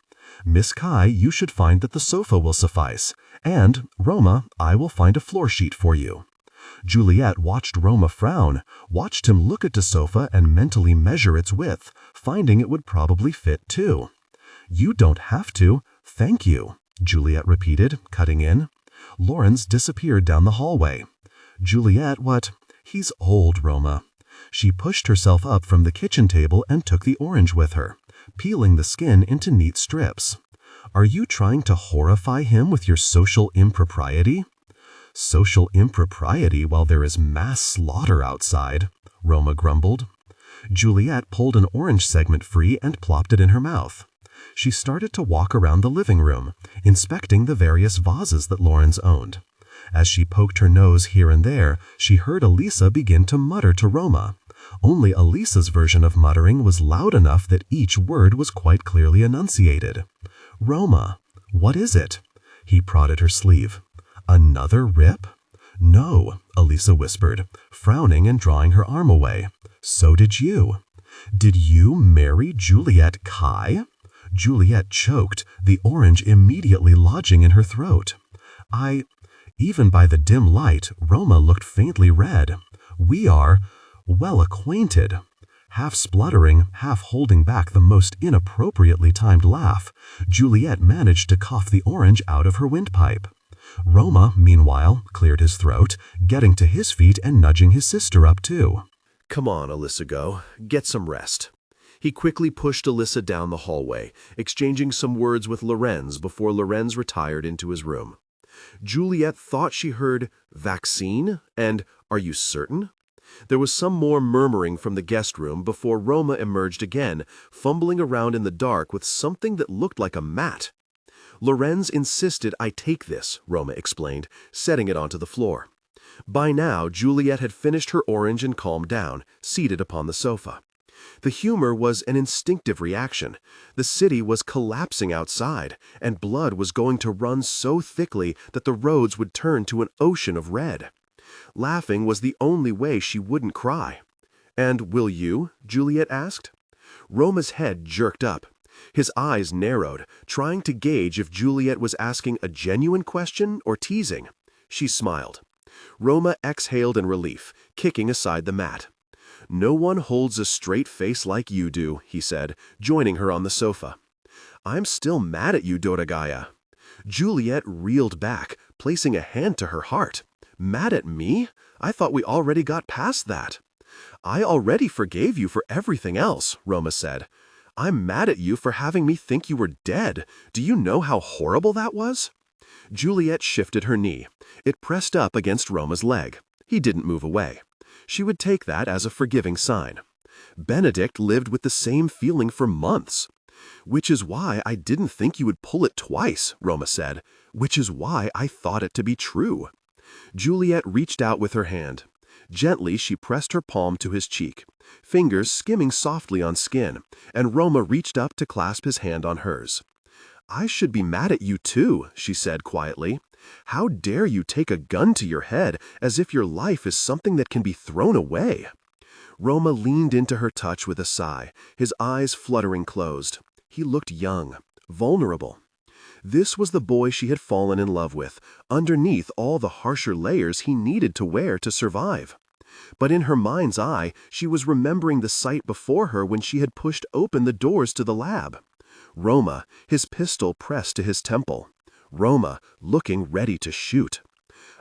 Miss Cai, you should find that the sofa will suffice. And, Roma, I will find a floor sheet for you." Juliet watched Roma frown, watched him look at the sofa and mentally measure its width, finding it would probably fit too. "You don't have to. Thank you," Juliet repeated, cutting in. Lawrence disappeared down the hallway. "Juliet, what? He's old, Roma." She pushed herself up from the kitchen table and took the orange with her, peeling the skin into neat strips. "Are you trying to horrify him with your social impropriety?" "Social impropriety while there is mass slaughter outside," Roma grumbled. Juliet pulled an orange segment free and plopped it in her mouth. She started to walk around the living room, inspecting the various vases that Lawrence owned. As she poked her nose here and there, she heard Elisa begin to mutter to Roma. Only Elisa's version of muttering was loud enough that each word was quite clearly enunciated. "Roma, what is it?" He prodded her sleeve. "Another rip?" "No," Elisa whispered, frowning and drawing her arm away. "So did you." "Did you marry Juliette Cai?" Juliet choked, the orange immediately lodging in her throat. Even by the dim light, Roma looked faintly red. "We are well acquainted." Half spluttering, half holding back the most inappropriately timed laugh, Juliet managed to cough the orange out of her windpipe. Roma, meanwhile, cleared his throat, getting to his feet and nudging his sister up too. "Come on, Go. Get some rest." He quickly pushed Alyssa down the hallway, exchanging some words with Lorenz before Lorenz retired into his room. Juliet thought she heard "vaccine" and "are you certain?" There was some more murmuring from the guest room before Roma emerged again, fumbling around in the dark with something that looked like a mat. "Lorenz insisted I take this," Roma explained, setting it onto the floor. By now, Juliet had finished her orange and calmed down, seated upon the sofa. The humor was an instinctive reaction. The city was collapsing outside, and blood was going to run so thickly that the roads would turn to an ocean of red. Laughing was the only way she wouldn't cry. "And will you?" Juliet asked. Roma's head jerked up. His eyes narrowed, trying to gauge if Juliet was asking a genuine question or teasing. She smiled. Roma exhaled in relief, kicking aside the mat. "No one holds a straight face like you do," he said, joining her on the sofa. "I'm still mad at you, Doragaya." Juliet reeled back, placing a hand to her heart. "Mad at me? I thought we already got past that." "I already forgave you for everything else," Roma said. "I'm mad at you for having me think you were dead. Do you know how horrible that was?" Juliet shifted her knee. It pressed up against Roma's leg. He didn't move away. She would take that as a forgiving sign. Benedict lived with the same feeling for months. "Which is why I didn't think you would pull it twice," Roma said. "Which is why I thought it to be true." Juliet reached out with her hand. Gently she pressed her palm to his cheek, fingers skimming softly on skin, and Roma reached up to clasp his hand on hers. "I should be mad at you too," she said quietly. "How dare you take a gun to your head as if your life is something that can be thrown away?" Roma leaned into her touch with a sigh, his eyes fluttering closed. He looked young, vulnerable. This was the boy she had fallen in love with, underneath all the harsher layers he needed to wear to survive. But in her mind's eye, she was remembering the sight before her when she had pushed open the doors to the lab. Roma, his pistol pressed to his temple. Roma, looking ready to shoot.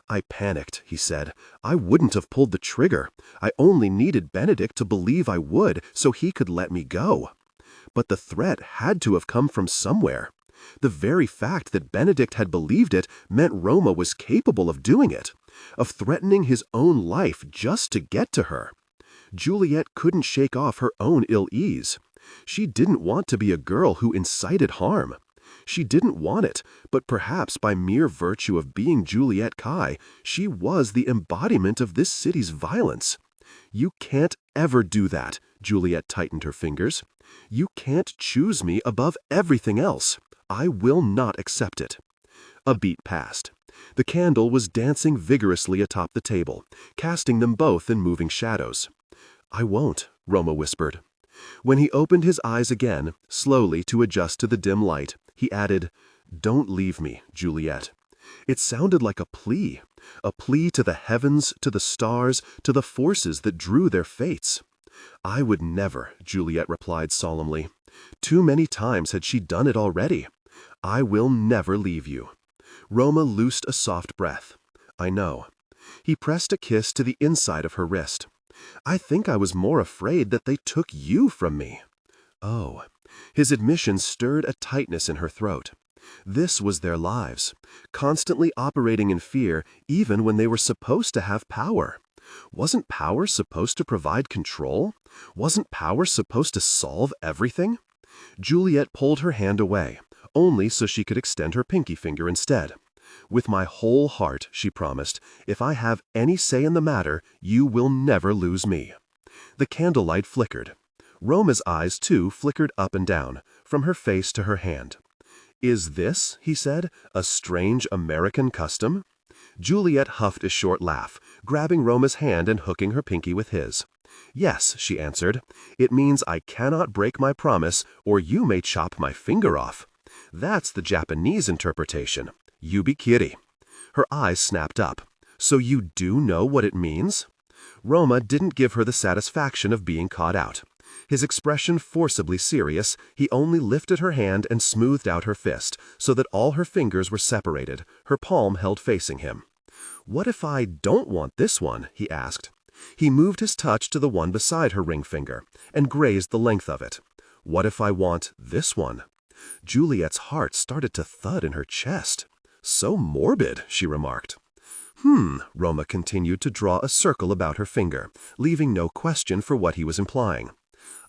"I panicked," he said. "I wouldn't have pulled the trigger. I only needed Benedict to believe I would so he could let me go. But the threat had to have come from somewhere. The very fact that Benedict had believed it meant Roma was capable of doing it, of threatening his own life just to get to her. Juliet couldn't shake off her own ill ease. She didn't want to be a girl who incited harm. She didn't want it, but perhaps by mere virtue of being Juliette Cai, she was the embodiment of this city's violence. "You can't ever do that," Juliet tightened her fingers. "You can't choose me above everything else. I will not accept it." A beat passed. The candle was dancing vigorously atop the table, casting them both in moving shadows. "I won't," Roma whispered. When he opened his eyes again, slowly to adjust to the dim light, he added, "Don't leave me, Juliet." It sounded like a plea to the heavens, to the stars, to the forces that drew their fates. "I would never," Juliet replied solemnly. Too many times had she done it already. "I will never leave you." Roma loosed a soft breath. "I know." He pressed a kiss to the inside of her wrist. "I think I was more afraid that they took you from me." Oh. His admission stirred a tightness in her throat. This was their lives, constantly operating in fear even when they were supposed to have power. Wasn't power supposed to provide control? Wasn't power supposed to solve everything? Juliet pulled her hand away, only so she could extend her pinky finger instead. "With my whole heart," she promised, "if I have any say in the matter, you will never lose me." The candlelight flickered. Roma's eyes, too, flickered up and down, from her face to her hand. "Is this," he said, "a strange American custom?" Juliet huffed a short laugh, grabbing Roma's hand and hooking her pinky with his. "Yes," she answered. "It means I cannot break my promise, or you may chop my finger off. That's the Japanese interpretation. Yubikiri." Her eyes snapped up. "So you do know what it means?" Roma didn't give her the satisfaction of being caught out. His expression forcibly serious, he only lifted her hand and smoothed out her fist, so that all her fingers were separated, her palm held facing him. "What if I don't want this one?" he asked. He moved his touch to the one beside her ring finger, and grazed the length of it. "What if I want this one?" Juliet's heart started to thud in her chest. "So morbid," she remarked. Roma continued to draw a circle about her finger, leaving no question for what he was implying.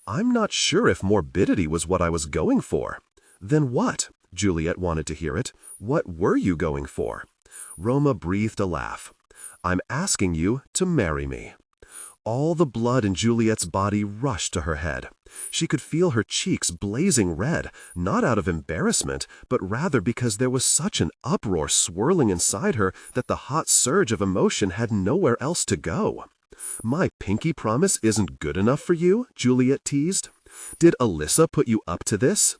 "I'm not sure if morbidity was what I was going for." "Then what?" Juliet wanted to hear it. "What were you going for?" Roma breathed a laugh. "I'm asking you to marry me." All the blood in Juliet's body rushed to her head. She could feel her cheeks blazing red, not out of embarrassment, but rather because there was such an uproar swirling inside her that the hot surge of emotion had nowhere else to go. "My pinky promise isn't good enough for you?" Juliet teased. "Did Alyssa put you up to this?"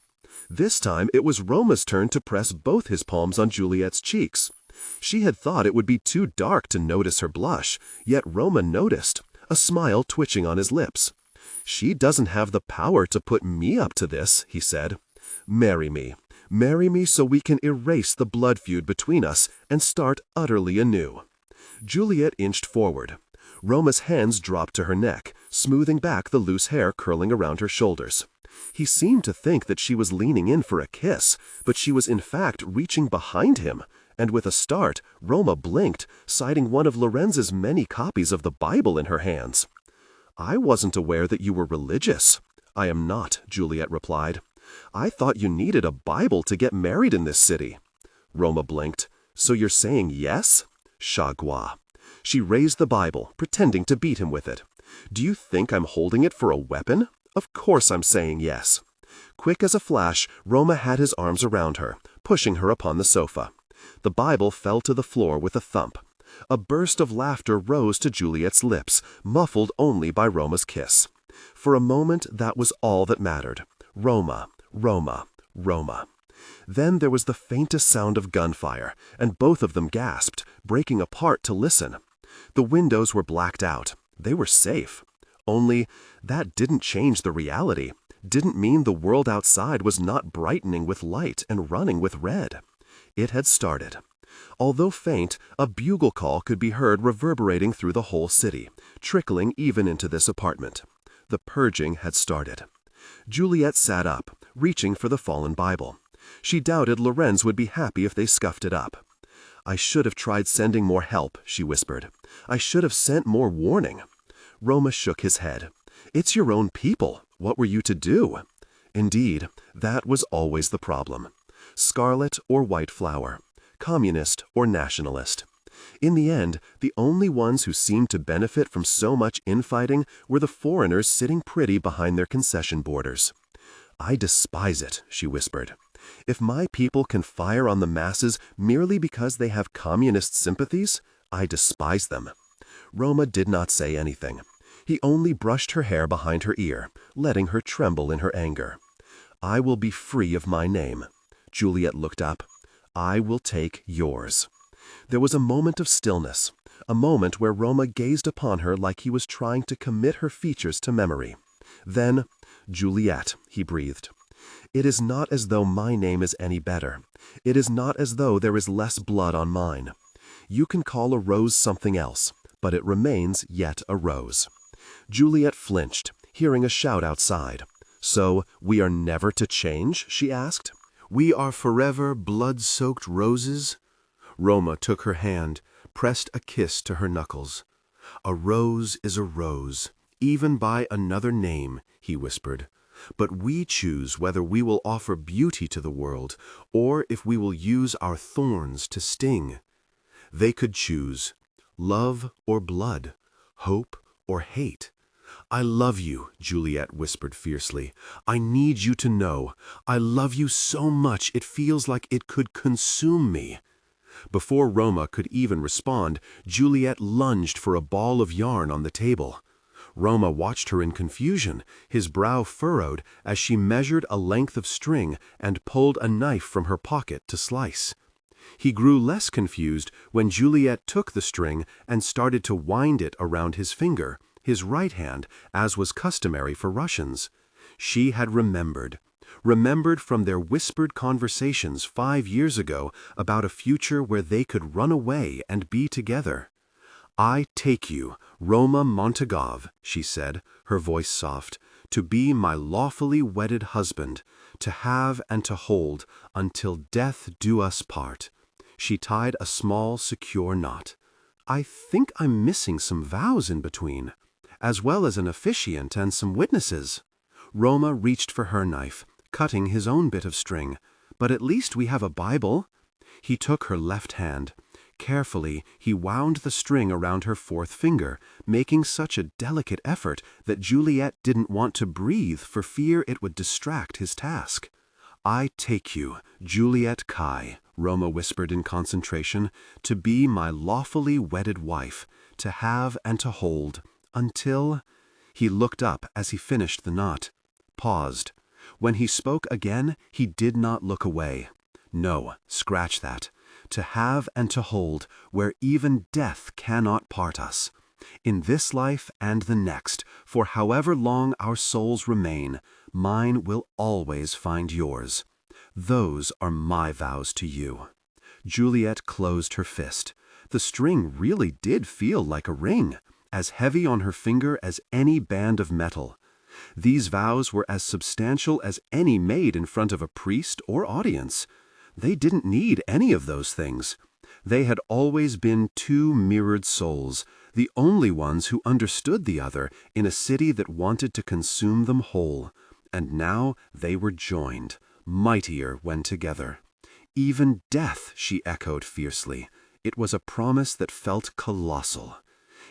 This time it was Roma's turn to press both his palms on Juliet's cheeks. She had thought it would be too dark to notice her blush, yet Roma noticed, a smile twitching on his lips. "She doesn't have the power to put me up to this," he said. "Marry me. Marry me so we can erase the blood feud between us and start utterly anew." Juliet inched forward. Roma's hands dropped to her neck, smoothing back the loose hair curling around her shoulders. He seemed to think that she was leaning in for a kiss, but she was in fact reaching behind him, And with a start, Roma blinked, citing one of Lorenz's many copies of the Bible in her hands. "I wasn't aware that you were religious." "I am not," Juliet replied. "I thought you needed a Bible to get married in this city." Roma blinked. "So you're saying yes?" Chagua. She raised the Bible, pretending to beat him with it. "Do you think I'm holding it for a weapon? Of course I'm saying yes." Quick as a flash, Roma had his arms around her, pushing her upon the sofa. The Bible fell to the floor with a thump. A burst of laughter rose to Juliet's lips, muffled only by Roma's kiss. For a moment that was all that mattered. Roma, Roma, Roma. Then there was the faintest sound of gunfire, and both of them gasped, breaking apart to listen. The windows were blacked out. They were safe. Only that didn't change the reality, didn't mean the world outside was not brightening with light and running with red. It had started. Although faint, a bugle call could be heard reverberating through the whole city, trickling even into this apartment. The purging had started. Juliet sat up, reaching for the fallen Bible. She doubted Lorenz would be happy if they scuffed it up. "I should have tried sending more help," she whispered. "I should have sent more warning." Roma shook his head. "It's your own people. What were you to do?" Indeed, that was always the problem. Scarlet or white flower, communist or nationalist. In the end, the only ones who seemed to benefit from so much infighting were the foreigners sitting pretty behind their concession borders. "I despise it," she whispered. "If my people can fire on the masses merely because they have communist sympathies, I despise them." Roma did not say anything. He only brushed her hair behind her ear, letting her tremble in her anger. "I will be free of my name." Juliet looked up. "I will take yours." There was a moment of stillness, a moment where Roma gazed upon her like he was trying to commit her features to memory. Then, "Juliet," he breathed. "It is not as though my name is any better. It is not as though there is less blood on mine. You can call a rose something else, but it remains yet a rose." Juliet flinched, hearing a shout outside. "So, we are never to change?" she asked. "We are forever blood-soaked roses?" Roma took her hand, pressed a kiss to her knuckles. "A rose is a rose, even by another name," he whispered. "But we choose whether we will offer beauty to the world, or if we will use our thorns to sting. They could choose love or blood, hope or hate. I love you," Juliet whispered fiercely. "I need you to know. I love you so much it feels like it could consume me." Before Roma could even respond, Juliet lunged for a ball of yarn on the table. Roma watched her in confusion, his brow furrowed as she measured a length of string and pulled a knife from her pocket to slice. He grew less confused when Juliet took the string and started to wind it around his finger, his right hand, as was customary for Russians. She had remembered from their whispered conversations 5 years ago about a future where they could run away and be together. "I take you, Roma Montagov," she said, her voice soft, "to be my lawfully wedded husband, to have and to hold, until death do us part." She tied a small, secure knot. "I think I'm missing some vows in between, as well as an officiant and some witnesses." Roma reached for her knife, cutting his own bit of string. "But at least we have a Bible." He took her left hand. Carefully, he wound the string around her fourth finger, making such a delicate effort that Juliet didn't want to breathe for fear it would distract his task. "I take you, Juliette Cai," Roma whispered in concentration, "to be my lawfully wedded wife, to have and to hold, until—" He looked up as he finished the knot, paused. When he spoke again, he did not look away. "No, scratch that. To have and to hold, where even death cannot part us. In this life and the next, for however long our souls remain, mine will always find yours. Those are my vows to you." Juliet closed her fist. The string really did feel like a ring, as heavy on her finger as any band of metal. These vows were as substantial as any made in front of a priest or audience. They didn't need any of those things. They had always been two mirrored souls, the only ones who understood the other in a city that wanted to consume them whole. And now they were joined, mightier when together. Even death, she echoed fiercely. It was a promise that felt colossal.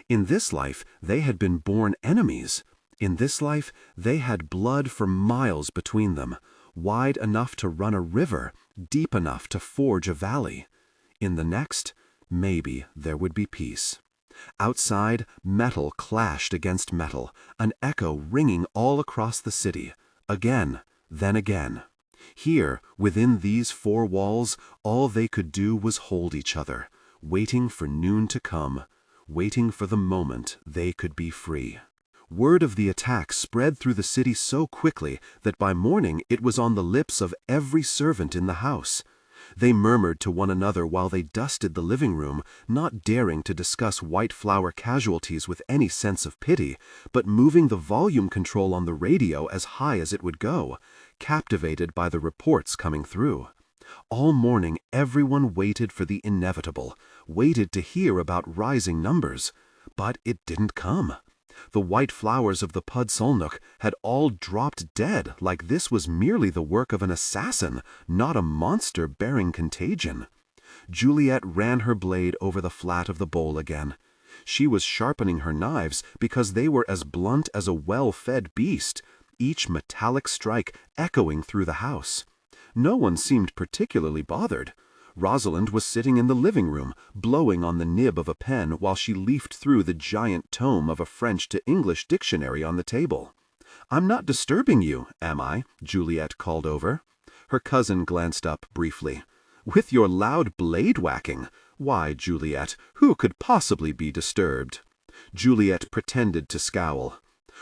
In this life, they had been born enemies. In this life, they had blood for miles between them, wide enough to run a river, deep enough to forge a valley. In the next, maybe there would be peace. Outside, metal clashed against metal, an echo ringing all across the city. Again, then again. Here, within these four walls, all they could do was hold each other, waiting for noon to come, waiting for the moment they could be free. Word of the attack spread through the city so quickly that by morning it was on the lips of every servant in the house. They murmured to one another while they dusted the living room, not daring to discuss white flower casualties with any sense of pity, but moving the volume control on the radio as high as it would go, captivated by the reports coming through. All morning everyone waited for the inevitable, waited to hear about rising numbers. But it didn't come. The white flowers of the Pudsolnuk had all dropped dead, like this was merely the work of an assassin, not a monster bearing contagion. Juliet ran her blade over the flat of the bowl again. She was sharpening her knives because they were as blunt as a well-fed beast, each metallic strike echoing through the house. No one seemed particularly bothered. Rosalind was sitting in the living room, blowing on the nib of a pen while she leafed through the giant tome of a French to English dictionary on the table. "I'm not disturbing you, am I?" Juliet called over. Her cousin glanced up briefly. "With your loud blade-whacking? Why, Juliet, who could possibly be disturbed?" Juliet pretended to scowl.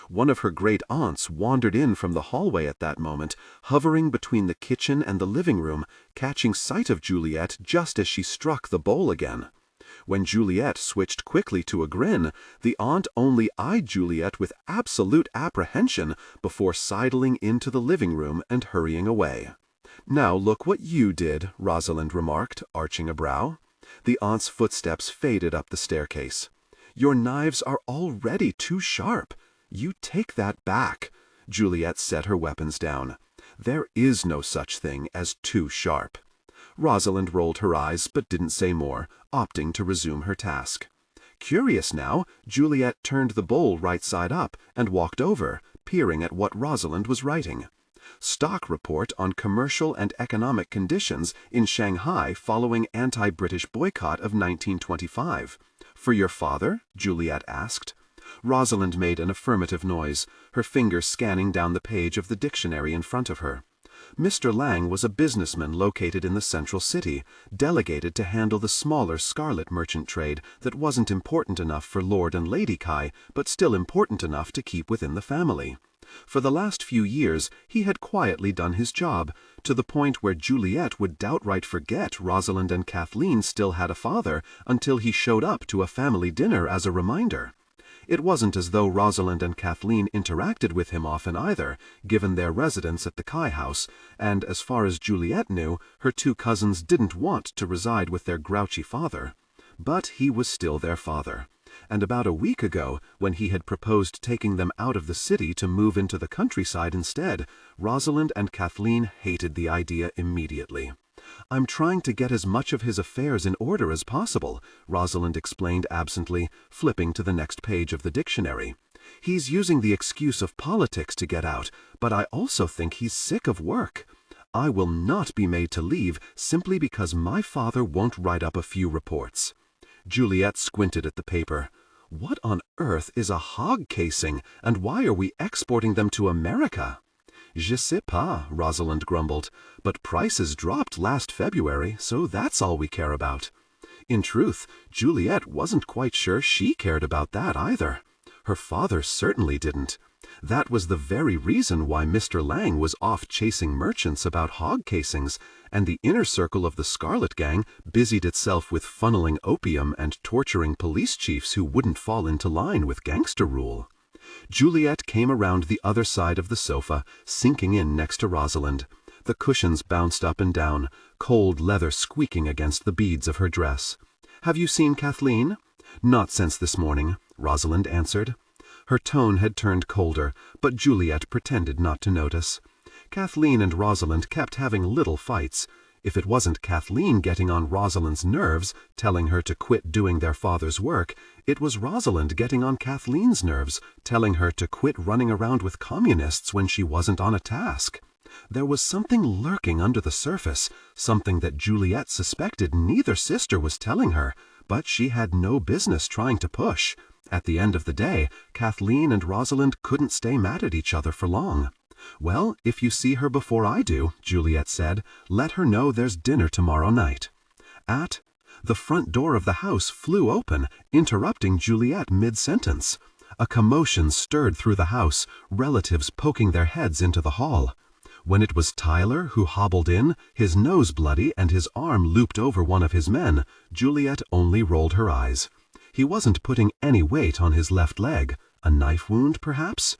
One of her great aunts wandered in from the hallway at that moment, hovering between the kitchen and the living room, catching sight of Juliet just as she struck the bowl again. When Juliet switched quickly to a grin, the aunt only eyed Juliet with absolute apprehension before sidling into the living room and hurrying away. "Now look what you did," Rosalind remarked, arching a brow. The aunt's footsteps faded up the staircase. "Your knives are already too sharp." "You take that back." Juliet set her weapons down. "There is no such thing as too sharp." Rosalind rolled her eyes but didn't say more, opting to resume her task. Curious now, Juliet turned the bowl right side up and walked over, peering at what Rosalind was writing. Stock report on commercial and economic conditions in Shanghai following anti-British boycott of 1925. "For your father?" Juliet asked. Rosalind made an affirmative noise, her finger scanning down the page of the dictionary in front of her. Mr. Lang was a businessman located in the central city, delegated to handle the smaller scarlet merchant trade that wasn't important enough for Lord and Lady Cai, but still important enough to keep within the family. For the last few years, he had quietly done his job, to the point where Juliet would downright forget Rosalind and Kathleen still had a father until he showed up to a family dinner as a reminder. It wasn't as though Rosalind and Kathleen interacted with him often either, given their residence at the Cai house, and as far as Juliet knew, her two cousins didn't want to reside with their grouchy father. But he was still their father. And about a week ago, when he had proposed taking them out of the city to move into the countryside instead, Rosalind and Kathleen hated the idea immediately. "I'm trying to get as much of his affairs in order as possible," Rosalind explained absently, flipping to the next page of the dictionary. "He's using the excuse of politics to get out, but I also think he's sick of work. I will not be made to leave simply because my father won't write up a few reports." Juliet squinted at the paper. "What on earth is a hog casing, and why are we exporting them to America?" "Je sais pas," Rosalind grumbled, "but prices dropped last February, so that's all we care about." In truth, Juliet wasn't quite sure she cared about that either. Her father certainly didn't. That was the very reason why Mr. Lang was off chasing merchants about hog casings, and the inner circle of the Scarlet Gang busied itself with funneling opium and torturing police chiefs who wouldn't fall into line with gangster rule. Juliet came around the other side of the sofa, sinking in next to Rosalind. The cushions bounced up and down, cold leather squeaking against the beads of her dress. "Have you seen Kathleen?" "Not since this morning," Rosalind answered. Her tone had turned colder, but Juliet pretended not to notice. Kathleen and Rosalind kept having little fights. If it wasn't Kathleen getting on Rosalind's nerves, telling her to quit doing their father's work, it was Rosalind getting on Kathleen's nerves, telling her to quit running around with communists when she wasn't on a task. There was something lurking under the surface, something that Juliet suspected neither sister was telling her, but she had no business trying to push. At the end of the day, Kathleen and Rosalind couldn't stay mad at each other for long. "Well, if you see her before I do," Juliet said, "let her know there's dinner tomorrow night." The front door of the house flew open, interrupting Juliet mid-sentence. A commotion stirred through the house, relatives poking their heads into the hall. When it was Tyler who hobbled in, his nose bloody and his arm looped over one of his men, Juliet only rolled her eyes. He wasn't putting any weight on his left leg. A knife wound, perhaps?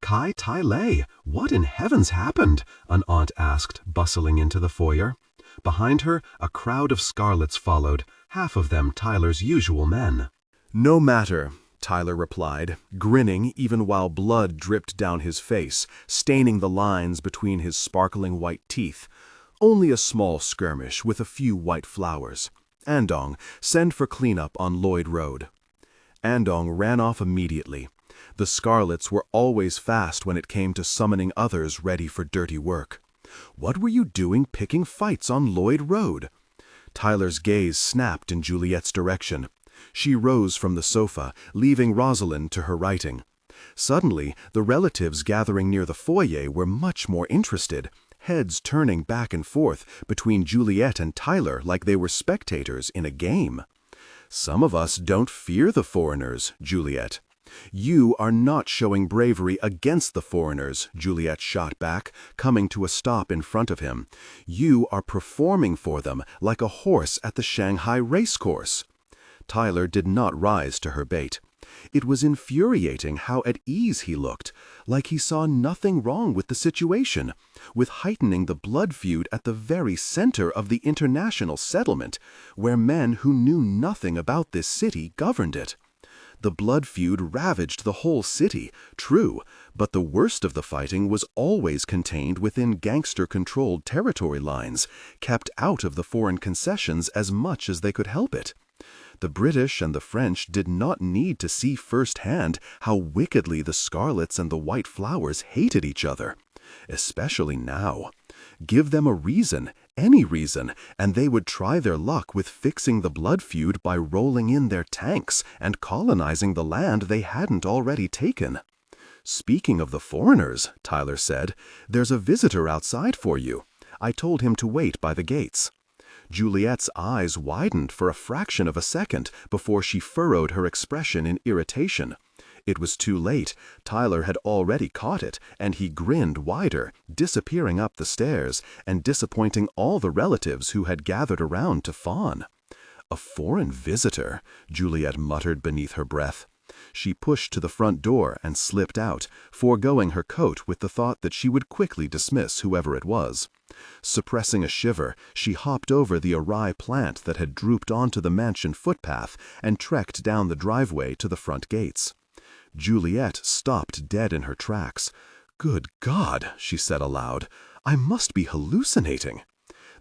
"Cai Tai Lei, what in heaven's happened?" an aunt asked, bustling into the foyer. Behind her, a crowd of Scarlets followed, half of them Tyler's usual men. "No matter," Tyler replied, grinning even while blood dripped down his face, staining the lines between his sparkling white teeth. "Only a small skirmish with a few white flowers. Andong, send for cleanup on Lloyd Road." Andong ran off immediately. The Scarlets were always fast when it came to summoning others ready for dirty work. "What were you doing picking fights on Lloyd Road?" Tyler's gaze snapped in Juliet's direction. She rose from the sofa, leaving Rosalind to her writing. Suddenly, the relatives gathering near the foyer were much more interested, heads turning back and forth between Juliet and Tyler like they were spectators in a game. "Some of us don't fear the foreigners, Juliet." "You are not showing bravery against the foreigners," Juliet shot back, coming to a stop in front of him. "You are performing for them like a horse at the Shanghai racecourse." Tyler did not rise to her bait. It was infuriating how at ease he looked, like he saw nothing wrong with the situation, with heightening the blood feud at the very center of the international settlement, where men who knew nothing about this city governed it. The blood feud ravaged the whole city, true, but the worst of the fighting was always contained within gangster-controlled territory lines, kept out of the foreign concessions as much as they could help it. The British and the French did not need to see firsthand how wickedly the Scarlets and the White Flowers hated each other, especially now. Give them a reason, any reason, and they would try their luck with fixing the blood feud by rolling in their tanks and colonizing the land they hadn't already taken. "Speaking of the foreigners," Tyler said, "there's a visitor outside for you. I told him to wait by the gates." Juliet's eyes widened for a fraction of a second before she furrowed her expression in irritation. It was too late. Tyler had already caught it, and he grinned wider, disappearing up the stairs, and disappointing all the relatives who had gathered around to fawn. "A foreign visitor," Juliet muttered beneath her breath. She pushed to the front door and slipped out, foregoing her coat with the thought that she would quickly dismiss whoever it was. Suppressing a shiver, she hopped over the awry plant that had drooped onto the mansion footpath and trekked down the driveway to the front gates. Juliet stopped dead in her tracks. "Good God," she said aloud, "I must be hallucinating."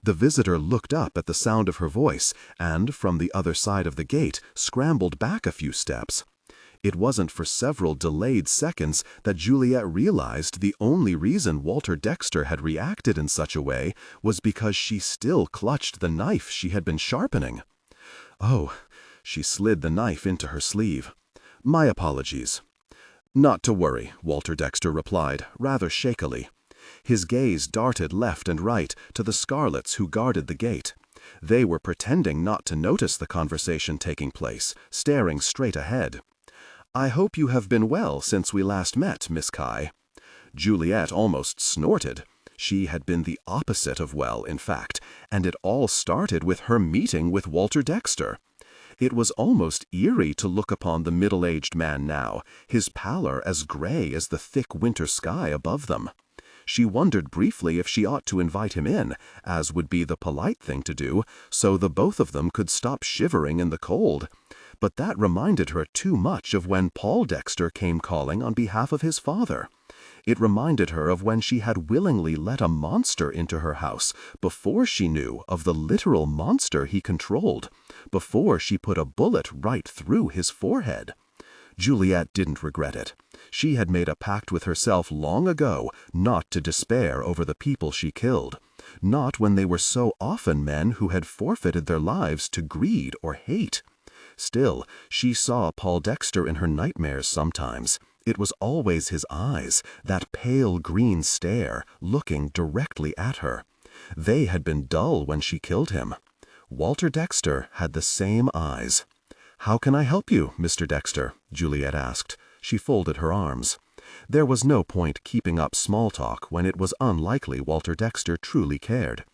The visitor looked up at the sound of her voice and, from the other side of the gate, scrambled back a few steps. It wasn't for several delayed seconds that Juliet realized the only reason Walter Dexter had reacted in such a way was because she still clutched the knife she had been sharpening. "Oh," she slid the knife into her sleeve. "My apologies." "Not to worry," Walter Dexter replied, rather shakily. His gaze darted left and right to the Scarlets who guarded the gate. They were pretending not to notice the conversation taking place, staring straight ahead. "I hope you have been well since we last met, Miss Cai." Juliet almost snorted. She had been the opposite of well, in fact, and it all started with her meeting with Walter Dexter. It was almost eerie to look upon the middle-aged man now, his pallor as gray as the thick winter sky above them. She wondered briefly if she ought to invite him in, as would be the polite thing to do, so the both of them could stop shivering in the cold. But that reminded her too much of when Paul Dexter came calling on behalf of his father. It reminded her of when she had willingly let a monster into her house before she knew of the literal monster he controlled, before she put a bullet right through his forehead. Juliette didn't regret it. She had made a pact with herself long ago not to despair over the people she killed, not when they were so often men who had forfeited their lives to greed or hate. Still, she saw Paul Dexter in her nightmares sometimes. It was always his eyes, that pale green stare, looking directly at her. They had been dull when she killed him. Walter Dexter had the same eyes. "How can I help you, Mr. Dexter?" Juliette asked. She folded her arms. There was no point keeping up small talk when it was unlikely Walter Dexter truly cared.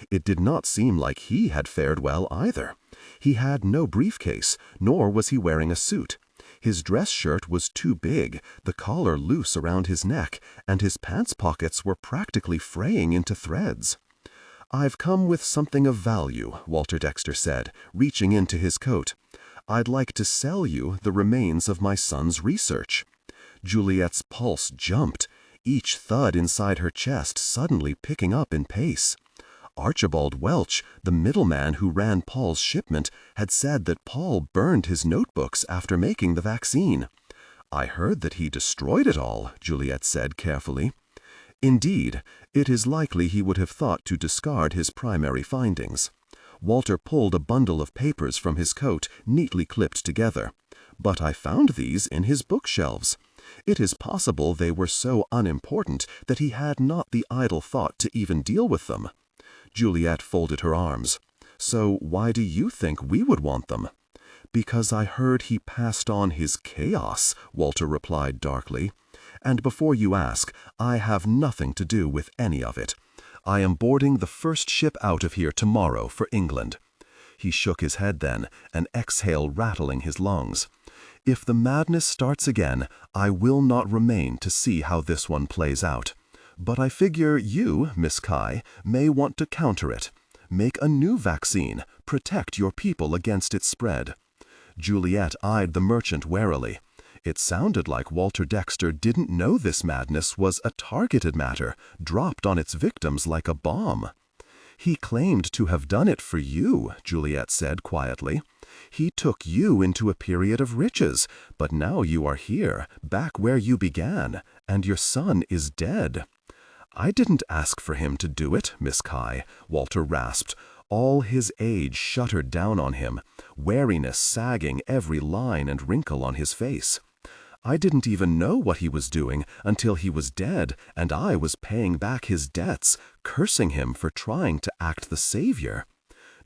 It did not seem like he had fared well either. He had no briefcase, nor was he wearing a suit. His dress shirt was too big, the collar loose around his neck, and his pants pockets were practically fraying into threads. "I've come with something of value," Walter Dexter said, reaching into his coat. "I'd like to sell you the remains of my son's research." Juliette's pulse jumped, each thud inside her chest suddenly picking up in pace. Archibald Welch, the middleman who ran Paul's shipment, had said that Paul burned his notebooks after making the vaccine. "I heard that he destroyed it all," Juliette said carefully. "Indeed, it is likely he would have thought to discard his primary findings." Walter pulled a bundle of papers from his coat, neatly clipped together. "But I found these in his bookshelves. It is possible they were so unimportant that he had not the idle thought to even deal with them." Juliette folded her arms. "So why do you think we would want them?" "Because I heard he passed on his chaos," Walter replied darkly. "And before you ask, I have nothing to do with any of it. I am boarding the first ship out of here tomorrow for England." He shook his head then, an exhale rattling his lungs. "If the madness starts again, I will not remain to see how this one plays out. But I figure you, Miss Cai, may want to counter it. Make a new vaccine. Protect your people against its spread." Juliette eyed the merchant warily. It sounded like Walter Dexter didn't know this madness was a targeted matter, dropped on its victims like a bomb. "He claimed to have done it for you," Juliette said quietly. "He took you into a period of riches, but now you are here, back where you began, and your son is dead." "I didn't ask for him to do it, Miss Cai," Walter rasped. All his age shuttered down on him, wariness sagging every line and wrinkle on his face. "I didn't even know what he was doing until he was dead, and I was paying back his debts, cursing him for trying to act the savior."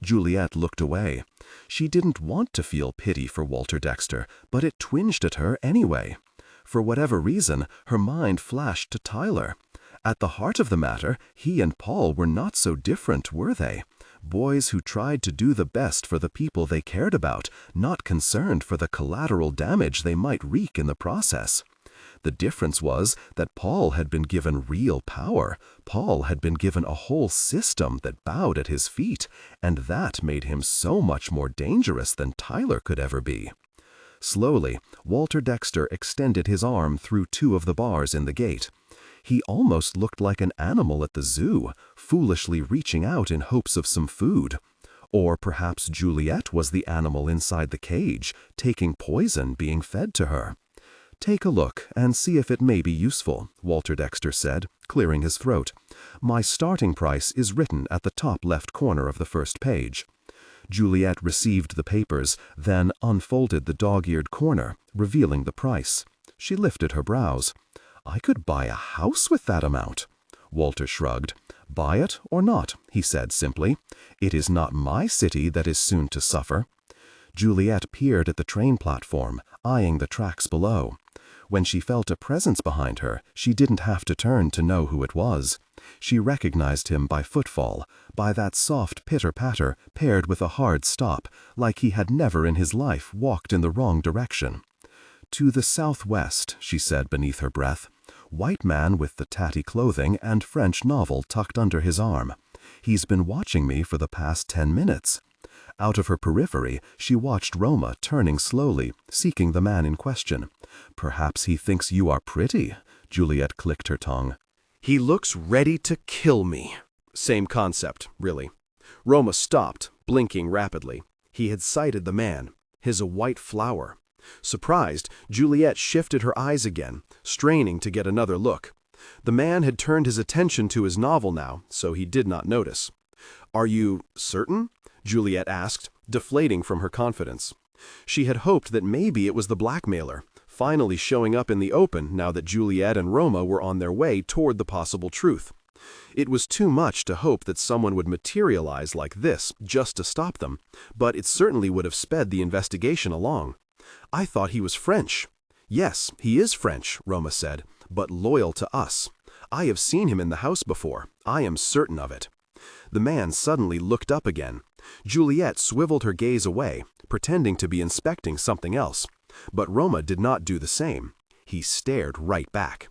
Juliette looked away. She didn't want to feel pity for Walter Dexter, but it twinged at her anyway. For whatever reason, her mind flashed to Tyler. At the heart of the matter, he and Paul were not so different, were they? Boys who tried to do the best for the people they cared about, not concerned for the collateral damage they might wreak in the process. The difference was that Paul had been given real power. Paul had been given a whole system that bowed at his feet, and that made him so much more dangerous than Tyler could ever be. Slowly, Walter Dexter extended his arm through two of the bars in the gate. He almost looked like an animal at the zoo, foolishly reaching out in hopes of some food. Or perhaps Juliette was the animal inside the cage, taking poison being fed to her. "Take a look and see if it may be useful," Walter Dexter said, clearing his throat. "My starting price is written at the top left corner of the first page." Juliette received the papers, then unfolded the dog-eared corner, revealing the price. She lifted her brows. "I could buy a house with that amount." Walter shrugged. "Buy it or not," he said simply. "It is not my city that is soon to suffer." Juliette peered at the train platform, eyeing the tracks below. When she felt a presence behind her, she didn't have to turn to know who it was. She recognized him by footfall, by that soft pitter-patter paired with a hard stop, like he had never in his life walked in the wrong direction. "To the southwest," she said beneath her breath. White man with the tatty clothing and French novel tucked under his arm. He's been watching me for the past 10 minutes. Out of her periphery, she watched Roma turning slowly, seeking the man in question. Perhaps he thinks you are pretty, Juliette clicked her tongue. He looks ready to kill me. Same concept, really. Roma stopped, blinking rapidly. He had sighted the man, his a white flower. Surprised, Juliette shifted her eyes again, straining to get another look. The man had turned his attention to his novel now, so he did not notice. "Are you certain?" Juliette asked, deflating from her confidence. She had hoped that maybe it was the blackmailer, finally showing up in the open now that Juliette and Roma were on their way toward the possible truth. It was too much to hope that someone would materialize like this just to stop them, but it certainly would have sped the investigation along. "I thought he was French." "Yes, he is French," Roma said, "but loyal to us. I have seen him in the house before. I am certain of it." The man suddenly looked up again. Juliette swiveled her gaze away, pretending to be inspecting something else. But Roma did not do the same. He stared right back.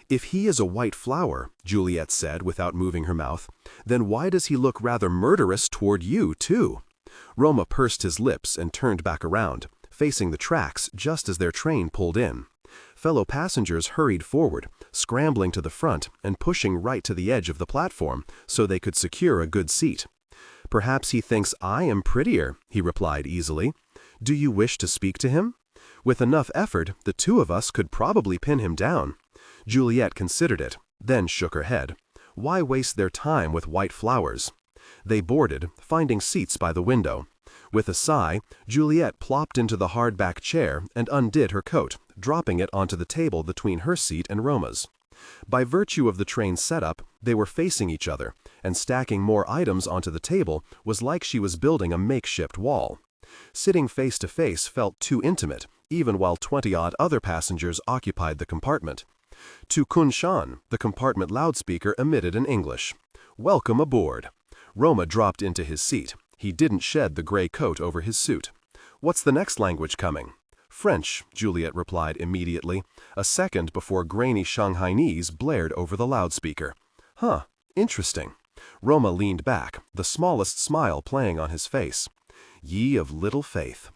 "If he is a white flower," Juliette said without moving her mouth, "then why does he look rather murderous toward you, too?" Roma pursed his lips and turned back around, facing the tracks just as their train pulled in. Fellow passengers hurried forward, scrambling to the front and pushing right to the edge of the platform so they could secure a good seat. "Perhaps he thinks I am prettier," he replied easily. "Do you wish to speak to him? With enough effort, the two of us could probably pin him down." Juliette considered it, then shook her head. Why waste their time with white flowers? They boarded, finding seats by the window. With a sigh, Juliette plopped into the hardback chair and undid her coat, dropping it onto the table between her seat and Roma's. By virtue of the train's setup, they were facing each other, and stacking more items onto the table was like she was building a makeshift wall. Sitting face to face felt too intimate, even while 20-odd other passengers occupied the compartment. To Kunshan, the compartment loudspeaker emitted in English. "Welcome aboard." Roma dropped into his seat. He didn't shed the gray coat over his suit. "What's the next language coming?" "French," Juliette replied immediately, a second before grainy Shanghainese blared over the loudspeaker. "Huh, interesting." Roma leaned back, the smallest smile playing on his face. Ye of little faith.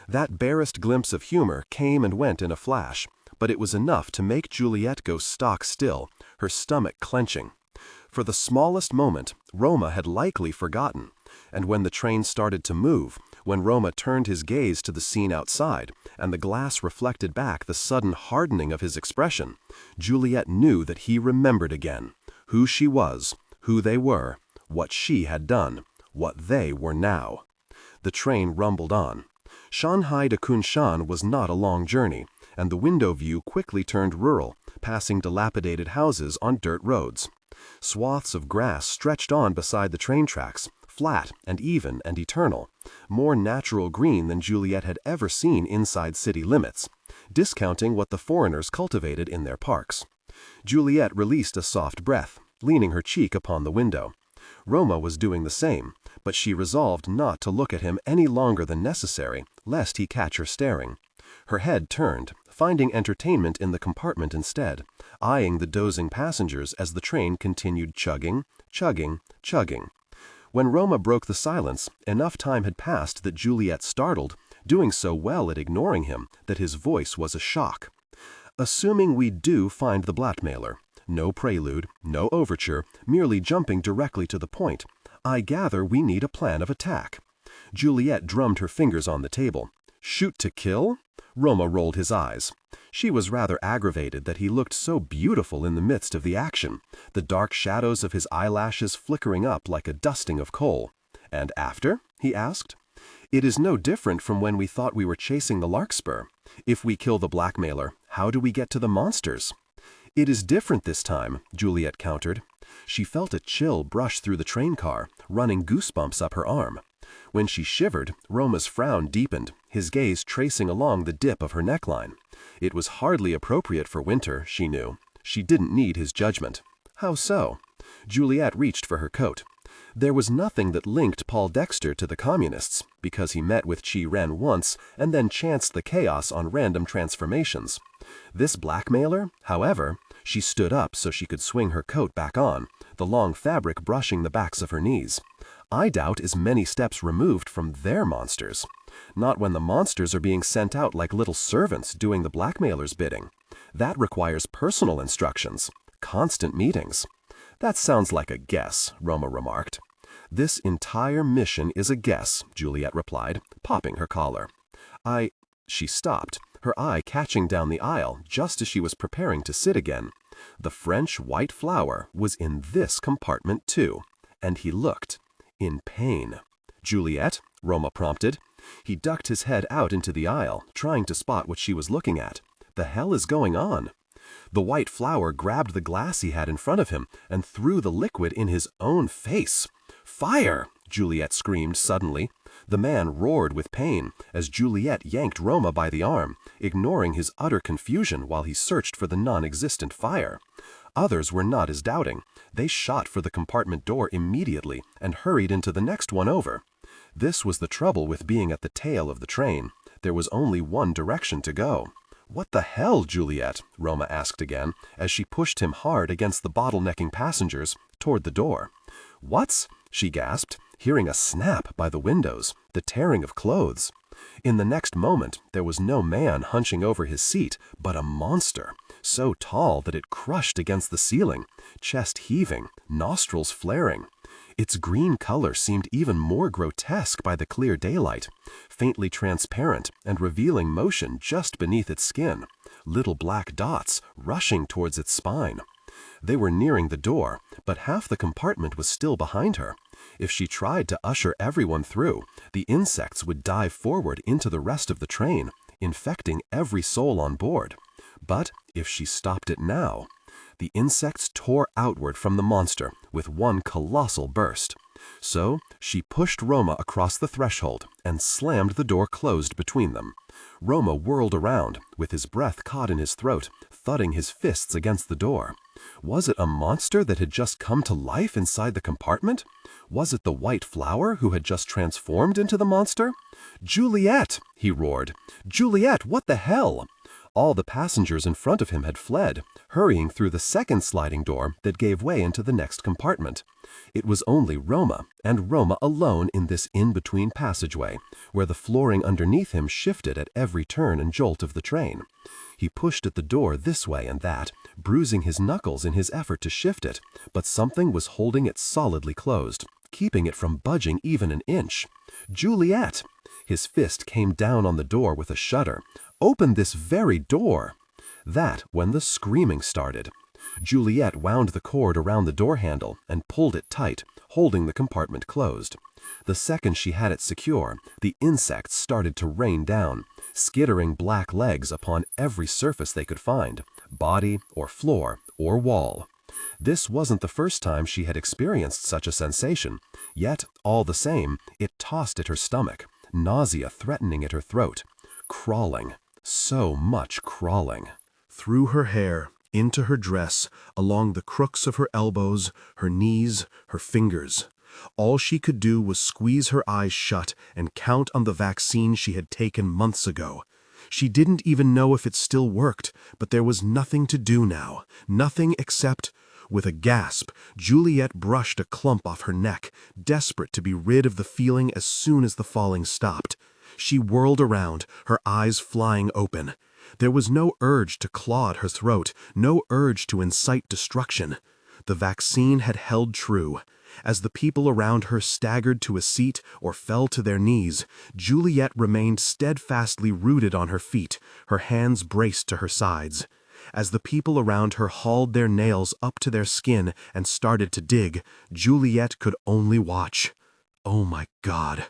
That barest glimpse of humor came and went in a flash, but it was enough to make Juliette go stock still, her stomach clenching. For the smallest moment, Roma had likely forgotten, and when the train started to move, when Roma turned his gaze to the scene outside, and the glass reflected back the sudden hardening of his expression, Juliette knew that he remembered again who she was, who they were, what she had done, what they were now. The train rumbled on. Shanghai to Kunshan was not a long journey, and the window view quickly turned rural, passing dilapidated houses on dirt roads. Swaths of grass stretched on beside the train tracks, flat and even and eternal, more natural green than Juliette had ever seen inside city limits, discounting what the foreigners cultivated in their parks. Juliette released a soft breath, leaning her cheek upon the window. Roma was doing the same, but she resolved not to look at him any longer than necessary, lest he catch her staring. Her head turned, finding entertainment in the compartment instead, eyeing the dozing passengers as the train continued chugging, chugging, chugging. When Roma broke the silence, enough time had passed that Juliette startled, doing so well at ignoring him that his voice was a shock. "Assuming we do find the blackmailer, no prelude, no overture, merely jumping directly to the point, I gather we need a plan of attack." Juliette drummed her fingers on the table. "Shoot to kill?" Roma rolled his eyes. She was rather aggravated that he looked so beautiful in the midst of the action, the dark shadows of his eyelashes flickering up like a dusting of coal. "And after?" he asked. "It is no different from when we thought we were chasing the larkspur. If we kill the blackmailer, how do we get to the monsters?" "It is different this time," Juliette countered. She felt a chill brush through the train car, running goosebumps up her arm. When she shivered, Roma's frown deepened, his gaze tracing along the dip of her neckline. It was hardly appropriate for winter, she knew. She didn't need his judgment. How so? Juliette reached for her coat. There was nothing that linked Paul Dexter to the communists, because he met with Chi Ren once and then chanced the chaos on random transformations. This blackmailer, however, She stood up so she could swing her coat back on, the long fabric brushing the backs of her knees. I doubt is many steps removed from their monsters. Not when the monsters are being sent out like little servants doing the blackmailer's bidding. That requires personal instructions, constant meetings. That sounds like a guess, Roma remarked. This entire mission is a guess, Juliette replied, popping her collar. She stopped, her eye catching down the aisle just as she was preparing to sit again. The French white flower was in this compartment too, and he looked in pain. Juliette, Roma prompted. He ducked his head out into the aisle, trying to spot what she was looking at. The hell is going on? The white flower grabbed the glass he had in front of him and threw the liquid in his own face. Fire! Juliette screamed suddenly. The man roared with pain as Juliette yanked Roma by the arm, ignoring his utter confusion while he searched for the non-existent fire. Others were not as doubting. They shot for the compartment door immediately and hurried into the next one over. This was the trouble with being at the tail of the train. There was only one direction to go. "What the hell, Juliette?" Roma asked again, as she pushed him hard against the bottlenecking passengers toward the door. "What's?" she gasped, hearing a snap by the windows, the tearing of clothes. In the next moment, there was no man hunching over his seat, but a monster, so tall that it crushed against the ceiling, chest heaving, nostrils flaring. Its green color seemed even more grotesque by the clear daylight, faintly transparent and revealing motion just beneath its skin, little black dots rushing towards its spine. They were nearing the door, but half the compartment was still behind her. If she tried to usher everyone through, the insects would dive forward into the rest of the train, infecting every soul on board. But if she stopped it now, the insects tore outward from the monster with one colossal burst. So she pushed Roma across the threshold and slammed the door closed between them. Roma whirled around, with his breath caught in his throat, thudding his fists against the door. Was it a monster that had just come to life inside the compartment? Was it the white flower who had just transformed into the monster? "Juliette!" he roared. "Juliette, what the hell?" All the passengers in front of him had fled, hurrying through the second sliding door that gave way into the next compartment. It was only Roma, and Roma alone in this in-between passageway, where the flooring underneath him shifted at every turn and jolt of the train. He pushed at the door this way and that, bruising his knuckles in his effort to shift it, but something was holding it solidly closed, keeping it from budging even an inch. "Juliette!" His fist came down on the door with a shudder. "Open this very door!" That when the screaming started. Juliette wound the cord around the door handle and pulled it tight, holding the compartment closed. The second she had it secure, the insects started to rain down, skittering black legs upon every surface they could find, body or floor or wall. This wasn't the first time she had experienced such a sensation, yet, all the same, it tossed at her stomach, nausea threatening at her throat. Crawling, so much crawling. Through her hair, into her dress, along the crooks of her elbows, her knees, her fingers. All she could do was squeeze her eyes shut and count on the vaccine she had taken months ago. She didn't even know if it still worked, but there was nothing to do now, nothing except... With a gasp, Juliette brushed a clump off her neck, desperate to be rid of the feeling as soon as the falling stopped. She whirled around, her eyes flying open. There was no urge to claw at her throat, no urge to incite destruction. The vaccine had held true. As the people around her staggered to a seat or fell to their knees, Juliette remained steadfastly rooted on her feet, her hands braced to her sides. As the people around her hauled their nails up to their skin and started to dig, Juliette could only watch. Oh my God!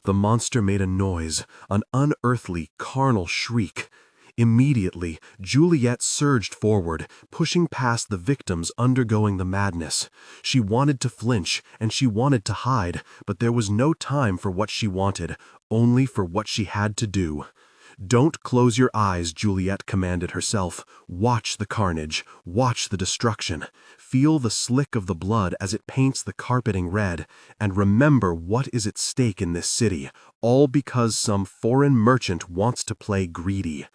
The monster made a noise, an unearthly, carnal shriek. Immediately, Juliette surged forward, pushing past the victims undergoing the madness. She wanted to flinch, and she wanted to hide, but there was no time for what she wanted, only for what she had to do. "Don't close your eyes," Juliette commanded herself. "Watch the carnage. Watch the destruction. Feel the slick of the blood as it paints the carpeting red. And remember what is at stake in this city, all because some foreign merchant wants to play greedy.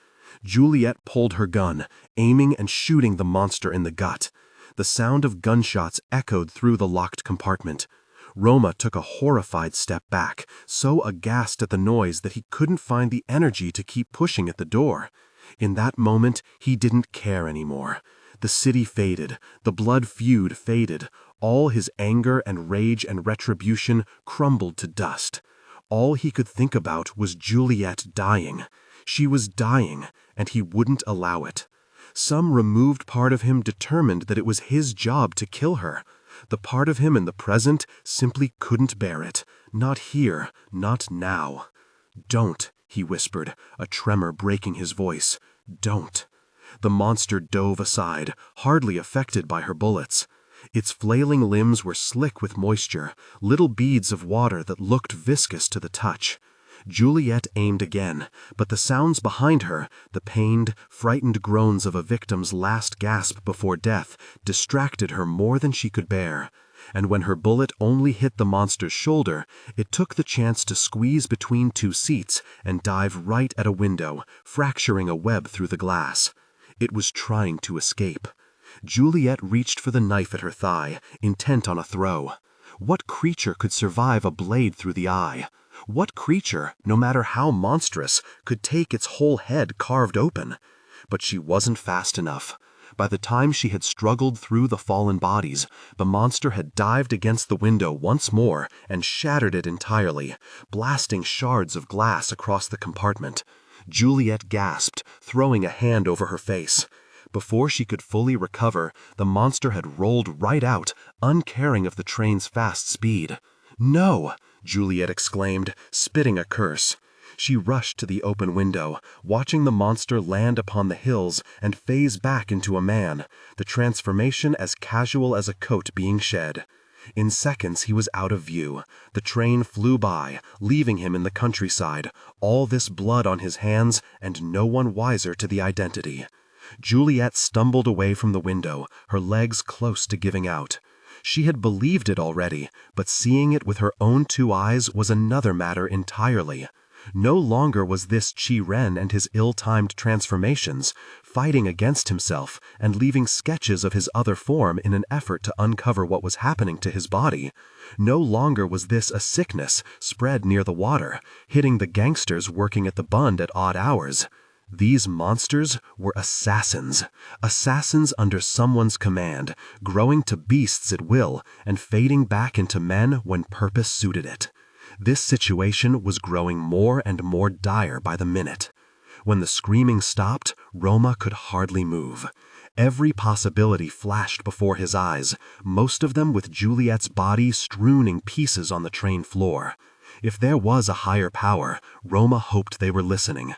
Juliette pulled her gun, aiming and shooting the monster in the gut. The sound of gunshots echoed through the locked compartment. Roma took a horrified step back, so aghast at the noise that he couldn't find the energy to keep pushing at the door. In that moment, he didn't care anymore. The city faded, the blood feud faded, all his anger and rage and retribution crumbled to dust. All he could think about was Juliette dying. She was dying, and he wouldn't allow it. Some removed part of him determined that it was his job to kill her. The part of him in the present simply couldn't bear it. Not here, not now. "Don't," he whispered, a tremor breaking his voice. "Don't." The monster dove aside, hardly affected by her bullets. Its flailing limbs were slick with moisture, little beads of water that looked viscous to the touch. Juliette aimed again, but the sounds behind her, the pained, frightened groans of a victim's last gasp before death, distracted her more than she could bear. And when her bullet only hit the monster's shoulder, it took the chance to squeeze between two seats and dive right at a window, fracturing a web through the glass. It was trying to escape. Juliette reached for the knife at her thigh, intent on a throw. What creature could survive a blade through the eye? What creature, no matter how monstrous, could take its whole head carved open? But she wasn't fast enough. By the time she had struggled through the fallen bodies, the monster had dived against the window once more and shattered it entirely, blasting shards of glass across the compartment. Juliette gasped, throwing a hand over her face. Before she could fully recover, the monster had rolled right out, uncaring of the train's fast speed. "No!" Juliette exclaimed, spitting a curse. She rushed to the open window, watching the monster land upon the hills and phase back into a man, the transformation as casual as a coat being shed. In seconds he was out of view. The train flew by, leaving him in the countryside, all this blood on his hands and no one wiser to the identity. Juliette stumbled away from the window, her legs close to giving out. She had believed it already, but seeing it with her own two eyes was another matter entirely. No longer was this Chi-Ren and his ill-timed transformations, fighting against himself and leaving sketches of his other form in an effort to uncover what was happening to his body. No longer was this a sickness spread near the water, hitting the gangsters working at the Bund at odd hours. These monsters were assassins. Assassins under someone's command, growing to beasts at will and fading back into men when purpose suited it. This situation was growing more and more dire by the minute. When the screaming stopped, Roma could hardly move. Every possibility flashed before his eyes, most of them with Juliette's body strewn in pieces on the train floor. If there was a higher power, Roma hoped they were listening.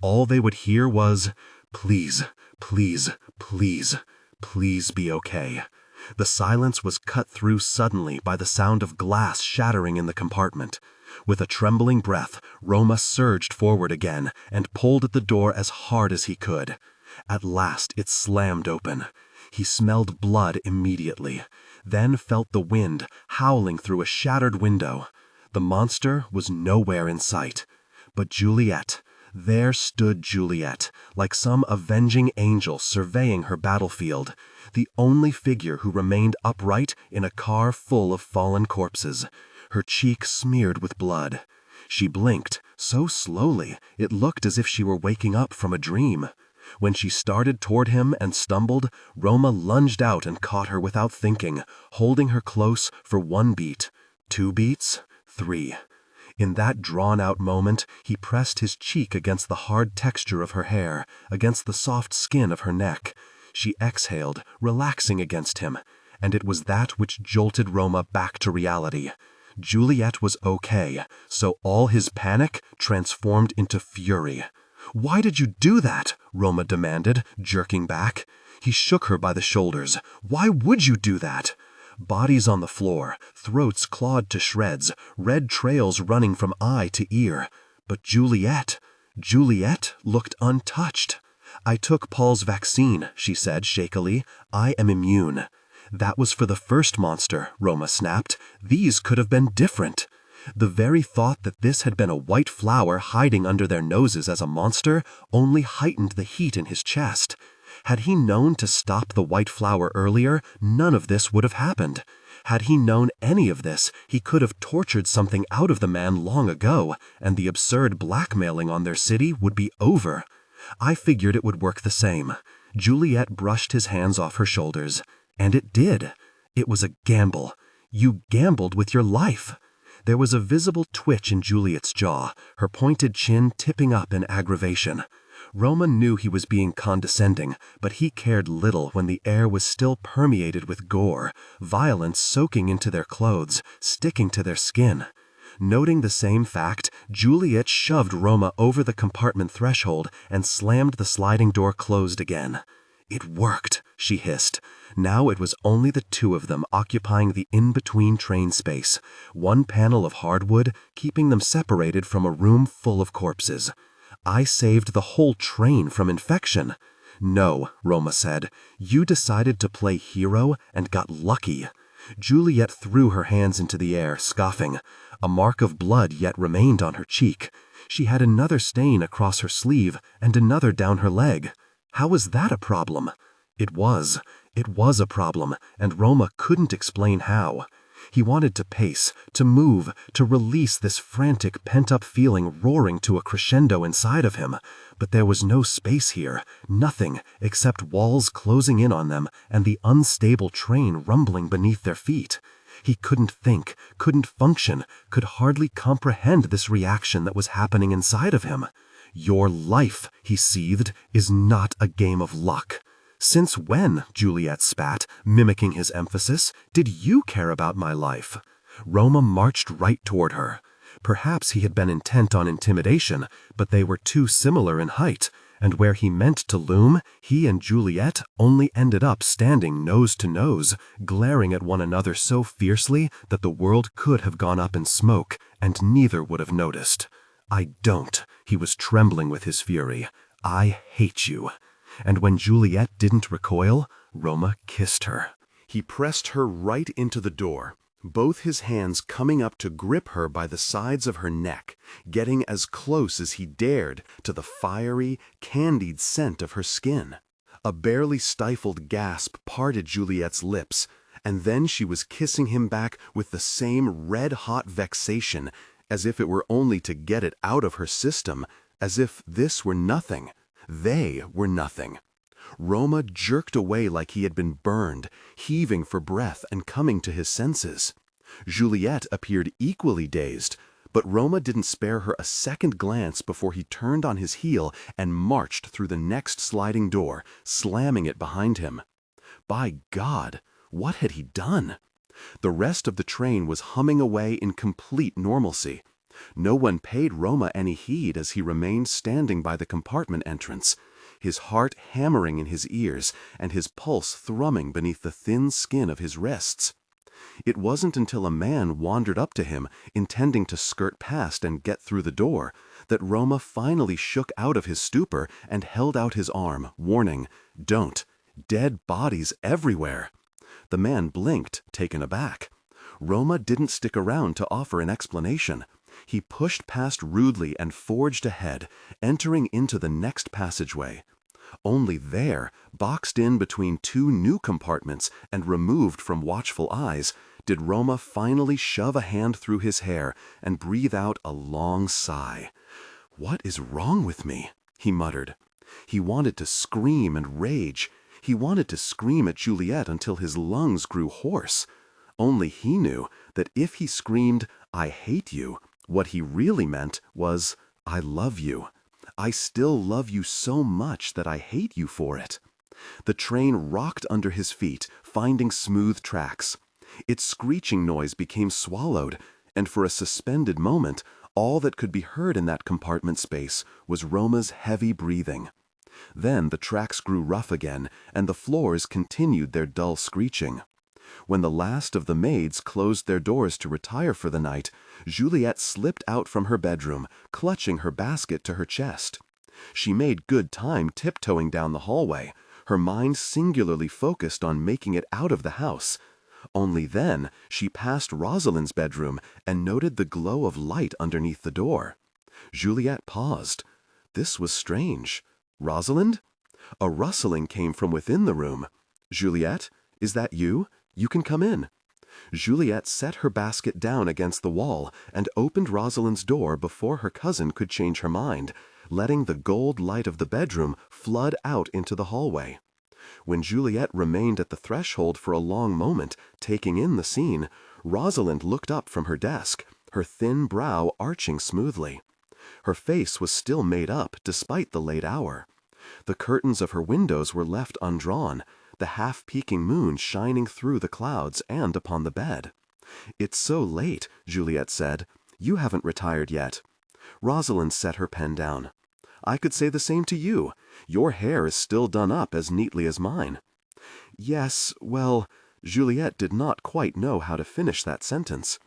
All they would hear was, "Please, please, please, please be okay." The silence was cut through suddenly by the sound of glass shattering in the compartment. With a trembling breath, Roma surged forward again and pulled at the door as hard as he could. At last it slammed open. He smelled blood immediately, then felt the wind howling through a shattered window. The monster was nowhere in sight. But Juliette, there stood Juliette, like some avenging angel surveying her battlefield, the only figure who remained upright in a car full of fallen corpses, her cheek smeared with blood. She blinked, so slowly it looked as if she were waking up from a dream. When she started toward him and stumbled, Roma lunged out and caught her without thinking, holding her close for 1 beat, 2 beats, 3. In that drawn-out moment, he pressed his cheek against the hard texture of her hair, against the soft skin of her neck. She exhaled, relaxing against him, and it was that which jolted Roma back to reality. Juliette was okay, so all his panic transformed into fury. "Why did you do that?" Roma demanded, jerking back. He shook her by the shoulders. "Why would you do that?" Bodies on the floor, throats clawed to shreds, red trails running from eye to ear. But Juliette looked untouched. "I took Paul's vaccine," she said shakily. "I am immune." "That was for the first monster," Roma snapped. "These could have been different." The very thought that this had been a white flower hiding under their noses as a monster only heightened the heat in his chest. Had he known to stop the white flower earlier, none of this would have happened. Had he known any of this, he could have tortured something out of the man long ago, and the absurd blackmailing on their city would be over. I figured it would work the same. Juliet brushed his hands off her shoulders. And it did. It was a gamble. You gambled with your life. There was a visible twitch in Juliet's jaw, her pointed chin tipping up in aggravation. Roma knew he was being condescending, but he cared little when the air was still permeated with gore, violence soaking into their clothes, sticking to their skin. Noting the same fact, Juliet shoved Roma over the compartment threshold and slammed the sliding door closed again. It worked, she hissed. Now it was only the two of them occupying the in-between train space, one panel of hardwood keeping them separated from a room full of corpses. I saved the whole train from infection. No, Roma said. You decided to play hero and got lucky. Juliet threw her hands into the air, scoffing. A mark of blood yet remained on her cheek. She had another stain across her sleeve and another down her leg. How was that a problem? It was a problem, and Roma couldn't explain how. He wanted to pace, to move, to release this frantic, pent-up feeling roaring to a crescendo inside of him, but there was no space here, nothing except walls closing in on them and the unstable train rumbling beneath their feet. He couldn't think, couldn't function, could hardly comprehend this reaction that was happening inside of him. Your life, he seethed, is not a game of luck. Since when, Juliet spat, mimicking his emphasis, did you care about my life? Roma marched right toward her. Perhaps he had been intent on intimidation, but they were too similar in height, and where he meant to loom, he and Juliet only ended up standing nose to nose, glaring at one another so fiercely that the world could have gone up in smoke, and neither would have noticed. I don't. He was trembling with his fury. I hate you. And when Juliet didn't recoil, Roma kissed her. He pressed her right into the door, both his hands coming up to grip her by the sides of her neck, getting as close as he dared to the fiery, candied scent of her skin. A barely stifled gasp parted Juliet's lips, and then she was kissing him back with the same red-hot vexation, as if it were only to get it out of her system, as if this were nothing. They were nothing. Roma jerked away like he had been burned, heaving for breath and coming to his senses. Juliet appeared equally dazed, but Roma didn't spare her a second glance before he turned on his heel and marched through the next sliding door, slamming it behind him. By God, what had he done? The rest of the train was humming away in complete normalcy. No one paid Roma any heed as he remained standing by the compartment entrance, his heart hammering in his ears and his pulse thrumming beneath the thin skin of his wrists. It wasn't until a man wandered up to him, intending to skirt past and get through the door, that Roma finally shook out of his stupor and held out his arm, warning, "Don't. Dead bodies everywhere." The man blinked, taken aback. Roma didn't stick around to offer an explanation. He pushed past rudely and forged ahead, entering into the next passageway. Only there, boxed in between two new compartments and removed from watchful eyes, did Roma finally shove a hand through his hair and breathe out a long sigh. "What is wrong with me?" he muttered. He wanted to scream and rage. He wanted to scream at Juliet until his lungs grew hoarse. Only he knew that if he screamed, "I hate you," what he really meant was, "I love you. I still love you so much that I hate you for it." The train rocked under his feet, finding smooth tracks. Its screeching noise became swallowed, and for a suspended moment, all that could be heard in that compartment space was Roma's heavy breathing. Then the tracks grew rough again, and the floors continued their dull screeching. When the last of the maids closed their doors to retire for the night, Juliet slipped out from her bedroom, clutching her basket to her chest. She made good time tiptoeing down the hallway, her mind singularly focused on making it out of the house. Only then she passed Rosalind's bedroom and noted the glow of light underneath the door. Juliette paused. This was strange. Rosalind? A rustling came from within the room. Juliette, is that you? You can come in. Juliette set her basket down against the wall and opened Rosalind's door before her cousin could change her mind, letting the gold light of the bedroom flood out into the hallway. When Juliette remained at the threshold for a long moment, taking in the scene, Rosalind looked up from her desk, her thin brow arching smoothly. Her face was still made up despite the late hour. The curtains of her windows were left undrawn, the half-peeking moon shining through the clouds and upon the bed. "It's so late," Juliette said. "You haven't retired yet." Rosalind set her pen down. "I could say the same to you. Your hair is still done up as neatly as mine." "Yes, well," Juliette did not quite know how to finish that sentence.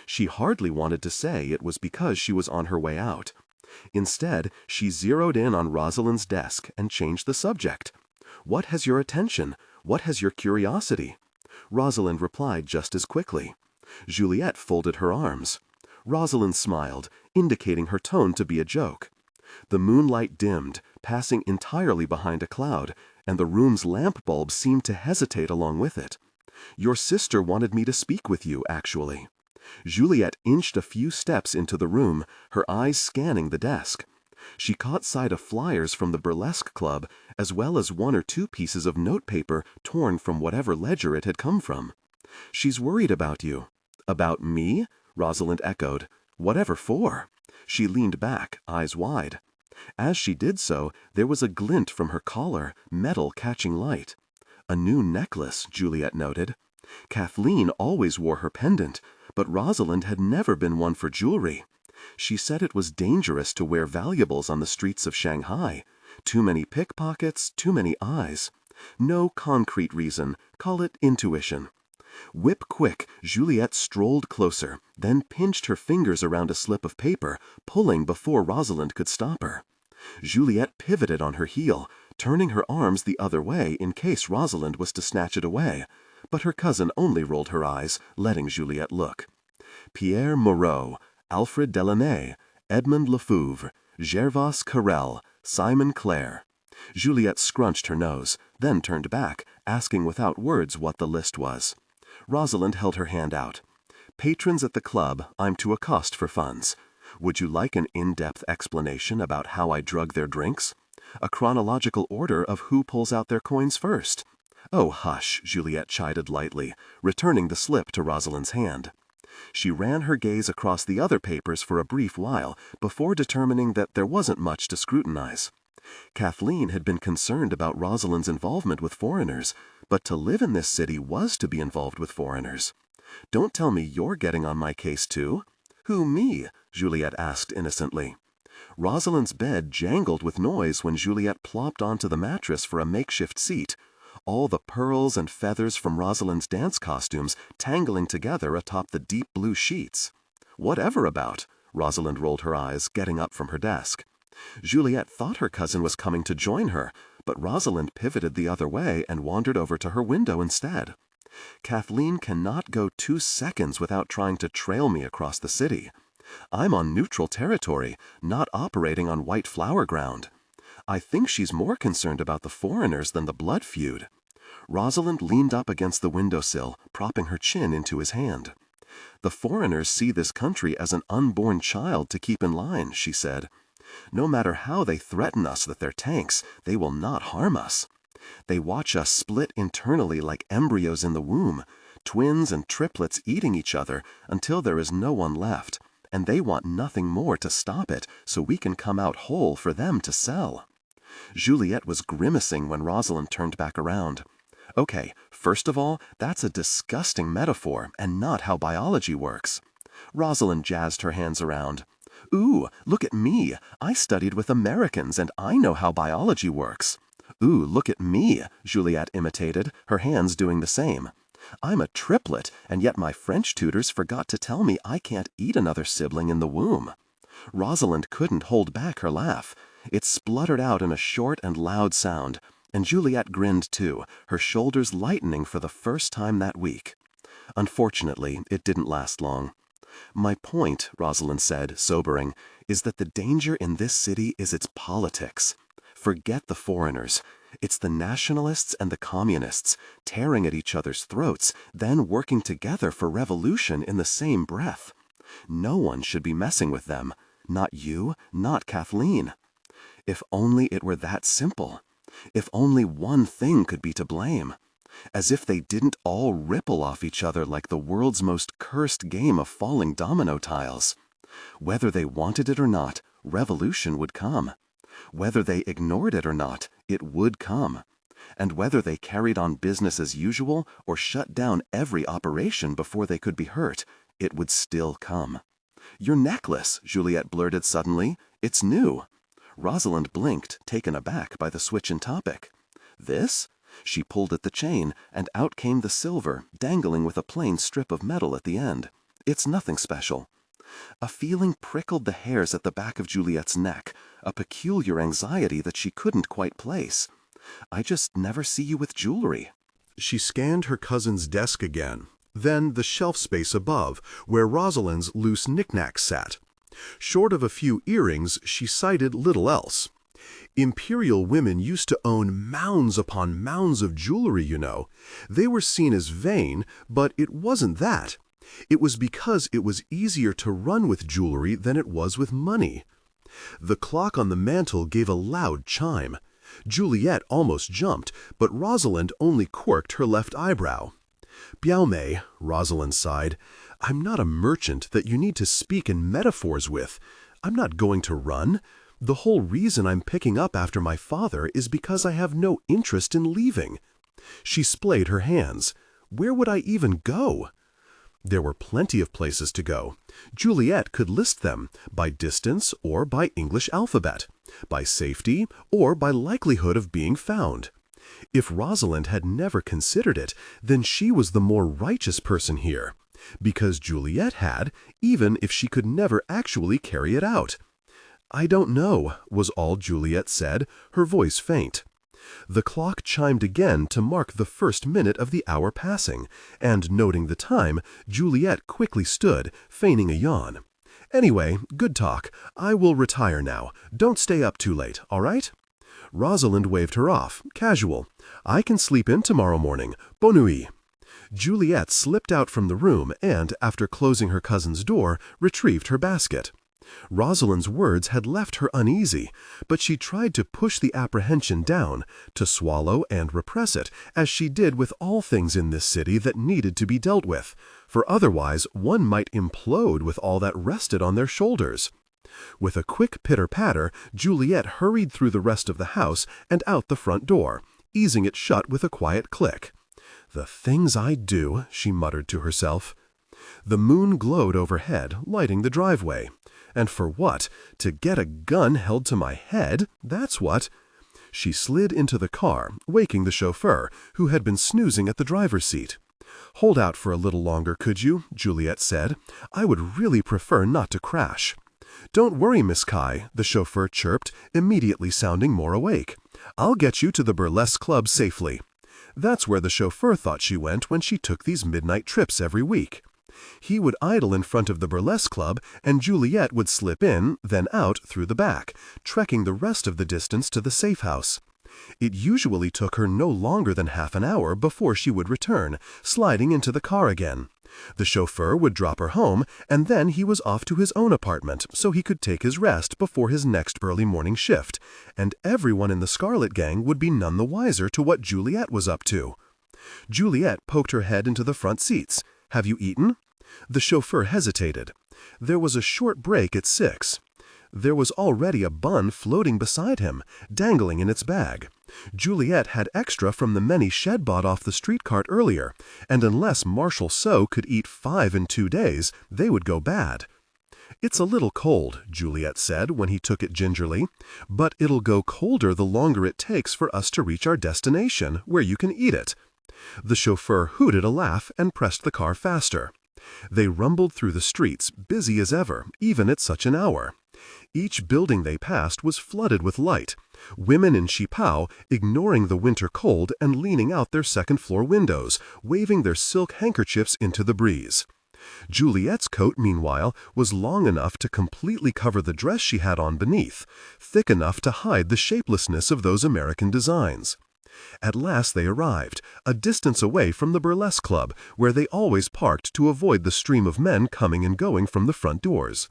She hardly wanted to say it was because she was on her way out. Instead, she zeroed in on Rosalind's desk and changed the subject. "What has your attention? What has your curiosity?" Rosalind replied just as quickly. Juliette folded her arms. Rosalind smiled, indicating her tone to be a joke. The moonlight dimmed, passing entirely behind a cloud, and the room's lamp bulb seemed to hesitate along with it. "Your sister wanted me to speak with you, actually." Juliette inched a few steps into the room, her eyes scanning the desk. She caught sight of flyers from the burlesque club, as well as one or two pieces of notepaper torn from whatever ledger it had come from. "She's worried about you." "About me?" Rosalind echoed. "Whatever for?" She leaned back, eyes wide. As she did so, there was a glint from her collar, metal catching light. A new necklace, Juliette noted. Kathleen always wore her pendant, but Rosalind had never been one for jewelry. She said it was dangerous to wear valuables on the streets of Shanghai. Too many pickpockets, too many eyes. No concrete reason, call it intuition. Whip quick, Juliette strolled closer, then pinched her fingers around a slip of paper, pulling before Rosalind could stop her. Juliette pivoted on her heel, turning her arms the other way in case Rosalind was to snatch it away, but her cousin only rolled her eyes, letting Juliette look. Pierre Moreau, Alfred Delaunay, Edmond Lefouvre, Gervais Carrel, Simon Clare. Juliette scrunched her nose, then turned back, asking without words what the list was. Rosalind held her hand out. "Patrons at the club I'm to accost for funds. Would you like an in-depth explanation about how I drug their drinks? A chronological order of who pulls out their coins first?" "Oh, hush," Juliette chided lightly, returning the slip to Rosalind's hand. She ran her gaze across the other papers for a brief while before determining that there wasn't much to scrutinize. Kathleen had been concerned about Rosalind's involvement with foreigners, but to live in this city was to be involved with foreigners. "Don't tell me you're getting on my case too?" "Who, me?" Juliette asked innocently. Rosalind's bed jangled with noise when Juliette plopped onto the mattress for a makeshift seat, all the pearls and feathers from Rosalind's dance costumes tangling together atop the deep blue sheets. "Whatever about?" Rosalind rolled her eyes, getting up from her desk. Juliette thought her cousin was coming to join her, but Rosalind pivoted the other way and wandered over to her window instead. "Kathleen cannot go 2 seconds without trying to trail me across the city. I'm on neutral territory, not operating on white flower ground. I think she's more concerned about the foreigners than the blood feud." Rosalind leaned up against the windowsill, propping her chin into his hand. "The foreigners see this country as an unborn child to keep in line," she said. "No matter how they threaten us with their tanks, they will not harm us. They watch us split internally like embryos in the womb, twins and triplets eating each other until there is no one left, and they want nothing more to stop it so we can come out whole for them to sell." Juliette was grimacing when Rosalind turned back around. "Okay, first of all, that's a disgusting metaphor and not how biology works." Rosalind jazzed her hands around. "Ooh, look at me. I studied with Americans and I know how biology works." "Ooh, look at me," Juliette imitated, her hands doing the same. "I'm a triplet, and yet my French tutors forgot to tell me I can't eat another sibling in the womb." Rosalind couldn't hold back her laugh. It spluttered out in a short and loud sound, and Juliette grinned too, her shoulders lightening for the first time that week. Unfortunately, it didn't last long. "My point," Rosalind said, sobering, "is that the danger in this city is its politics. Forget the foreigners. It's the nationalists and the communists, tearing at each other's throats, then working together for revolution in the same breath. No one should be messing with them. Not you, not Kathleen. If only it were that simple. If only one thing could be to blame. As if they didn't all ripple off each other like the world's most cursed game of falling domino tiles. Whether they wanted it or not, revolution would come. Whether they ignored it or not, it would come. And whether they carried on business as usual or shut down every operation before they could be hurt, it would still come." "Your necklace," Juliette blurted suddenly. "It's new." Rosalind blinked, taken aback by the switch in topic. "This?" She pulled at the chain, and out came the silver, dangling with a plain strip of metal at the end. "It's nothing special." A feeling prickled the hairs at the back of Juliette's neck, a peculiar anxiety that she couldn't quite place. "I just never see you with jewelry." She scanned her cousin's desk again, then the shelf space above, where Rosalind's loose knickknacks sat. Short of a few earrings, she cited little else. Imperial women used to own mounds upon mounds of jewelry, you know. They were seen as vain, but it wasn't that. It was because it was easier to run with jewelry than it was with money. The clock on the mantel gave a loud chime. Juliette almost jumped, but Rosalind only quirked her left eyebrow. "Biaomei," Rosalind sighed, "I'm not a merchant that you need to speak in metaphors with. I'm not going to run. The whole reason I'm picking up after my father is because I have no interest in leaving." She splayed her hands. Where would I even go? There were plenty of places to go. Juliette could list them, by distance or by English alphabet, by safety or by likelihood of being found. If Rosalind had never considered it, then she was the more righteous person here, because Juliette had, even if she could never actually carry it out. "I don't know," was all Juliette said, her voice faint. The clock chimed again to mark the first minute of the hour passing, and noting the time, Juliette quickly stood, feigning a yawn. "Anyway, good talk. I will retire now. Don't stay up too late, all right?" Rosalind waved her off, casual. "I can sleep in tomorrow morning. Bonne nuit." Juliette slipped out from the room and, after closing her cousin's door, retrieved her basket. Rosalind's words had left her uneasy, but she tried to push the apprehension down, to swallow and repress it, as she did with all things in this city that needed to be dealt with, for otherwise one might implode with all that rested on their shoulders. With a quick pitter-patter, Juliette hurried through the rest of the house and out the front door, easing it shut with a quiet click. "The things I do," she muttered to herself. The moon glowed overhead, lighting the driveway. And for what? To get a gun held to my head? That's what. She slid into the car, waking the chauffeur, who had been snoozing at the driver's seat. "Hold out for a little longer, could you?" Juliette said. "I would really prefer not to crash." "Don't worry, Miss Cai," the chauffeur chirped, immediately sounding more awake. "I'll get you to the burlesque club safely." That's where the chauffeur thought she went when she took these midnight trips every week. He would idle in front of the burlesque club, and Juliette would slip in, then out through the back, trekking the rest of the distance to the safe house. It usually took her no longer than half an hour before she would return, sliding into the car again. The chauffeur would drop her home, and then he was off to his own apartment so he could take his rest before his next early morning shift, and everyone in the Scarlet Gang would be none the wiser to what Juliette was up to. Juliette poked her head into the front seats. "Have you eaten?" The chauffeur hesitated. There was a short break at 6. There was already a bun floating beside him, dangling in its bag. Juliette had extra from the many shed bought off the street cart earlier, and unless Marshal So could eat 5 in 2 days, they would go bad. "It's a little cold," Juliette said when he took it gingerly, "but it'll go colder the longer it takes for us to reach our destination, where you can eat it." The chauffeur hooted a laugh and pressed the car faster. They rumbled through the streets, busy as ever, even at such an hour. Each building they passed was flooded with light, Women in Qipao ignoring the winter cold and leaning out their second-floor windows, waving their silk handkerchiefs into the breeze. Juliette's coat, meanwhile, was long enough to completely cover the dress she had on beneath, thick enough to hide the shapelessness of those American designs. At last they arrived, a distance away from the burlesque club, where they always parked to avoid the stream of men coming and going from the front doors.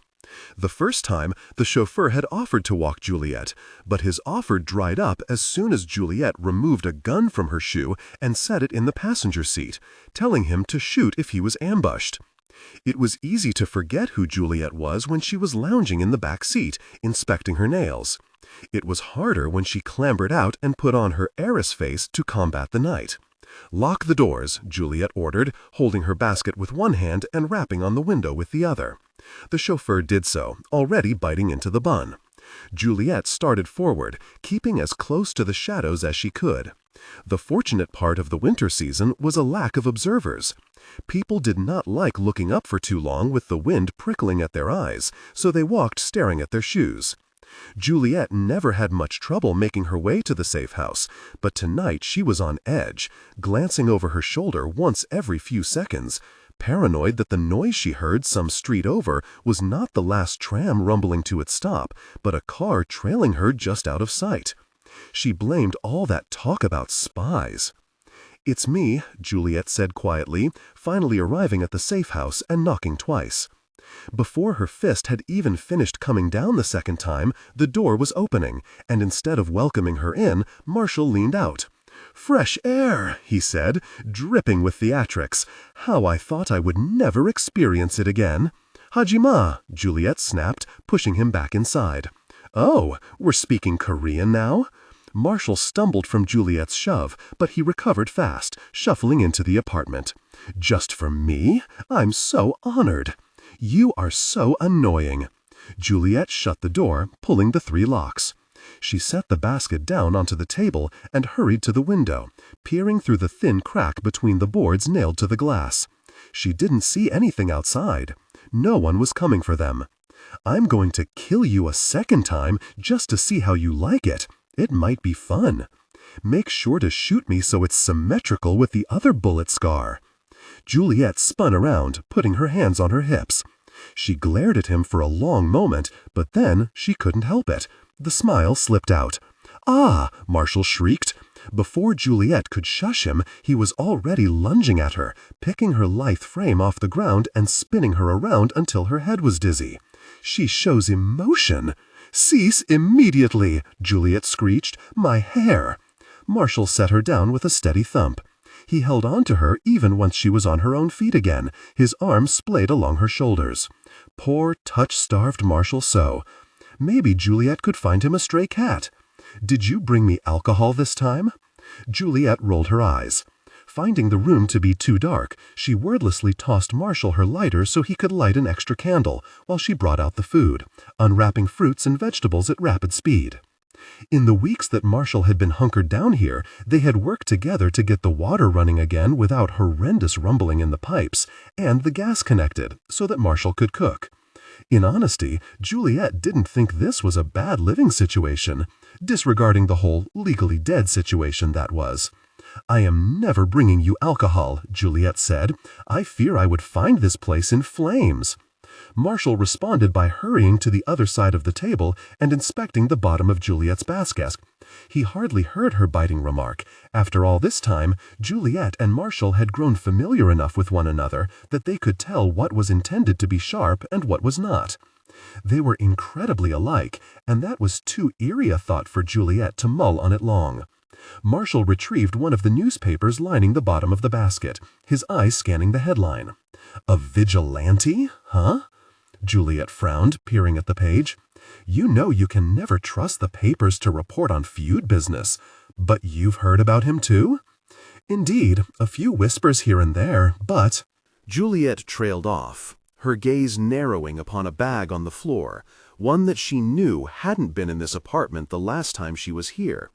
The first time, the chauffeur had offered to walk Juliette, but his offer dried up as soon as Juliette removed a gun from her shoe and set it in the passenger seat, telling him to shoot if he was ambushed. It was easy to forget who Juliette was when she was lounging in the back seat, inspecting her nails. It was harder when she clambered out and put on her heiress face to combat the night. "Lock the doors," Juliette ordered, holding her basket with one hand and rapping on the window with the other. The chauffeur did so, already biting into the bun. Juliette started forward, keeping as close to the shadows as she could. The fortunate part of the winter season was a lack of observers. People did not like looking up for too long with the wind prickling at their eyes, so they walked staring at their shoes. Juliette never had much trouble making her way to the safe house, but tonight she was on edge, glancing over her shoulder once every few seconds, paranoid that the noise she heard some street over was not the last tram rumbling to its stop, but a car trailing her just out of sight. She blamed all that talk about spies. "It's me," Juliette said quietly, finally arriving at the safe house and knocking twice. Before her fist had even finished coming down the second time, the door was opening, and instead of welcoming her in, Marshall leaned out. "Fresh air," he said, dripping with theatrics. "How I thought I would never experience it again." "Hajima," Juliette snapped, pushing him back inside. "Oh, we're speaking Korean now?" Marshall stumbled from Juliette's shove, but he recovered fast, shuffling into the apartment. "Just for me? I'm so honored." "You are so annoying." Juliette shut the door, pulling the 3 locks. She set the basket down onto the table and hurried to the window, peering through the thin crack between the boards nailed to the glass. She didn't see anything outside. No one was coming for them. "I'm going to kill you a second time just to see how you like it. It might be fun. Make sure to shoot me so it's symmetrical with the other bullet scar." Juliette spun around, putting her hands on her hips. She glared at him for a long moment, but then she couldn't help it. The smile slipped out. "Ah!" Marshall shrieked. Before Juliette could shush him, he was already lunging at her, picking her lithe frame off the ground and spinning her around until her head was dizzy. "She shows emotion." "Cease immediately!" Juliette screeched. "My hair!" Marshall set her down with a steady thump. He held on to her even once she was on her own feet again, his arms splayed along her shoulders. Poor, touch-starved Marshall So. Maybe Juliette could find him a stray cat. "Did you bring me alcohol this time?" Juliette rolled her eyes. Finding the room to be too dark, she wordlessly tossed Marshall her lighter so he could light an extra candle, while she brought out the food, unwrapping fruits and vegetables at rapid speed. In the weeks that Marshall had been hunkered down here, they had worked together to get the water running again without horrendous rumbling in the pipes, and the gas connected, so that Marshall could cook. In honesty, Juliette didn't think this was a bad living situation, disregarding the whole legally dead situation that was. "I am never bringing you alcohol," Juliette said. "I fear I would find this place in flames." Marshall responded by hurrying to the other side of the table and inspecting the bottom of Juliette's basket. He hardly heard her biting remark. After all this time, Juliette and Marshall had grown familiar enough with one another that they could tell what was intended to be sharp and what was not. They were incredibly alike, and that was too eerie a thought for Juliette to mull on it long. Marshall retrieved one of the newspapers lining the bottom of the basket, his eyes scanning the headline. "A vigilante? Huh?" Juliette frowned, peering at the page. "You know you can never trust the papers to report on feud business. But you've heard about him too?" "Indeed, a few whispers here and there, but—" Juliette trailed off, her gaze narrowing upon a bag on the floor, one that she knew hadn't been in this apartment the last time she was here.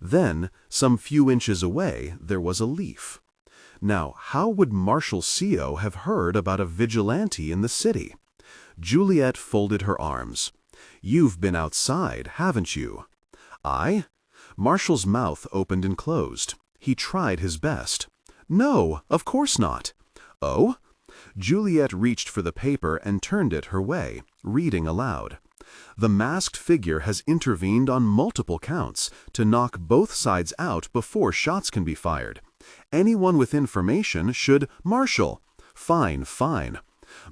Then, some few inches away, there was a leaf. Now, how would Marshall Co. have heard about a vigilante in the city? Juliette folded her arms. "You've been outside, haven't you?" I? Marshall's mouth opened and closed. He tried his best. No, of course not. Oh? Juliet reached for the paper and turned it her way, reading aloud. The masked figure has intervened on multiple counts to knock both sides out before shots can be fired. Anyone with information should— Marshall! Fine, fine.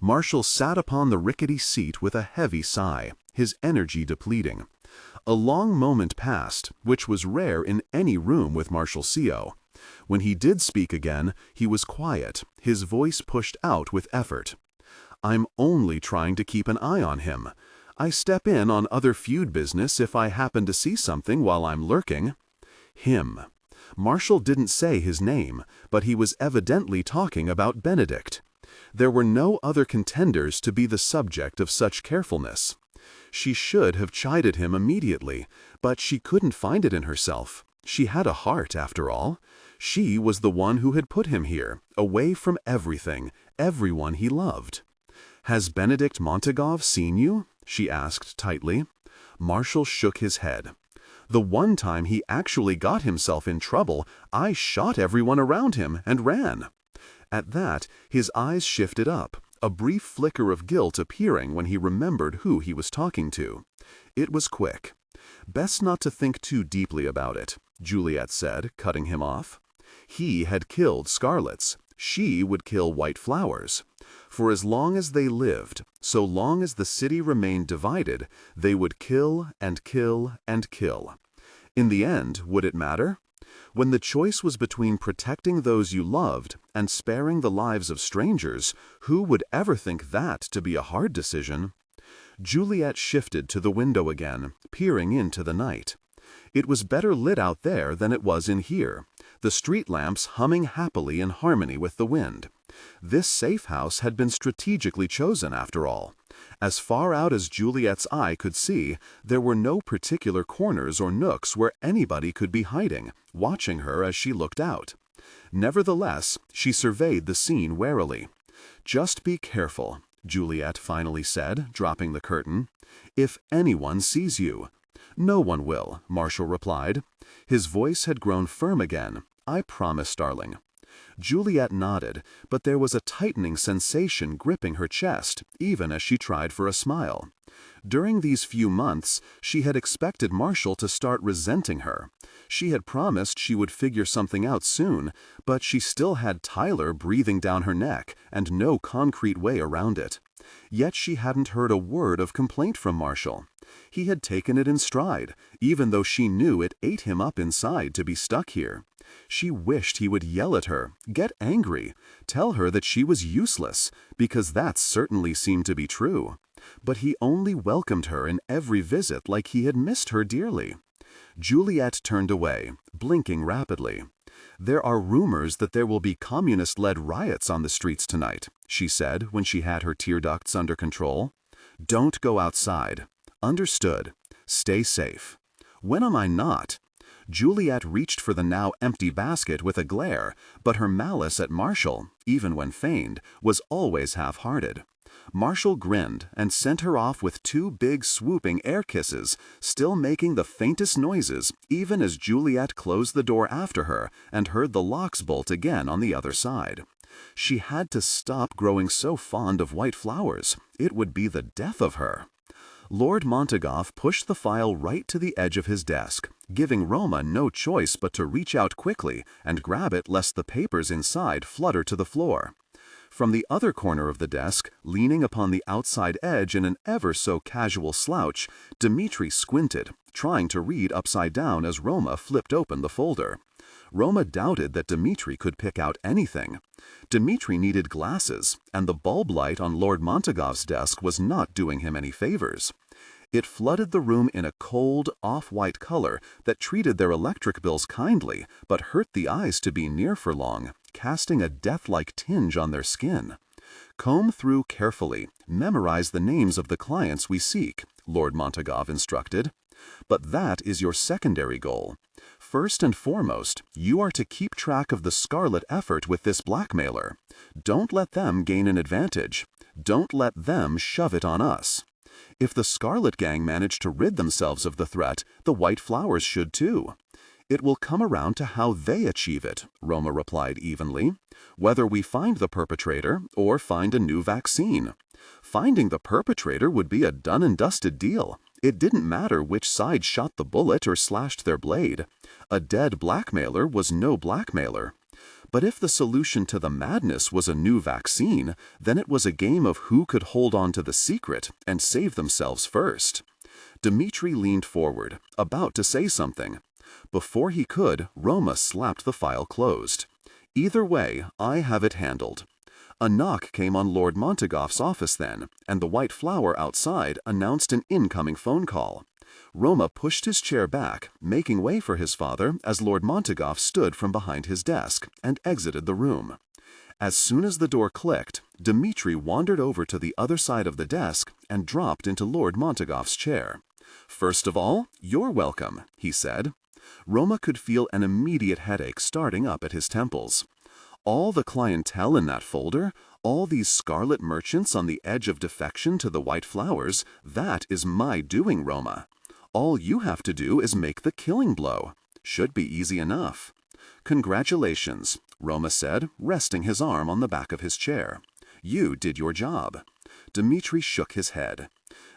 Marshall sat upon the rickety seat with a heavy sigh, his energy depleting. A long moment passed, which was rare in any room with Marshall CO. When he did speak again, he was quiet, his voice pushed out with effort. I'm only trying to keep an eye on him. I step in on other feud business if I happen to see something while I'm lurking. Him. Marshall didn't say his name, but he was evidently talking about Benedict. There were no other contenders to be the subject of such carefulness. She should have chided him immediately, but she couldn't find it in herself. She had a heart, after all. She was the one who had put him here, away from everything, everyone he loved. "Has Benedict Montagov seen you?" she asked tightly. Marshall shook his head. "The one time he actually got himself in trouble, I shot everyone around him and ran." At that, his eyes shifted up, a brief flicker of guilt appearing when he remembered who he was talking to. It was quick. "Best not to think too deeply about it," Juliet said, cutting him off. He had killed Scarlets. She would kill White Flowers. For as long as they lived, so long as the city remained divided, they would kill and kill and kill. In the end, would it matter? When the choice was between protecting those you loved and sparing the lives of strangers, who would ever think that to be a hard decision? Juliet shifted to the window again, peering into the night. It was better lit out there than it was in here, the street lamps humming happily in harmony with the wind. This safe house had been strategically chosen, after all. As far out as Juliet's eye could see, there were no particular corners or nooks where anybody could be hiding, watching her as she looked out. Nevertheless, she surveyed the scene warily. "Just be careful," Juliet finally said, dropping the curtain. "If anyone sees you." "No one will," Marshall replied. His voice had grown firm again. "I promise, darling." Juliet nodded, but there was a tightening sensation gripping her chest, even as she tried for a smile. During these few months, she had expected Marshall to start resenting her. She had promised she would figure something out soon, but she still had Tyler breathing down her neck and no concrete way around it. Yet she hadn't heard a word of complaint from Marshall. He had taken it in stride, even though she knew it ate him up inside to be stuck here. She wished he would yell at her, get angry, tell her that she was useless, because that certainly seemed to be true. But he only welcomed her in every visit like he had missed her dearly. Juliet turned away, blinking rapidly. "There are rumors that there will be communist-led riots on the streets tonight," she said when she had her tear ducts under control. "Don't go outside." "Understood. Stay safe." "When am I not?" Juliet reached for the now empty basket with a glare, but her malice at Marshall, even when feigned, was always half-hearted. Marshall grinned and sent her off with 2 big swooping air kisses, still making the faintest noises even as Juliet closed the door after her and heard the locks bolt again on the other side. She had to stop growing so fond of White Flowers. It would be the death of her. Lord Montagov pushed the file right to the edge of his desk, giving Roma no choice but to reach out quickly and grab it lest the papers inside flutter to the floor. From the other corner of the desk, leaning upon the outside edge in an ever-so-casual slouch, Dmitri squinted, trying to read upside down as Roma flipped open the folder. Roma doubted that Dmitri could pick out anything. Dmitri needed glasses, and the bulb light on Lord Montagov's desk was not doing him any favors. It flooded the room in a cold, off-white color that treated their electric bills kindly, but hurt the eyes to be near for long, casting a death-like tinge on their skin. "Comb through carefully, memorize the names of the clients we seek," Lord Montagov instructed. "But that is your secondary goal. First and foremost, you are to keep track of the scarlet effort with this blackmailer. Don't let them gain an advantage. Don't let them shove it on us. If the Scarlet Gang manage to rid themselves of the threat, the White Flowers should too. It will come around to how they achieve it, Roma replied evenly. Whether we find the perpetrator or find a new vaccine. Finding the perpetrator would be a done and dusted deal. It didn't matter which side shot the bullet or slashed their blade. A dead blackmailer was no blackmailer. But if the solution to the madness was a new vaccine, then it was a game of who could hold on to the secret and save themselves first. Dmitri leaned forward, about to say something. Before he could, Roma slapped the file closed. Either way, I have it handled. A knock came on Lord Montagov's office then, and the White Flower outside announced an incoming phone call. Roma pushed his chair back, making way for his father as Lord Montagov stood from behind his desk and exited the room. As soon as the door clicked, Dmitri wandered over to the other side of the desk and dropped into Lord Montagov's chair. "First of all, you're welcome," he said. Roma could feel an immediate headache starting up at his temples. All the clientele in that folder, all these scarlet merchants on the edge of defection to the White Flowers, that is my doing, Roma. All you have to do is make the killing blow. Should be easy enough. "Congratulations," Roma said, resting his arm on the back of his chair. "You did your job." Dmitri shook his head.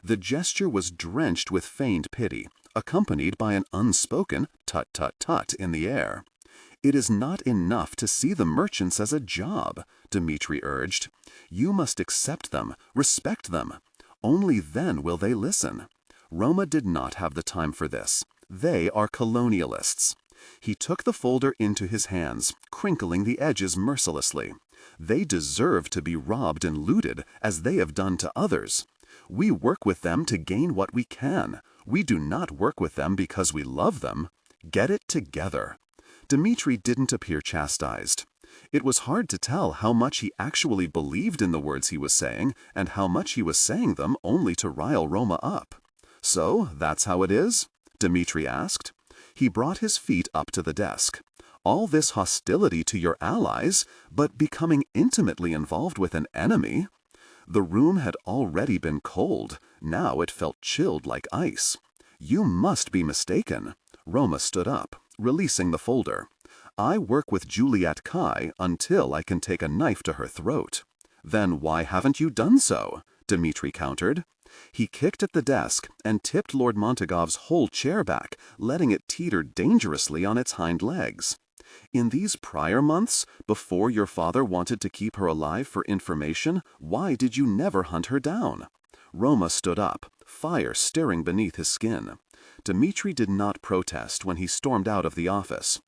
The gesture was drenched with feigned pity, accompanied by an unspoken tut-tut-tut in the air. "It is not enough to see the merchants as a job," Dmitri urged. "You must accept them, respect them. Only then will they listen." Roma did not have the time for this. They are colonialists. He took the folder into his hands, crinkling the edges mercilessly. They deserve to be robbed and looted, as they have done to others. We work with them to gain what we can. We do not work with them because we love them. Get it together. Dmitri didn't appear chastised. It was hard to tell how much he actually believed in the words he was saying and how much he was saying them only to rile Roma up. "So, that's how it is?" Dmitri asked. He brought his feet up to the desk. "All this hostility to your allies, but becoming intimately involved with an enemy?" The room had already been cold. Now it felt chilled like ice. "You must be mistaken." Roma stood up, releasing the folder. "I work with Juliette Cai until I can take a knife to her throat." "Then why haven't you done so?" Dmitri countered. He kicked at the desk and tipped Lord Montagov's whole chair back, letting it teeter dangerously on its hind legs. "In these prior months, before your father wanted to keep her alive for information, why did you never hunt her down?" Roma stood up, fire stirring beneath his skin. Dmitri did not protest when he stormed out of the office.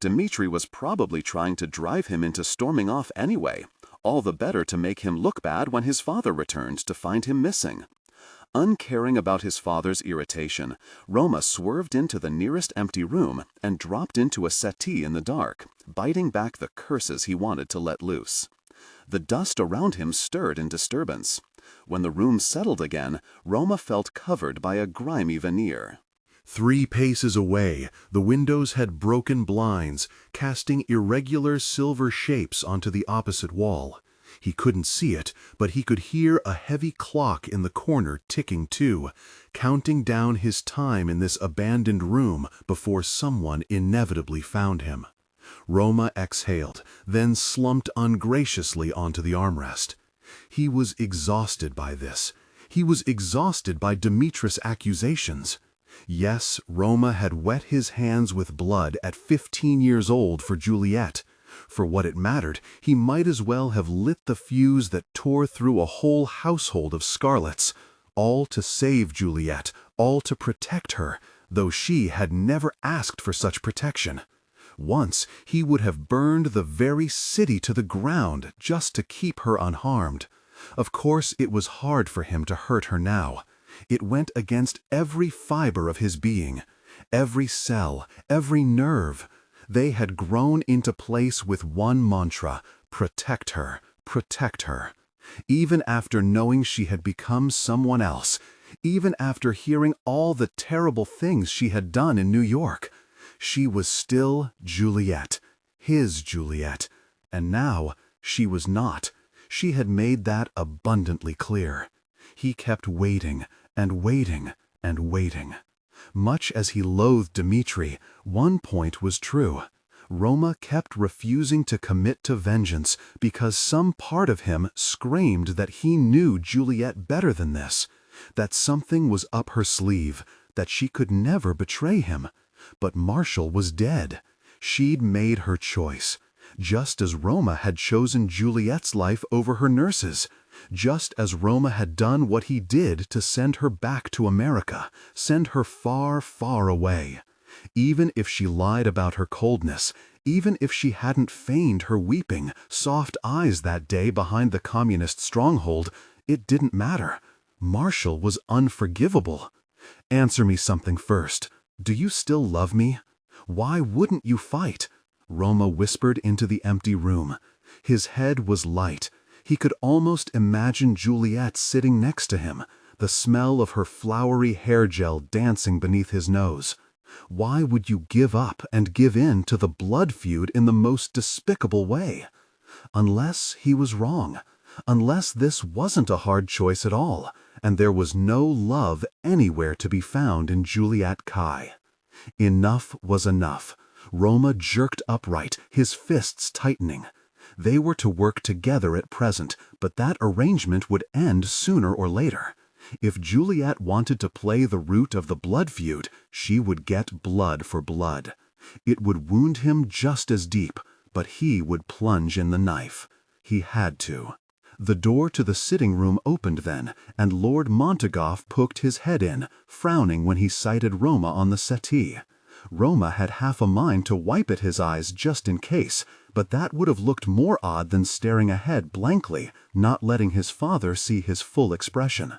Dmitri was probably trying to drive him into storming off anyway, all the better to make him look bad when his father returned to find him missing. Uncaring about his father's irritation, Roma swerved into the nearest empty room and dropped into a settee in the dark, biting back the curses he wanted to let loose. The dust around him stirred in disturbance. When the room settled again, Roma felt covered by a grimy veneer. 3 paces away, the windows had broken blinds, casting irregular silver shapes onto the opposite wall. He couldn't see it, but he could hear a heavy clock in the corner ticking too, counting down his time in this abandoned room before someone inevitably found him. Roma exhaled, then slumped ungraciously onto the armrest. He was exhausted by this. He was exhausted by Dimitri's accusations. Yes, Roma had wet his hands with blood at 15 years old for Juliet. For what it mattered, he might as well have lit the fuse that tore through a whole household of scarlets, all to save Juliet, all to protect her, though she had never asked for such protection. Once he would have burned the very city to the ground just to keep her unharmed. Of course, it was hard for him to hurt her now. It went against every fiber of his being, every cell, every nerve. They had grown into place with one mantra: protect her, protect her. Even after knowing she had become someone else, even after hearing all the terrible things she had done in New York, she was still Juliet, his Juliet. And now she was not. She had made that abundantly clear. He kept waiting and waiting and waiting. Much as he loathed Dmitri, one point was true. Roma kept refusing to commit to vengeance because some part of him screamed that he knew Juliet better than this, that something was up her sleeve, that she could never betray him. But Marshall was dead. She'd made her choice, just as Roma had chosen Juliet's life over her nurse's, just as Roma had done what he did to send her back to America, send her far, far away. Even if she lied about her coldness, even if she hadn't feigned her weeping, soft eyes that day behind the communist stronghold, it didn't matter. Marshall was unforgivable. Answer me something first. Do you still love me? Why wouldn't you fight? Roma whispered into the empty room. His head was light. He could almost imagine Juliet sitting next to him, the smell of her flowery hair gel dancing beneath his nose. Why would you give up and give in to the blood feud in the most despicable way? Unless he was wrong. Unless this wasn't a hard choice at all, and there was no love anywhere to be found in Juliette Cai. Enough was enough. Roma jerked upright, his fists tightening. They were to work together at present, but that arrangement would end sooner or later. If Juliet wanted to play the root of the blood feud, she would get blood for blood. It would wound him just as deep, but he would plunge in the knife. He had to. The door to the sitting room opened then, and Lord Montagov poked his head in, frowning when he sighted Roma on the settee. Roma had half a mind to wipe at his eyes just in case, but that would have looked more odd than staring ahead blankly, not letting his father see his full expression.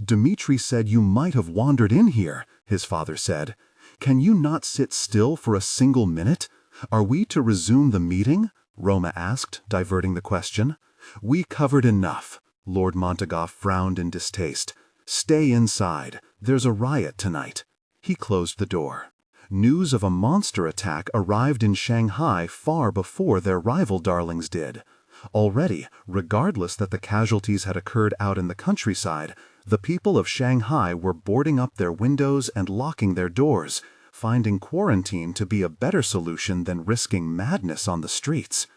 "Dmitri said you might have wandered in here," his father said. "Can you not sit still for a single minute? Are we to resume the meeting?" Roma asked, diverting the question. "We covered enough." Lord Montagov frowned in distaste. "Stay inside. There's a riot tonight." He closed the door. News of a monster attack arrived in Shanghai far before their rival darlings did. Already, regardless that the casualties had occurred out in the countryside, the people of Shanghai were boarding up their windows and locking their doors, finding quarantine to be a better solution than risking madness on the streets.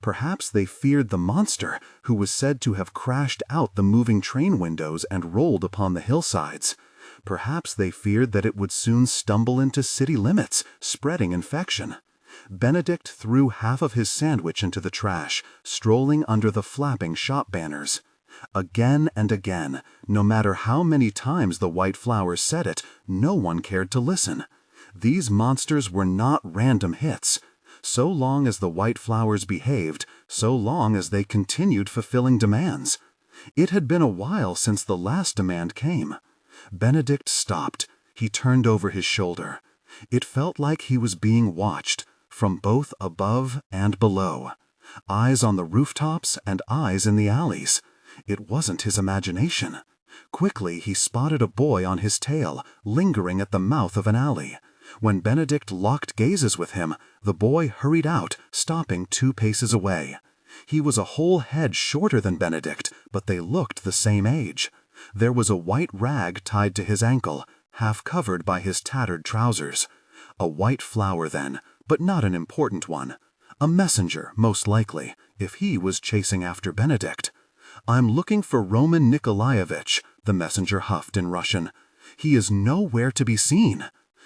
Perhaps they feared the monster, who was said to have crashed out the moving train windows and rolled upon the hillsides. Perhaps they feared that it would soon stumble into city limits, spreading infection. Benedict threw half of his sandwich into the trash, strolling under the flapping shop banners. Again and again, no matter how many times the white flowers said it, no one cared to listen. These monsters were not random hits. So long as the white flowers behaved, so long as they continued fulfilling demands. It had been a while since the last demand came. Benedict stopped. He turned over his shoulder. It felt like he was being watched, from both above and below. Eyes on the rooftops and eyes in the alleys. It wasn't his imagination. Quickly he spotted a boy on his tail, lingering at the mouth of an alley. When Benedict locked gazes with him, the boy hurried out, stopping 2 paces away. He was a whole head shorter than Benedict, but they looked the same age. There was a white rag tied to his ankle, half covered by his tattered trousers. A white flower then, but not an important one. A messenger, most likely, if he was chasing after Benedict. "I'm looking for Roman Nikolaevich," the messenger huffed in Russian. "He is nowhere to be seen."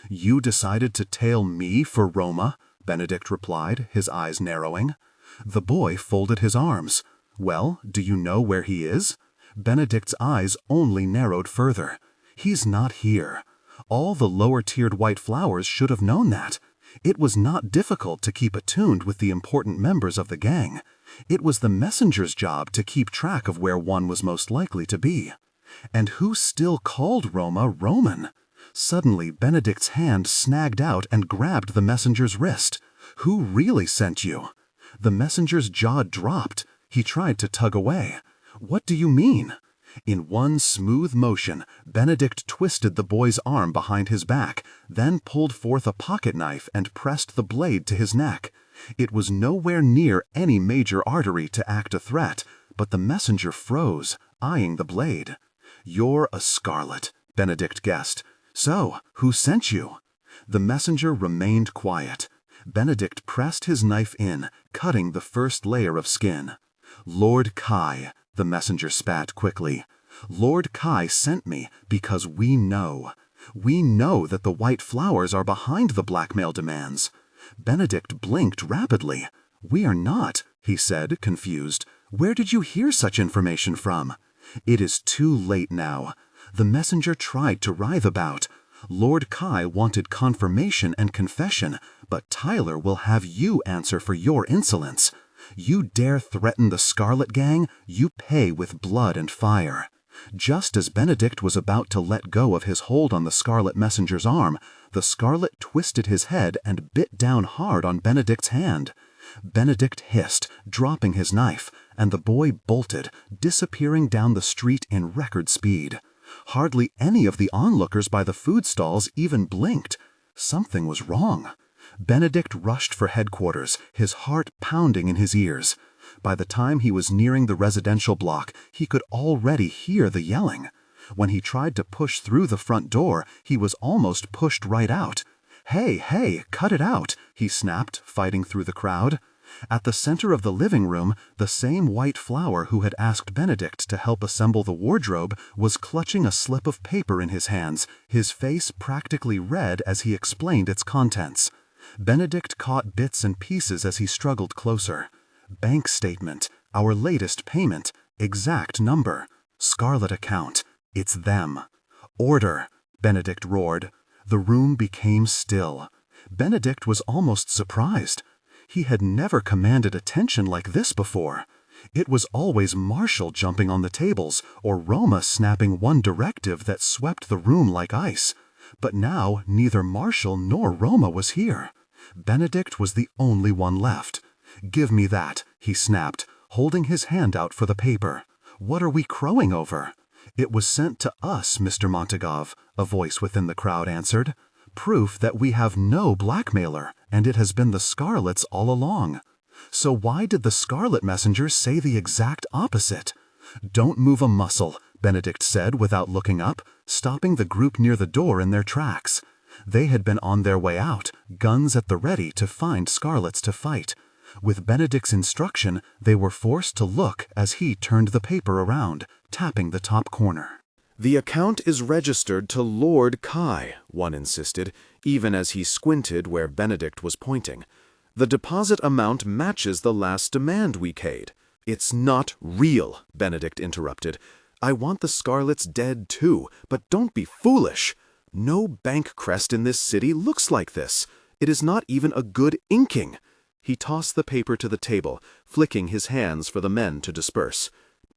"You decided to tail me for Roma?" Benedict replied, his eyes narrowing. The boy folded his arms. "Well, do you know where he is?" Benedict's eyes only narrowed further. "He's not here." All the lower-tiered white flowers should have known that. It was not difficult to keep attuned with the important members of the gang. It was the messenger's job to keep track of where one was most likely to be. And who still called Roma Roman? Suddenly, Benedict's hand snagged out and grabbed the messenger's wrist. "Who really sent you?" The messenger's jaw dropped. He tried to tug away. "What do you mean?" In one smooth motion, Benedict twisted the boy's arm behind his back, then pulled forth a pocket knife and pressed the blade to his neck. It was nowhere near any major artery to act a threat, but the messenger froze, eyeing the blade. "You're a Scarlet," Benedict guessed. "So, who sent you?" The messenger remained quiet. Benedict pressed his knife in, cutting the first layer of skin. "Lord Cai," the messenger spat quickly. "Lord Cai sent me because we know. We know that the white flowers are behind the blackmail demands." Benedict blinked rapidly. "We are not," he said, confused. "Where did you hear such information from?" "It is too late now." The messenger tried to writhe about. "Lord Cai wanted confirmation and confession, but Tyler will have you answer for your insolence. You dare threaten the Scarlet Gang, you pay with blood and fire." Just as Benedict was about to let go of his hold on the Scarlet Messenger's arm, the Scarlet twisted his head and bit down hard on Benedict's hand. Benedict hissed, dropping his knife, and the boy bolted, disappearing down the street in record speed. Hardly any of the onlookers by the food stalls even blinked. Something was wrong. Benedict rushed for headquarters, his heart pounding in his ears. By the time he was nearing the residential block, he could already hear the yelling. When he tried to push through the front door, he was almost pushed right out. Hey, cut it out," he snapped, fighting through the crowd. At the center of the living room, the same white flower who had asked Benedict to help assemble the wardrobe was clutching a slip of paper in his hands, his face practically red as he explained its contents. Benedict caught bits and pieces as he struggled closer. "Bank statement, our latest payment, exact number, Scarlet account, it's them." "Order," Benedict roared. The room became still. Benedict was almost surprised. He had never commanded attention like this before. It was always Marshall jumping on the tables, or Roma snapping one directive that swept the room like ice. But now neither Marshall nor Roma was here. Benedict was the only one left. "Give me that," he snapped, holding his hand out for the paper. "What are we crowing over?" "It was sent to us, Mr. Montagov," a voice within the crowd answered. "Proof that we have no blackmailer, and it has been the Scarlets all along." "So why did the Scarlet Messenger say the exact opposite?" "Don't move a muscle," Benedict said without looking up, stopping the group near the door in their tracks. They had been on their way out, guns at the ready to find Scarlets to fight. With Benedict's instruction, they were forced to look as he turned the paper around, tapping the top corner. "The account is registered to Lord Cai," one insisted, even as he squinted where Benedict was pointing. "The deposit amount matches the last demand we paid." "It's not real," Benedict interrupted. "I want the Scarlets dead too, but don't be foolish. No bank crest in this city looks like this. It is not even a good inking." He tossed the paper to the table, flicking his hands for the men to disperse.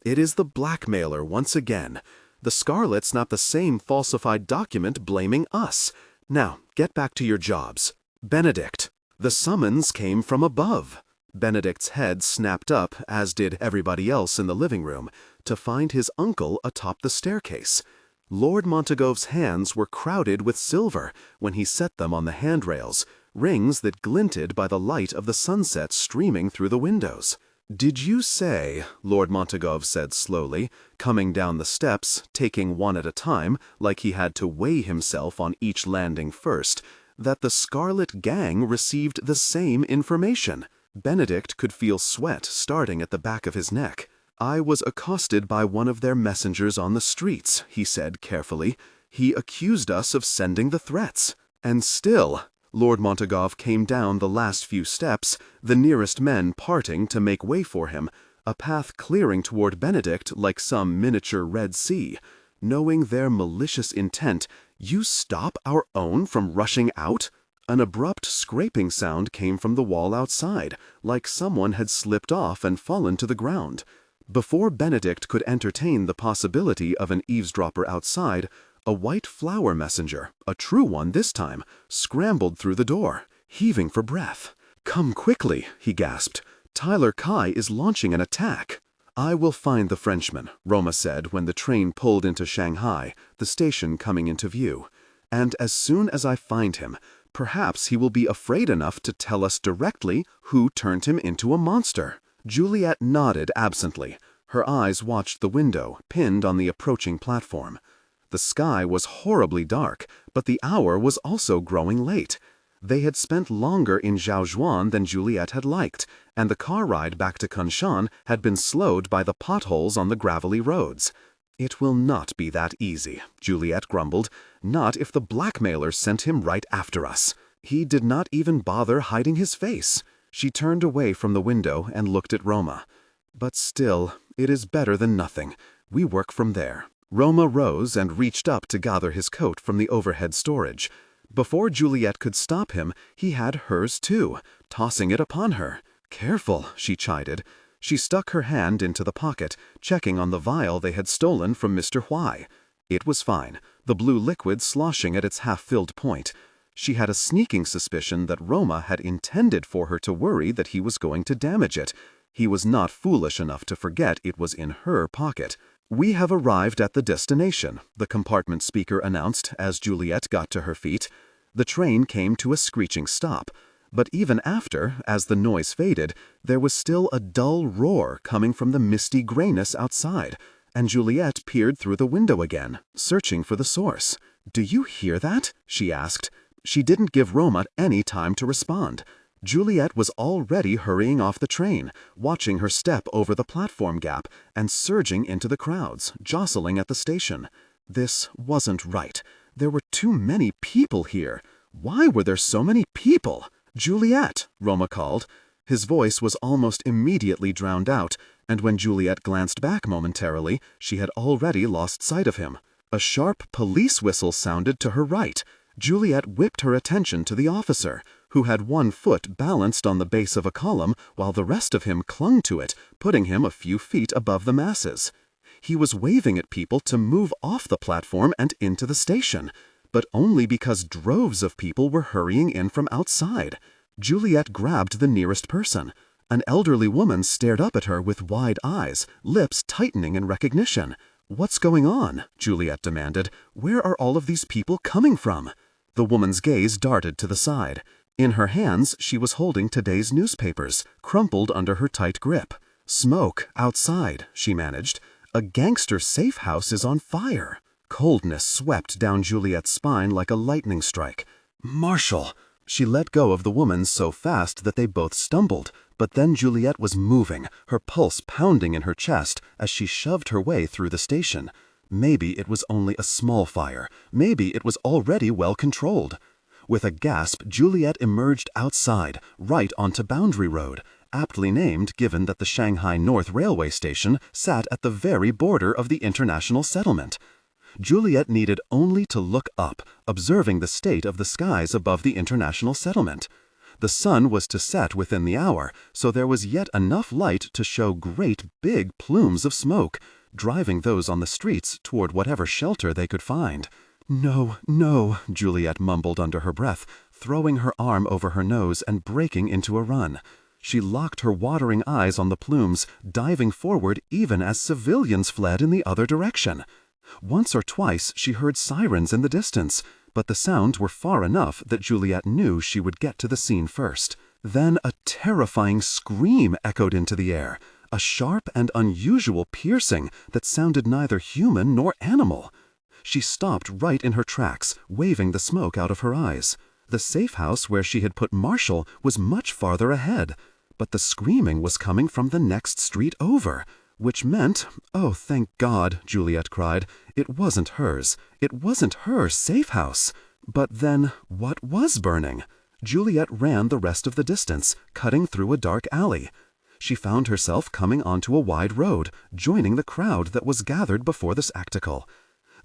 "It is the blackmailer once again. The Scarlets snapped the same falsified document blaming us. Now, get back to your jobs. Benedict." The summons came from above. Benedict's head snapped up, as did everybody else in the living room, to find his uncle atop the staircase. Lord Montagov's hands were crowded with silver when he set them on the handrails, rings that glinted by the light of the sunset streaming through the windows. "Did you say," Lord Montagov said slowly, coming down the steps, taking one at a time, like he had to weigh himself on each landing first, "that the Scarlet Gang received the same information?" Benedict could feel sweat starting at the back of his neck. "I was accosted by one of their messengers on the streets," he said carefully. "He accused us of sending the threats. And still," Lord Montagov came down the last few steps, the nearest men parting to make way for him, a path clearing toward Benedict like some miniature Red Sea. "Knowing their malicious intent, you stop our own from rushing out?" An abrupt scraping sound came from the wall outside, like someone had slipped off and fallen to the ground. Before Benedict could entertain the possibility of an eavesdropper outside, a white flower messenger, a true one this time, scrambled through the door, heaving for breath. "Come quickly," he gasped. "Tyler Cai is launching an attack." "I will find the Frenchman," Roma said when the train pulled into Shanghai, the station coming into view. "And as soon as I find him, perhaps he will be afraid enough to tell us directly who turned him into a monster." Juliet nodded absently. Her eyes watched the window, pinned on the approaching platform. The sky was horribly dark, but the hour was also growing late. They had spent longer in Zhaozhuan than Juliet had liked, and the car ride back to Kunshan had been slowed by the potholes on the gravelly roads. "It will not be that easy," Juliet grumbled. "Not if the blackmailers sent him right after us. He did not even bother hiding his face." She turned away from the window and looked at Roma. "But still, it is better than nothing. We work from there." Roma rose and reached up to gather his coat from the overhead storage. Before Juliet could stop him, he had hers too, tossing it upon her. "Careful," she chided. She stuck her hand into the pocket, checking on the vial they had stolen from Mr. Huai. It was fine, the blue liquid sloshing at its half-filled point. She had a sneaking suspicion that Roma had intended for her to worry that he was going to damage it. He was not foolish enough to forget it was in her pocket. "We have arrived at the destination," the compartment speaker announced as Juliet got to her feet. The train came to a screeching stop. But even after, as the noise faded, there was still a dull roar coming from the misty grayness outside, and Juliet peered through the window again, searching for the source. "Do you hear that?" she asked. She didn't give Roma any time to respond. Juliet was already hurrying off the train, watching her step over the platform gap and surging into the crowds, jostling at the station. This wasn't right. There were too many people here. Why were there so many people? "Juliet," Roma called. His voice was almost immediately drowned out, and when Juliet glanced back momentarily, she had already lost sight of him. A sharp police whistle sounded to her right. Juliet whipped her attention to the officer, who had one foot balanced on the base of a column while the rest of him clung to it, putting him a few feet above the masses. He was waving at people to move off the platform and into the station, but only because droves of people were hurrying in from outside. Juliet grabbed the nearest person. An elderly woman stared up at her with wide eyes, lips tightening in recognition. "What's going on?" Juliet demanded. "Where are all of these people coming from?" The woman's gaze darted to the side. In her hands, she was holding today's newspapers, crumpled under her tight grip. "Smoke, outside," she managed. "A gangster safe house is on fire." Coldness swept down Juliet's spine like a lightning strike. "Marshall!" She let go of the woman so fast that they both stumbled, but then Juliet was moving, her pulse pounding in her chest as she shoved her way through the station. Maybe it was only a small fire. Maybe it was already well controlled. With a gasp, Juliet emerged outside, right onto Boundary Road, aptly named given that the Shanghai North Railway Station sat at the very border of the international settlement. Juliet needed only to look up, observing the state of the skies above the international settlement. The sun was to set within the hour, so there was yet enough light to show great big plumes of smoke, driving those on the streets toward whatever shelter they could find. "No, no," Juliet mumbled under her breath, throwing her arm over her nose and breaking into a run. She locked her watering eyes on the plumes, diving forward even as civilians fled in the other direction. Once or twice she heard sirens in the distance, but the sounds were far enough that Juliet knew she would get to the scene first. Then a terrifying scream echoed into the air, a sharp and unusual piercing that sounded neither human nor animal. She stopped right in her tracks, waving the smoke out of her eyes. The safe house where she had put Marshall was much farther ahead, but the screaming was coming from the next street over. Which meant, "Oh, thank God," Juliet cried, "it wasn't hers. It wasn't her safe house." But then, what was burning? Juliet ran the rest of the distance, cutting through a dark alley. She found herself coming onto a wide road, joining the crowd that was gathered before the spectacle.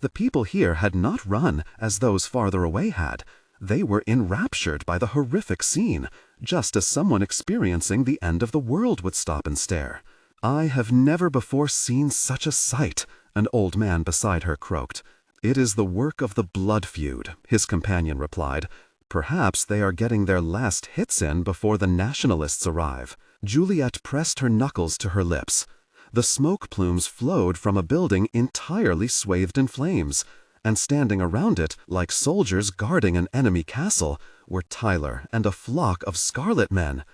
The people here had not run, as those farther away had. They were enraptured by the horrific scene, just as someone experiencing the end of the world would stop and stare. "I have never before seen such a sight," an old man beside her croaked. "It is the work of the blood feud," his companion replied. "Perhaps they are getting their last hits in before the Nationalists arrive." Juliet pressed her knuckles to her lips. The smoke plumes flowed from a building entirely swathed in flames, and standing around it, like soldiers guarding an enemy castle, were Tyler and a flock of scarlet men.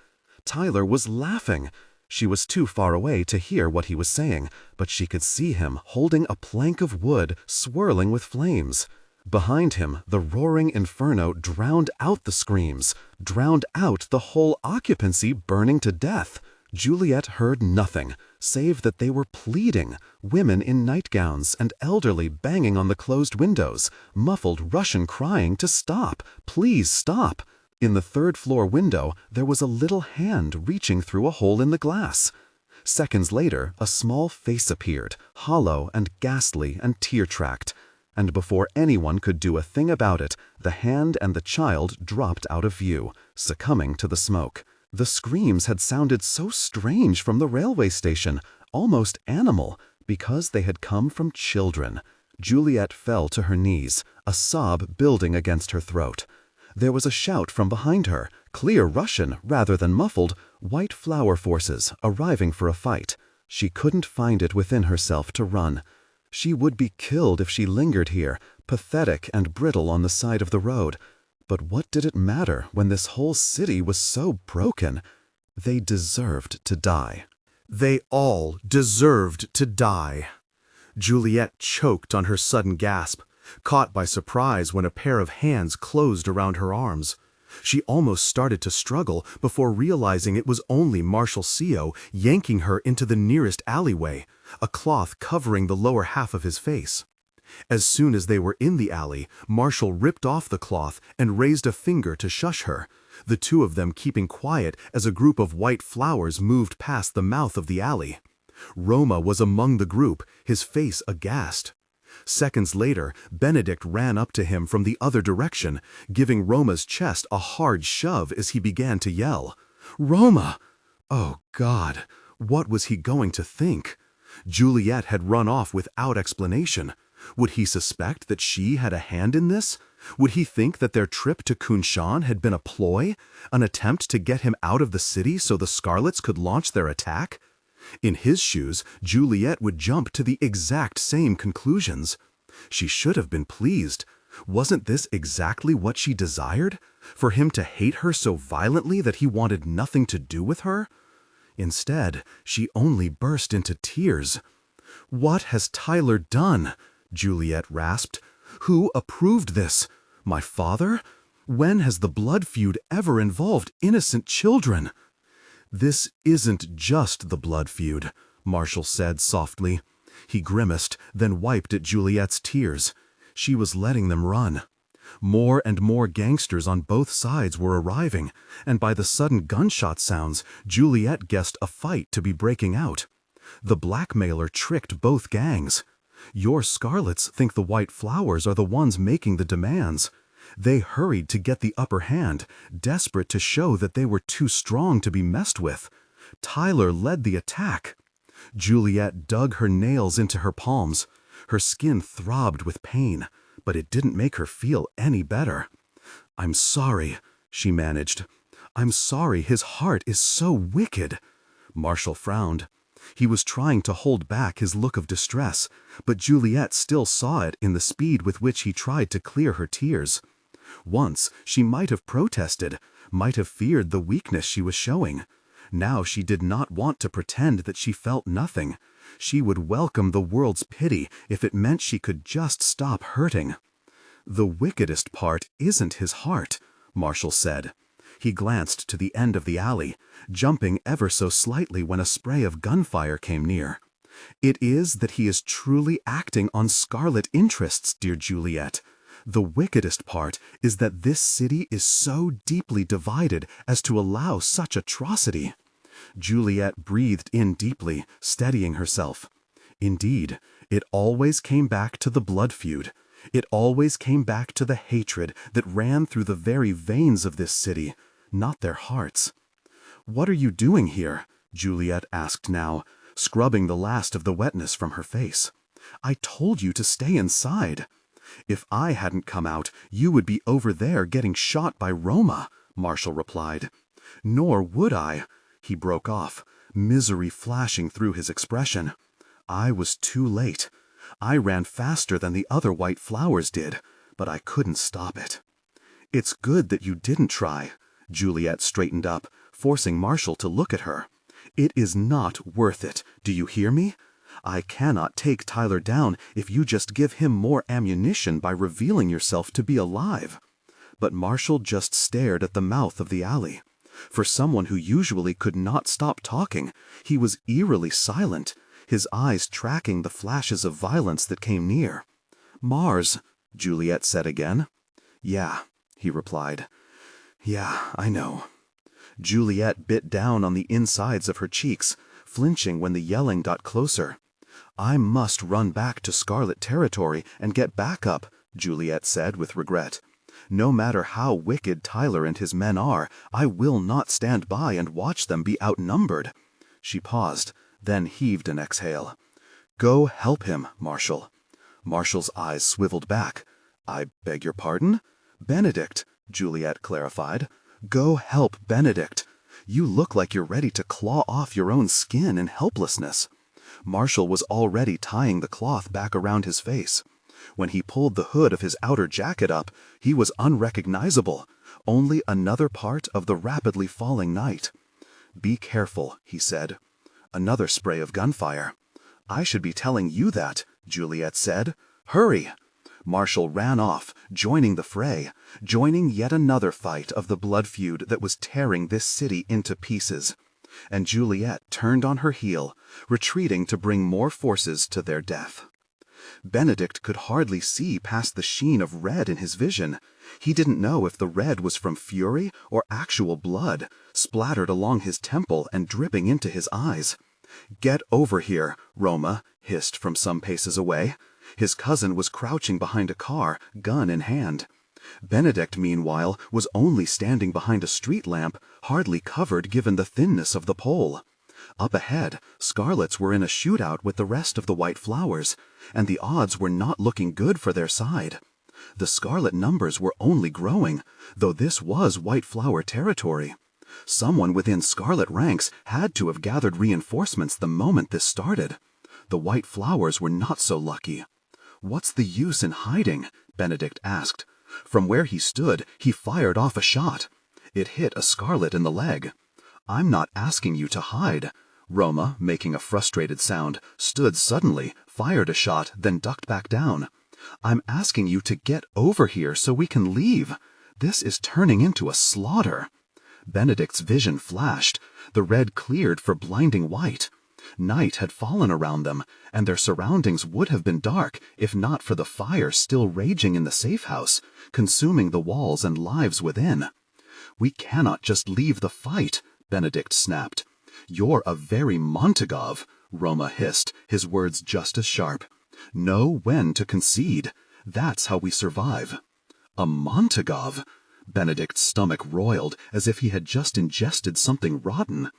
Tyler was laughing. She was too far away to hear what he was saying, but she could see him holding a plank of wood swirling with flames. Behind him, the roaring inferno drowned out the screams, drowned out the whole occupancy burning to death. Juliet heard nothing, save that they were pleading, women in nightgowns and elderly banging on the closed windows, muffled Russian crying to stop, please stop. In the third-floor window, there was a little hand reaching through a hole in the glass. Seconds later, a small face appeared, hollow and ghastly and tear-tracked. And before anyone could do a thing about it, the hand and the child dropped out of view, succumbing to the smoke. The screams had sounded so strange from the railway station, almost animal, because they had come from children. Juliet fell to her knees, a sob building against her throat. There was a shout from behind her, clear Russian rather than muffled, white flower forces arriving for a fight. She couldn't find it within herself to run. She would be killed if she lingered here, pathetic and brittle on the side of the road. But what did it matter when this whole city was so broken? They deserved to die. They all deserved to die. Juliet choked on her sudden gasp, caught by surprise when a pair of hands closed around her arms. She almost started to struggle before realizing it was only Marshal Seo yanking her into the nearest alleyway, a cloth covering the lower half of his face. As soon as they were in the alley, Marshal ripped off the cloth and raised a finger to shush her, the two of them keeping quiet as a group of white flowers moved past the mouth of the alley. Roma was among the group, his face aghast. Seconds later, Benedict ran up to him from the other direction, giving Roma's chest a hard shove as he began to yell. "Roma!" Oh, God! What was he going to think? Juliet had run off without explanation. Would he suspect that she had a hand in this? Would he think that their trip to Kunshan had been a ploy, an attempt to get him out of the city so the Scarlets could launch their attack? In his shoes, Juliet would jump to the exact same conclusions. She should have been pleased. Wasn't this exactly what she desired? For him to hate her so violently that he wanted nothing to do with her? Instead, she only burst into tears. "What has Tyler done?" Juliet rasped. "Who approved this? My father? When has the blood feud ever involved innocent children?" "This isn't just the blood feud," Marshal said softly. He grimaced, then wiped at Juliet's tears. She was letting them run. More and more gangsters on both sides were arriving, and by the sudden gunshot sounds, Juliet guessed a fight to be breaking out. The blackmailer tricked both gangs. Your Scarlets think the white flowers are the ones making the demands. They hurried to get the upper hand, desperate to show that they were too strong to be messed with. Tyler led the attack. Juliet dug her nails into her palms. Her skin throbbed with pain, but it didn't make her feel any better. "I'm sorry," she managed. "I'm sorry his heart is so wicked." Marshal frowned. He was trying to hold back his look of distress, but Juliet still saw it in the speed with which he tried to clear her tears. Once, she might have protested, might have feared the weakness she was showing. Now she did not want to pretend that she felt nothing. She would welcome the world's pity if it meant she could just stop hurting. "The wickedest part isn't his heart," Marshal said. He glanced to the end of the alley, jumping ever so slightly when a spray of gunfire came near. "It is that he is truly acting on Scarlet interests, dear Juliet. The wickedest part is that this city is so deeply divided as to allow such atrocity." Juliet breathed in deeply, steadying herself. Indeed, it always came back to the blood feud. It always came back to the hatred that ran through the very veins of this city, not their hearts. "What are you doing here?" Juliet asked now, scrubbing the last of the wetness from her face. "I told you to stay inside." "If I hadn't come out, you would be over there getting shot by Roma," Marshal replied. "Nor would I." He broke off, misery flashing through his expression. "I was too late. I ran faster than the other white flowers did, but I couldn't stop it." "It's good that you didn't try." Juliet straightened up, forcing Marshal to look at her. It is not worth it, do you hear me? I cannot take Tyler down if you just give him more ammunition by revealing yourself to be alive. But Marshall just stared at the mouth of the alley. For someone who usually could not stop talking, he was eerily silent, his eyes tracking the flashes of violence that came near. "Mars," Juliet said again. "Yeah," he replied. "Yeah, I know." Juliet bit down on the insides of her cheeks, flinching when the yelling got closer. "I must run back to Scarlet territory and get backup," Juliet said with regret. "No matter how wicked Tyler and his men are, I will not stand by and watch them be outnumbered." She paused, then heaved an exhale. "Go help him, Marshall." Marshall's eyes swiveled back. "I beg your pardon?" "Benedict," Juliet clarified. "Go help Benedict. You look like you're ready to claw off your own skin in helplessness." Marshall was already tying the cloth back around his face. When he pulled the hood of his outer jacket up, he was unrecognizable, only another part of the rapidly falling night. "Be careful," he said. Another spray of gunfire. "I should be telling you that," Juliet said. "Hurry!" Marshall ran off, joining the fray, joining yet another fight of the blood feud that was tearing this city into pieces. And Juliet turned on her heel, retreating to bring more forces to their death. Benedict could hardly see past the sheen of red in his vision. He didn't know if the red was from fury or actual blood, splattered along his temple and dripping into his eyes. "Get over here," Roma hissed from some paces away. His cousin was crouching behind a car, gun in hand. Benedict, meanwhile, was only standing behind a street lamp, hardly covered given the thinness of the pole. Up ahead, Scarlets were in a shootout with the rest of the White Flowers, and the odds were not looking good for their side. The Scarlet numbers were only growing, though this was White Flower territory. Someone within Scarlet ranks had to have gathered reinforcements the moment this started. The White Flowers were not so lucky. "What's the use in hiding?" Benedict asked. From where he stood, he fired off a shot. It hit a Scarlet in the leg. "I'm not asking you to hide." Roma, making a frustrated sound, stood suddenly, fired a shot, then ducked back down. "I'm asking you to get over here so we can leave. This is turning into a slaughter." Benedict's vision flashed. The red cleared for blinding white. Night had fallen around them, and their surroundings would have been dark if not for the fire still raging in the safe house, consuming the walls and lives within. "We cannot just leave the fight," Benedict snapped. "You're a very Montagov," Roma hissed, his words just as sharp. "Know when to concede. That's how we survive." A Montagov? Benedict's stomach roiled as if he had just ingested something rotten.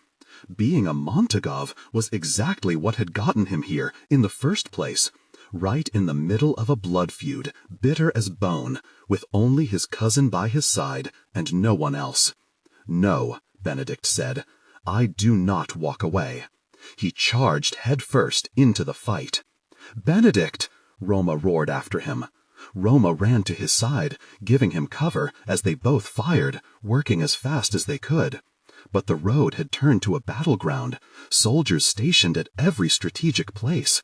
Being a Montagov was exactly what had gotten him here in the first place. Right in the middle of a blood feud, bitter as bone, with only his cousin by his side and no one else. "No," Benedict said. "I do not walk away." He charged headfirst into the fight. "Benedict!" Roma roared after him. Roma ran to his side, giving him cover as they both fired, working as fast as they could. But the road had turned to a battleground, soldiers stationed at every strategic place.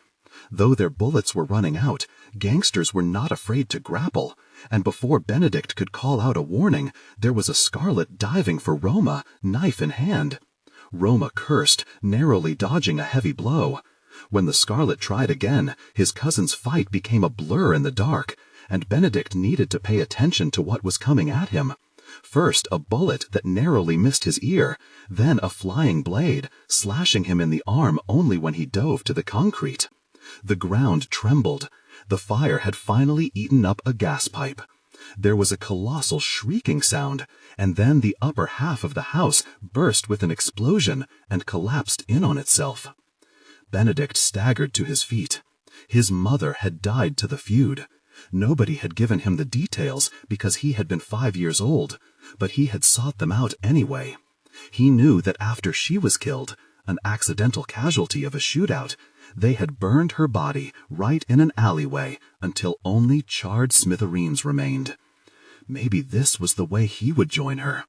Though their bullets were running out, gangsters were not afraid to grapple, and before Benedict could call out a warning, there was a Scarlet diving for Roma, knife in hand. Roma cursed, narrowly dodging a heavy blow. When the Scarlet tried again, his cousin's fight became a blur in the dark, and Benedict needed to pay attention to what was coming at him. First a bullet that narrowly missed his ear, then a flying blade, slashing him in the arm only when he dove to the concrete. The ground trembled. The fire had finally eaten up a gas pipe. There was a colossal shrieking sound, and then the upper half of the house burst with an explosion and collapsed in on itself. Benedict staggered to his feet. His mother had died to the feud. Nobody had given him the details because he had been 5 years old, but he had sought them out anyway. He knew that after she was killed, an accidental casualty of a shootout, they had burned her body right in an alleyway until only charred smithereens remained. Maybe this was the way he would join her.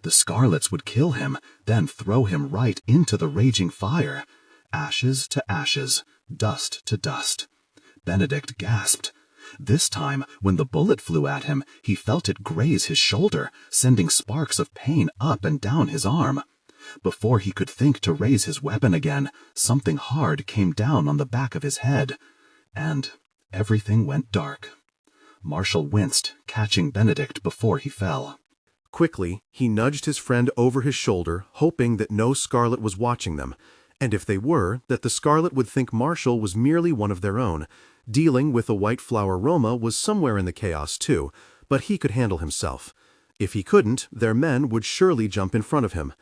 The Scarlets would kill him, then throw him right into the raging fire. Ashes to ashes, dust to dust. Benedict gasped. This time, when the bullet flew at him, he felt it graze his shoulder, sending sparks of pain up and down his arm. Before he could think to raise his weapon again, something hard came down on the back of his head, and everything went dark. Marshall winced, catching Benedict before he fell. Quickly, he nudged his friend over his shoulder, hoping that no Scarlet was watching them, and if they were, that the Scarlet would think Marshall was merely one of their own. Dealing with a white flower Roma was somewhere in the chaos too, but he could handle himself. If he couldn't, their men would surely jump in front of him.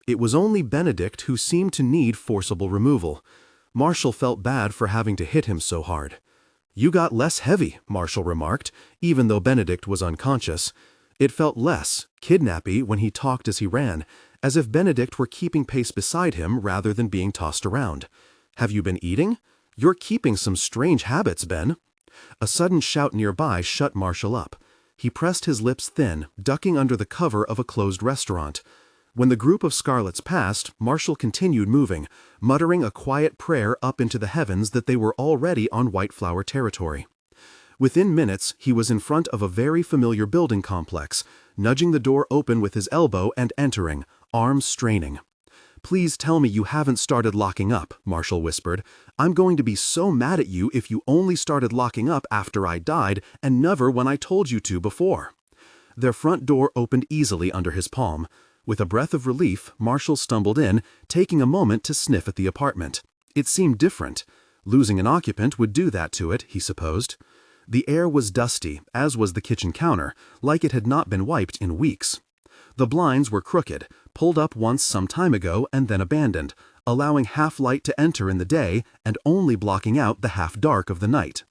It was only Benedict who seemed to need forcible removal. Marshall felt bad for having to hit him so hard. "You got less heavy," Marshall remarked, even though Benedict was unconscious. It felt less kidnappy when he talked as he ran, as if Benedict were keeping pace beside him rather than being tossed around. "Have you been eating? You're keeping some strange habits, Ben." A sudden shout nearby shut Marshall up. He pressed his lips thin, ducking under the cover of a closed restaurant. When the group of Scarlets passed, Marshall continued moving, muttering a quiet prayer up into the heavens that they were already on White Flower territory. Within minutes, he was in front of a very familiar building complex, nudging the door open with his elbow and entering, arms straining. "Please tell me you haven't started locking up," Marshall whispered. "I'm going to be so mad at you if you only started locking up after I died and never when I told you to before." Their front door opened easily under his palm. With a breath of relief, Marshall stumbled in, taking a moment to sniff at the apartment. It seemed different. Losing an occupant would do that to it, he supposed. The air was dusty, as was the kitchen counter, like it had not been wiped in weeks. The blinds were crooked, pulled up once some time ago and then abandoned, allowing half light to enter in the day and only blocking out the half dark of the night.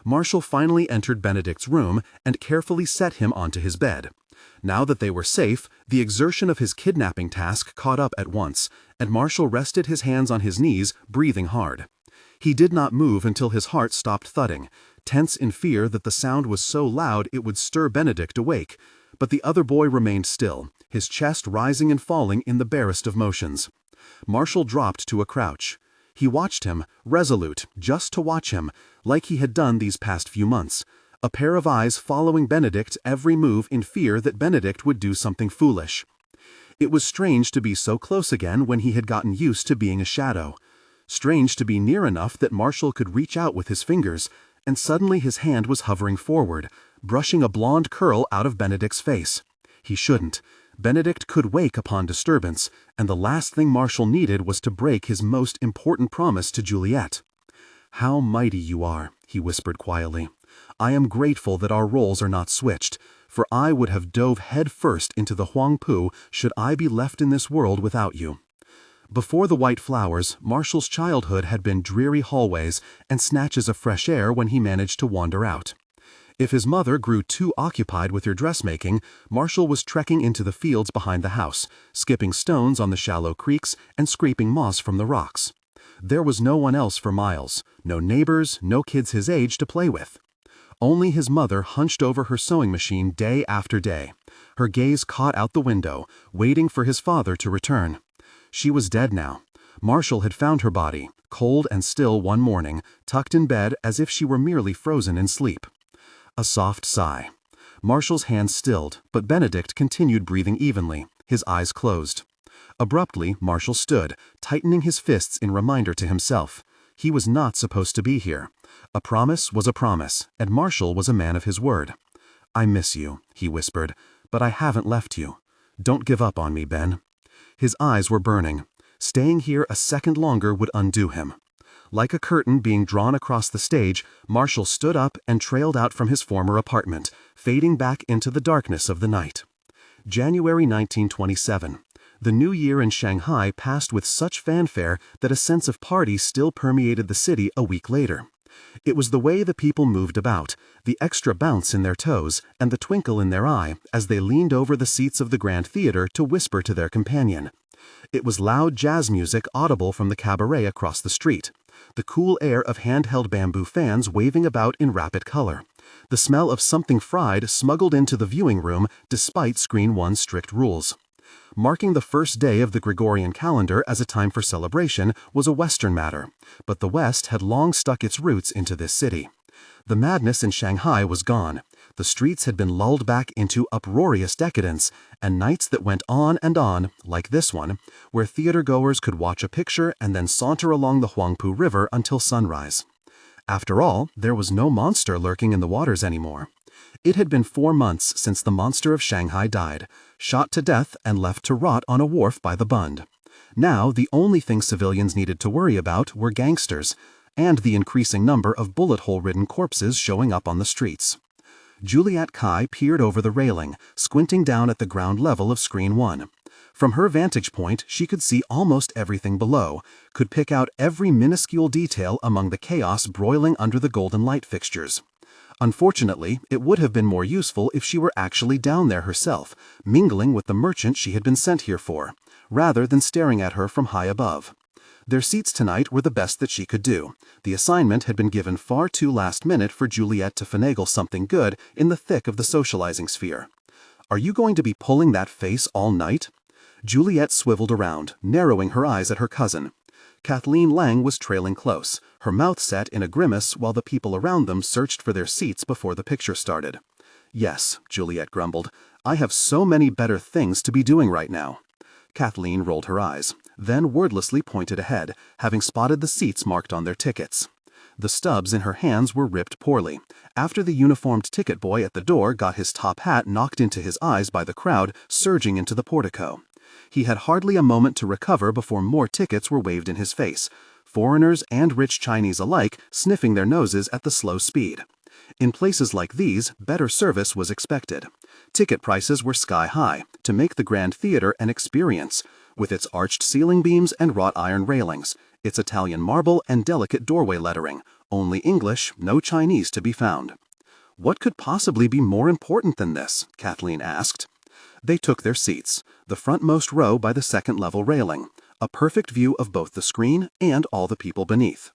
Marshall finally entered Benedict's room and carefully set him onto his bed. Now that they were safe, the exertion of his kidnapping task caught up at once, and Marshall rested his hands on his knees, breathing hard. He did not move until his heart stopped thudding, tense in fear that the sound was so loud it would stir Benedict awake. But the other boy remained still, his chest rising and falling in the barest of motions. Marshall dropped to a crouch. He watched him, resolute, just to watch him, like he had done these past few months, a pair of eyes following Benedict's every move in fear that Benedict would do something foolish. It was strange to be so close again when he had gotten used to being a shadow. Strange to be near enough that Marshall could reach out with his fingers, and suddenly his hand was hovering forward, brushing a blonde curl out of Benedict's face. He shouldn't. Benedict could wake upon disturbance, and the last thing Marshall needed was to break his most important promise to Juliet. "How mighty you are," he whispered quietly. "I am grateful that our roles are not switched, for I would have dove head first into the Huangpu should I be left in this world without you." Before the white flowers, Marshall's childhood had been dreary hallways and snatches of fresh air when he managed to wander out. If his mother grew too occupied with her dressmaking, Marshall was trekking into the fields behind the house, skipping stones on the shallow creeks and scraping moss from the rocks. There was no one else for miles, no neighbors, no kids his age to play with. Only his mother hunched over her sewing machine day after day, her gaze caught out the window, waiting for his father to return. She was dead now. Marshall had found her body, cold and still one morning, tucked in bed as if she were merely frozen in sleep. A soft sigh. Marshall's hands stilled, but Benedict continued breathing evenly, his eyes closed. Abruptly, Marshall stood, tightening his fists in reminder to himself. He was not supposed to be here. A promise was a promise, and Marshall was a man of his word. "I miss you," he whispered, "but I haven't left you. Don't give up on me, Ben." His eyes were burning. Staying here a second longer would undo him. Like a curtain being drawn across the stage, Marshall stood up and trailed out from his former apartment, fading back into the darkness of the night. January 1927. The new year in Shanghai passed with such fanfare that a sense of party still permeated the city a week later. It was the way the people moved about, the extra bounce in their toes, and the twinkle in their eye as they leaned over the seats of the Grand Theater to whisper to their companion. It was loud jazz music audible from the cabaret across the street, the cool air of handheld bamboo fans waving about in rapid color, The smell of something fried smuggled into the viewing room despite Screen 1's strict rules. Marking the first day of the Gregorian calendar as a time for celebration was a Western matter, but the West had long stuck its roots into this city. The madness in Shanghai was gone. The streets had been lulled back into uproarious decadence, and nights that went on and on, like this one, where theater-goers could watch a picture and then saunter along the Huangpu River until sunrise. After all, there was no monster lurking in the waters anymore. It had been 4 months since the monster of Shanghai died, shot to death and left to rot on a wharf by the Bund. Now, the only thing civilians needed to worry about were gangsters, and the increasing number of bullet-hole-ridden corpses showing up on the streets. Juliette Cai peered over the railing, squinting down at the ground level of Screen 1. From her vantage point, she could see almost everything below, could pick out every minuscule detail among the chaos broiling under the golden light fixtures. Unfortunately, it would have been more useful if she were actually down there herself, mingling with the merchant she had been sent here for, rather than staring at her from high above. Their seats tonight were the best that she could do. The assignment had been given far too last minute for Juliet to finagle something good in the thick of the socializing sphere. "Are you going to be pulling that face all night?" Juliet swiveled around, narrowing her eyes at her cousin. Kathleen Lang was trailing close, her mouth set in a grimace while the people around them searched for their seats before the picture started. "Yes," Juliet grumbled, "I have so many better things to be doing right now." Kathleen rolled her eyes, then wordlessly pointed ahead, having spotted the seats marked on their tickets. The stubs in her hands were ripped poorly. After the uniformed ticket boy at the door got his top hat knocked into his eyes by the crowd surging into the portico. He had hardly a moment to recover before more tickets were waved in his face, foreigners and rich Chinese alike sniffing their noses at the slow speed. In places like these, better service was expected. Ticket prices were sky-high to make the Grand Theater an experience, with its arched ceiling beams and wrought iron railings, its Italian marble and delicate doorway lettering, only English, no Chinese to be found. "What could possibly be more important than this?" Kathleen asked. They took their seats, the frontmost row by the second-level railing, a perfect view of both the screen and all the people beneath.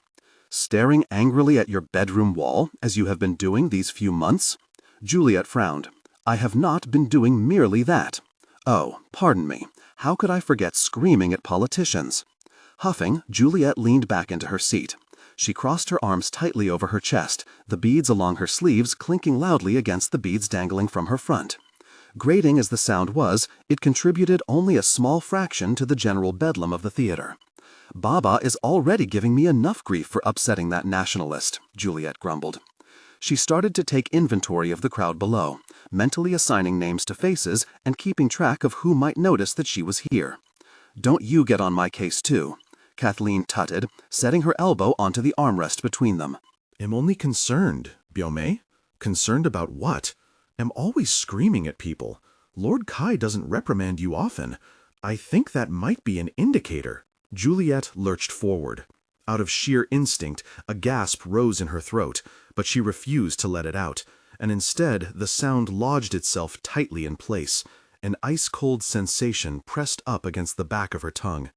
"Staring angrily at your bedroom wall, as you have been doing these few months?" Juliet frowned. "I have not been doing merely that. Oh, pardon me. How could I forget screaming at politicians?" Huffing, Juliet leaned back into her seat. She crossed her arms tightly over her chest, the beads along her sleeves clinking loudly against the beads dangling from her front. Grating as the sound was, it contributed only a small fraction to the general bedlam of the theater. "Baba is already giving me enough grief for upsetting that nationalist," Juliet grumbled. She started to take inventory of the crowd below, mentally assigning names to faces and keeping track of who might notice that she was here. "Don't you get on my case too," Kathleen tutted, setting her elbow onto the armrest between them. "Am only concerned, Biome. Concerned about what? Am always screaming at people. Lord Cai doesn't reprimand you often. I think that might be an indicator." Juliet lurched forward. Out of sheer instinct, a gasp rose in her throat, but she refused to let it out, and instead the sound lodged itself tightly in place, an ice-cold sensation pressed up against the back of her tongue.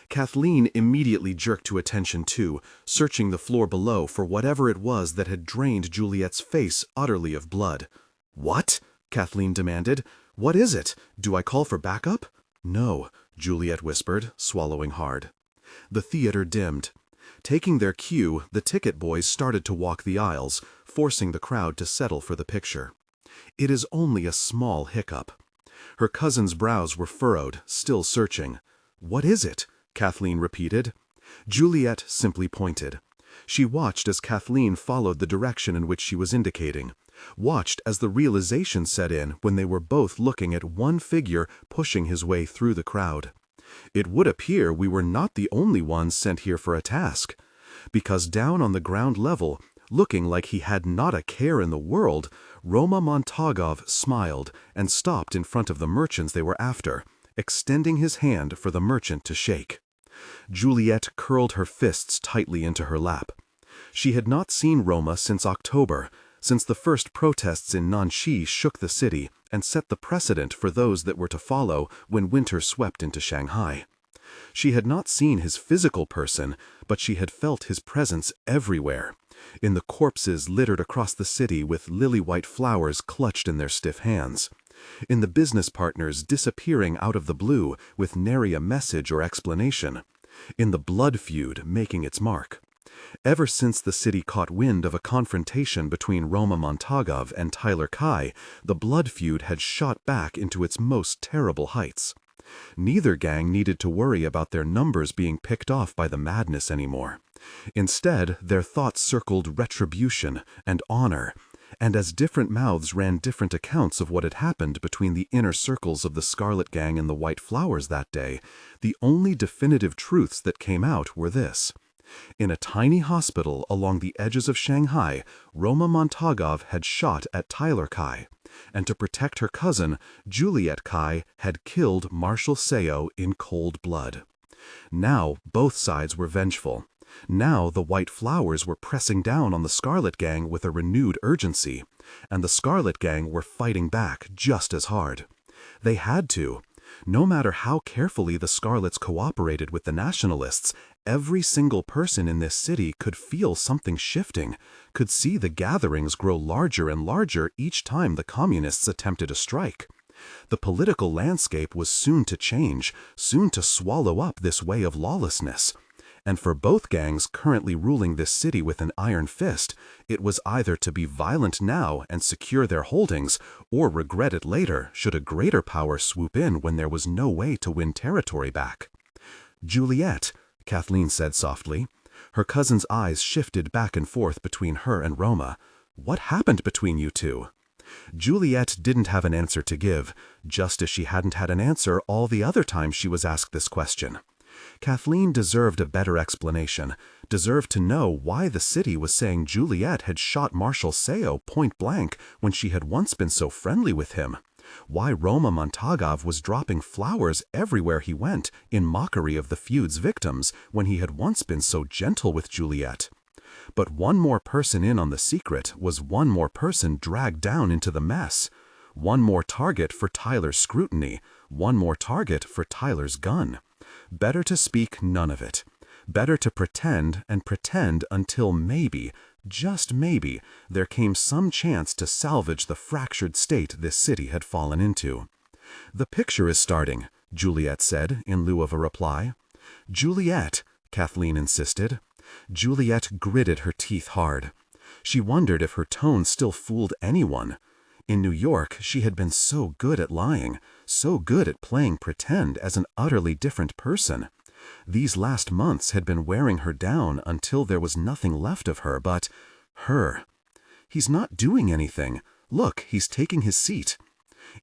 Kathleen immediately jerked to attention too, searching the floor below for whatever it was that had drained Juliet's face utterly of blood. "What?" Kathleen demanded. "What is it? Do I call for backup?" "No," Juliet whispered, swallowing hard. The theater dimmed. Taking their cue, the ticket boys started to walk the aisles, forcing the crowd to settle for the picture. "It is only a small hiccup." Her cousin's brows were furrowed, still searching. "What is it?" Kathleen repeated. Juliet simply pointed. She watched as Kathleen followed the direction in which she was indicating, watched as the realization set in when they were both looking at one figure pushing his way through the crowd. It would appear we were not the only ones sent here for a task, because down on the ground level, looking like he had not a care in the world, Roma Montagov smiled and stopped in front of the merchants they were after, extending his hand for the merchant to shake. Juliet curled her fists tightly into her lap. She had not seen Roma since October, since the first protests in Nanxi shook the city and set the precedent for those that were to follow when winter swept into Shanghai. She had not seen his physical person, but she had felt his presence everywhere. in the corpses littered across the city with lily-white flowers clutched in their stiff hands, in the business partners disappearing out of the blue with nary a message or explanation, in the blood feud making its mark. Ever since the city caught wind of a confrontation between Roma Montagov and Juliette Cai, the blood feud had shot back into its most terrible heights. Neither gang needed to worry about their numbers being picked off by the madness anymore. Instead, their thoughts circled retribution and honor, and as different mouths ran different accounts of what had happened between the inner circles of the Scarlet Gang and the White Flowers that day, the only definitive truths that came out were this. In a tiny hospital along the edges of Shanghai, Roma Montagov had shot at Juliette Cai, and to protect her cousin, Juliette Cai had killed Marshal Seo in cold blood. Now both sides were vengeful. Now the White Flowers were pressing down on the Scarlet Gang with a renewed urgency, and the Scarlet Gang were fighting back just as hard. They had to. No matter how carefully the Scarlets cooperated with the Nationalists, every single person in this city could feel something shifting, could see the gatherings grow larger and larger each time the Communists attempted a strike. The political landscape was soon to change, soon to swallow up this way of lawlessness. And for both gangs currently ruling this city with an iron fist, it was either to be violent now and secure their holdings, or regret it later should a greater power swoop in when there was no way to win territory back. "Juliet," Kathleen said softly. Her cousin's eyes shifted back and forth between her and Roma. "What happened between you two?" Juliet didn't have an answer to give, just as she hadn't had an answer all the other times she was asked this question. Kathleen deserved a better explanation, deserved to know why the city was saying Juliet had shot Marshal Seo point blank when she had once been so friendly with him, why Roma Montagov was dropping flowers everywhere he went in mockery of the feud's victims when he had once been so gentle with Juliet. But one more person in on the secret was one more person dragged down into the mess, one more target for Tyler's scrutiny, one more target for Tyler's gun. Better to speak none of it. Better to pretend and pretend until maybe, just maybe, there came some chance to salvage the fractured state this city had fallen into. "The picture is starting," Juliet said in lieu of a reply. "Juliet," Kathleen insisted. Juliet gritted her teeth hard. She wondered if her tone still fooled anyone. In New York, she had been so good at lying, so good at playing pretend as an utterly different person. These last months had been wearing her down until there was nothing left of her but her. "He's not doing anything. Look, he's taking his seat."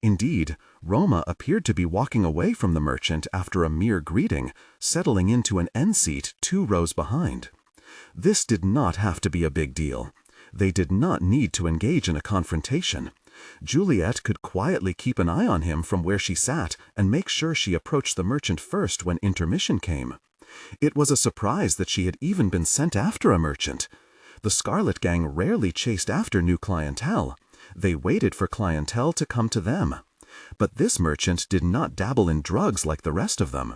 Indeed, Roma appeared to be walking away from the merchant after a mere greeting, settling into an end seat 2 rows behind. This did not have to be a big deal. They did not need to engage in a confrontation. Juliet could quietly keep an eye on him from where she sat and make sure she approached the merchant first when intermission came. It was a surprise that she had even been sent after a merchant. The Scarlet Gang rarely chased after new clientele. They waited for clientele to come to them. But this merchant did not dabble in drugs like the rest of them.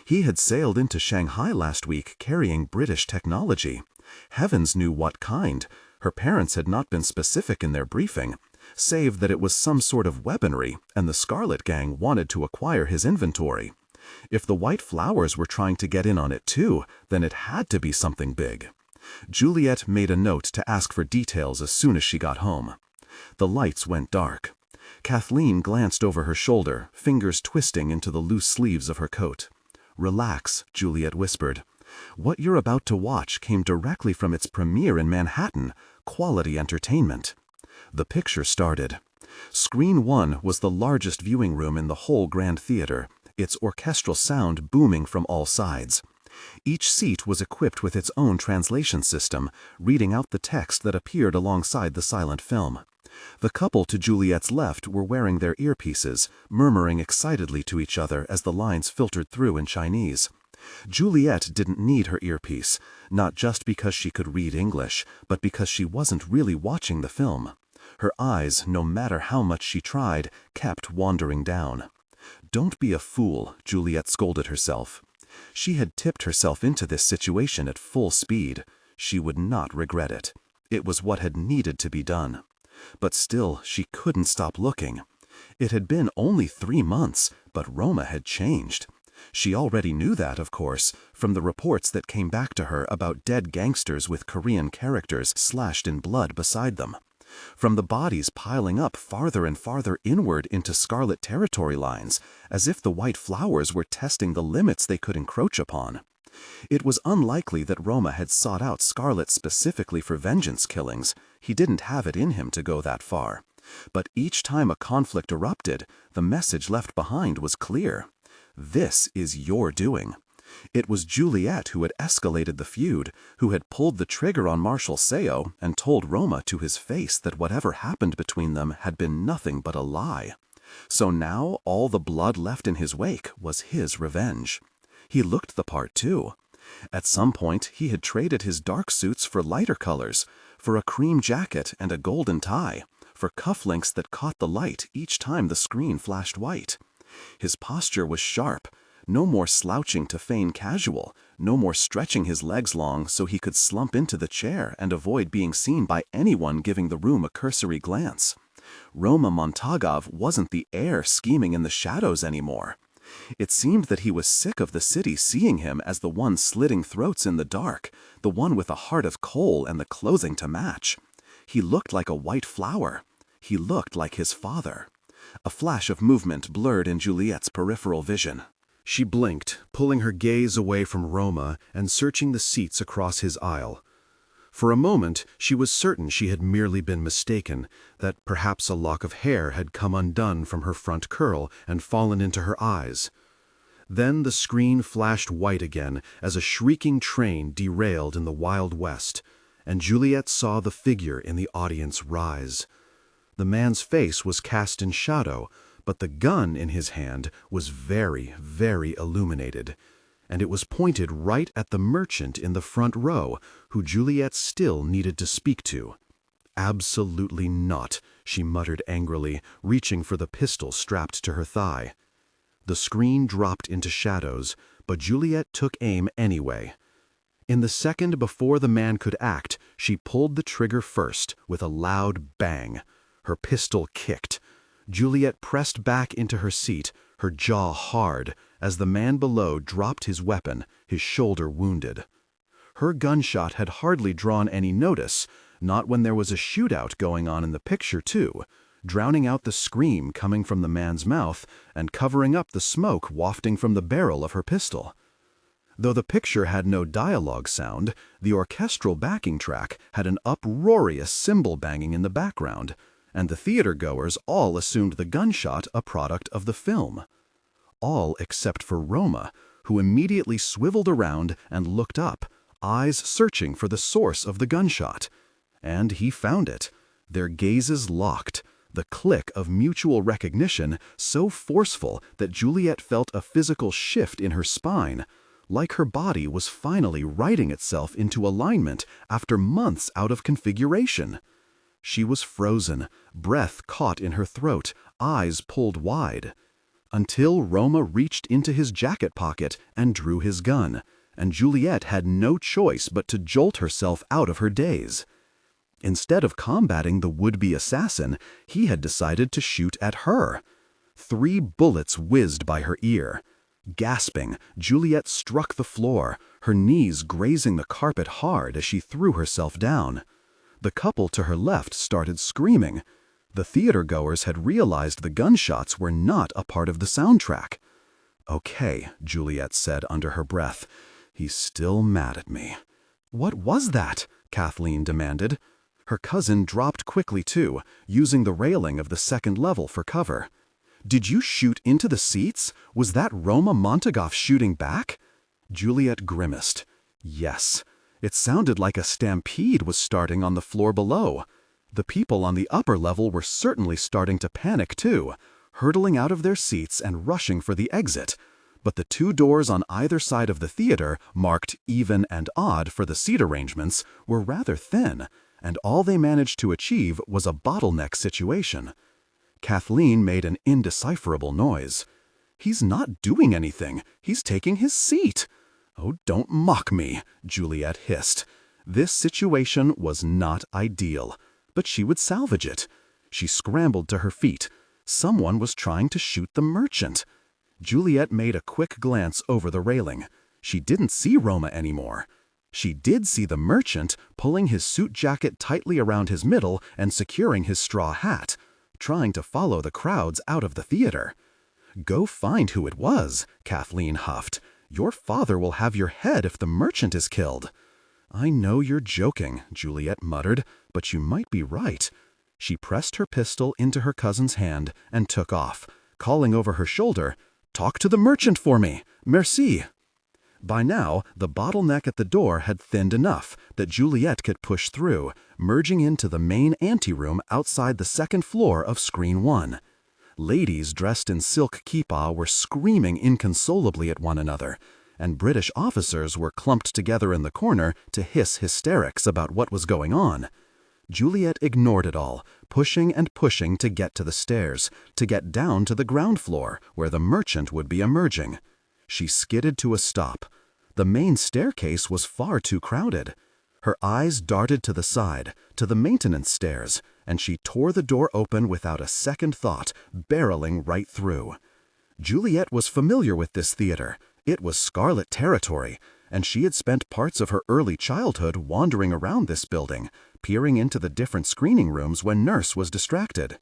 He had sailed into Shanghai last week carrying British technology. Heavens knew what kind. Her parents had not been specific in their briefing, save that it was some sort of weaponry, and the Scarlet Gang wanted to acquire his inventory. If the White Flowers were trying to get in on it too, then it had to be something big. Juliet made a note to ask for details as soon as she got home. The lights went dark. Kathleen glanced over her shoulder, fingers twisting into the loose sleeves of her coat. "Relax," Juliet whispered. "What you're about to watch came directly from its premiere in Manhattan, quality entertainment." The picture started. Screen 1 was the largest viewing room in the whole Grand Theater, its orchestral sound booming from all sides. Each seat was equipped with its own translation system, reading out the text that appeared alongside the silent film. The couple to Juliet's left were wearing their earpieces, murmuring excitedly to each other as the lines filtered through in Chinese. Juliet didn't need her earpiece, not just because she could read English, but because she wasn't really watching the film. Her eyes, no matter how much she tried, kept wandering down. "Don't be a fool," Juliet scolded herself. She had tipped herself into this situation at full speed. She would not regret it. It was what had needed to be done. But still, she couldn't stop looking. It had been only 3 months, but Roma had changed. She already knew that, of course, from the reports that came back to her about dead gangsters with Korean characters slashed in blood beside them. From the bodies piling up farther and farther inward into scarlet territory lines, as if the white flowers were testing the limits they could encroach upon. It was unlikely that Roma had sought out Scarlet specifically for vengeance killings. He didn't have it in him to go that far. But each time a conflict erupted, the message left behind was clear. This is your doing. It was Juliet who had escalated the feud, who had pulled the trigger on Marshal Seo and told Roma to his face that whatever happened between them had been nothing but a lie. So now all the blood left in his wake was his revenge. He looked the part too. At some point, he had traded his dark suits for lighter colors, for a cream jacket and a golden tie, for cufflinks that caught the light each time the screen flashed white. His posture was sharp. No more slouching to feign casual, no more stretching his legs long so he could slump into the chair and avoid being seen by anyone giving the room a cursory glance. Roma Montagov wasn't the heir scheming in the shadows anymore. It seemed that he was sick of the city seeing him as the one slitting throats in the dark, the one with a heart of coal and the clothing to match. He looked like a white flower. He looked like his father. A flash of movement blurred in Juliette's peripheral vision. She blinked, pulling her gaze away from Roma and searching the seats across his aisle. For a moment, she was certain she had merely been mistaken, that perhaps a lock of hair had come undone from her front curl and fallen into her eyes. Then the screen flashed white again as a shrieking train derailed in the Wild West, and Juliet saw the figure in the audience rise. The man's face was cast in shadow, but the gun in his hand was very, very illuminated, and it was pointed right at the merchant in the front row, who Juliet still needed to speak to. "Absolutely not," she muttered angrily, reaching for the pistol strapped to her thigh. The screen dropped into shadows, but Juliet took aim anyway. In the second before the man could act, she pulled the trigger first, with a loud bang. Her pistol kicked. Juliet pressed back into her seat, her jaw hard, as the man below dropped his weapon, his shoulder wounded. Her gunshot had hardly drawn any notice, not when there was a shootout going on in the picture too, drowning out the scream coming from the man's mouth and covering up the smoke wafting from the barrel of her pistol. Though the picture had no dialogue sound, the orchestral backing track had an uproarious cymbal banging in the background, and the theater-goers all assumed the gunshot a product of the film. All except for Roma, who immediately swiveled around and looked up, eyes searching for the source of the gunshot. And he found it. Their gazes locked, the click of mutual recognition so forceful that Juliet felt a physical shift in her spine, like her body was finally righting itself into alignment after months out of configuration. She was frozen, breath caught in her throat, eyes pulled wide. Until Roma reached into his jacket pocket and drew his gun, and Juliet had no choice but to jolt herself out of her daze. Instead of combating the would-be assassin, he had decided to shoot at her. 3 bullets whizzed by her ear. Gasping, Juliet struck the floor, her knees grazing the carpet hard as she threw herself down. The couple to her left started screaming. The theater-goers had realized the gunshots were not a part of the soundtrack. "Okay," Juliet said under her breath. "He's still mad at me." "What was that?" Kathleen demanded. Her cousin dropped quickly too, using the railing of the second level for cover. "Did you shoot into the seats? Was that Roma Montagov shooting back?" Juliet grimaced. Yes. It sounded like a stampede was starting on the floor below. The people on the upper level were certainly starting to panic too, hurtling out of their seats and rushing for the exit. But the 2 doors on either side of the theater, marked even and odd for the seat arrangements, were rather thin, and all they managed to achieve was a bottleneck situation. Kathleen made an indecipherable noise. "He's not doing anything. He's taking his seat." "Oh, don't mock me," Juliet hissed. This situation was not ideal, but she would salvage it. She scrambled to her feet. Someone was trying to shoot the merchant. Juliet made a quick glance over the railing. She didn't see Roma anymore. She did see the merchant pulling his suit jacket tightly around his middle and securing his straw hat, trying to follow the crowds out of the theater. "Go find who it was," Kathleen huffed. "Your father will have your head if the merchant is killed." "I know you're joking," Juliet muttered, "but you might be right." She pressed her pistol into her cousin's hand and took off, calling over her shoulder, "Talk to the merchant for me. Merci." By now, the bottleneck at the door had thinned enough that Juliet could push through, merging into the main anteroom outside the second floor of Screen 1. Ladies dressed in silk kippah were screaming inconsolably at one another, and British officers were clumped together in the corner to hiss hysterics about what was going on. Juliet ignored it all, pushing and pushing to get to the stairs, to get down to the ground floor, where the merchant would be emerging. She skidded to a stop. The main staircase was far too crowded. Her eyes darted to the side, to the maintenance stairs, and she tore the door open without a second thought, barreling right through. Juliet was familiar with this theater. It was scarlet territory, and she had spent parts of her early childhood wandering around this building, peering into the different screening rooms when Nurse was distracted.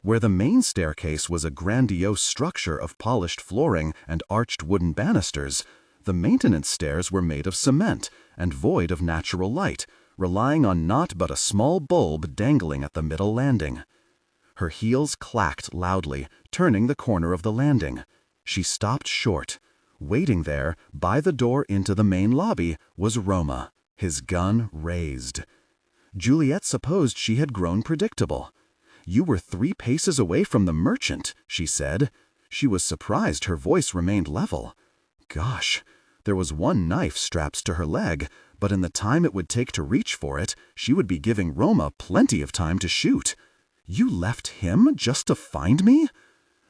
Where the main staircase was a grandiose structure of polished flooring and arched wooden banisters, the maintenance stairs were made of cement and void of natural light, relying on naught but a small bulb dangling at the middle landing. Her heels clacked loudly, turning the corner of the landing. She stopped short. Waiting there, by the door into the main lobby, was Roma, his gun raised. Juliet supposed she had grown predictable. "You were 3 paces away from the merchant," she said. She was surprised her voice remained level. Gosh, there was one knife strapped to her leg, but in the time it would take to reach for it, she would be giving Roma plenty of time to shoot. "You left him just to find me?"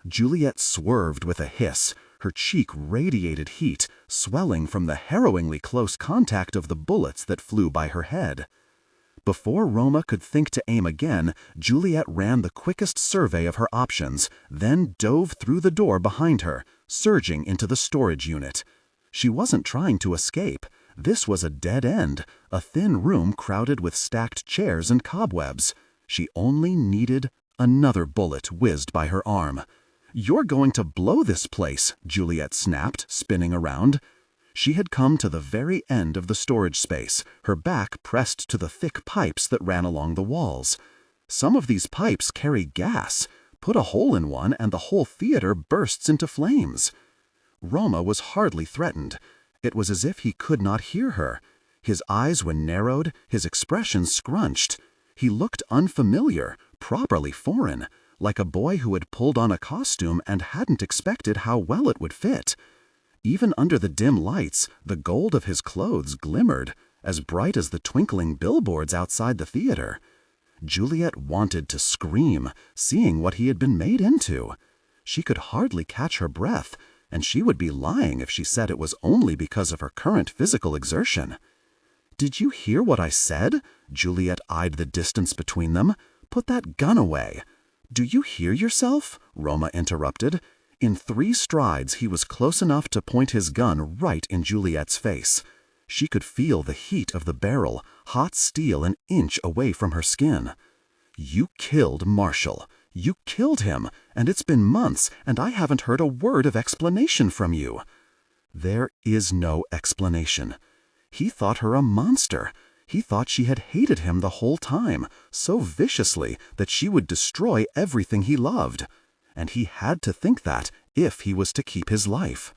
Juliet swerved with a hiss. Her cheek radiated heat, swelling from the harrowingly close contact of the bullets that flew by her head. Before Roma could think to aim again, Juliet ran the quickest survey of her options, then dove through the door behind her, surging into the storage unit. She wasn't trying to escape. This was a dead end, a thin room crowded with stacked chairs and cobwebs. She only needed another bullet whizzed by her arm. "You're going to blow this place," Juliet snapped, spinning around. She had come to the very end of the storage space, her back pressed to the thick pipes that ran along the walls. Some of these pipes carry gas. Put a hole in one and the whole theater bursts into flames. Roma was hardly threatened. It was as if he could not hear her. His eyes were narrowed, his expression scrunched. He looked unfamiliar, properly foreign, like a boy who had pulled on a costume and hadn't expected how well it would fit. Even under the dim lights, the gold of his clothes glimmered, as bright as the twinkling billboards outside the theater. Juliet wanted to scream, seeing what he had been made into. She could hardly catch her breath, and she would be lying if she said it was only because of her current physical exertion. "Did you hear what I said?" Juliet eyed the distance between them. "Put that gun away." "Do you hear yourself?" Roma interrupted. In 3 strides, he was close enough to point his gun right in Juliet's face. She could feel the heat of the barrel, hot steel an inch away from her skin. "You killed Marshall. You killed him, and it's been months, and I haven't heard a word of explanation from you." There is no explanation. He thought her a monster. He thought she had hated him the whole time, so viciously that she would destroy everything he loved. And he had to think that if he was to keep his life.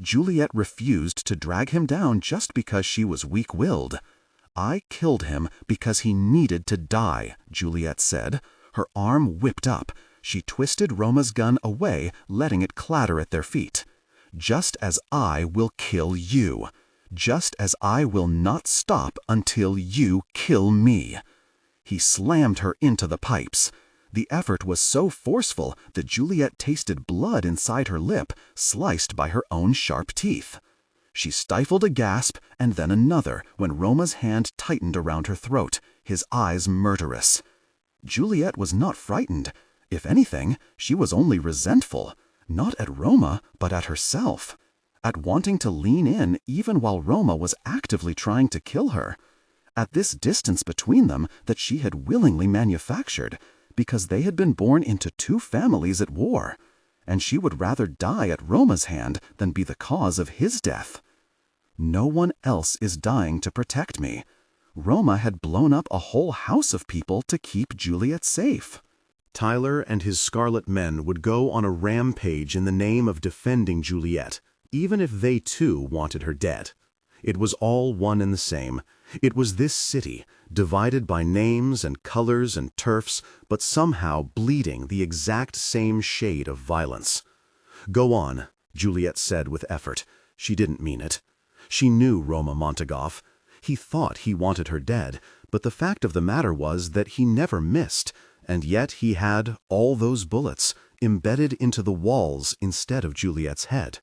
Juliet refused to drag him down just because she was weak-willed. "I killed him because he needed to die," Juliet said. Her arm whipped up. She twisted Roma's gun away, letting it clatter at their feet. "Just as I will kill you. Just as I will not stop until you kill me." He slammed her into the pipes. The effort was so forceful that Juliet tasted blood inside her lip, sliced by her own sharp teeth. She stifled a gasp and then another when Roma's hand tightened around her throat, his eyes murderous. Juliette was not frightened. If anything, she was only resentful, not at Roma, but at herself, at wanting to lean in even while Roma was actively trying to kill her, at this distance between them that she had willingly manufactured, because they had been born into two families at war, and she would rather die at Roma's hand than be the cause of his death. No one else is dying to protect me. Roma had blown up a whole house of people to keep Juliet safe. Tyler and his Scarlet Men would go on a rampage in the name of defending Juliet, even if they too wanted her dead. It was all one and the same. It was this city, divided by names and colors and turfs, but somehow bleeding the exact same shade of violence. "Go on," Juliet said with effort. She didn't mean it. She knew Roma Montagov. He thought he wanted her dead, but the fact of the matter was that he never missed, and yet he had all those bullets embedded into the walls instead of Juliet's head.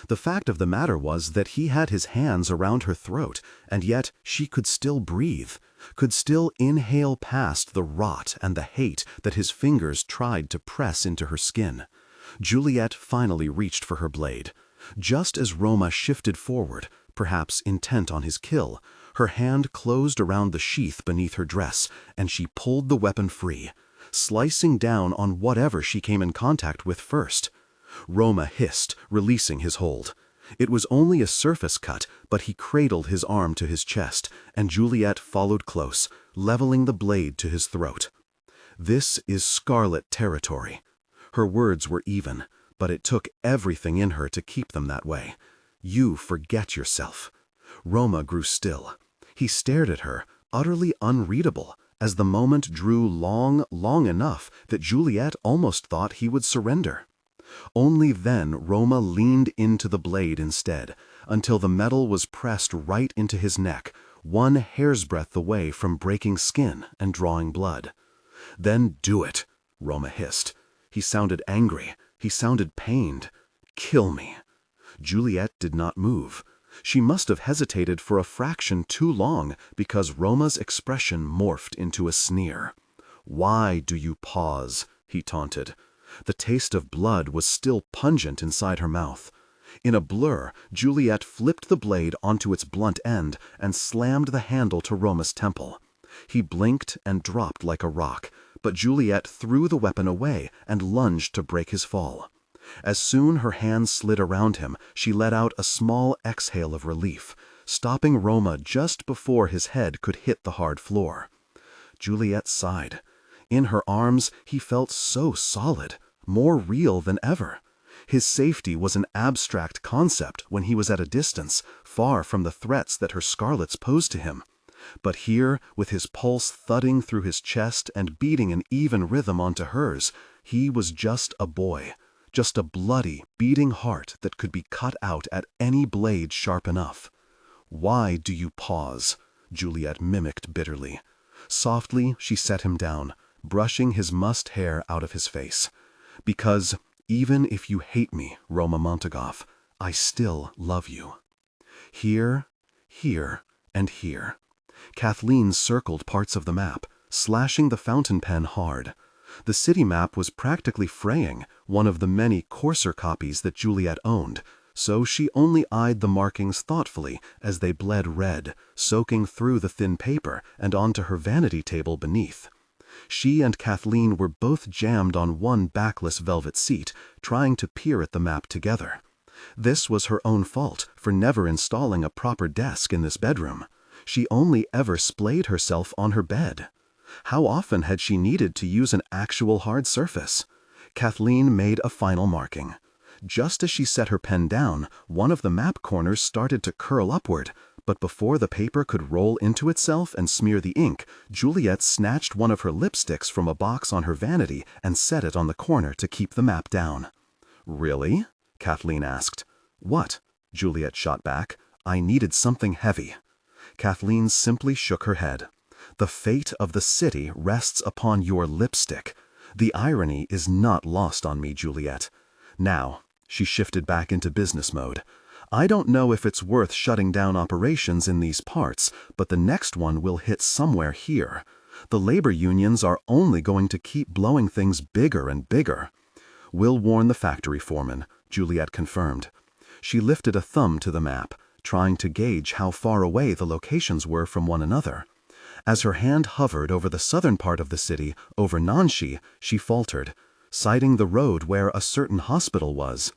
The fact of the matter was that he had his hands around her throat, and yet she could still breathe, could still inhale past the rot and the hate that his fingers tried to press into her skin. Juliet finally reached for her blade. Just as Roma shifted forward, perhaps intent on his kill, her hand closed around the sheath beneath her dress, and she pulled the weapon free, slicing down on whatever she came in contact with first. Roma hissed, releasing his hold. It was only a surface cut, but he cradled his arm to his chest, and Juliet followed close, leveling the blade to his throat. "This is Scarlet territory." Her words were even, but it took everything in her to keep them that way. "You forget yourself." Roma grew still. He stared at her, utterly unreadable, as the moment drew long enough that Juliet almost thought he would surrender. Only then Roma leaned into the blade instead, until the metal was pressed right into his neck, one hair's breadth away from breaking skin and drawing blood. "Then do it," Roma hissed. He sounded angry. He sounded pained. "Kill me." Juliet did not move. She must have hesitated for a fraction too long because Roma's expression morphed into a sneer. "Why do you pause?" he taunted. The taste of blood was still pungent inside her mouth. In a blur, Juliet flipped the blade onto its blunt end and slammed the handle to Roma's temple. He blinked and dropped like a rock, but Juliet threw the weapon away and lunged to break his fall. As soon her hands slid around him, she let out a small exhale of relief, stopping Roma just before his head could hit the hard floor. Juliet sighed. In her arms, he felt so solid, more real than ever. His safety was an abstract concept when he was at a distance, far from the threats that her scarlets posed to him. But here, with his pulse thudding through his chest and beating an even rhythm onto hers, he was just a boy, just a bloody, beating heart that could be cut out at any blade sharp enough. "Why do you pause?" Juliet mimicked bitterly. Softly, she set him down, brushing his mussed hair out of his face. "Because even if you hate me, Roma Montagov, I still love you." Here, and here. Kathleen circled parts of the map, slashing the fountain pen hard. The city map was practically fraying, one of the many coarser copies that Juliet owned, so she only eyed the markings thoughtfully as they bled red, soaking through the thin paper and onto her vanity table beneath. She and Kathleen were both jammed on one backless velvet seat, trying to peer at the map together. This was her own fault for never installing a proper desk in this bedroom. She only ever splayed herself on her bed. How often had she needed to use an actual hard surface? Kathleen made a final marking. Just as she set her pen down, one of the map corners started to curl upward, but before the paper could roll into itself and smear the ink, Juliet snatched one of her lipsticks from a box on her vanity and set it on the corner to keep the map down. "Really?" Kathleen asked. "What?" Juliet shot back. "I needed something heavy." Kathleen simply shook her head. "The fate of the city rests upon your lipstick. The irony is not lost on me, Juliet. Now," she shifted back into business mode, I don't know if it's worth shutting down operations in these parts, but the next one will hit somewhere here. The labor unions are only going to keep blowing things bigger and bigger. We'll warn the factory foreman, Juliette confirmed. She lifted a thumb to the map, trying to gauge how far away the locations were from one another. As her hand hovered over the southern part of the city, over Nanshi, she faltered, citing the road where a certain hospital was.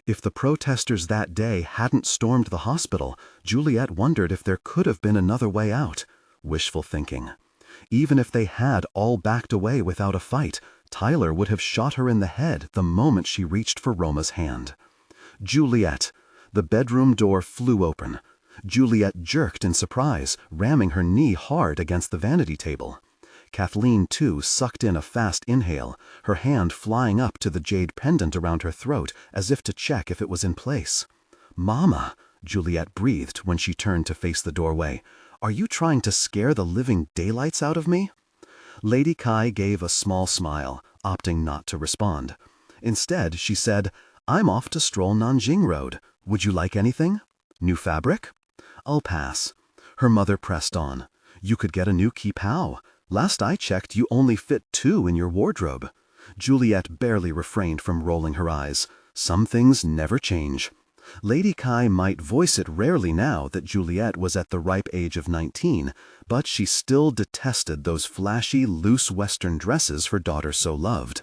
If the protesters that day hadn't stormed the hospital, Juliette wondered if there could have been another way out. Wishful thinking. Even if they had all backed away without a fight, Tyler would have shot her in the head the moment she reached for Roma's hand. Juliette! The bedroom door flew open. Juliette jerked in surprise, ramming her knee hard against the vanity table. Kathleen, too, sucked in a fast inhale, her hand flying up to the jade pendant around her throat as if to check if it was in place. "Mama," Juliette breathed when she turned to face the doorway, "are you trying to scare the living daylights out of me?" Lady Cai gave a small smile, opting not to respond. Instead, she said, "I'm off to stroll Nanjing Road. Would you like anything? New fabric?" "I'll pass." Her mother pressed on. "You could get a new kipao. Last I checked, you only fit 2 in your wardrobe." Juliette barely refrained from rolling her eyes. Some things never change. Lady Cai might voice it rarely now that Juliette was at the ripe age of 19, but she still detested those flashy, loose Western dresses her daughter so loved.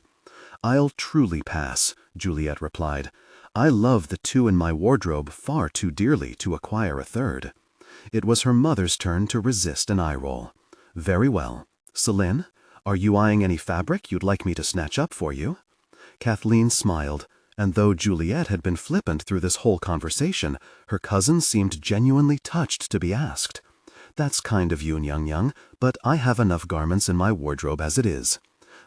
"I'll truly pass," Juliette replied. "I love the 2 in my wardrobe far too dearly to acquire a third." It was her mother's turn to resist an eye roll. "Very well. Celine, are you eyeing any fabric you'd like me to snatch up for you?" Kathleen smiled, and though Juliette had been flippant through this whole conversation, her cousin seemed genuinely touched to be asked. "That's kind of you, Nyang, but I have enough garments in my wardrobe as it is."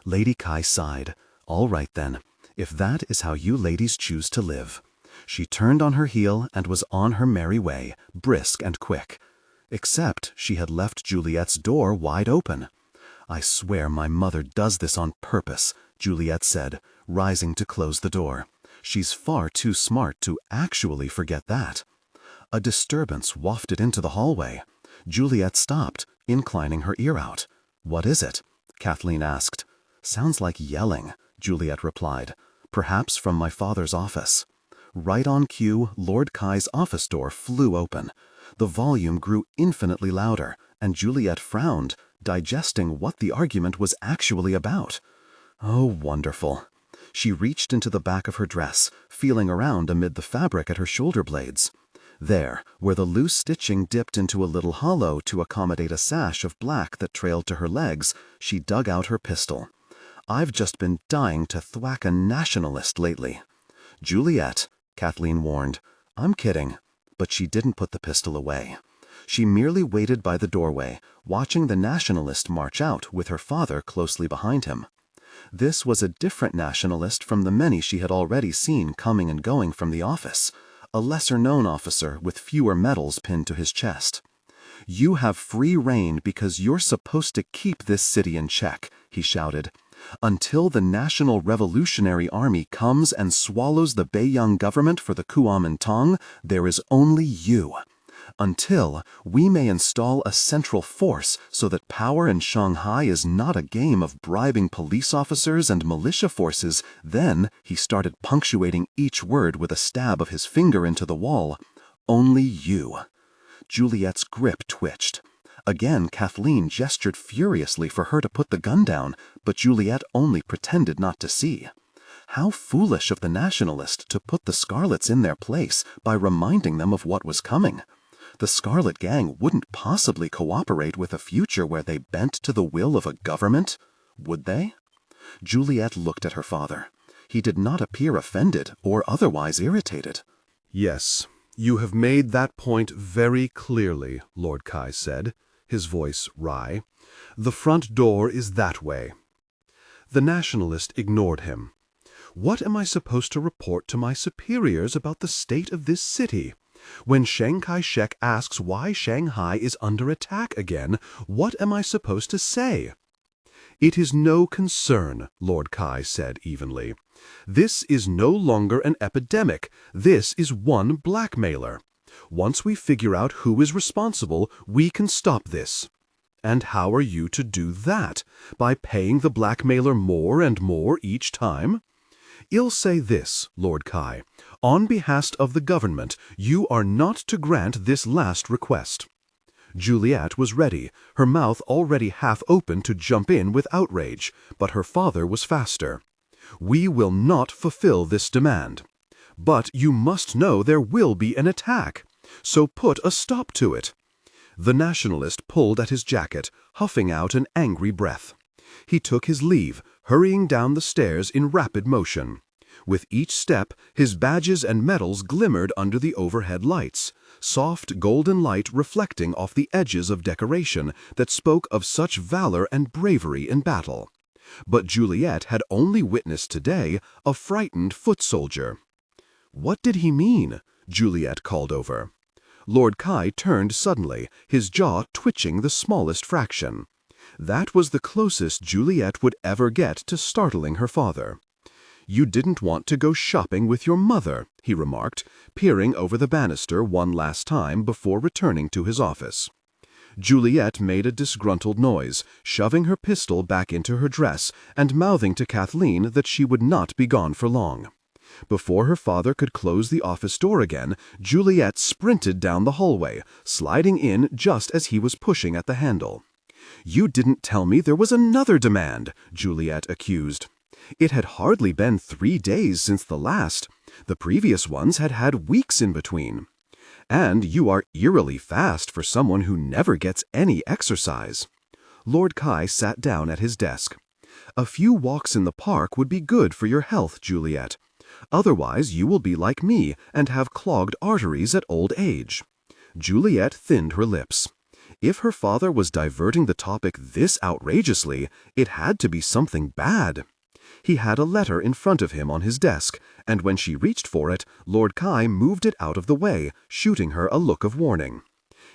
Lady Cai sighed. "All right then, if that is how you ladies choose to live." She turned on her heel and was on her merry way, brisk and quick. Except she had left Juliette's door wide open. "I swear my mother does this on purpose," Juliette said, rising to close the door. "She's far too smart to actually forget that." A disturbance wafted into the hallway. Juliette stopped, inclining her ear out. "What is it?" Kathleen asked. "Sounds like yelling," Juliette replied. "Perhaps from my father's office." Right on cue, Lord Cai's office door flew open. The volume grew infinitely louder, and Juliette frowned, digesting what the argument was actually about. Oh, wonderful. She reached into the back of her dress, feeling around amid the fabric at her shoulder blades. There, where the loose stitching dipped into a little hollow to accommodate a sash of black that trailed to her legs, she dug out her pistol. "I've just been dying to thwack a nationalist lately." "Juliette," Kathleen warned. "I'm kidding." But she didn't put the pistol away. She merely waited by the doorway, watching the nationalist march out with her father closely behind him. This was a different nationalist from the many she had already seen coming and going from the office, a lesser-known officer with fewer medals pinned to his chest. "You have free rein because you're supposed to keep this city in check," he shouted. "Until the National Revolutionary Army comes and swallows the Beiyang government for the Kuomintang, there is only you. Until we may install a central force so that power in Shanghai is not a game of bribing police officers and militia forces, then," he started punctuating each word with a stab of his finger into the wall, "only you." Juliette's grip twitched. Again, Kathleen gestured furiously for her to put the gun down, but Juliette only pretended not to see. How foolish of the nationalist to put the Scarlets in their place by reminding them of what was coming. The Scarlet Gang wouldn't possibly cooperate with a future where they bent to the will of a government, would they? Juliette looked at her father. He did not appear offended or otherwise irritated. "Yes, you have made that point very clearly," Lord Cai said, his voice wry. "The front door is that way." The nationalist ignored him. "What am I supposed to report to my superiors about the state of this city? When Chiang Kai-shek asks why Shanghai is under attack again, what am I supposed to say?" "It is no concern," Lord Cai said evenly. This is no longer an epidemic. This is one blackmailer. Once we figure out who is responsible, we can stop this. And how are you to do that? By paying the blackmailer more and more each time? I'll say this, Lord Cai. On behalf of the government, you are not to grant this last request. Juliet was ready, her mouth already half open to jump in with outrage, but her father was faster. We will not fulfill this demand. But you must know there will be an attack, so put a stop to it. The Nationalist pulled at his jacket, huffing out an angry breath. He took his leave, hurrying down the stairs in rapid motion. With each step, his badges and medals glimmered under the overhead lights, soft golden light reflecting off the edges of decoration that spoke of such valor and bravery in battle. But Juliet had only witnessed today a frightened foot soldier. "What did he mean?" Juliet called over. Lord Cai turned suddenly, his jaw twitching the smallest fraction. That was the closest Juliet would ever get to startling her father. "You didn't want to go shopping with your mother," he remarked, peering over the banister one last time before returning to his office. Juliet made a disgruntled noise, shoving her pistol back into her dress and mouthing to Kathleen that she would not be gone for long. Before her father could close the office door again, Juliet sprinted down the hallway, sliding in just as he was pushing at the handle. "You didn't tell me there was another demand," Juliet accused. It had hardly been 3 days since the last. The previous ones had had weeks in between. And you are eerily fast for someone who never gets any exercise. Lord Cai sat down at his desk. "A few walks in the park would be good for your health, Juliet. Otherwise you will be like me and have clogged arteries at old age." Juliet thinned her lips. If her father was diverting the topic this outrageously, it had to be something bad. He had a letter in front of him on his desk, and when she reached for it, Lord Cai moved it out of the way, shooting her a look of warning.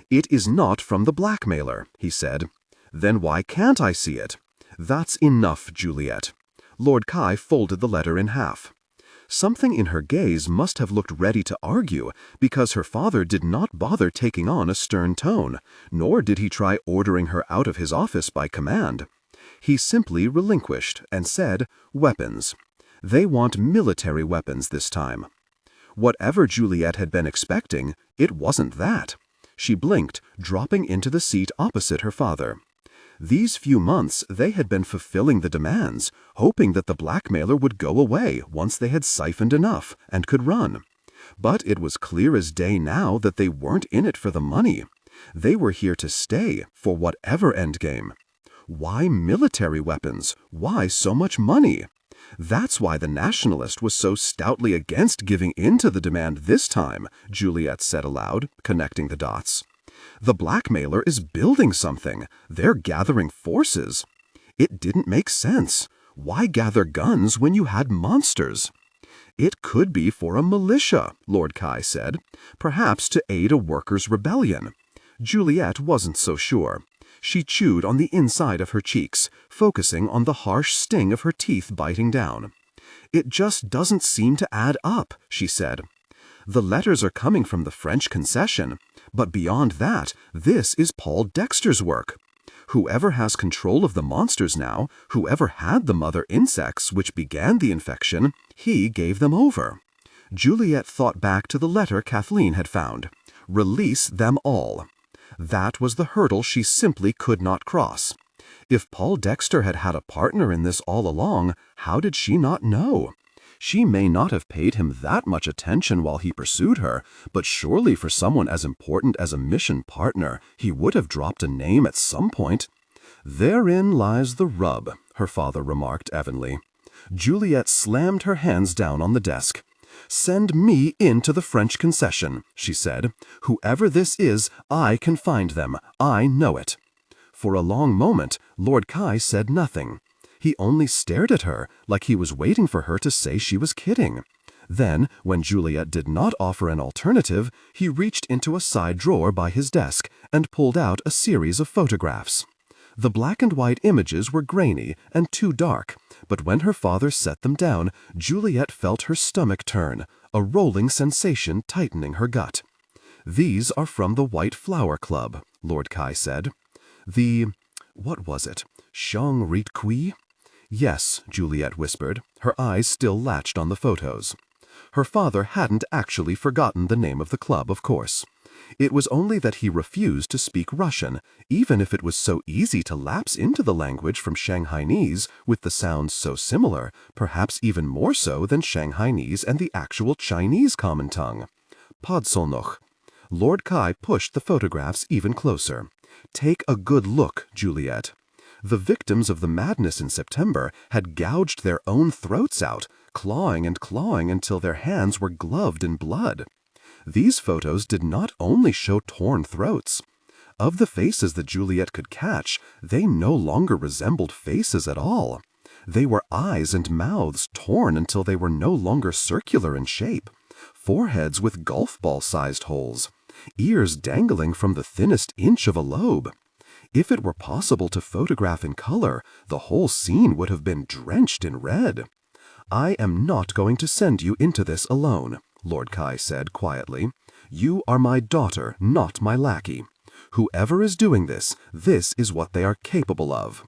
"It is not from the blackmailer," he said. "Then why can't I see it?" "That's enough, Juliet." Lord Cai folded the letter in half. Something in her gaze must have looked ready to argue, because her father did not bother taking on a stern tone, nor did he try ordering her out of his office by command. He simply relinquished and said, "Weapons. They want military weapons this time." Whatever Juliet had been expecting, it wasn't that. She blinked, dropping into the seat opposite her father. These few months they had been fulfilling the demands, hoping that the blackmailer would go away once they had siphoned enough and could run. But it was clear as day now that they weren't in it for the money. They were here to stay, for whatever endgame. Why military weapons? Why so much money? That's why the Nationalist was so stoutly against giving in to the demand this time, Juliet said aloud, connecting the dots. The blackmailer is building something. They're gathering forces. It didn't make sense. Why gather guns when you had monsters? "It could be for a militia," Lord Cai said, "perhaps to aid a workers' rebellion." Juliet wasn't so sure. She chewed on the inside of her cheeks, focusing on the harsh sting of her teeth biting down. "It just doesn't seem to add up," she said. "The letters are coming from the French concession, but beyond that, this is Paul Dexter's work. Whoever has control of the monsters now, whoever had the mother insects which began the infection, he gave them over." Juliet thought back to the letter Kathleen had found. Release them all. That was the hurdle she simply could not cross. If Paul Dexter had had a partner in this all along, how did she not know? She may not have paid him that much attention while he pursued her, but surely for someone as important as a mission partner, he would have dropped a name at some point. "Therein lies the rub," her father remarked evenly. Juliet slammed her hands down on the desk. "Send me into the French concession," she said. "Whoever this is, I can find them. I know it." For a long moment, Lord Cai said nothing. He only stared at her, like he was waiting for her to say she was kidding. Then, when Juliet did not offer an alternative, he reached into a side drawer by his desk and pulled out a series of photographs. The black and white images were grainy and too dark, but when her father set them down, Juliet felt her stomach turn, a rolling sensation tightening her gut. "These are from the White Flower Club," Lord Cai said. What was it? Shang Rit Kui? Yes, Juliet whispered, her eyes still latched on the photos. Her father hadn't actually forgotten the name of the club, of course. It was only that he refused to speak Russian, even if it was so easy to lapse into the language from Shanghainese with the sounds so similar, perhaps even more so than Shanghainese and the actual Chinese common tongue. Podsolnoch. Lord Cai pushed the photographs even closer. "Take a good look, Juliet." The victims of the madness in September had gouged their own throats out, clawing and clawing until their hands were gloved in blood. These photos did not only show torn throats. Of the faces that Juliet could catch, they no longer resembled faces at all. They were eyes and mouths torn until they were no longer circular in shape, foreheads with golf ball-sized holes, ears dangling from the thinnest inch of a lobe. If it were possible to photograph in color, the whole scene would have been drenched in red. "I am not going to send you into this alone," Lord Cai said quietly. "You are my daughter, not my lackey. Whoever is doing this, this is what they are capable of."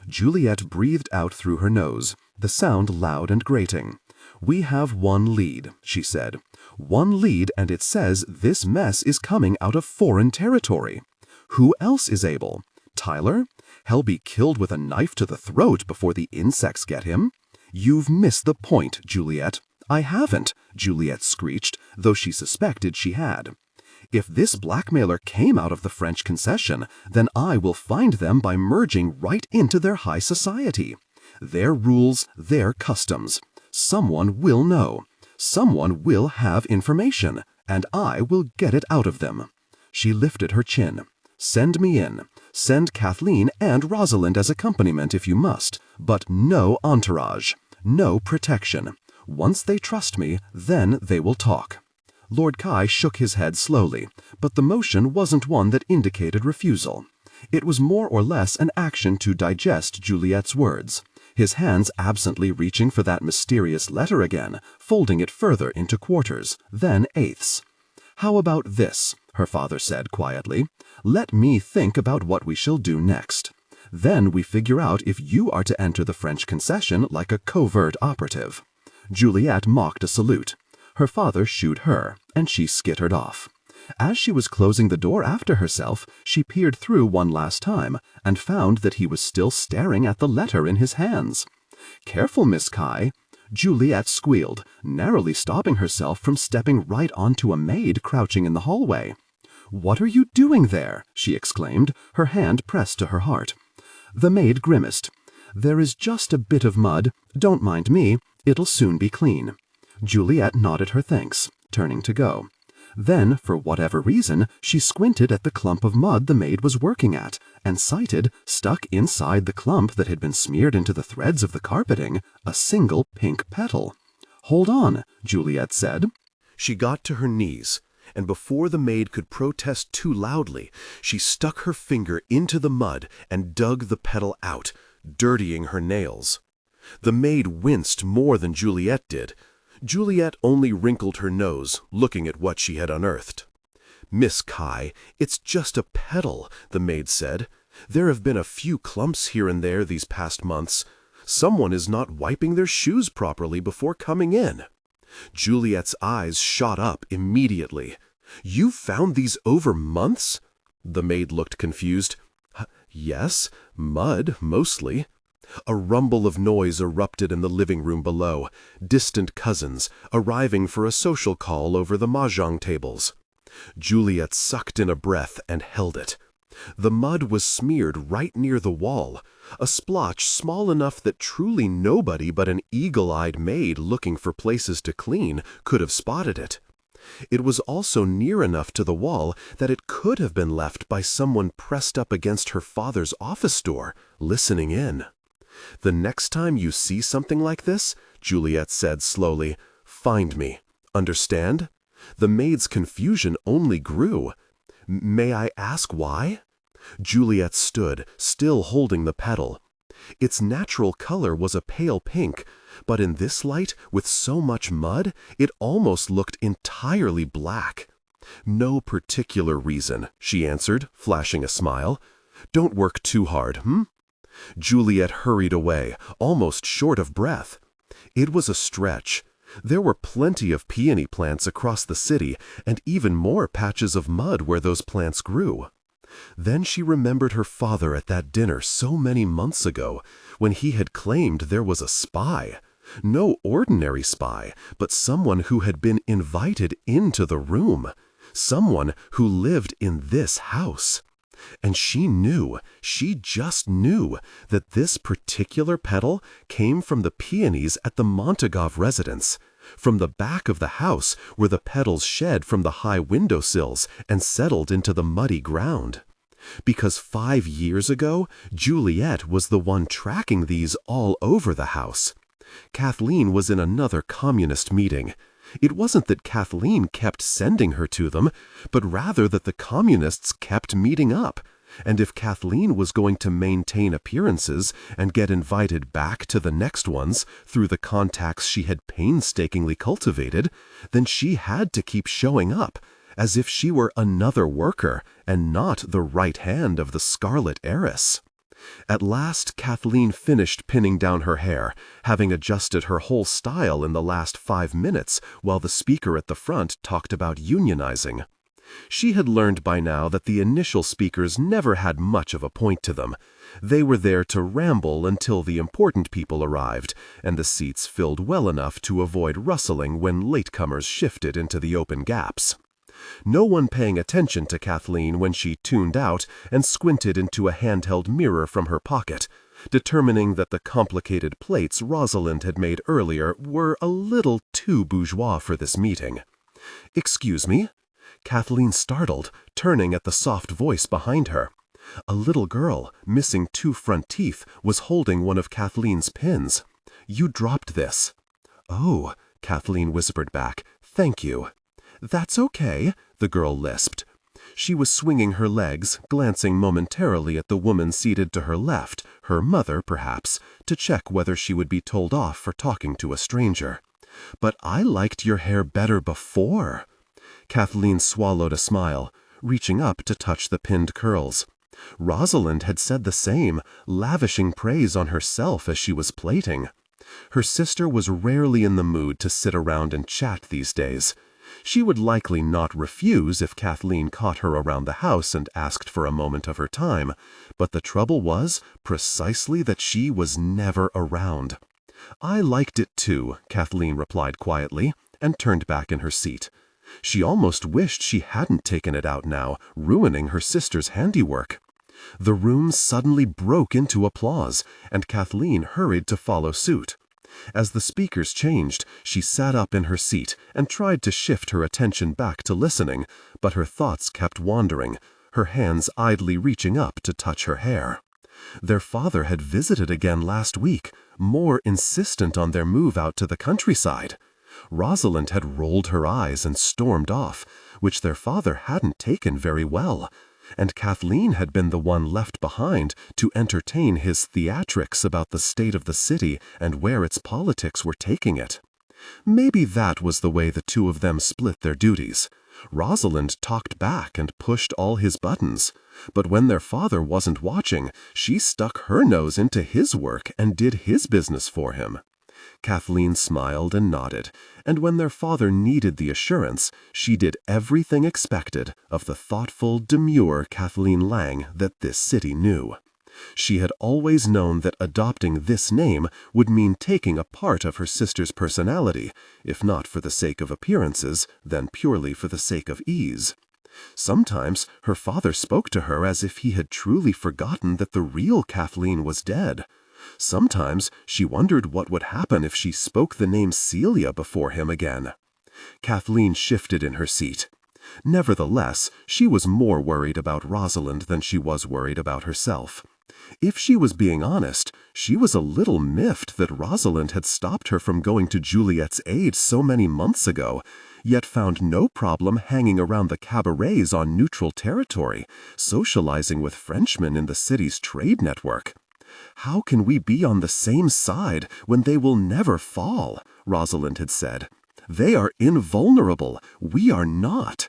Juliet breathed out through her nose, the sound loud and grating. "We have one lead," she said. "One lead, and it says this mess is coming out of foreign territory. Who else is able? Tyler? He'll be killed with a knife to the throat before the insects get him." "You've missed the point, Juliet." "I haven't," Juliet screeched, though she suspected she had. "If this blackmailer came out of the French concession, then I will find them by merging right into their high society. Their rules, their customs. Someone will know. Someone will have information, and I will get it out of them." She lifted her chin. "Send me in. Send Kathleen and Rosalind as accompaniment if you must, but no entourage, no protection. Once they trust me, then they will talk." Lord Cai shook his head slowly, but the motion wasn't one that indicated refusal. It was more or less an action to digest Juliet's words, his hands absently reaching for that mysterious letter again, folding it further into quarters, then eighths. "How about this?" her father said quietly. "Let me think about what we shall do next. Then we figure out if you are to enter the French concession like a covert operative." Juliet mocked a salute. Her father shooed her, and she skittered off. As she was closing the door after herself, she peered through one last time, and found that he was still staring at the letter in his hands. "Careful, Miss Cai." Juliet squealed, narrowly stopping herself from stepping right onto a maid crouching in the hallway. "What are you doing there?" she exclaimed, her hand pressed to her heart. The maid grimaced. "There is just a bit of mud. Don't mind me. It'll soon be clean." Juliet nodded her thanks, turning to go. Then, for whatever reason, she squinted at the clump of mud the maid was working at, and sighted, stuck inside the clump that had been smeared into the threads of the carpeting, a single pink petal. "Hold on," Juliet said. She got to her knees, and before the maid could protest too loudly, she stuck her finger into the mud and dug the petal out, dirtying her nails. The maid winced more than Juliet did. Juliet only wrinkled her nose, looking at what she had unearthed. "Miss Cai, it's just a petal," the maid said. "There have been a few clumps here and there these past months. Someone is not wiping their shoes properly before coming in." Juliet's eyes shot up immediately. "You found these over months?" The maid looked confused. "Yes, mud, mostly." A rumble of noise erupted in the living room below, distant cousins, arriving for a social call over the mahjong tables. Juliet sucked in a breath and held it. The mud was smeared right near the wall, a splotch small enough that truly nobody but an eagle-eyed maid looking for places to clean could have spotted it. It was also near enough to the wall that it could have been left by someone pressed up against her father's office door, listening in. "The next time you see something like this," Juliet said slowly, "find me. Understand?" The maid's confusion only grew. "May I ask why?" Juliet stood, still holding the petal. Its natural color was a pale pink, but in this light, with so much mud, it almost looked entirely black. "No particular reason," she answered, flashing a smile. "Don't work too hard, Juliet hurried away, almost short of breath. It was a stretch. There were plenty of peony plants across the city, and even more patches of mud where those plants grew. Then she remembered her father at that dinner so many months ago, when he had claimed there was a spy. No ordinary spy, but someone who had been invited into the room. Someone who lived in this house. And she just knew, that this particular petal came from the peonies at the Montagov residence, from the back of the house where the petals shed from the high windowsills and settled into the muddy ground. Because 5 years ago, Juliet was the one tracking these all over the house. Kathleen was in another communist meeting. It wasn't that Kathleen kept sending her to them, but rather that the communists kept meeting up. And if Kathleen was going to maintain appearances and get invited back to the next ones through the contacts she had painstakingly cultivated, then she had to keep showing up, as if she were another worker and not the right hand of the Scarlet Heiress. At last, Kathleen finished pinning down her hair, having adjusted her whole style in the last 5 minutes while the speaker at the front talked about unionizing. She had learned by now that the initial speakers never had much of a point to them. They were there to ramble until the important people arrived, and the seats filled well enough to avoid rustling when latecomers shifted into the open gaps. No one paying attention to Kathleen when she tuned out and squinted into a handheld mirror from her pocket, determining that the complicated plates Rosalind had made earlier were a little too bourgeois for this meeting. "Excuse me?" Kathleen startled, turning at the soft voice behind her. A little girl, missing 2 front teeth, was holding one of Kathleen's pins. "You dropped this." "Oh," Kathleen whispered back, "thank you." "That's okay," the girl lisped. She was swinging her legs, glancing momentarily at the woman seated to her left, her mother, perhaps, to check whether she would be told off for talking to a stranger. "But I liked your hair better before." Kathleen swallowed a smile, reaching up to touch the pinned curls. Rosalind had said the same, lavishing praise on herself as she was plaiting. Her sister was rarely in the mood to sit around and chat these days. She would likely not refuse if Kathleen caught her around the house and asked for a moment of her time, but the trouble was precisely that she was never around. "I liked it too," Kathleen replied quietly, and turned back in her seat. She almost wished she hadn't taken it out now, ruining her sister's handiwork. The room suddenly broke into applause, and Kathleen hurried to follow suit. As the speakers changed, she sat up in her seat and tried to shift her attention back to listening, but her thoughts kept wandering, her hands idly reaching up to touch her hair. Their father had visited again last week, more insistent on their move out to the countryside. Rosalind had rolled her eyes and stormed off, which their father hadn't taken very well, and Kathleen had been the one left behind to entertain his theatrics about the state of the city and where its politics were taking it. Maybe that was the way the two of them split their duties. Rosalind talked back and pushed all his buttons, but when their father wasn't watching, she stuck her nose into his work and did his business for him. Kathleen smiled and nodded, and when their father needed the assurance, she did everything expected of the thoughtful, demure Kathleen Lang that this city knew. She had always known that adopting this name would mean taking a part of her sister's personality, if not for the sake of appearances, then purely for the sake of ease. Sometimes her father spoke to her as if he had truly forgotten that the real Kathleen was dead. Sometimes she wondered what would happen if she spoke the name Celia before him again. Kathleen shifted in her seat. Nevertheless, she was more worried about Rosalind than she was worried about herself. If she was being honest, she was a little miffed that Rosalind had stopped her from going to Juliet's aid so many months ago, yet found no problem hanging around the cabarets on neutral territory, socializing with Frenchmen in the city's trade network. "How can we be on the same side when they will never fall?" Rosalind had said. "They are invulnerable. We are not."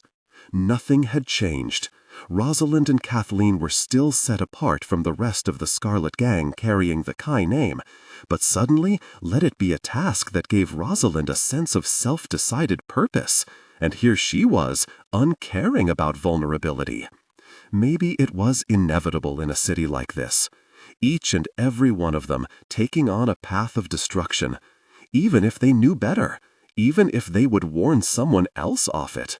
Nothing had changed. Rosalind and Kathleen were still set apart from the rest of the Scarlet Gang carrying the Cai name, but suddenly let it be a task that gave Rosalind a sense of self-decided purpose, and here she was, uncaring about vulnerability. Maybe it was inevitable in a city like this. Each and every one of them taking on a path of destruction, even if they knew better, even if they would warn someone else off it.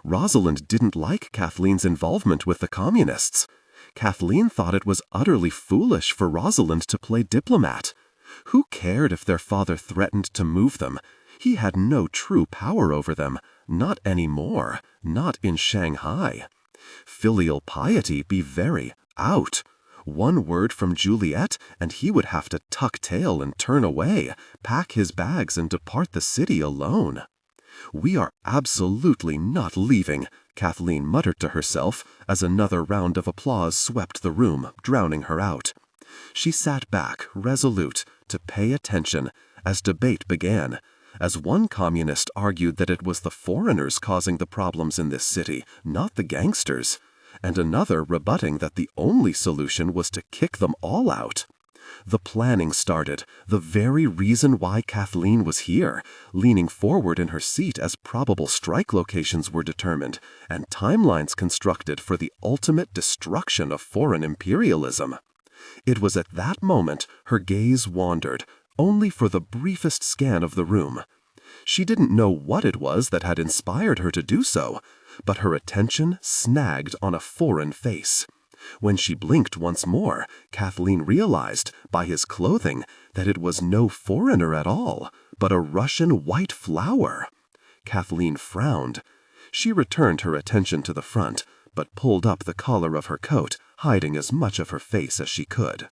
Rosalind didn't like Kathleen's involvement with the communists. Kathleen thought it was utterly foolish for Rosalind to play diplomat. Who cared if their father threatened to move them? He had no true power over them, not anymore, not in Shanghai. Filial piety be very out. One word from Juliet, and he would have to tuck tail and turn away, pack his bags and depart the city alone. "We are absolutely not leaving," Kathleen muttered to herself as another round of applause swept the room, drowning her out. She sat back, resolute, to pay attention, as debate began, as one communist argued that it was the foreigners causing the problems in this city, not the gangsters, and another rebutting that the only solution was to kick them all out. The planning started, the very reason why Kathleen was here, leaning forward in her seat as probable strike locations were determined, and timelines constructed for the ultimate destruction of foreign imperialism. It was at that moment her gaze wandered, only for the briefest scan of the room. She didn't know what it was that had inspired her to do so, but her attention snagged on a foreign face. When she blinked once more, Kathleen realized, by his clothing, that it was no foreigner at all, but a Russian white flower. Kathleen frowned. She returned her attention to the front, but pulled up the collar of her coat, hiding as much of her face as she could.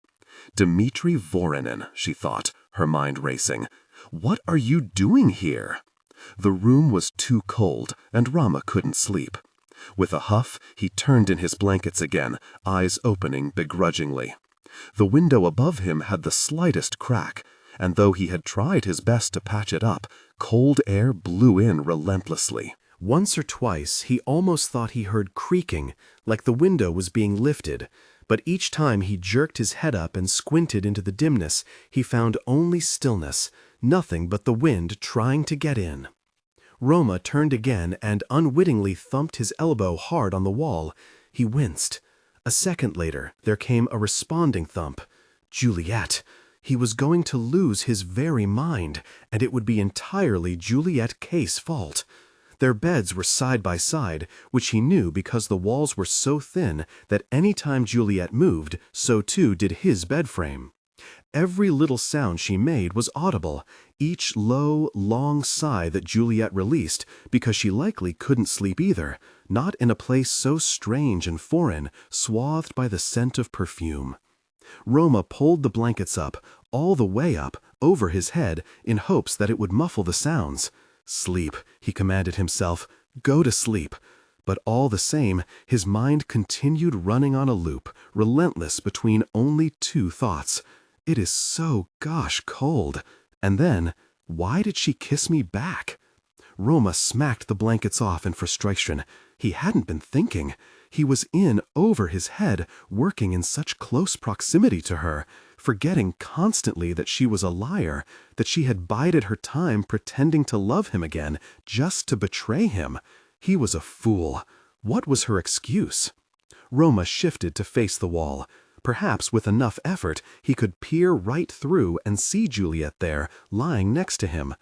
"Dmitri Voronin," she thought, her mind racing. "What are you doing here?" The room was too cold, and Rama couldn't sleep. With a huff, he turned in his blankets again, eyes opening begrudgingly. The window above him had the slightest crack, and though he had tried his best to patch it up, cold air blew in relentlessly. Once or twice he almost thought he heard creaking, like the window was being lifted, but each time he jerked his head up and squinted into the dimness, he found only stillness, nothing but the wind trying to get in. Roma turned again and unwittingly thumped his elbow hard on the wall. He winced. A second later, there came a responding thump. Juliet! He was going to lose his very mind, and it would be entirely Juliette Cai's fault. Their beds were side by side, which he knew because the walls were so thin that any time Juliet moved, so too did his bed frame. Every little sound she made was audible, each low, long sigh that Juliet released, because she likely couldn't sleep either, not in a place so strange and foreign, swathed by the scent of perfume. Roma pulled the blankets up, all the way up, over his head, in hopes that it would muffle the sounds. "Sleep," he commanded himself. "Go to sleep." But all the same, his mind continued running on a loop, relentless between only two thoughts. "It is so gosh cold." And then, "Why did she kiss me back?" Roma smacked the blankets off in frustration. He hadn't been thinking. He was in over his head, working in such close proximity to her, forgetting constantly that she was a liar, that she had bided her time pretending to love him again, just to betray him. He was a fool. What was her excuse? Roma shifted to face the wall. Perhaps with enough effort, he could peer right through and see Juliet there, lying next to him.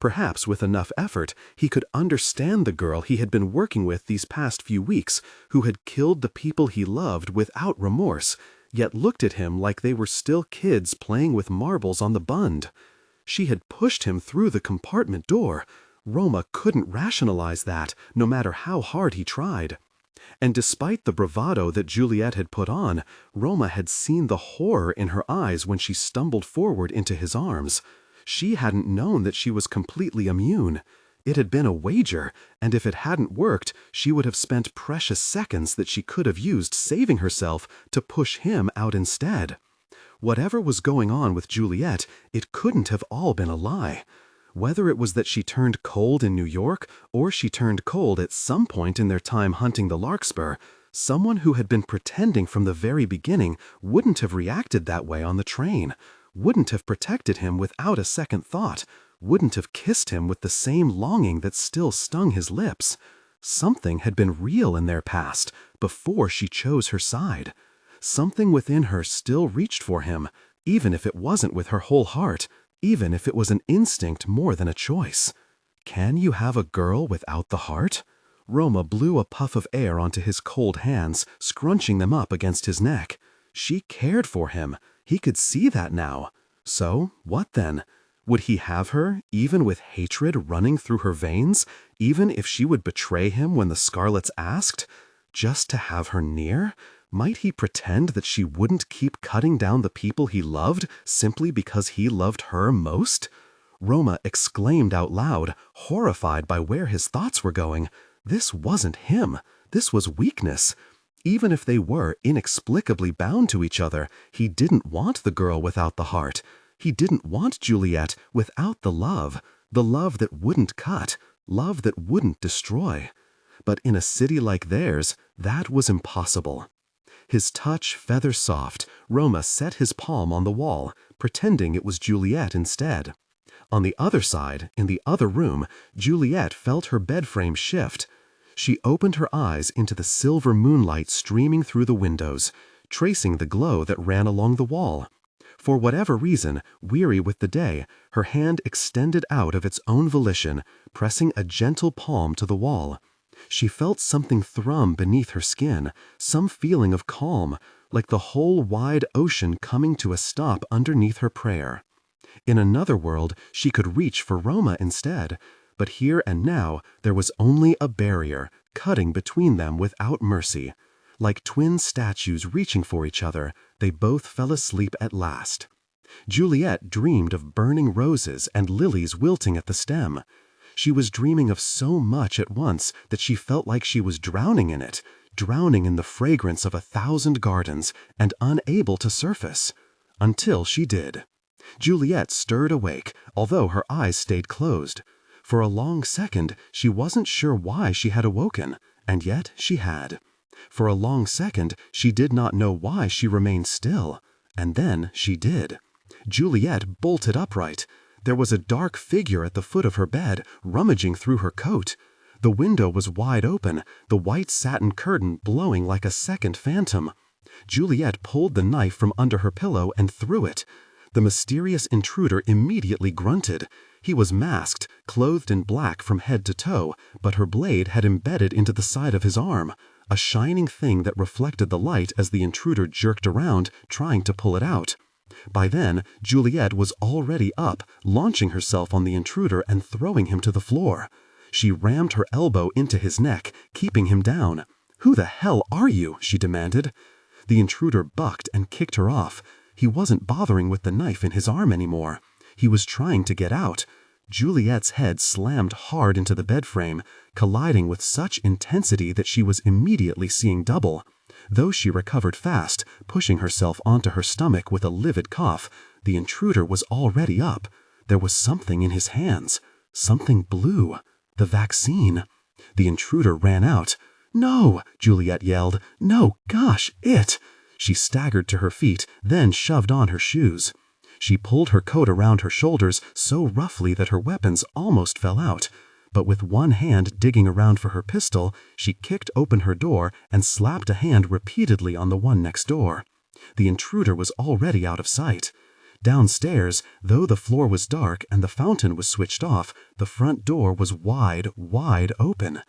Perhaps with enough effort, he could understand the girl he had been working with these past few weeks, who had killed the people he loved without remorse, yet looked at him like they were still kids playing with marbles on the bund. She had pushed him through the compartment door. Roma couldn't rationalize that, no matter how hard he tried. And despite the bravado that Juliet had put on, Roma had seen the horror in her eyes when she stumbled forward into his arms. She hadn't known that she was completely immune. It had been a wager, and if it hadn't worked, she would have spent precious seconds that she could have used saving herself to push him out instead. Whatever was going on with Juliet, it couldn't have all been a lie. Whether it was that she turned cold in New York, or she turned cold at some point in their time hunting the larkspur, someone who had been pretending from the very beginning wouldn't have reacted that way on the train, wouldn't have protected him without a second thought, wouldn't have kissed him with the same longing that still stung his lips. Something had been real in their past, before she chose her side. Something within her still reached for him, even if it wasn't with her whole heart, even if it was an instinct more than a choice. Can you have a girl without the heart? Roma blew a puff of air onto his cold hands, scrunching them up against his neck. She cared for him. He could see that now. So, what then? Would he have her, even with hatred running through her veins, even if she would betray him when the Scarlets asked? Just to have her near? Might he pretend that she wouldn't keep cutting down the people he loved simply because he loved her most? Roma exclaimed out loud, horrified by where his thoughts were going. This wasn't him. This was weakness. Even if they were inexplicably bound to each other, he didn't want the girl without the heart. He didn't want Juliet without the love that wouldn't cut, love that wouldn't destroy. But in a city like theirs, that was impossible. His touch feather soft, Roma set his palm on the wall, pretending it was Juliet instead. On the other side, in the other room, Juliet felt her bed frame shift. She opened her eyes into the silver moonlight streaming through the windows, tracing the glow that ran along the wall. For whatever reason, weary with the day, her hand extended out of its own volition, pressing a gentle palm to the wall. She felt something thrum beneath her skin, some feeling of calm, like the whole wide ocean coming to a stop underneath her prayer. In another world, she could reach for Roma instead, but here and now there was only a barrier, cutting between them without mercy. Like twin statues reaching for each other, they both fell asleep at last. Juliet dreamed of burning roses and lilies wilting at the stem. She was dreaming of so much at once that she felt like she was drowning in it, drowning in the fragrance of 1,000 gardens and unable to surface. Until she did. Juliet stirred awake, although her eyes stayed closed. For a long second, she wasn't sure why she had awoken, and yet she had. For a long second, she did not know why she remained still, and then she did. Juliet bolted upright. There was a dark figure at the foot of her bed, rummaging through her coat. The window was wide open, the white satin curtain blowing like a second phantom. Juliet pulled the knife from under her pillow and threw it. The mysterious intruder immediately grunted. He was masked, clothed in black from head to toe, but her blade had embedded into the side of his arm, a shining thing that reflected the light as the intruder jerked around, trying to pull it out. By then, Juliet was already up, launching herself on the intruder and throwing him to the floor. She rammed her elbow into his neck, keeping him down. "Who the hell are you?" she demanded. The intruder bucked and kicked her off. He wasn't bothering with the knife in his arm anymore. He was trying to get out. Juliet's head slammed hard into the bed frame, colliding with such intensity that she was immediately seeing double. Though she recovered fast, pushing herself onto her stomach with a livid cough, the intruder was already up. There was something in his hands. Something blue. The vaccine. The intruder ran out. "No!" Juliet yelled. "No, gosh, it!" She staggered to her feet, then shoved on her shoes. She pulled her coat around her shoulders so roughly that her weapons almost fell out. But with one hand digging around for her pistol, she kicked open her door and slapped a hand repeatedly on the one next door. The intruder was already out of sight. Downstairs, though the floor was dark and the fountain was switched off, the front door was wide, wide open.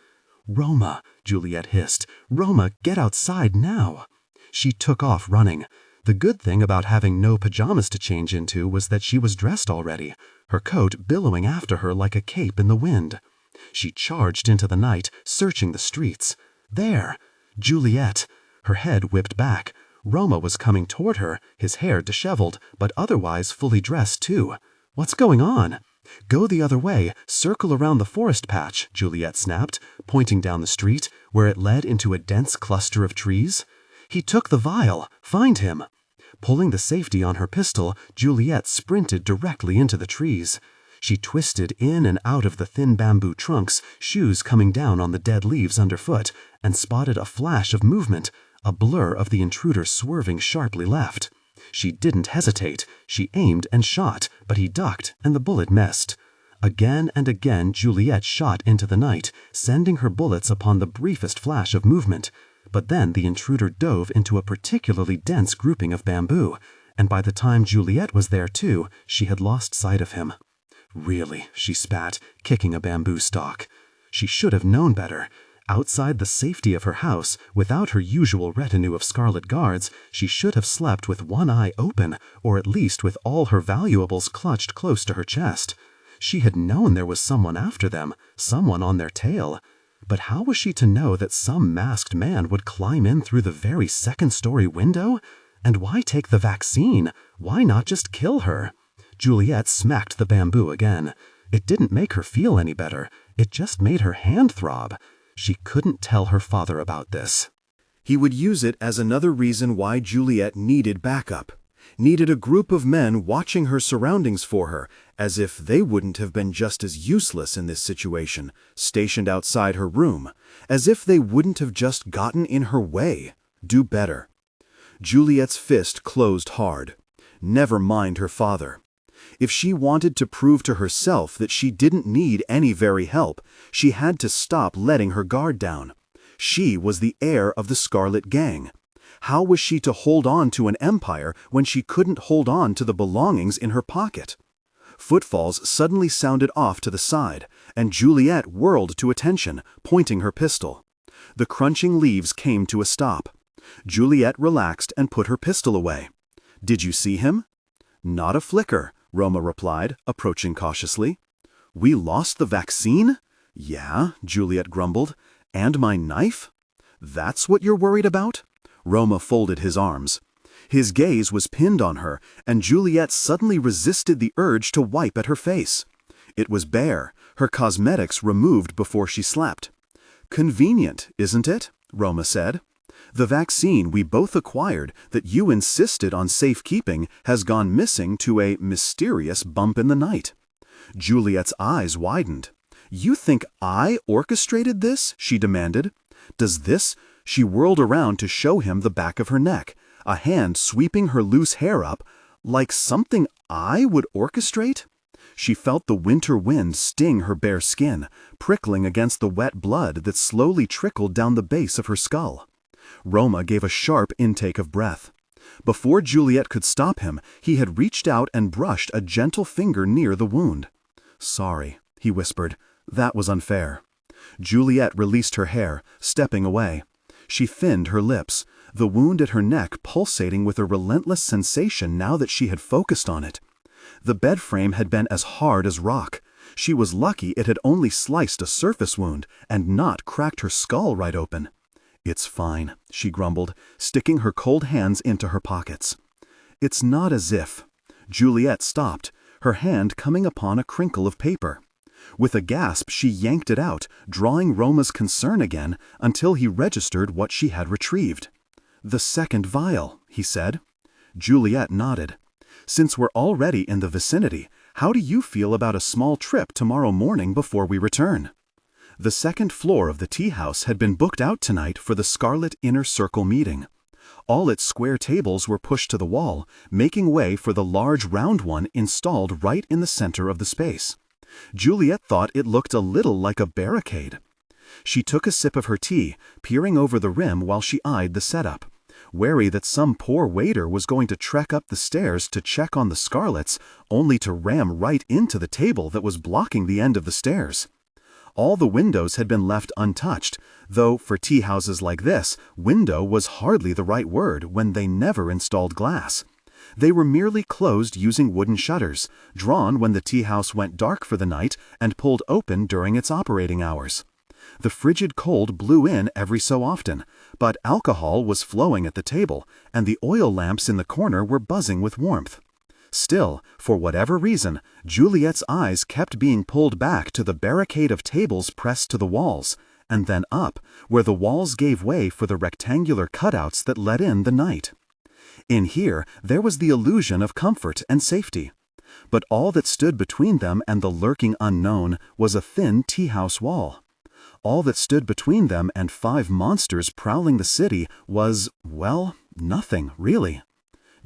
"Roma," Juliet hissed. "Roma, get outside now." She took off running. The good thing about having no pajamas to change into was that she was dressed already, her coat billowing after her like a cape in the wind. She charged into the night, searching the streets. There! Juliet! Her head whipped back. Roma was coming toward her, his hair disheveled, but otherwise fully dressed too. What's going on? "Go the other way, circle around the forest patch," Juliette snapped, pointing down the street, where it led into a dense cluster of trees. "He took the vial. Find him." Pulling the safety on her pistol, Juliette sprinted directly into the trees. She twisted in and out of the thin bamboo trunks, shoes coming down on the dead leaves underfoot, and spotted a flash of movement, a blur of the intruder swerving sharply left. She didn't hesitate. She aimed and shot, but he ducked, and the bullet missed. Again and again Juliette shot into the night, sending her bullets upon the briefest flash of movement. But then the intruder dove into a particularly dense grouping of bamboo, and by the time Juliette was there too, she had lost sight of him. "Really," she spat, kicking a bamboo stalk. She should have known better. Outside the safety of her house, without her usual retinue of scarlet guards, she should have slept with one eye open, or at least with all her valuables clutched close to her chest. She had known there was someone after them, someone on their tail. But how was she to know that some masked man would climb in through the very second-story window? And why take the vaccine? Why not just kill her? Juliette smacked the bamboo again. It didn't make her feel any better. It just made her hand throb. She couldn't tell her father about this. He would use it as another reason why Juliette needed backup, needed a group of men watching her surroundings for her, as if they wouldn't have been just as useless in this situation, stationed outside her room, as if they wouldn't have just gotten in her way. Do better. Juliette's fist closed hard. Never mind her father. If she wanted to prove to herself that she didn't need any very help, she had to stop letting her guard down. She was the heir of the Scarlet Gang. How was she to hold on to an empire when she couldn't hold on to the belongings in her pocket? Footfalls suddenly sounded off to the side, and Juliette whirled to attention, pointing her pistol. The crunching leaves came to a stop. Juliette relaxed and put her pistol away. "Did you see him?" "Not a flicker," Roma replied, approaching cautiously. "We lost the vaccine?" "Yeah," Juliette grumbled. "And my knife?" "That's what you're worried about?" Roma folded his arms. His gaze was pinned on her, and Juliette suddenly resisted the urge to wipe at her face. It was bare, her cosmetics removed before she slept. "Convenient, isn't it?" Roma said. "The vaccine we both acquired that you insisted on safekeeping has gone missing to a mysterious bump in the night." Juliette's eyes widened. "You think I orchestrated this?" she demanded. "Does this—" She whirled around to show him the back of her neck, a hand sweeping her loose hair up, like something I would orchestrate. She felt the winter wind sting her bare skin, prickling against the wet blood that slowly trickled down the base of her skull. Roma gave a sharp intake of breath. Before Juliette could stop him, he had reached out and brushed a gentle finger near the wound. "Sorry," he whispered. "That was unfair." Juliette released her hair, stepping away. She thinned her lips, the wound at her neck pulsating with a relentless sensation now that she had focused on it. The bed frame had been as hard as rock. She was lucky it had only sliced a surface wound and not cracked her skull right open. "It's fine," she grumbled, sticking her cold hands into her pockets. "It's not as if—" Juliette stopped, her hand coming upon a crinkle of paper. With a gasp she yanked it out, drawing Roma's concern again until he registered what she had retrieved. "The second vial," he said. Juliette nodded. "Since we're already in the vicinity, how do you feel about a small trip tomorrow morning before we return?" The second floor of the tea house had been booked out tonight for the Scarlet Inner Circle meeting. All its square tables were pushed to the wall, making way for the large round one installed right in the center of the space. Juliette thought it looked a little like a barricade. She took a sip of her tea, peering over the rim while she eyed the setup. Wary that some poor waiter was going to trek up the stairs to check on the Scarlets, only to ram right into the table that was blocking the end of the stairs. All the windows had been left untouched, though for tea houses like this, window was hardly the right word when they never installed glass. They were merely closed using wooden shutters, drawn when the tea house went dark for the night and pulled open during its operating hours. The frigid cold blew in every so often, but alcohol was flowing at the table, and the oil lamps in the corner were buzzing with warmth. Still, for whatever reason, Juliette's eyes kept being pulled back to the barricade of tables pressed to the walls, and then up, where the walls gave way for the rectangular cutouts that let in the night. In here, there was the illusion of comfort and safety. But all that stood between them and the lurking unknown was a thin tea-house wall. All that stood between them and 5 monsters prowling the city was, well, nothing, really.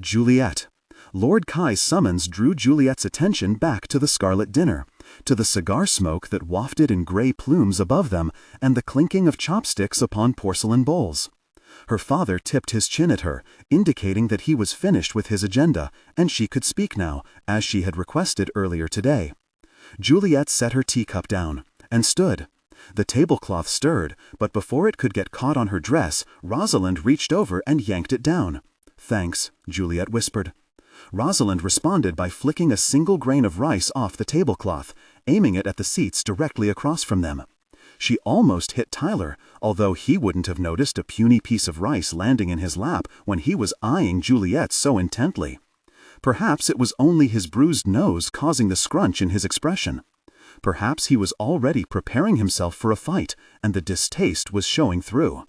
Juliet. Lord Cai's summons drew Juliette's attention back to the scarlet dinner, to the cigar smoke that wafted in gray plumes above them and the clinking of chopsticks upon porcelain bowls. Her father tipped his chin at her, indicating that he was finished with his agenda, and she could speak now, as she had requested earlier today. Juliet set her teacup down, and stood. The tablecloth stirred, but before it could get caught on her dress, Rosalind reached over and yanked it down. "Thanks," Juliet whispered. Rosalind responded by flicking a single grain of rice off the tablecloth, aiming it at the seats directly across from them. She almost hit Tyler, although he wouldn't have noticed a puny piece of rice landing in his lap when he was eyeing Juliet so intently. Perhaps it was only his bruised nose causing the scrunch in his expression. Perhaps he was already preparing himself for a fight, and the distaste was showing through.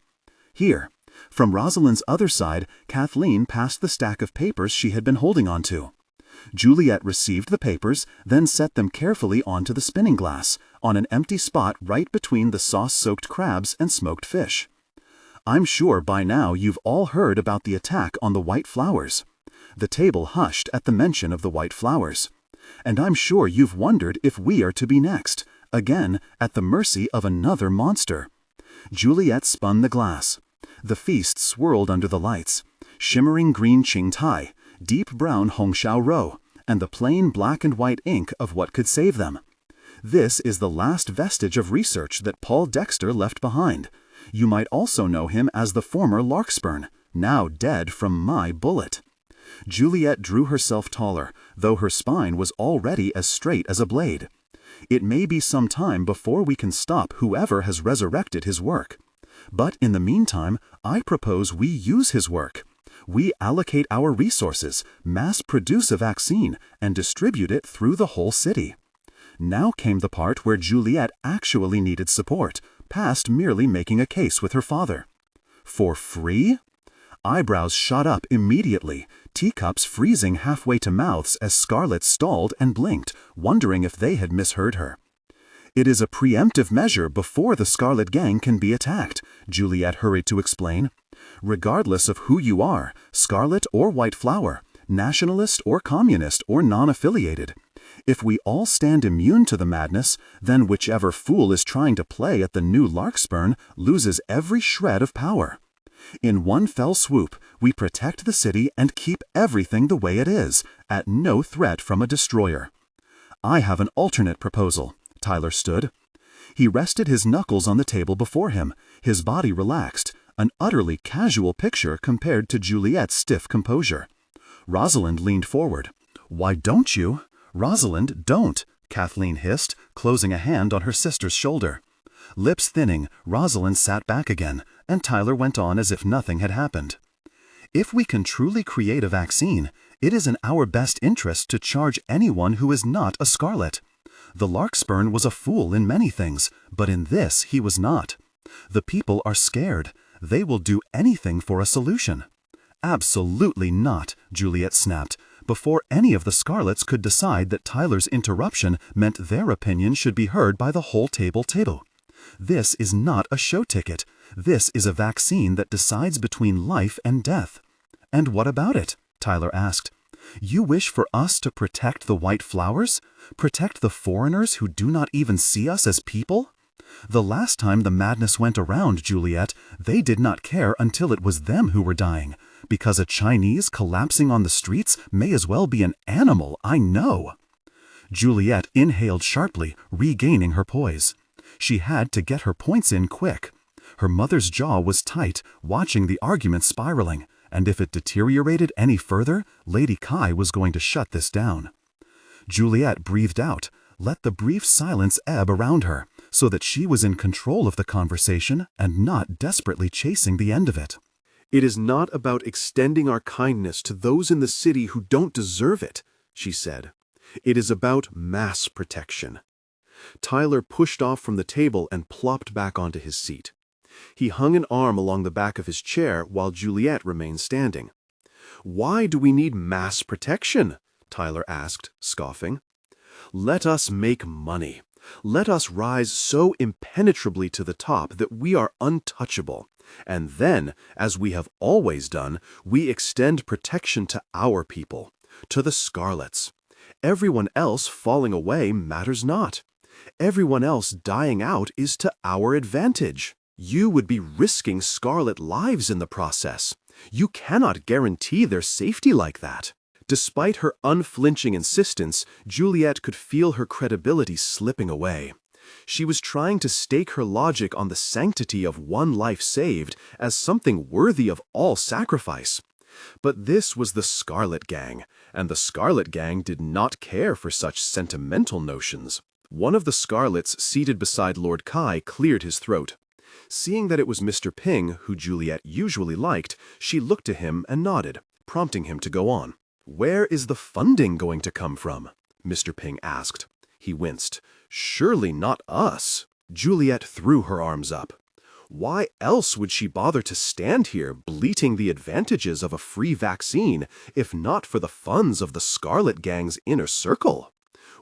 Here, from Rosalind's other side, Kathleen passed the stack of papers she had been holding onto. Juliet received the papers, then set them carefully onto the spinning glass, on an empty spot right between the sauce-soaked crabs and smoked fish. "I'm sure by now you've all heard about the attack on the white flowers." The table hushed at the mention of the white flowers. "And I'm sure you've wondered if we are to be next, again at the mercy of another monster." Juliet spun the glass. The feast swirled under the lights. Shimmering green Qing Tai, deep brown Hongxiao Ro, and the plain black and white ink of what could save them. This is the last vestige of research that Paul Dexter left behind. You might also know him as the former Larkspur, now dead from my bullet. Juliet drew herself taller, though her spine was already as straight as a blade. It may be some time before we can stop whoever has resurrected his work. But in the meantime, I propose we use his work. We allocate our resources, mass-produce a vaccine, and distribute it through the whole city. Now came the part where Juliet actually needed support, past merely making a case with her father. For free? Eyebrows shot up immediately, teacups freezing halfway to mouths as Scarlett stalled and blinked, wondering if they had misheard her. "It is a preemptive measure before the Scarlet Gang can be attacked," Juliet hurried to explain. "Regardless of who you are, Scarlet or White Flower, nationalist or communist or non-affiliated. If we all stand immune to the madness, then whichever fool is trying to play at the new Larkspur loses every shred of power. In one fell swoop, we protect the city and keep everything the way it is, at no threat from a destroyer." "I have an alternate proposal." Tyler stood. He rested his knuckles on the table before him, his body relaxed, an utterly casual picture compared to Juliet's stiff composure. Rosalind leaned forward. "Why don't you?" "Rosalind, don't," Kathleen hissed, closing a hand on her sister's shoulder. Lips thinning, Rosalind sat back again, and Tyler went on as if nothing had happened. "If we can truly create a vaccine, it is in our best interest to charge anyone who is not a Scarlet. The Larkspur was a fool in many things, but in this he was not. The people are scared. They will do anything for a solution." "Absolutely not," Juliet snapped, before any of the Scarlets could decide that Tyler's interruption meant their opinion should be heard by the whole table. "This is not a show ticket. This is a vaccine that decides between life and death." "And what about it?" Tyler asked. "You wish for us to protect the white flowers? Protect the foreigners who do not even see us as people? The last time the madness went around, Juliet, they did not care until it was them who were dying, because a Chinese collapsing on the streets may as well be an animal, I know." Juliet inhaled sharply, regaining her poise. She had to get her points in quick. Her mother's jaw was tight, watching the argument spiraling, and if it deteriorated any further, Lady Cai was going to shut this down. Juliet breathed out, let the brief silence ebb around her, so that she was in control of the conversation and not desperately chasing the end of it. "It is not about extending our kindness to those in the city who don't deserve it," she said. "It is about mass protection." Tyler pushed off from the table and plopped back onto his seat. He hung an arm along the back of his chair while Juliette remained standing. "Why do we need mass protection?" Tyler asked, scoffing. "Let us make money. Let us rise so impenetrably to the top that we are untouchable. And then, as we have always done, we extend protection to our people, to the Scarlets. Everyone else falling away matters not. Everyone else dying out is to our advantage. You would be risking Scarlet lives in the process. You cannot guarantee their safety like that." Despite her unflinching insistence, Juliette could feel her credibility slipping away. She was trying to stake her logic on the sanctity of one life saved as something worthy of all sacrifice. But this was the Scarlet Gang, and the Scarlet Gang did not care for such sentimental notions. One of the Scarlets seated beside Lord Cai cleared his throat. Seeing that it was Mr. Ping, who Juliette usually liked, she looked to him and nodded, prompting him to go on. "Where is the funding going to come from?" Mr. Ping asked. He winced. "Surely not us." Juliette threw her arms up. Why else would she bother to stand here bleating the advantages of a free vaccine if not for the funds of the Scarlet Gang's inner circle?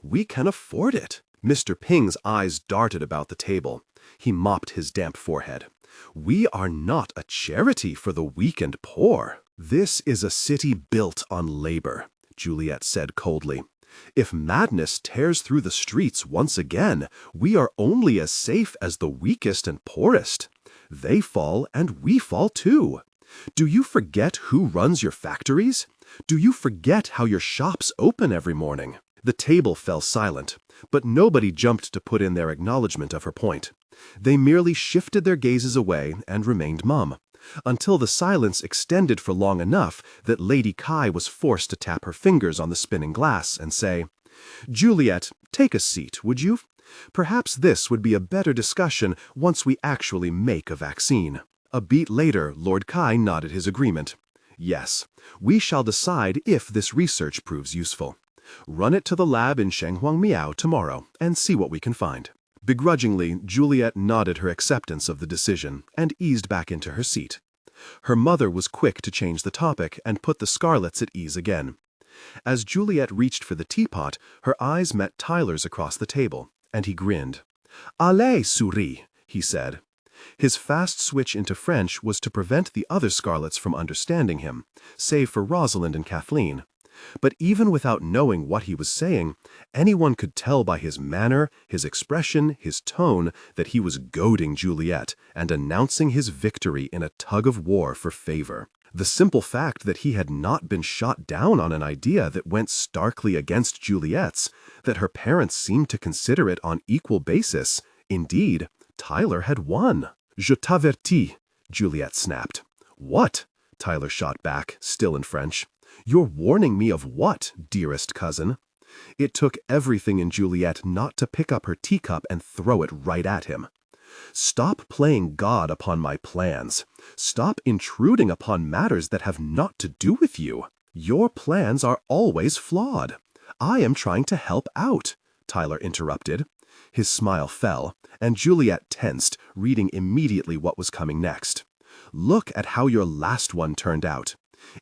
"We can afford it." Mr. Ping's eyes darted about the table. He mopped his damp forehead. "We are not a charity for the weak and poor." "This is a city built on labor," Juliette said coldly. "If madness tears through the streets once again, we are only as safe as the weakest and poorest. They fall and we fall too. Do you forget who runs your factories? Do you forget how your shops open every morning?" The table fell silent, but nobody jumped to put in their acknowledgement of her point. They merely shifted their gazes away and remained mum, until the silence extended for long enough that Lady Cai was forced to tap her fingers on the spinning glass and say, "Juliette, take a seat, would you? Perhaps this would be a better discussion once we actually make a vaccine." A beat later, Lord Cai nodded his agreement. "Yes, we shall decide if this research proves useful. Run it to the lab in Shenghuangmiao tomorrow and see what we can find." Begrudgingly, Juliette nodded her acceptance of the decision and eased back into her seat. Her mother was quick to change the topic and put the Scarlets at ease again. As Juliette reached for the teapot, her eyes met Tyler's across the table, and he grinned. "Allez, souris," he said. His fast switch into French was to prevent the other Scarlets from understanding him, save for Rosalind and Kathleen. But even without knowing what he was saying, anyone could tell by his manner, his expression, his tone, that he was goading Juliette and announcing his victory in a tug-of-war for favor. The simple fact that he had not been shot down on an idea that went starkly against Juliette's, that her parents seemed to consider it on equal basis, indeed, Tyler had won. "Je t'avertis," Juliette snapped. "What?" Tyler shot back, still in French. "You're warning me of what, dearest cousin?" It took everything in Juliette not to pick up her teacup and throw it right at him. "Stop playing God upon my plans. Stop intruding upon matters that have naught to do with you. Your plans are always flawed. I am trying to help out," Tyler interrupted. His smile fell, and Juliette tensed, reading immediately what was coming next. "Look at how your last one turned out.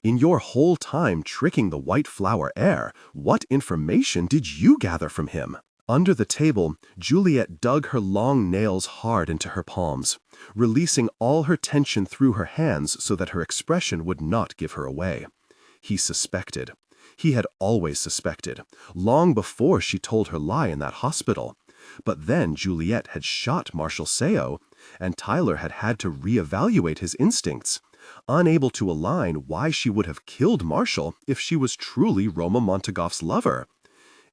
In your whole time tricking the White Flower heir, what information did you gather from him?" Under the table, Juliette dug her long nails hard into her palms, releasing all her tension through her hands so that her expression would not give her away. He suspected. He had always suspected, long before she told her lie in that hospital. But then Juliette had shot Marshal Seo, and Tyler had had to reevaluate his instincts, unable to align why she would have killed Marshal if she was truly Roma Montagov's lover.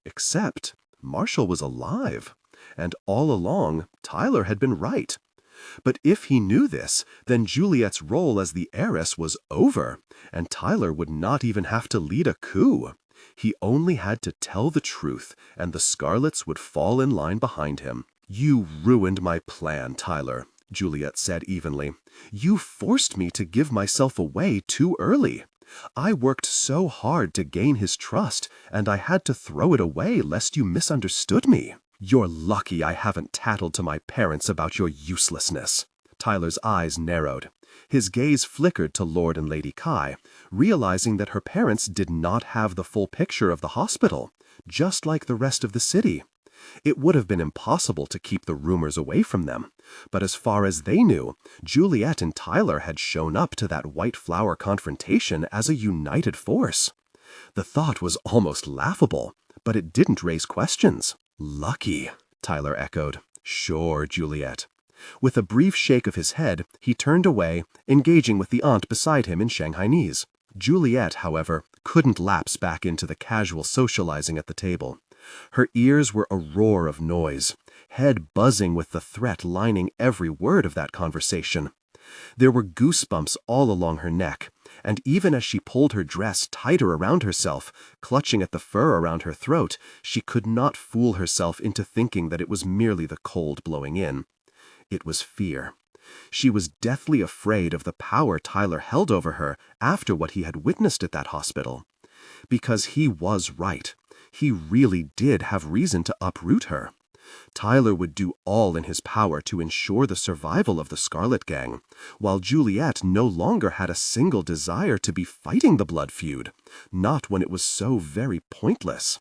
Except Marshal was alive, and all along Tyler had been right. But if he knew this, then Juliette's role as the heiress was over, and Tyler would not even have to lead a coup. He only had to tell the truth, and the Scarlets would fall in line behind him. "You ruined my plan, Tyler," Juliette said evenly. "You forced me to give myself away too early. I worked so hard to gain his trust, and I had to throw it away lest you misunderstood me. You're lucky I haven't tattled to my parents about your uselessness." Tyler's eyes narrowed. His gaze flickered to Lord and Lady Cai, realizing that her parents did not have the full picture of the hospital, just like the rest of the city. It would have been impossible to keep the rumors away from them, but as far as they knew, Juliet and Tyler had shown up to that White Flower confrontation as a united force. The thought was almost laughable, but it didn't raise questions. "Lucky," Tyler echoed. "Sure, Juliet." With a brief shake of his head, he turned away, engaging with the aunt beside him in Shanghainese. Juliet, however, couldn't lapse back into the casual socializing at the table. Her ears were a roar of noise, head buzzing with the threat lining every word of that conversation. There were goosebumps all along her neck, and even as she pulled her dress tighter around herself, clutching at the fur around her throat, she could not fool herself into thinking that it was merely the cold blowing in. It was fear. She was deathly afraid of the power Tyler held over her after what he had witnessed at that hospital. Because he was right. He really did have reason to uproot her. Tyler would do all in his power to ensure the survival of the Scarlet Gang, while Juliet no longer had a single desire to be fighting the blood feud, not when it was so very pointless.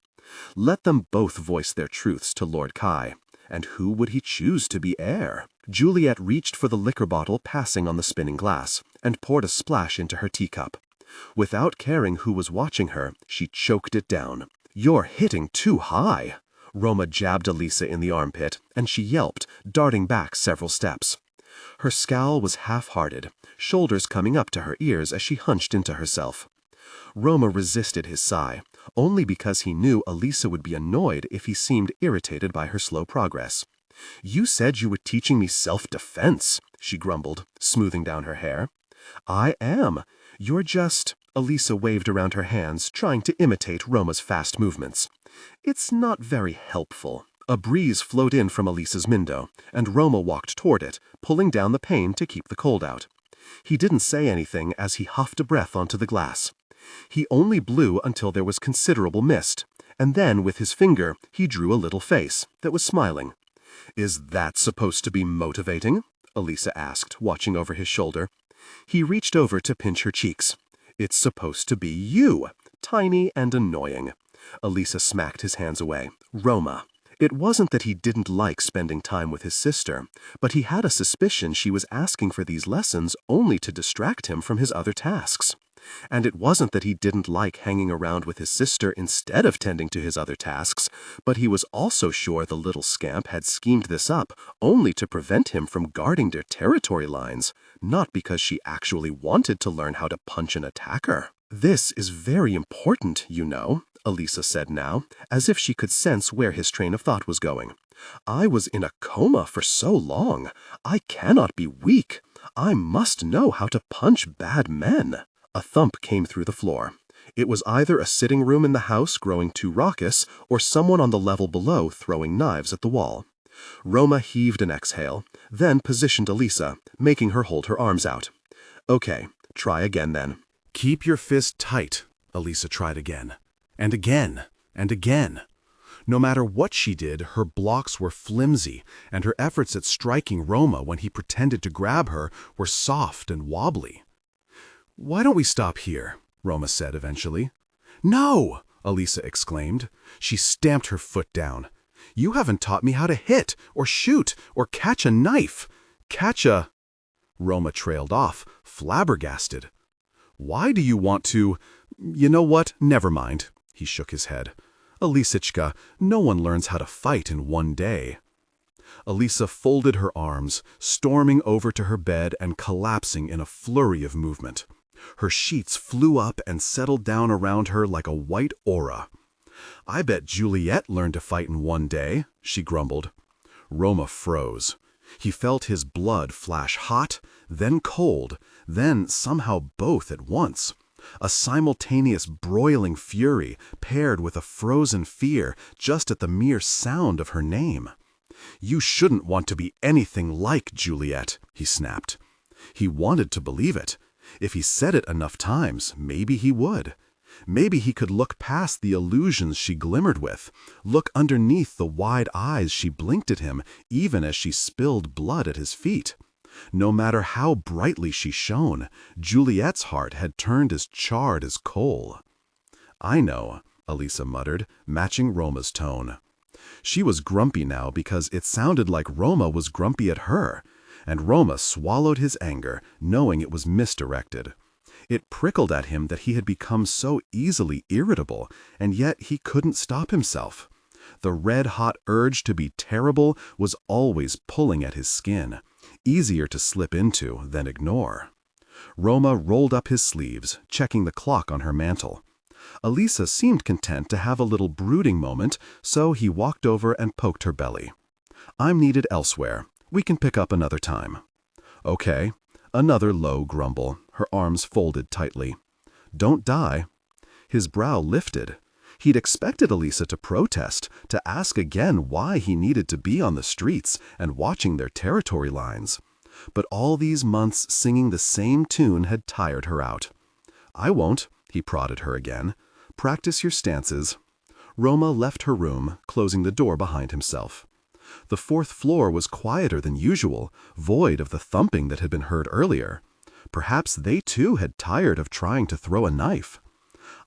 Let them both voice their truths to Lord Cai, and who would he choose to be heir? Juliet reached for the liquor bottle passing on the spinning glass, and poured a splash into her teacup. Without caring who was watching her, she choked it down. "You're hitting too high." Roma jabbed Elisa in the armpit, and she yelped, darting back several steps. Her scowl was half-hearted, shoulders coming up to her ears as she hunched into herself. Roma resisted his sigh, only because he knew Elisa would be annoyed if he seemed irritated by her slow progress. "You said you were teaching me self-defense," she grumbled, smoothing down her hair. "I am. You're just—" Elisa waved around her hands, trying to imitate Roma's fast movements. "It's not very helpful." A breeze flowed in from Elisa's window, and Roma walked toward it, pulling down the pane to keep the cold out. He didn't say anything as he huffed a breath onto the glass. He only blew until there was considerable mist, and then with his finger he drew a little face that was smiling. "Is that supposed to be motivating?" Elisa asked, watching over his shoulder. He reached over to pinch her cheeks. "It's supposed to be you, tiny and annoying." Elisa smacked his hands away. "Roma." It wasn't that he didn't like spending time with his sister, but he had a suspicion she was asking for these lessons only to distract him from his other tasks. And it wasn't that he didn't like hanging around with his sister instead of tending to his other tasks, but he was also sure the little scamp had schemed this up only to prevent him from guarding their territory lines, not because she actually wanted to learn how to punch an attacker. "This is very important, you know," Elisa said now, as if she could sense where his train of thought was going. "I was in a coma for so long. I cannot be weak. I must know how to punch bad men." A thump came through the floor. It was either a sitting room in the house growing too raucous, or someone on the level below throwing knives at the wall. Roma heaved an exhale, then positioned Elisa, making her hold her arms out. "Okay, try again then." "Keep your fist tight," Elisa tried again. And again, and again. No matter what she did, her blocks were flimsy, and her efforts at striking Roma when he pretended to grab her were soft and wobbly. "Why don't we stop here?" Roma said eventually. "No!" Elisa exclaimed. She stamped her foot down. "You haven't taught me how to hit, or shoot, or catch a knife. Catch a—" Roma trailed off, flabbergasted. "Why do you want to— You know what? Never mind." He shook his head. "Elisichka, no one learns how to fight in one day." Elisa folded her arms, storming over to her bed and collapsing in a flurry of movement. Her sheets flew up and settled down around her like a white aura. "I bet Juliet learned to fight in one day," she grumbled. Roma froze. He felt his blood flash hot, then cold, then somehow both at once. A simultaneous broiling fury paired with a frozen fear just at the mere sound of her name. "You shouldn't want to be anything like Juliet," he snapped. He wanted to believe it. If he said it enough times, maybe he would. Maybe he could look past the illusions she glimmered with, look underneath the wide eyes she blinked at him even as she spilled blood at his feet. No matter how brightly she shone, Juliette's heart had turned as charred as coal. "I know," Elisa muttered, matching Roma's tone. She was grumpy now because it sounded like Roma was grumpy at her, and Roma swallowed his anger, knowing it was misdirected. It prickled at him that he had become so easily irritable, and yet he couldn't stop himself. The red-hot urge to be terrible was always pulling at his skin, easier to slip into than ignore. Roma rolled up his sleeves, checking the clock on her mantel. Elisa seemed content to have a little brooding moment, so he walked over and poked her belly. "I'm needed elsewhere. We can pick up another time." "Okay." Another low grumble, her arms folded tightly. "Don't die." His brow lifted. He'd expected Elisa to protest, to ask again why he needed to be on the streets and watching their territory lines. But all these months singing the same tune had tired her out. "I won't," he prodded her again. "Practice your stances." Roma left her room, closing the door behind himself. The fourth floor was quieter than usual, void of the thumping that had been heard earlier. Perhaps they too had tired of trying to throw a knife.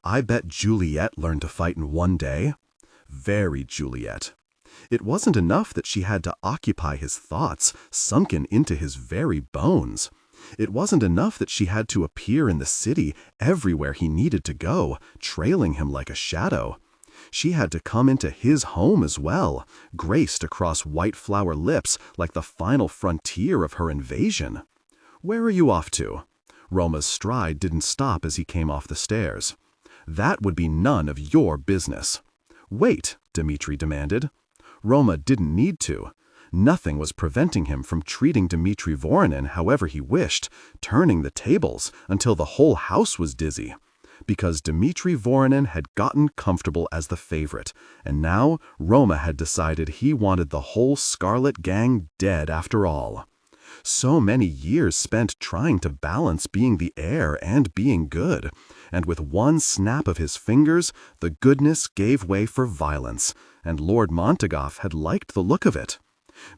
I bet Juliette learned to fight in one day. Very Juliette. It wasn't enough that she had to occupy his thoughts, sunken into his very bones. It wasn't enough that she had to appear in the city everywhere he needed to go, trailing him like a shadow. She had to come into his home as well, graced across white flower lips like the final frontier of her invasion. "Where are you off to?" Roma's stride didn't stop as he came off the stairs. "That would be none of your business." "Wait," Dmitri demanded. Roma didn't need to. Nothing was preventing him from treating Dmitri Voronin however he wished, turning the tables until the whole house was dizzy. Because Dmitri Voronin had gotten comfortable as the favorite, and now Roma had decided he wanted the whole Scarlet Gang dead after all. So many years spent trying to balance being the heir and being good, and with one snap of his fingers, the goodness gave way for violence, and Lord Montagov had liked the look of it.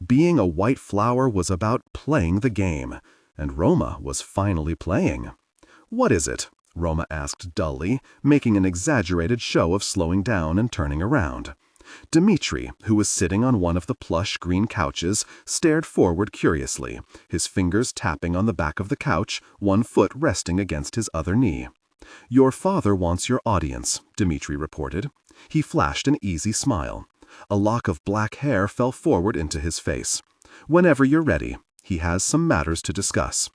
Being a white flower was about playing the game, and Roma was finally playing. "What is it?" Roma asked dully, making an exaggerated show of slowing down and turning around. Dmitri, who was sitting on one of the plush green couches, stared forward curiously, his fingers tapping on the back of the couch, one foot resting against his other knee. "Your father wants your audience," Dmitri reported. He flashed an easy smile. A lock of black hair fell forward into his face. "Whenever you're ready. He has some matters to discuss."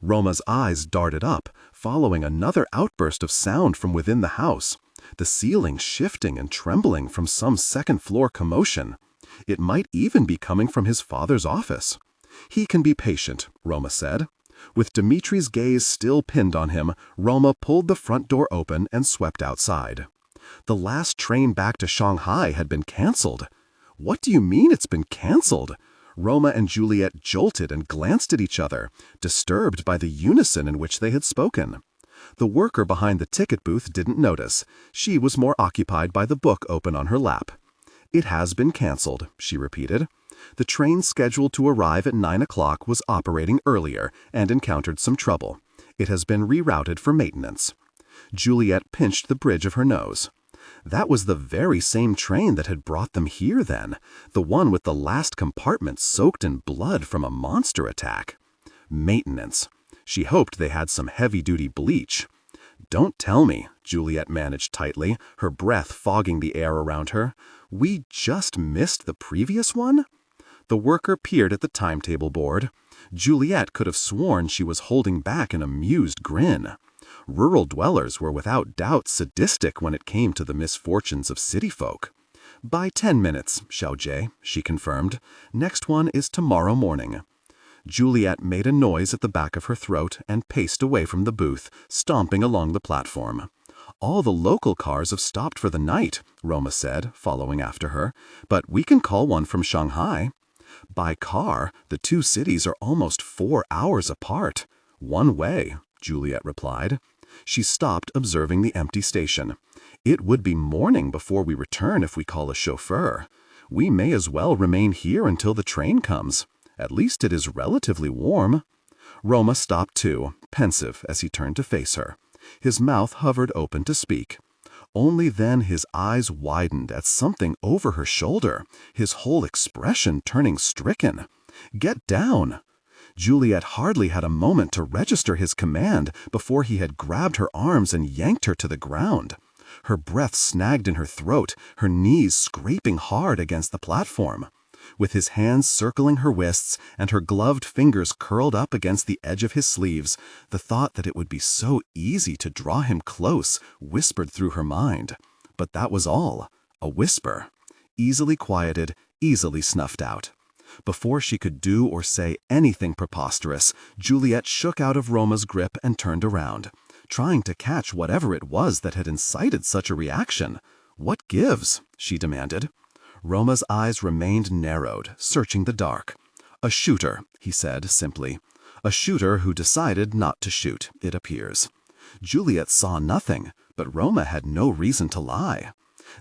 Roma's eyes darted up, following another outburst of sound from within the house, the ceiling shifting and trembling from some second-floor commotion. It might even be coming from his father's office. "He can be patient," Roma said. With Dmitri's gaze still pinned on him, Roma pulled the front door open and swept outside. The last train back to Shanghai had been canceled. "What do you mean it's been canceled?" Roma and Juliet jolted and glanced at each other, disturbed by the unison in which they had spoken. The worker behind the ticket booth didn't notice. She was more occupied by the book open on her lap. "It has been canceled," she repeated. "The train scheduled to arrive at 9 o'clock was operating earlier and encountered some trouble. It has been rerouted for maintenance." Juliet pinched the bridge of her nose. That was the very same train that had brought them here then, the one with the last compartment soaked in blood from a monster attack. Maintenance. She hoped they had some heavy-duty bleach. "Don't tell me," Juliet managed tightly, her breath fogging the air around her. "We just missed the previous one?" The worker peered at the timetable board. Juliet could have sworn she was holding back an amused grin. Rural dwellers were without doubt sadistic when it came to the misfortunes of city folk. "By 10 minutes, Xiaojie," she confirmed. "Next one is tomorrow morning." Juliet made a noise at the back of her throat and paced away from the booth, stomping along the platform. "All the local cars have stopped for the night," Roma said, following after her. "But we can call one from Shanghai." By car, the two cities are almost 4 hours apart. One way. Juliet replied. She stopped observing the empty station. It would be morning before we return if we call a chauffeur. We may as well remain here until the train comes. At least it is relatively warm. Roma stopped too, pensive as he turned to face her. His mouth hovered open to speak. Only then his eyes widened at something over her shoulder, his whole expression turning stricken. "Get down!" Juliet hardly had a moment to register his command before he had grabbed her arms and yanked her to the ground. Her breath snagged in her throat, her knees scraping hard against the platform. With his hands circling her wrists and her gloved fingers curled up against the edge of his sleeves, the thought that it would be so easy to draw him close whispered through her mind. But that was all, a whisper, easily quieted, easily snuffed out. Before she could do or say anything preposterous, Juliet shook out of Roma's grip and turned around, trying to catch whatever it was that had incited such a reaction. "What gives?" she demanded. Roma's eyes remained narrowed, searching the dark. "A shooter," he said simply. "A shooter who decided not to shoot, it appears." Juliet saw nothing, but Roma had no reason to lie.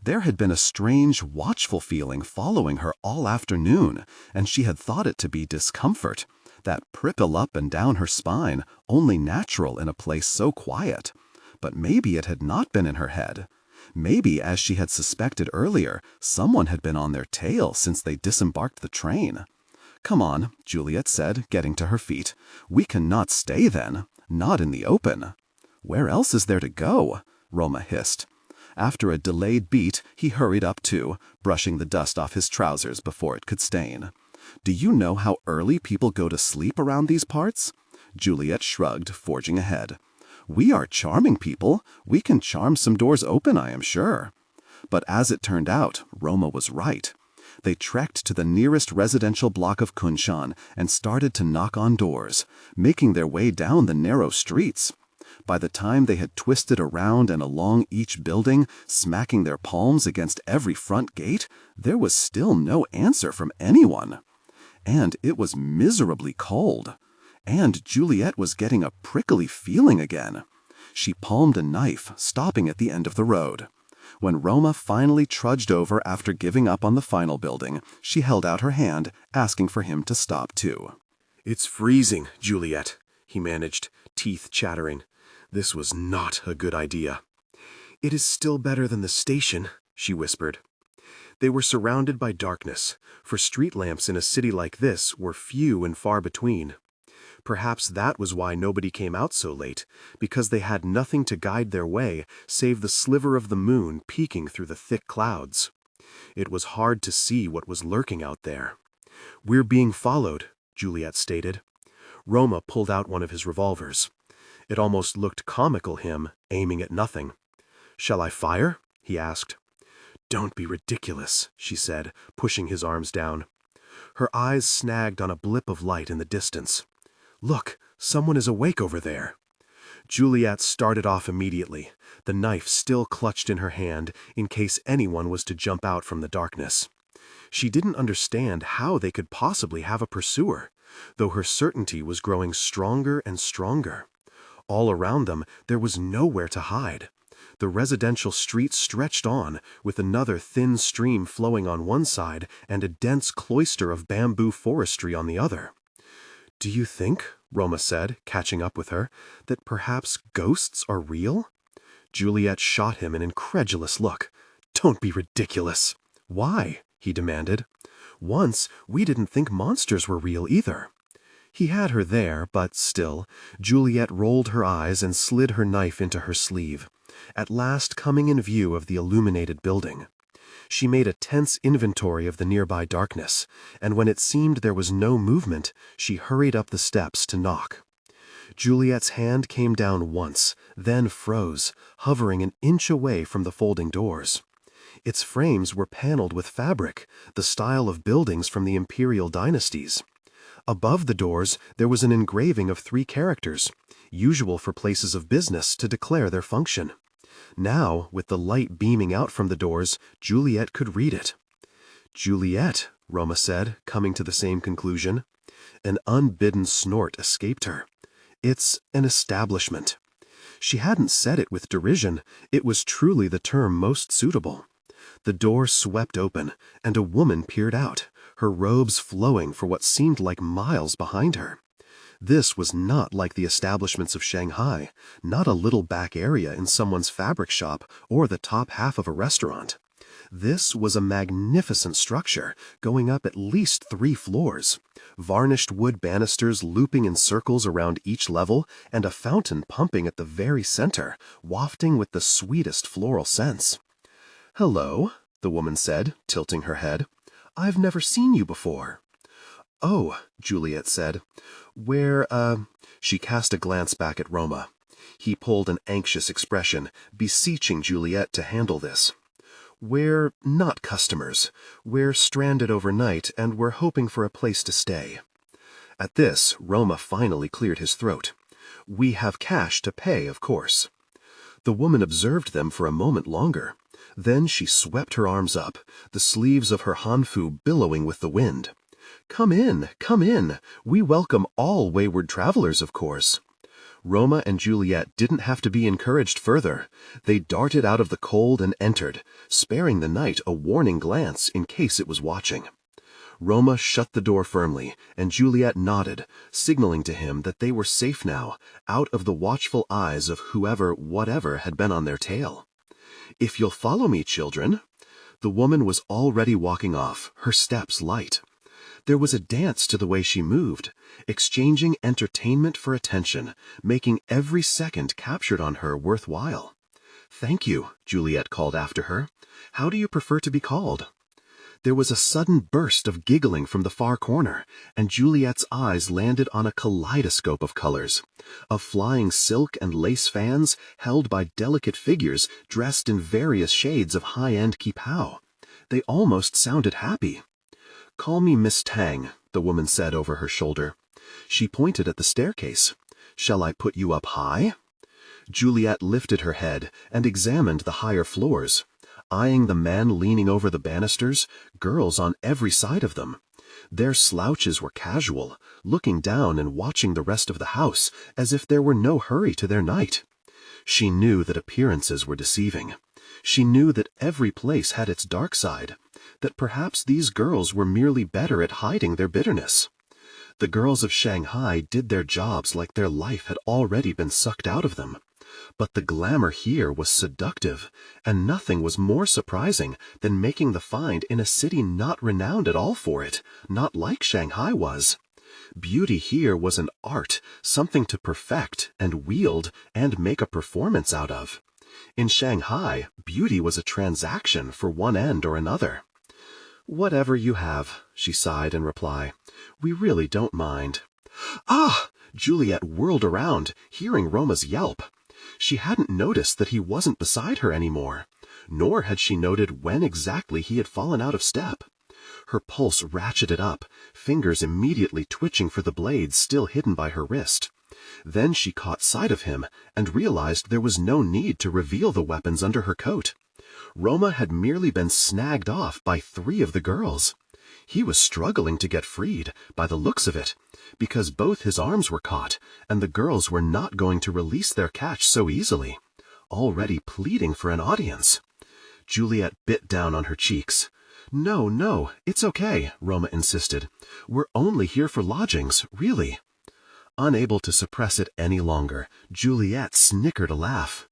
There had been a strange, watchful feeling following her all afternoon, and she had thought it to be discomfort, that prickle up and down her spine, only natural in a place so quiet. But maybe it had not been in her head. Maybe, as she had suspected earlier, someone had been on their tail since they disembarked the train. "Come on," Juliet said, getting to her feet. "We cannot stay then, not in the open." "Where else is there to go?" Roma hissed. After a delayed beat, he hurried up too, brushing the dust off his trousers before it could stain. "Do you know how early people go to sleep around these parts?" Juliet shrugged, forging ahead. "We are charming people. We can charm some doors open, I am sure." But as it turned out, Roma was right. They trekked to the nearest residential block of Kunshan and started to knock on doors, making their way down the narrow streets. By the time they had twisted around and along each building, smacking their palms against every front gate, there was still no answer from anyone. And it was miserably cold. And Juliet was getting a prickly feeling again. She palmed a knife, stopping at the end of the road. When Roma finally trudged over after giving up on the final building, she held out her hand, asking for him to stop too. "It's freezing, Juliet," he managed, teeth chattering. This was not a good idea. "It is still better than the station," she whispered. They were surrounded by darkness, for street lamps in a city like this were few and far between. Perhaps that was why nobody came out so late, because they had nothing to guide their way save the sliver of the moon peeking through the thick clouds. It was hard to see what was lurking out there. "We're being followed," Juliet stated. Roma pulled out one of his revolvers. It almost looked comical, him aiming at nothing. "Shall I fire?" he asked. "Don't be ridiculous," she said, pushing his arms down. Her eyes snagged on a blip of light in the distance. "Look, someone is awake over there." Juliet started off immediately, the knife still clutched in her hand in case anyone was to jump out from the darkness. She didn't understand how they could possibly have a pursuer, though her certainty was growing stronger and stronger. All around them, there was nowhere to hide. The residential street stretched on, with another thin stream flowing on one side and a dense cloister of bamboo forestry on the other. "Do you think," Roma said, catching up with her, "that perhaps ghosts are real?" Juliet shot him an incredulous look. "Don't be ridiculous." "Why?" he demanded. "Once, we didn't think monsters were real either." He had her there, but still, Juliet rolled her eyes and slid her knife into her sleeve, at last coming in view of the illuminated building. She made a tense inventory of the nearby darkness, and when it seemed there was no movement, she hurried up the steps to knock. Juliet's hand came down once, then froze, hovering an inch away from the folding doors. Its frames were paneled with fabric, the style of buildings from the imperial dynasties. Above the doors, there was an engraving of 3 characters, usual for places of business to declare their function. Now, with the light beaming out from the doors, Juliet could read it. "Juliet," Roma said, coming to the same conclusion. An unbidden snort escaped her. It's an establishment. She hadn't said it with derision. It was truly the term most suitable. The door swept open, and a woman peered out, her robes flowing for what seemed like miles behind her. This was not like the establishments of Shanghai, not a little back area in someone's fabric shop or the top half of a restaurant. This was a magnificent structure, going up at least 3 floors, varnished wood banisters looping in circles around each level, and a fountain pumping at the very center, wafting with the sweetest floral scents. "Hello," the woman said, tilting her head. "I've never seen you before." "Oh," Juliet said. She cast a glance back at Roma. He pulled an anxious expression, beseeching Juliet to handle this. "We're not customers. We're stranded overnight, and we're hoping for a place to stay." At this, Roma finally cleared his throat. "We have cash to pay, of course." The woman observed them for a moment longer. Then she swept her arms up, the sleeves of her hanfu billowing with the wind. "Come in, come in. We welcome all wayward travelers, of course." Roma and Juliet didn't have to be encouraged further. They darted out of the cold and entered, sparing the night a warning glance in case it was watching. Roma shut the door firmly, and Juliet nodded, signaling to him that they were safe now, out of the watchful eyes of whatever had been on their tail. "If you'll follow me, children." The woman was already walking off, her steps light. There was a dance to the way she moved, exchanging entertainment for attention, making every second captured on her worthwhile. "Thank you," Juliet called after her. "How do you prefer to be called?" There was a sudden burst of giggling from the far corner, and Juliet's eyes landed on a kaleidoscope of colors, of flying silk and lace fans held by delicate figures dressed in various shades of high-end kipao. They almost sounded happy. "Call me Miss Tang," the woman said over her shoulder. She pointed at the staircase. "Shall I put you up high?" Juliet lifted her head and examined the higher floors, eyeing the men leaning over the banisters, girls on every side of them. Their slouches were casual, looking down and watching the rest of the house as if there were no hurry to their night. She knew that appearances were deceiving. She knew that every place had its dark side, that perhaps these girls were merely better at hiding their bitterness. The girls of Shanghai did their jobs like their life had already been sucked out of them. But the glamour here was seductive, and nothing was more surprising than making the find in a city not renowned at all for it, not like Shanghai was. Beauty here was an art, something to perfect and wield and make a performance out of. In Shanghai, beauty was a transaction for one end or another. "Whatever you have," she sighed in reply. "We really don't mind." "Ah!" Juliet whirled around, hearing Roma's yelp. She hadn't noticed that he wasn't beside her anymore, nor had she noted when exactly he had fallen out of step. Her pulse ratcheted up, fingers immediately twitching for the blades still hidden by her wrist. Then she caught sight of him and realized there was no need to reveal the weapons under her coat. Roma had merely been snagged off by 3 of the girls. He was struggling to get freed, by the looks of it, because both his arms were caught, and the girls were not going to release their catch so easily, already pleading for an audience. Juliet bit down on her cheeks. "No, no, it's okay," Roma insisted. "We're only here for lodgings, really." Unable to suppress it any longer, Juliet snickered a laugh.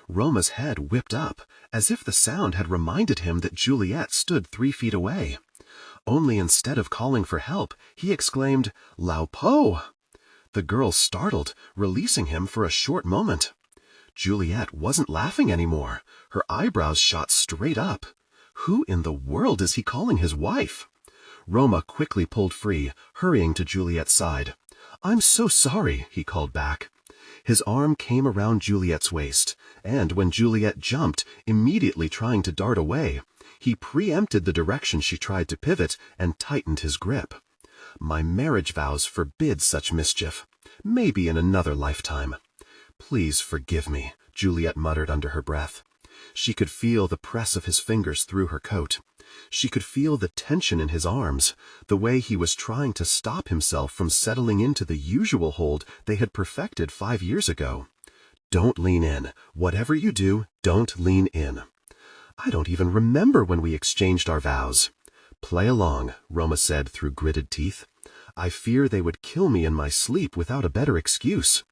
Roma's head whipped up, as if the sound had reminded him that Juliet stood 3 feet away. Only instead of calling for help, he exclaimed, "Lao Po!" The girl startled, releasing him for a short moment. Juliet wasn't laughing anymore. Her eyebrows shot straight up. Who in the world is he calling his wife? Roma quickly pulled free, hurrying to Juliet's side. "I'm so sorry," he called back. His arm came around Juliet's waist, and when Juliet jumped, immediately trying to dart away, he preempted the direction she tried to pivot and tightened his grip. "My marriage vows forbid such mischief. Maybe in another lifetime." "Please forgive me," Juliet muttered under her breath. She could feel the press of his fingers through her coat. She could feel the tension in his arms, the way he was trying to stop himself from settling into the usual hold they had perfected 5 years ago. Don't lean in. Whatever you do, don't lean in. I don't even remember when we exchanged our vows. Play along, Roma said through gritted teeth. I fear they would kill me in my sleep without a better excuse.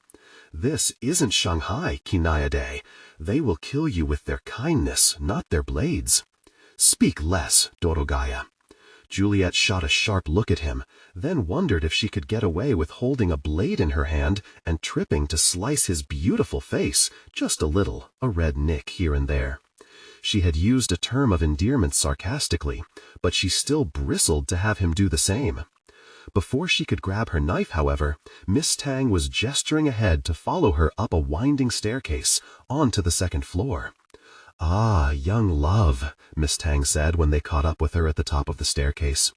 This isn't Shanghai, Kinayade. They will kill you with their kindness, not their blades. Speak less, Dorogaya. Juliet shot a sharp look at him, then wondered if she could get away with holding a blade in her hand and tripping to slice his beautiful face, just a little, a red nick here and there. She had used a term of endearment sarcastically, but she still bristled to have him do the same. Before she could grab her knife, however, Miss Tang was gesturing ahead to follow her up a winding staircase, onto the second floor. Ah, young love, Miss Tang said when they caught up with her at the top of the staircase.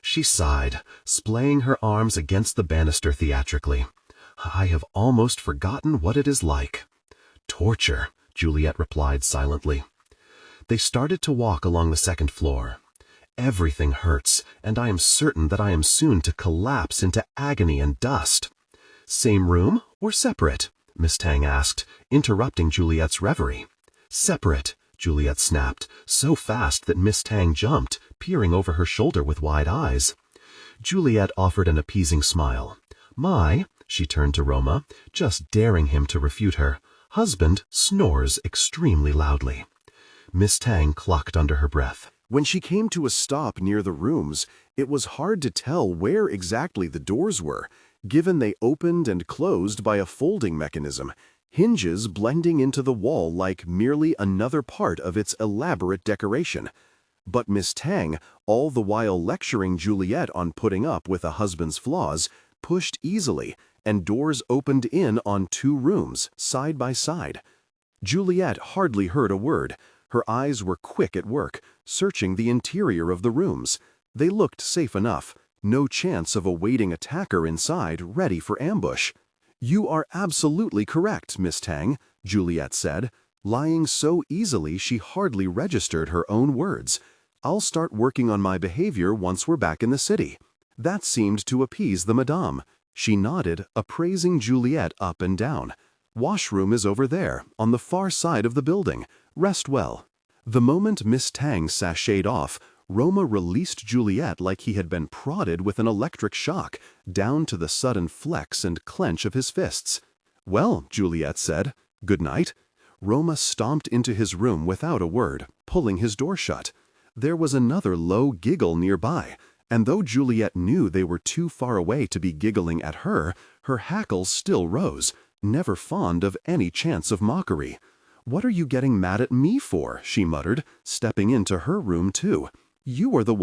She sighed, splaying her arms against the banister theatrically. I have almost forgotten what it is like. Torture, Juliet replied silently. They started to walk along the second floor. Everything hurts, and I am certain that I am soon to collapse into agony and dust. Same room or separate? Miss Tang asked, interrupting Juliet's reverie. Separate, Juliet snapped, so fast that Miss Tang jumped, peering over her shoulder with wide eyes. Juliet offered an appeasing smile. My, she turned to Roma, just daring him to refute her, husband snores extremely loudly. Miss Tang clucked under her breath. When she came to a stop near the rooms, it was hard to tell where exactly the doors were, given they opened and closed by a folding mechanism, hinges blending into the wall like merely another part of its elaborate decoration. But Miss Tang, all the while lecturing Juliet on putting up with a husband's flaws, pushed easily, and doors opened in on 2 rooms, side by side. Juliet hardly heard a word. Her eyes were quick at work, searching the interior of the rooms. They looked safe enough. No chance of a waiting attacker inside, ready for ambush. You are absolutely correct, Miss Tang, Juliet said, lying so easily she hardly registered her own words. I'll start working on my behavior once we're back in the city. That seemed to appease the madame. She nodded, appraising Juliet up and down. Washroom is over there, on the far side of the building. Rest well. The moment Miss Tang sashayed off, Roma released Juliet like he had been prodded with an electric shock, down to the sudden flex and clench of his fists. Well, Juliet said, good night. Roma stomped into his room without a word, pulling his door shut. There was another low giggle nearby, and though Juliet knew they were too far away to be giggling at her, her hackles still rose, never fond of any chance of mockery. What are you getting mad at me for? She muttered, stepping into her room too. You are the one